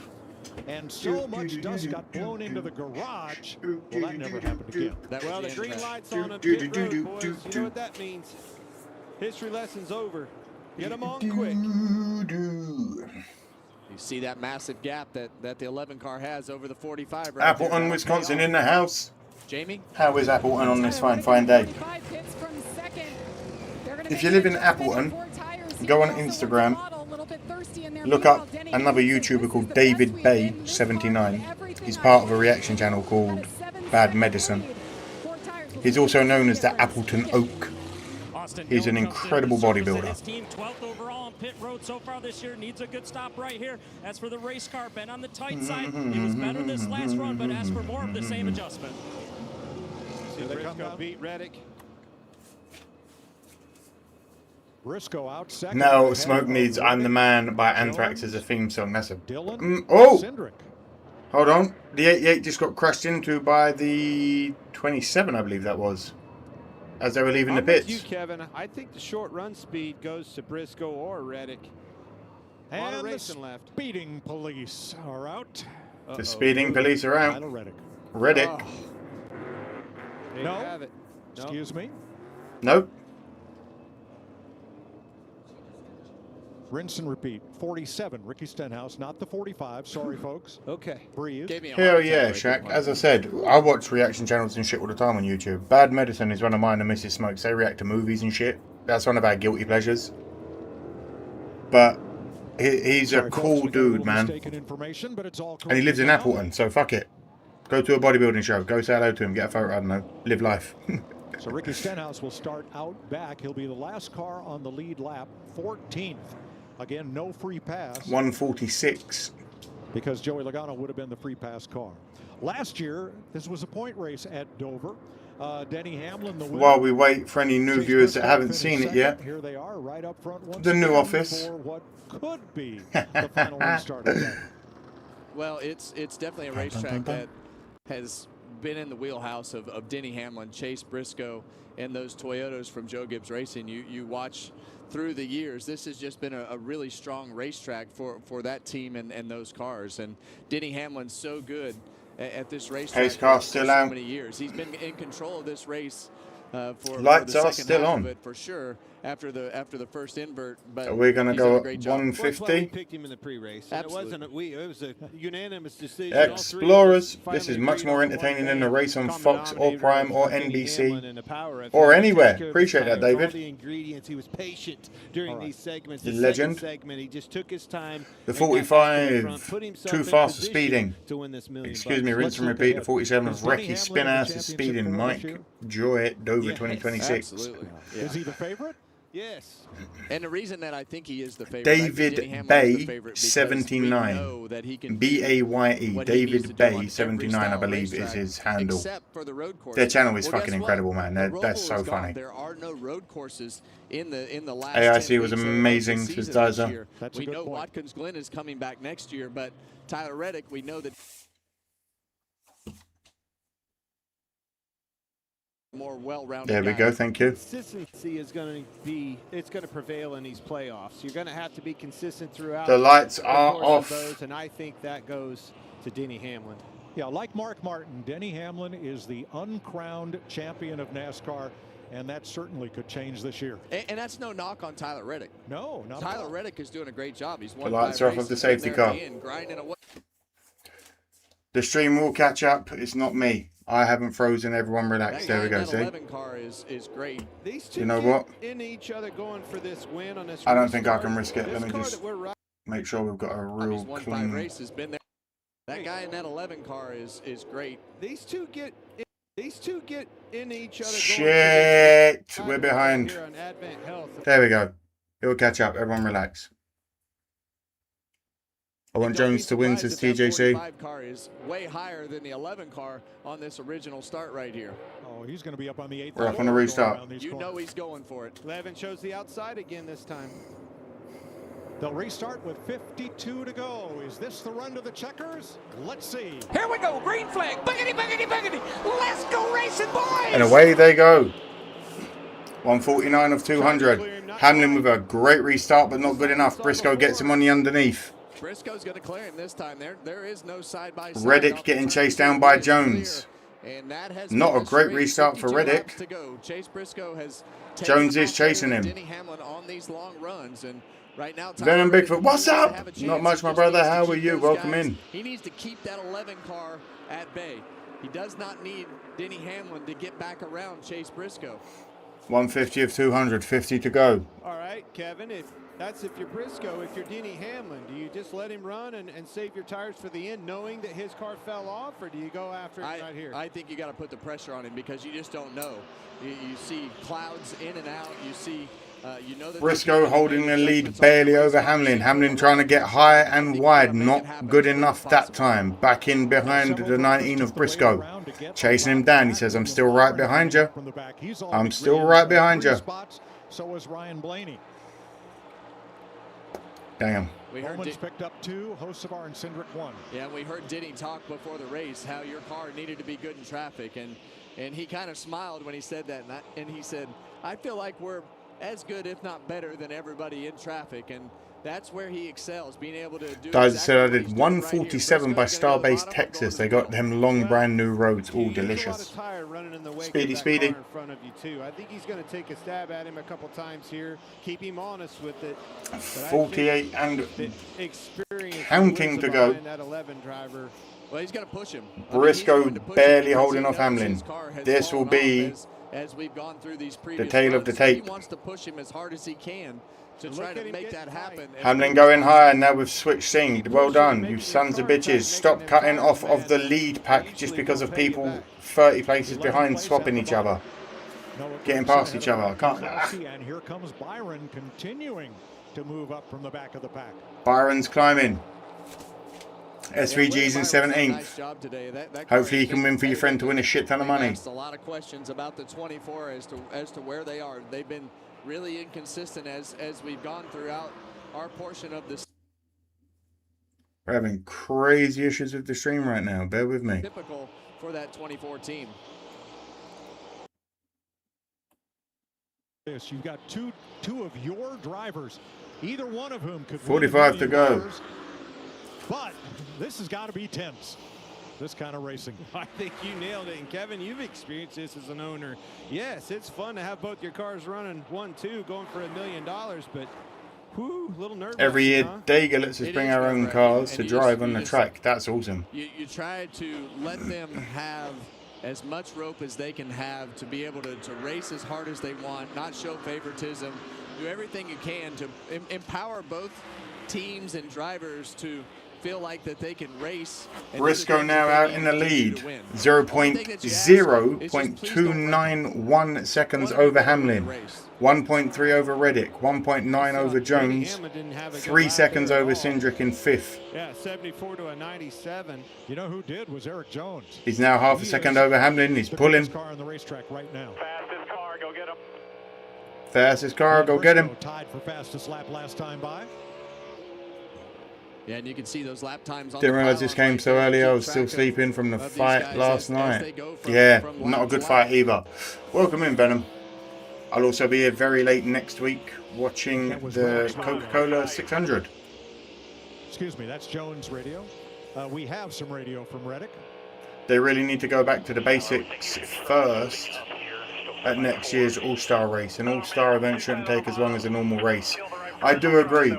and so much dust got blown into the garage. Well, that never happened again. Well, the green light's on a pit road, boys. You know what that means? History lesson's over. Get them on quick. You see that massive gap that the 11 car has over the 45 right Appleton, there. Wisconsin in the house. Jamie? How is Appleton on this fine day? If you live in Appleton, go on Instagram, look up another YouTuber called David Bay 79. He's part of a reaction channel called Bad Medicine. He's also known as the Appleton Oak. He's an incredible bodybuilder. Team 12th overall on pit road so far this year, needs a good stop right here. As for the race car, been on the tight side. It was better this last run, but asked for more of the same adjustment. See Briscoe beat Reddick. Briscoe out second. No, Smoke needs I'm the Man by Anthrax as a theme song. That's a... oh! Hold on. The 88 just got crashed into by the 27, I believe that was. As they were leaving the pits. You, Kevin. I think the short run speed goes to Briscoe or Reddick. And the speeding police are out. The speeding police are out. Reddick. Oh. No. Excuse me. Nope. Rinse and repeat. 47, Ricky Stenhouse, not the 45. Sorry, folks. Okay. Breathe. Hell yeah, Shaq. As I said, I watch reaction channels and shit all the time on YouTube. Bad Medicine is one of mine and Mrs. Smokes. They react to movies and shit. That's one of our guilty pleasures. But he's a cool dude, man. And he lives in Appleton, so fuck it. Go to a bodybuilding show. Go say hello to him. Get a photo. I don't know. Live life. So Ricky Stenhouse will start out back. He'll be the last car on the lead lap, 14th. Again, no free pass. 146. Because Joey Logano would have been the free pass car. Last year, this was a point race at Dover. Denny Hamlin, the winner. While we wait for any new viewers that haven't seen it yet, here they are, right up front. Once the new office. For what could be the final restart of that. Well, it's definitely a racetrack that has been in the wheelhouse of Denny Hamlin, Chase Briscoe, and those Toyotas from Joe Gibbs Racing. You watch through the years, this has just been a really strong racetrack for that team and those cars. And Denny Hamlin's so good at this racetrack Pace car for still so out. many years. He's been in control of this race for Lights the are second still half on. of it, for sure, after the first invert. But Are we going to he's go done a at great job. 150? We picked him in the pre-race. It wasn't it was a unanimous decision. Explorers, this is much more entertaining than the race on Fox or Prime or NBC or anywhere. Appreciate that, David. The ingredients. He was patient during these segments. The The legend. segment, he just took his time. The 45, too fast for speeding. To win this $1 million. Excuse me, rinse and repeat. The 47 of Recce spin ass is speeding. Mike Joy at Dover 2026. Absolutely. Is he the favorite? Yes. And the reason that I think he is the favorite, David Bay 79. BAYE. David Bay 79, I believe, is his handle. Their channel is fucking incredible, man. That's so funny. There are no road courses in the last AIC was amazing, says Diza. We know Watkins Glen is coming back next year, but Tyler Reddick, we know that more well-rounded There we guy. go. Thank you. Consistency is going to prevail in these playoffs. You're going to have to be consistent throughout. The lights are course off. Of those, and I think that goes to Denny Hamlin. Yeah, like Mark Martin, Denny Hamlin is the uncrowned champion of NASCAR, and that certainly could change this year. And that's no knock on Tyler Reddick. No, not Tyler Reddick is doing a great job. He's won The lights 5 are off of races, the safety been there at car. the end, grinding away. The stream will catch up. It's not me. I haven't frozen. Everyone relax. There we go. That See? 11 car is great. These two You know what? in each other going for this win on this. I don't think I can risk it. This Let me car just that we're make sure we've got a real He's won 5 clean. races, been there. That guy in that 11 car is great. These two get in each other. Shit, we're behind. Here on Advent Health. There we go. It will catch up. Everyone relax. I want Jones to win, says TJC. The 45 car is way higher than the 11 car on this original start right here. Oh, he's going to be up on the 8th. We're off on the restart. You know he's going for it. 11 shows the outside again this time. They'll restart with 52 to go. Is this the run to the checkers? Let's see. Here we go, green flag. Boogity, boogity, boogity. Let's go racing, boys. And away they go. 149 of 200. Hamlin with a great restart, but not good enough. Briscoe gets him on the underneath. Briscoe's going to clear him this time. There is no side-by-side. Reddick getting chased down by Jones. And that has Not a great restart for Reddick. to go. Chase Briscoe has Jones is chasing him. Denny Hamlin on these long runs, and right now Venom Bigfoot, what's up? Not much, my brother. How are you? Welcome in. He needs to keep that 11 car at bay. He does not need Denny Hamlin to get back around Chase Briscoe. 150 of 200, 50 to go. All right, Kevin, if you're Briscoe, if you're Denny Hamlin, do you just let him run and save your tires for the end, knowing that his car fell off, or do you go after him right here? I think you got to put the pressure on him because you just don't know. You see clouds in and out. You see, you know that Briscoe holding the lead barely over Hamlin. Hamlin trying to get high and wide. Not good enough that time. Back in behind the 19 of Briscoe. Chasing him down. He says, I'm still right behind you. I'm still right behind you. So was Ryan Blaney. Damn. Bowman's picked up 2, Hocevar and Cindric 1. Yeah, we heard Denny talk before the race how your car needed to be good in traffic, and he kind of smiled when he said that, and he said, I feel like we're as good, if not better, than everybody in traffic, and that's where he excels, being able to do. Guys said I did 147 by Starbase Texas. They got them long brand new roads, all delicious. Speedy, speedy. In front of you too. I think he's going to take a stab at him a couple times here. Keep him honest with it. 48 and experience counting to go. That 11 driver. Well, he's going to push him. Briscoe barely holding off Hamlin. This will be as we've gone through these the tail of the tape. He wants to push him as hard as he can to try to make that happen. Hamlin going higher, now we've switched things. Well done, you sons of bitches. Stop cutting off of the lead pack just because of people 30 places behind swapping each other. Getting past each other. I can't. And here comes Byron continuing to move up from the back of the pack. Byron's climbing. S3G's in 17th. Hopefully you can win for your friend to win a shit ton of money. A lot of questions about the 24 as to where they are. They've been really inconsistent as we've gone throughout our portion of this. We're having crazy issues with the stream right now. Bear with me. Typical for that 24 team. Yes, you've got two of your drivers, either one of whom could 45 to go. But this has got to be tense, this kind of racing. I think you nailed it. And Kevin, you've experienced this as an owner. Yes, it's fun to have both your cars running 1-2, going for $1 million, but whew, a little nervous. Every year, Daiga lets us bring our own cars to drive on the track. That's awesome. You try to let them have as much rope as they can have to be able to race as hard as they want, not show favoritism, do everything you can to empower both teams and drivers to feel like that they can race. Briscoe now out in the lead. 0.291 seconds over Hamlin. 1.3 over Reddick. 1.9 over Jones. 3 seconds over Cindric in 5th. Yeah, 74 to a 97. You know who did was Eric Jones. He's now half a second over Hamlin. He's pulling. Car on the racetrack right now. Fastest car, go get him. Fastest car, go get him. Tied for fastest lap last time by. Yeah, and you can see those lap times on Didn't the realise this pylon came right so there. early. I Keep was still track sleeping from the of these fight guys last as night. they go from Yeah, lap not a to good lap. fight either. Welcome in, Venom. I'll also be here very late next week watching the Coca-Cola 600. Excuse me, that's Jones Radio. We have some radio from Reddick. They really need to go back to the basics first at next year's All-Star race. An All-Star event shouldn't take as long as a normal race. I do agree.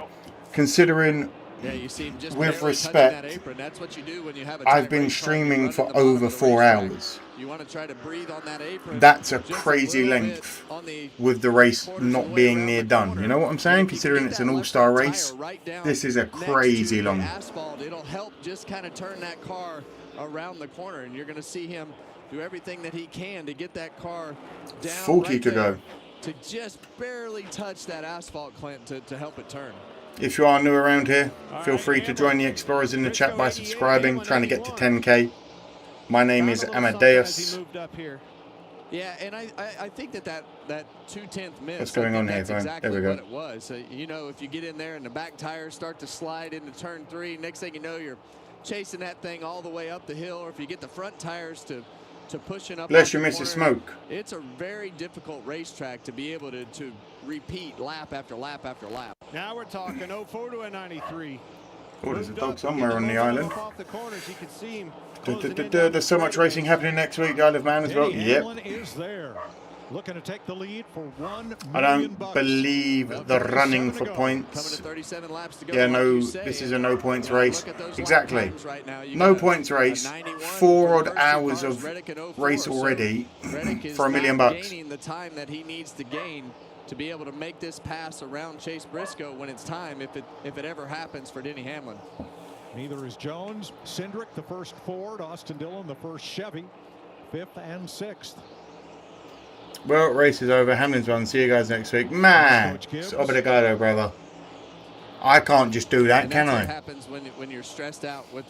Considering, Yeah, you see him just with barely respect, touching that apron. That's what you do when you have a I've tight been race car, you streaming run for at the bottom over of the 4 racetrack. hours. You want to try to breathe on that apron. That's a just crazy little length bit on the with the race quarters of the not way being around near the done. corner. You know what I'm And saying? if you Considering get it's that an left All-Star front race, tire right down this is a next to crazy the long. asphalt, it'll help just kind of turn that car around the corner, and you're going to see him do everything that he can to get that car down 40 right to there go. to just barely touch that asphalt, Clint, to help it turn. If you are new around here, feel free to join the Explorers in the chat by subscribing, trying to get to 10k. My name is Amadeus. Yeah, and I think that 2/10 miss. What's going on here, that's Vern? exactly There we go. what it was. You know, if you get in there and the back tires start to slide into turn 3, next thing you know, you're chasing that thing all the way up the hill. Or if you get the front tires to pushing up. Bless off you, the Mr. corner, Smoke. It's a very difficult racetrack to be able to repeat lap after lap after lap. Now we're talking 04 to a 93. Oh, there's a dog somewhere on the island. Off the corners, you can see him. There's so much racing happening next week, the Isle of Man as well. Denny Yep. Hamlin is there, looking to take the lead for $1 I million. don't believe the running for points. Yeah, no, this is a no points race. Exactly. No points race. 4 odd hours of race already for $1 million. Gaining the time that he needs to gain to be able to make this pass around Chase Briscoe when it's time, if it ever happens for Denny Hamlin. Neither is Jones. Cindric, the first Ford. Austin Dillon, the first Chevy. 5th and 6th. Well, race is over. Hamlin's won. See you guys next week. Man, it's obrigado, brother. I can't just do that, And can that's what I? happens when you're stressed out with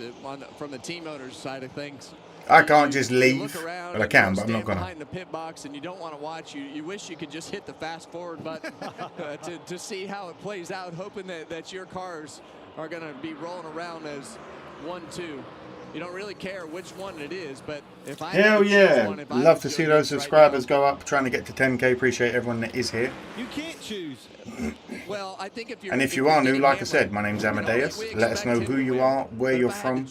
from the team owner's side of things. I can't just You leave. look around Well, I and can, you'll but I'm not stand gonna. behind the pit box, and you don't want to watch. You wish you could just hit the fast forward button to see how it plays out, hoping that your cars are going to be rolling around as 1-2. You don't really care which one it is, but if I had Hell to choose yeah. one, if I Love was to Joe see those Gibbs right subscribers go up. Trying to get to 10k. Appreciate everyone that is here. You can't choose. Well, I think And if you are new, like I said, my name's Amadeus. Let us know who you are, where you're from,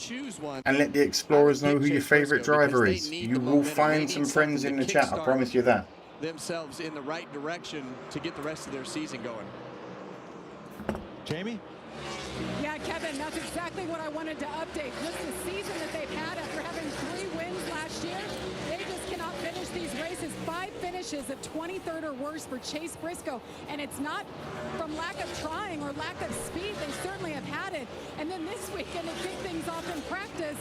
and let the Explorers know who your favourite driver is. You will find some friends in the chat, I promise you that. themselves in the right direction to get the rest of their season going. Jamie? Yeah, Kevin, that's exactly what I wanted to update. Just the season that they've had after having 3 wins last year, they just cannot finish these races. 5 finishes at 23rd or worse for Chase Briscoe. And it's not from lack of trying or lack of speed. They certainly have had it. And then this weekend, to kick things off in practice,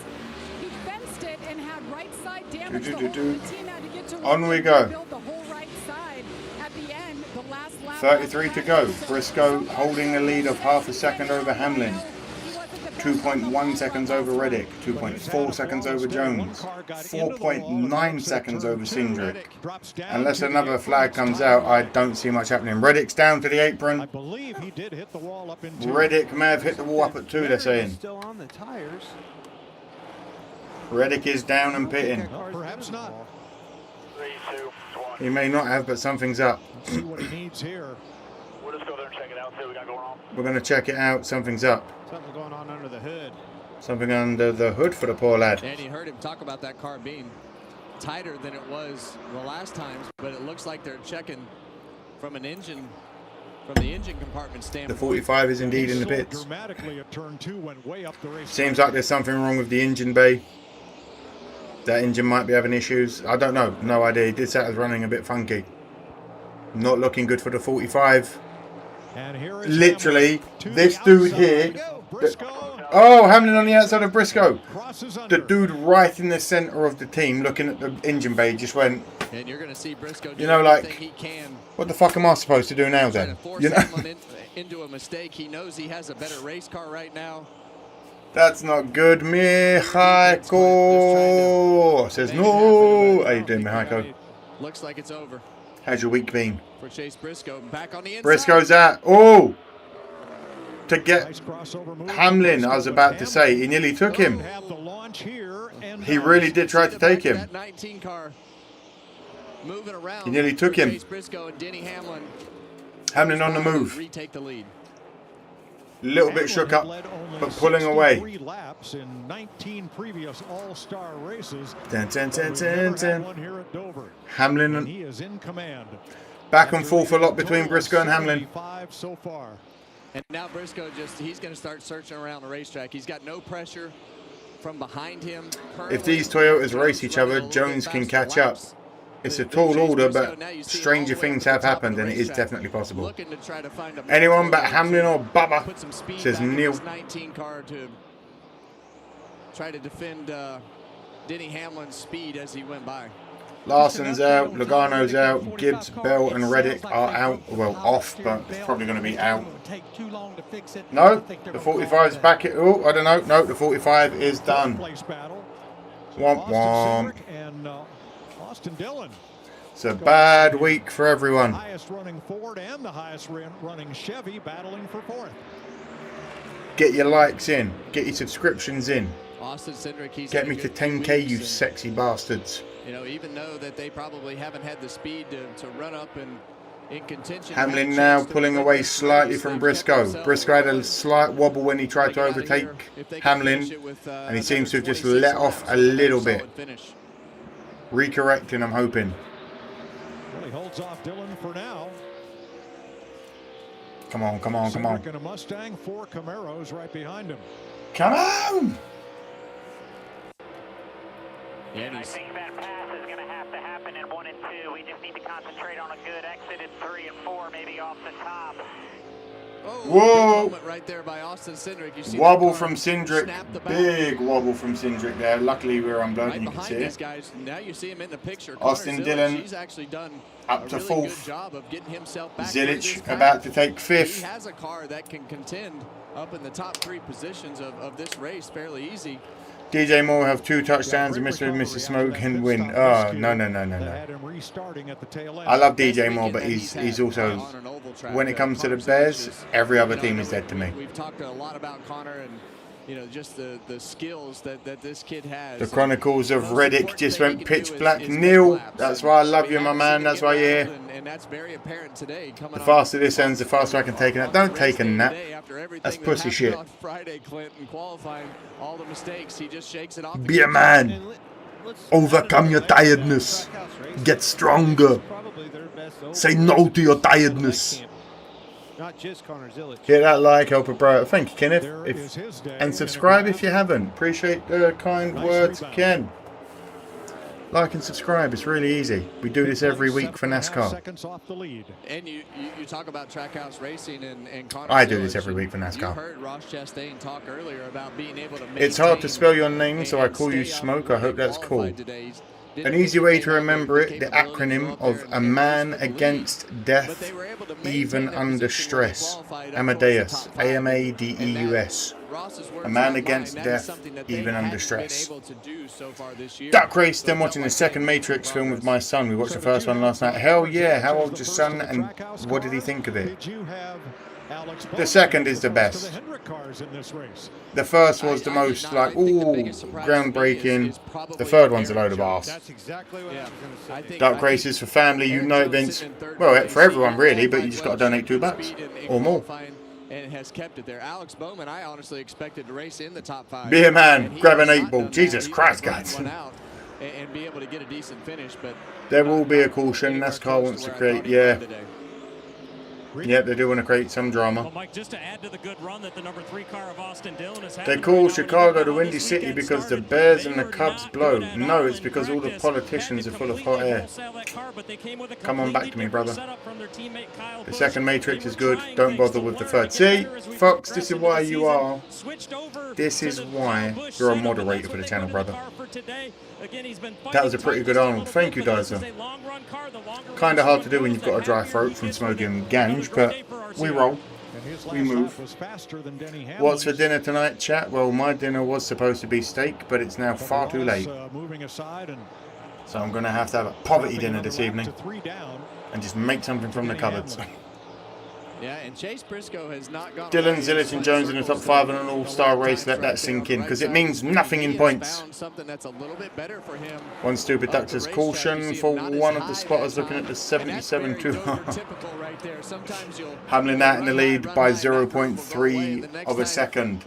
he fenced it and had right side damage. The team had to get to on we go. build the whole right side. At the end, the last lap 33 to go. Briscoe holding a lead of half a second over Hamlin. 2.1 seconds over Reddick. 2.4 seconds over Jones. 4.9 seconds over Cindric. Unless another flag comes out, I don't see much happening. Reddick's down to the apron. I believe he did hit the wall up in 2. Reddick may have hit the wall up at 2, they're saying. Still on the tires. Reddick is down and pitting. Well, perhaps not. He may not have, but something's up. See what he needs here. We'll just go there and check it out, see what we got going on. We're going to check it out. Something's up. Something going on under the hood. Something under the hood for the poor lad. And you heard him talk about that car being tighter than it was the last times, but it looks like they're checking from the engine compartment standpoint. The 45 is indeed in the Slowed pits. dramatically at turn 2 went way up the race. Seems like there's something wrong with the engine bay. That engine might be having issues. I don't know. No idea. He did say it was running a bit funky. Not looking good for the 45. And here is Literally, Hamlin. this dude here. Oh, Hamlin on the outside of Briscoe. The dude right in the centre of the team looking at the engine bay just went, And you're going to see Briscoe do you know, everything like, he can what the fuck am I supposed to do now then? to force You know? Hamlin into a mistake. He knows he has a better race car right now. That's not good, Mihaiko. Says no. How you doing, Mihaiko? Looks like it's over How's your week been? for Chase Briscoe. Back on the inside. Briscoe's out. Oh! to get Hamlin. I was about to say, he nearly took him. He really did try to take him. That 19 car moving around. He nearly took him. Briscoe and Denny Hamlin. Hamlin on the move. Retake the lead. Little bit shook up, but pulling away. Laps in 19 previous All-Star races. Hamlin and he is in command. Back and forth a lot between Briscoe and Hamlin. So far. And now Briscoe he's going to start searching around the racetrack. He's got no pressure from behind him. If these Toyotas race each other, Jones can catch up. It's a tall order, but stranger things have happened, and it is definitely possible. Anyone but Hamlin or Bubba, says Neil. 19 car to try to defend Denny Hamlin's speed as he went by. Larson's out, Logano's out, Gibbs, Bell, and Reddick are out. Well, off, but it's probably going to be out. No, the 45 is back. Oh, I don't know. No, the 45 is done. Womp womp. Austin Dillon. It's a bad week for everyone. Highest running Ford and the highest running Chevy battling for fourth. Get your likes in. Get your subscriptions in. Austin Cindric, Get me to 10K, you sexy bastards. You know, even though that they probably haven't had the speed to run up and in contention. Hamlin now pulling away slightly from Briscoe. Briscoe had a slight wobble when he tried to overtake Hamlin, and he seems to have just let off a little bit. Recorrecting, I'm hoping. Well, he holds off Dillon for now. Come on, come on, come on. And a Mustang, 4 Camaros right behind him. Come on! Yeah, I think that pass is going to have to happen in 1 and 2. We just need to concentrate on a good exit in 3 and 4, maybe off the top. Whoa! Right there by Austin Cindric. You see wobble from Cindric. Big wobble from Cindric there. Luckily we were unblown and you can see it. Guys, now you see him in the picture. Austin Dillon he's actually done up to really fourth. Good job of getting himself back. Zilich about to take fifth. He has a car that can contend up in the top 3 positions of this race fairly easy. DJ Moore have 2 touchdowns and Mr. and Mrs. Smoke can win. Oh, no. I love DJ Moore, but he's also, when it comes to the Bears, every other team is dead to me. We've talked a lot about Connor and, you know, just the skills that this kid has. The Chronicles of Reddick just went pitch black. Neil, that's why I love you, my man. That's why you're here. And that's very apparent today. The faster this ends, the faster I can take a nap. Don't take a nap. That's pussy shit. Friday, Clinton qualifying all the mistakes. He just shakes it off. Be a man. Overcome your tiredness. Get stronger. Say no to your tiredness. Not just Connor Zilich. Hit that like, help a bro. Thank you, Kenneth. And subscribe if you haven't. Appreciate the kind words, Ken. Like and subscribe. It's really easy. We do this every week for NASCAR. And you talk about Trackhouse Racing and Connor I do this every week for NASCAR. You heard Ross Chastain talk earlier about being able to It's hard to spell your name, so I call you Smoke. I hope that's cool. An easy way to remember it, the acronym of A Man Against Death, Even Under Stress. Amadeus. A-M-A-D-E-U-S. A Man Against Death, Even Under Stress. Duck Race, then watching the second Matrix film with my son. We watched the first one last night. Hell yeah, how old's your son and what did he think of it? The second is the best. The first was the most like, ooh, groundbreaking. The third one's a load of arse. That's exactly what I was going to say. Dark Races for family, you know it, Vince. Well, for everyone really, but you just got to donate $2 or more. And has kept it there. Alex Bowman, I honestly expected to race in the top 5. Be a man, grab an 8-ball. Jesus Christ, guys. And be able to get a decent finish, but there will be a caution. NASCAR wants to create, yeah. Yeah, they do want to create some drama. Well, Mike, just to add to the good run that the number 3 car of Austin Dillon has had. They call Chicago the Windy City because the Bears and the Cubs blow. No, it's because all the politicians are full of hot air. Come on back to me, brother. The second Matrix is good. Don't bother with the third. See, Fox, this is why you are. This is why you're a moderator for the channel, brother. That was a pretty good Arnold. Thank you, Dizer. Kind of hard to do when you've got a dry throat from smoking ganj, but we roll. We move. What's for dinner tonight, chat? Well, my dinner was supposed to be steak, but it's now far too late. So I'm going to have a poverty dinner this evening and just make something from the cupboards. Yeah, and Chase Briscoe has not gone. Dylan, Zilich, and Jones in the top 5 in an all-star race. Let that sink in, because it means nothing in points. Something that's a little bit better for him. One stupid duck says caution for one of the spotters looking at the 77.2. Hamlin out in the lead by 0.3 of a second.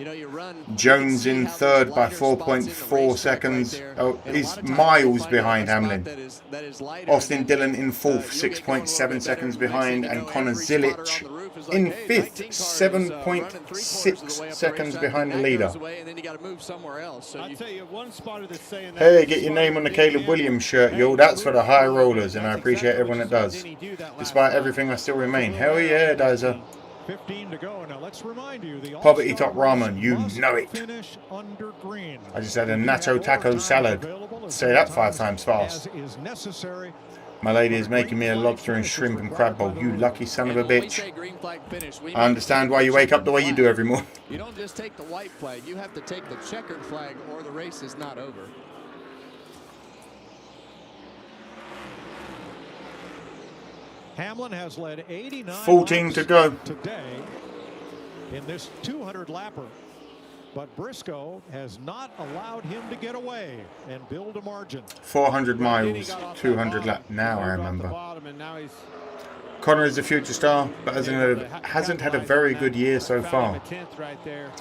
Jones in third by 4.4 seconds. Oh, he's miles behind Hamlin. Austin Dillon in fourth, 6.7 seconds behind, and Connor Zilich in fifth, 7.6 seconds behind the leader. Hey, get your name on the Caleb Williams shirt, yo. That's for the high rollers, and I appreciate everyone that does. Despite everything, I still remain. Hell yeah, Dizer. 15 to go. Now let's remind you, the Poverty Top Ramen, you know it. I just had a nacho taco salad. Say that 5 times fast. My lady is making me a lobster and shrimp and crab bowl. You lucky son of a bitch. I understand why you wake up the way you do every morning. You don't just take the white flag, you have to take the checkered flag or the race is not over. Hamlin has led 89 14 to go today in this 200 lapper, but Briscoe has not allowed him to get away and build a margin. 400 miles, 200 laps. Now I remember. Connor is a future star, but hasn't had a very good year so far.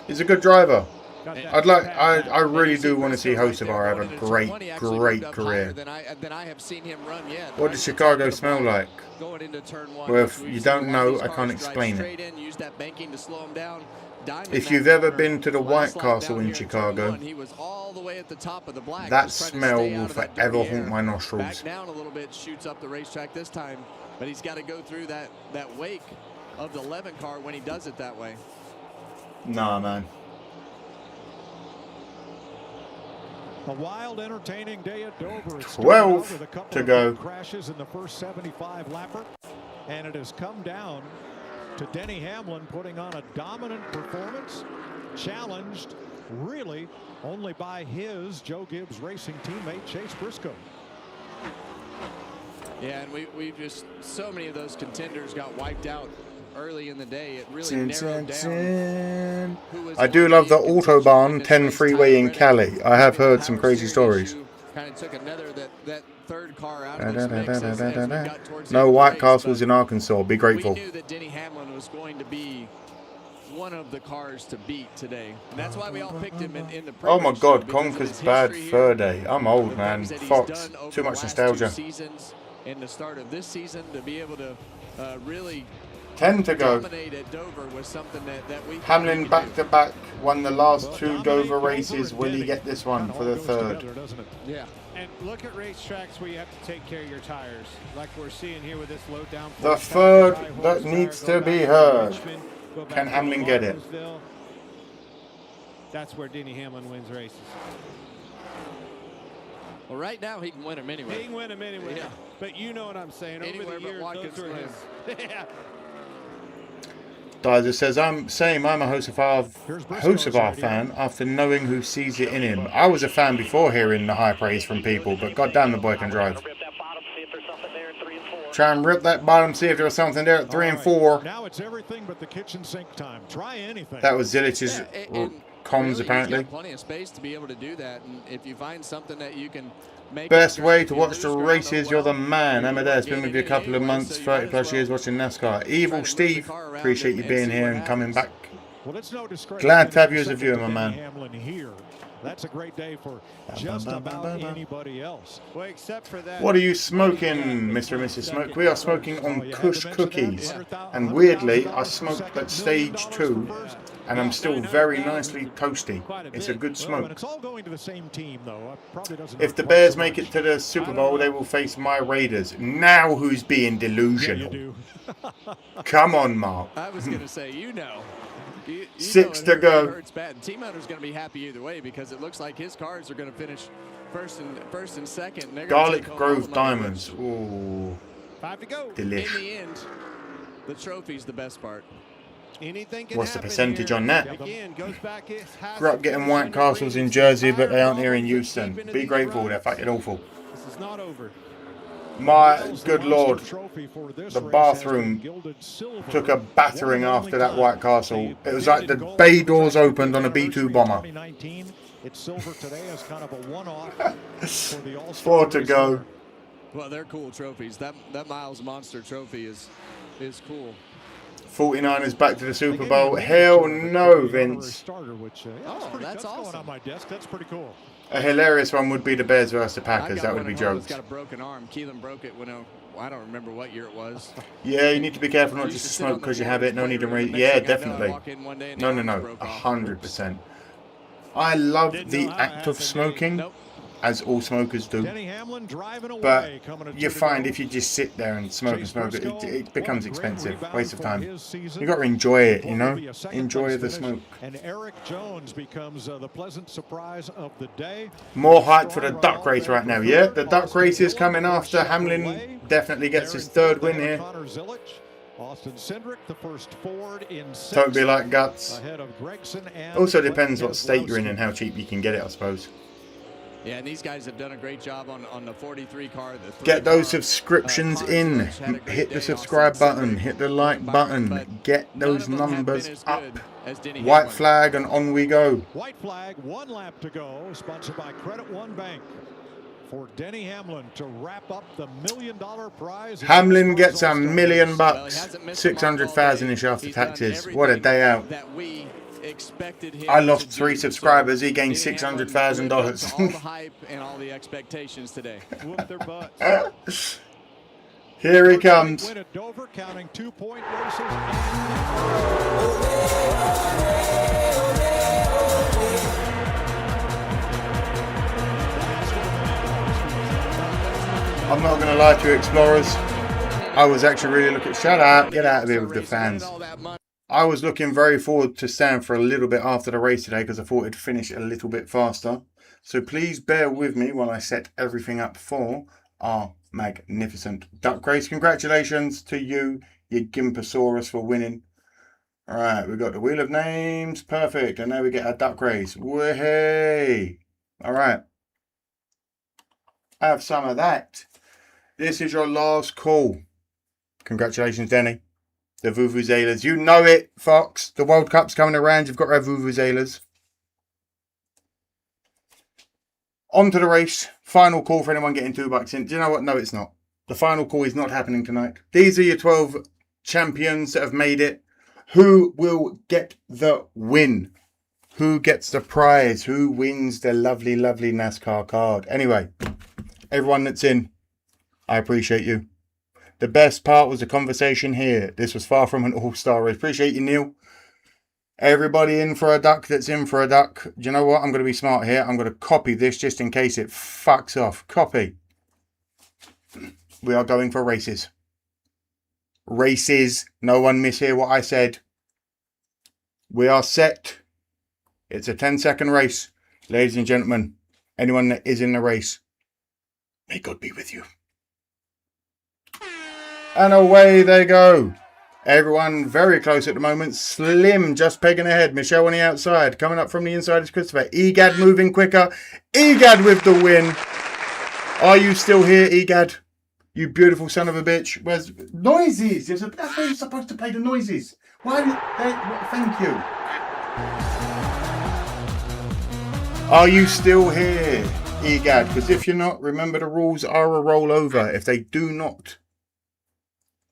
He's a good driver. I really do want to see Hocevar have a great career. What does Chicago smell like? Well, if you don't know, I can't explain it. If you've ever been to the White Castle in Chicago, that smell will forever haunt my nostrils. Back down a little bit, shoots up the racetrack this time, but he's got to go through that wake of the 11 car when he does it that way. Nah, man. A wild, entertaining day at Dover. 12 to go. Crashes in the first 75 lapper, and it has come down to Denny Hamlin putting on a dominant performance, challenged really only by his Joe Gibbs Racing teammate Chase Briscoe. Yeah, and we just, so many of those contenders got wiped out early in the day. It really narrowed down. I do love the Autobahn 10 freeway in Cali. I have heard some crazy stories. Kind of took another that third car out of this mix as we got towards the No end of the White race, Castles in Arkansas. Be grateful. We knew that Denny Hamlin was going to be one of the cars to beat today, and that's why we all picked him in the Oh my pre-race God, show, because of Conker's his bad history fur here, day. I'm old, man. things that he's Fox, done over too the much last nostalgia. 2 seasons and the start of this season to be able to really 10 to go. dominate at Dover was something that we Hamlin back to back won the last 2 Dover races. Will he get this one for the third? Yeah. And look at racetracks where you have to take care of your tires, like we're seeing here with this low down. The third that needs to be heard. Can Hamlin get it? That's where Denny Hamlin wins races. Well, right now he can win them anyway. He can win them anyway. Yeah. But you know what I'm saying. Anywhere Over the years, but Watkins those are his. Yeah. Dizer says, I'm a Hocevar fan after knowing who sees it in him. I was a fan before hearing the high praise from people, but goddamn, the boy can drive. Try and rip that bottom, see if there's something there at 3 and 4. Now it's everything but the kitchen sink time. Try anything. That was Zilich's comms, Really, apparently. he's got plenty of space to be able to do that, and if you find something that you can make Best way to watch the races, you're the man. Amadeus, been with you a couple of months, 30 plus years watching NASCAR. Evil Steve, appreciate you being here and coming back. Well, it's no disgrace. Glad to have you as a viewer, my man. Hamlin here. That's a great day for just about anybody else. Well, except for that. What are you smoking, Mr. and Mrs. Smoke? We are smoking on Kush cookies. And weirdly, I smoked at stage 2, and I'm still very nicely toasty. It's a good smoke. It's all going to the same team, though. Probably doesn't If the Bears make it to the Super Bowl, they will face my Raiders. Now who's being delusional? Come on, Mark. I was going to say, you know. You 6 know to go. Hurts bad. Team owner's going to be happy either way because it looks like his cars are going to finish first and second. And Garlic Grove Diamonds. Ooh. 5 to go. Delish. In the end, the trophy's the best part. Anything can What's the happen percentage here. on that? Again, goes back Grew up getting White Castles in Jersey, but they aren't here in Houston. Be grateful, they're fucking awful. This is not over. My good lord, the bathroom took a battering after that White Castle. It was like the bay doors opened on a B-2 bomber. It's silver today as kind of a one-off for the All-Star 4 to go. Well, they're cool trophies. That Miles Monster trophy is cool. 49ers back to the Super Bowl. Hell no, Vince. Oh, that's awesome. On my desk. That's pretty cool. A hilarious one would be the Bears versus the Packers. That would be jokes. Got a broken arm. Keelan broke it when I don't remember what year it was. Yeah, you need to be careful not just to smoke because you have it. No need to raise. Yeah, definitely. No, 100%. I love the act of smoking, as all smokers do. But you find if you just sit there and smoke, it becomes expensive. Waste of time. You got to enjoy it, you know? Enjoy the smoke. And Eric Jones becomes the pleasant surprise of the day. More hype for the duck race right now, yeah? The duck race is coming after Hamlin definitely gets his 3rd win here. Austin Cindric, the first Ford in 6. Don't be like guts. Ahead of Gregson and also depends what state you're in and how cheap you can get it, I suppose. Yeah, and these guys have done a great job on the 43 car. Get those subscriptions in. Hit the subscribe button. Hit the like button. Get those numbers up. White flag and on we go. White flag, 1 lap to go. Sponsored by Credit One Bank. For Denny Hamlin to wrap up the $1 million prize. Hamlin gets $1 million, 600,000-ish after taxes. What a day out. I lost 3 subscribers. He gained $600,000. All the hype and all the expectations today. Here he comes. Win at Dover, counting 2-point races. I'm not going to lie to you, Explorers. I was actually really looking... Shut up. Get out of here with the fans. I was looking very forward to staying for a little bit after the race today because I thought it'd finish a little bit faster. So please bear with me while I set everything up for our magnificent duck race. Congratulations to you Gimposaurus, for winning. All right, we've got the Wheel of Names. Perfect. And now we get our duck race. Way! All right. Have some of that. This is your last call. Congratulations, Denny. The Vuvuzelas. You know it, Fox. The World Cup's coming around. You've got to have Vuvuzelas. On to the race. Final call for anyone getting $2 in. Do you know what? No, it's not. The final call is not happening tonight. These are your 12 champions that have made it. Who will get the win? Who gets the prize? Who wins the lovely, lovely NASCAR card? Anyway, everyone that's in, I appreciate you. The best part was the conversation here. This was far from an all-star race. Appreciate you, Neil. Everybody in for a duck that's in for a duck. Do you know what? I'm going to be smart here. I'm going to copy this just in case it fucks off. Copy. We are going for races. Races. No one mishear what I said. We are set. It's a 10-second race. Ladies and gentlemen, anyone that is in the race, may God be with you. And away they go. Everyone very close at the moment. Slim just pegging ahead. Michelle on the outside. Coming up from the inside is Christopher. Egad moving quicker. Egad with the win. Are you still here, Egad? You beautiful son of a bitch. Where's noises? That's where you're supposed to play the noises. Why? Thank you. Are you still here, Egad? Because if you're not, remember the rules are a rollover. If they do not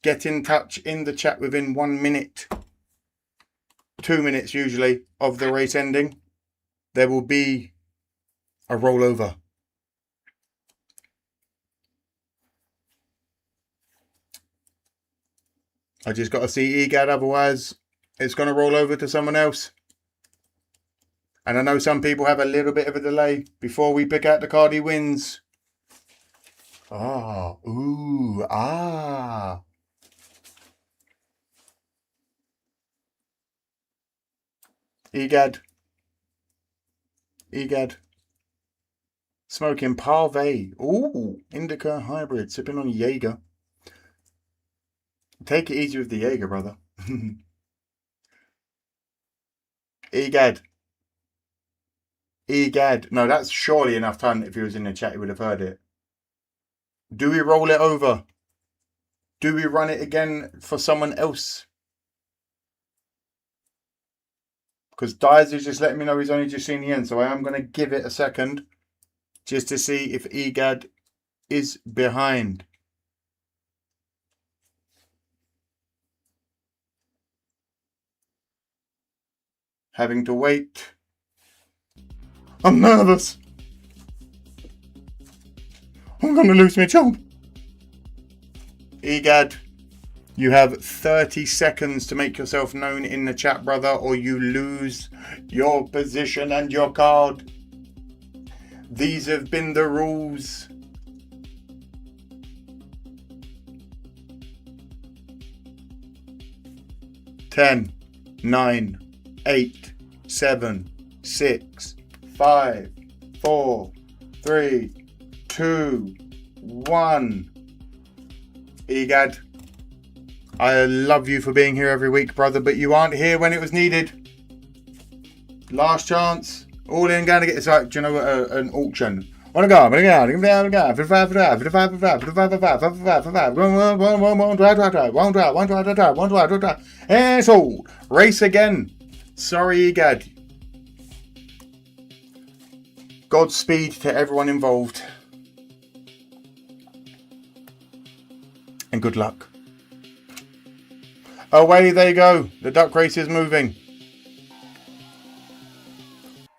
get in touch in the chat within 1 minute, 2 minutes usually, of the race ending, there will be a rollover. I just got to see Egad, otherwise it's going to roll over to someone else. And I know some people have a little bit of a delay before we pick out the card he wins. Ah, ooh, ah. Egad. Smoking Parve. Ooh, Indica Hybrid. Sipping on Jaeger. Take it easy with the Jaeger, brother. Egad. No, that's surely enough time that if he was in the chat, he would have heard it. Do we roll it over? Do we run it again for someone else? Because Dyes is just letting me know he's only just seen the end. So I am going to give it a second just to see if EGAD is behind. Having to wait. I'm nervous. I'm going to lose my job. EGAD, you have 30 seconds to make yourself known in the chat, brother, or you lose your position and your card. These have been the rules. Ten, 9, 8, 7, 6, 5, 4, 3, 2, 1. EGAD, I love you for being here every week, brother, but you aren't here when it was needed. Last chance. All in, going to get this, like, do you know, an auction. Want to go? And so, race again. Sorry, EGAD. Godspeed to everyone involved. And good luck. Away they go. The duck race is moving.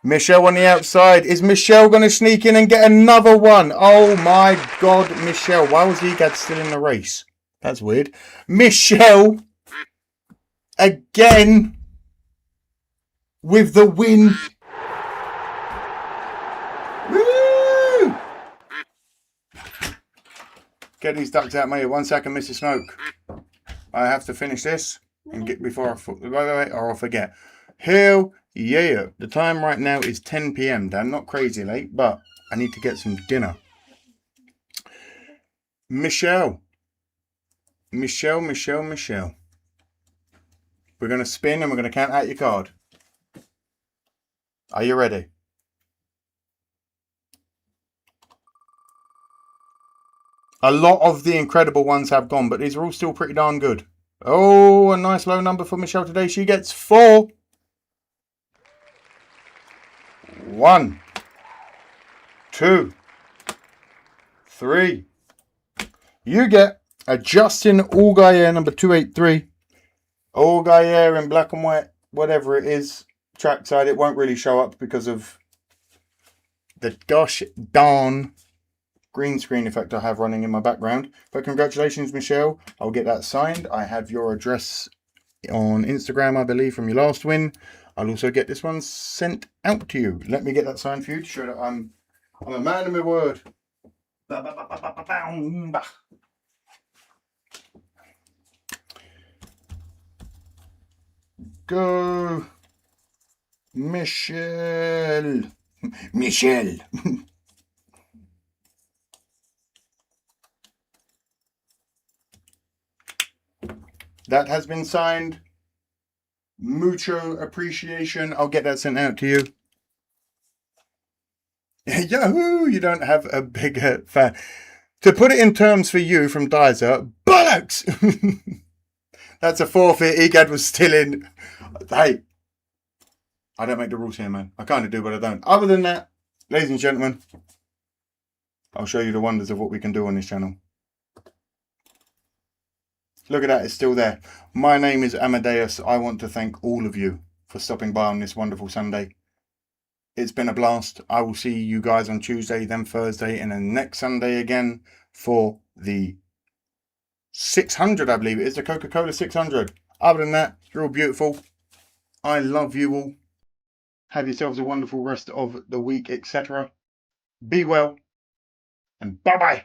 Michelle on the outside. Is Michelle going to sneak in and get another one? Oh my God, Michelle. Why was EGAD still in the race? That's weird. Michelle, again, with the win. Woo! Get these ducks out, mate. 1 second, Mr. Smoke. I have to finish this and get before I wait, or I'll forget. Hell yeah. The time right now is 10 p.m. Dan, not crazy late, but I need to get some dinner. Michelle. We're going to spin and we're going to count out your card. Are you ready? A lot of the incredible ones have gone, but these are all still pretty darn good. Oh, a nice low number for Michelle today. She gets 4. 1, 2, 3. You get a Justin Allgaier number 283. Allgaier in black and white, whatever it is. Trackside, it won't really show up because of the gosh darn green screen effect I have running in my background. But congratulations, Michelle. I'll get that signed. I have your address on Instagram, I believe, from your last win. I'll also get this one sent out to you. Let me get that signed for you to show that I'm a man of my word. Go, Michelle. Michelle. That has been signed. Mucho appreciation. I'll get that sent out to you. Yahoo! You don't have a bigger fan. To put it in terms for you from Dyser, bollocks! That's a forfeit. EGAD was still in. Hey, I don't make the rules here, man. I kind of do, but I don't. Other than that, ladies and gentlemen, I'll show you the wonders of what we can do on this channel. Look at that, it's still there. My name is Amadeus. I want to thank all of you for stopping by on this wonderful Sunday. It's been a blast. I will see you guys on Tuesday, then Thursday, and then next Sunday again for the 600, I believe it is, the Coca-Cola 600. Other than that, you're all beautiful. I love you all. Have yourselves a wonderful rest of the week, etc. Be well, and bye-bye.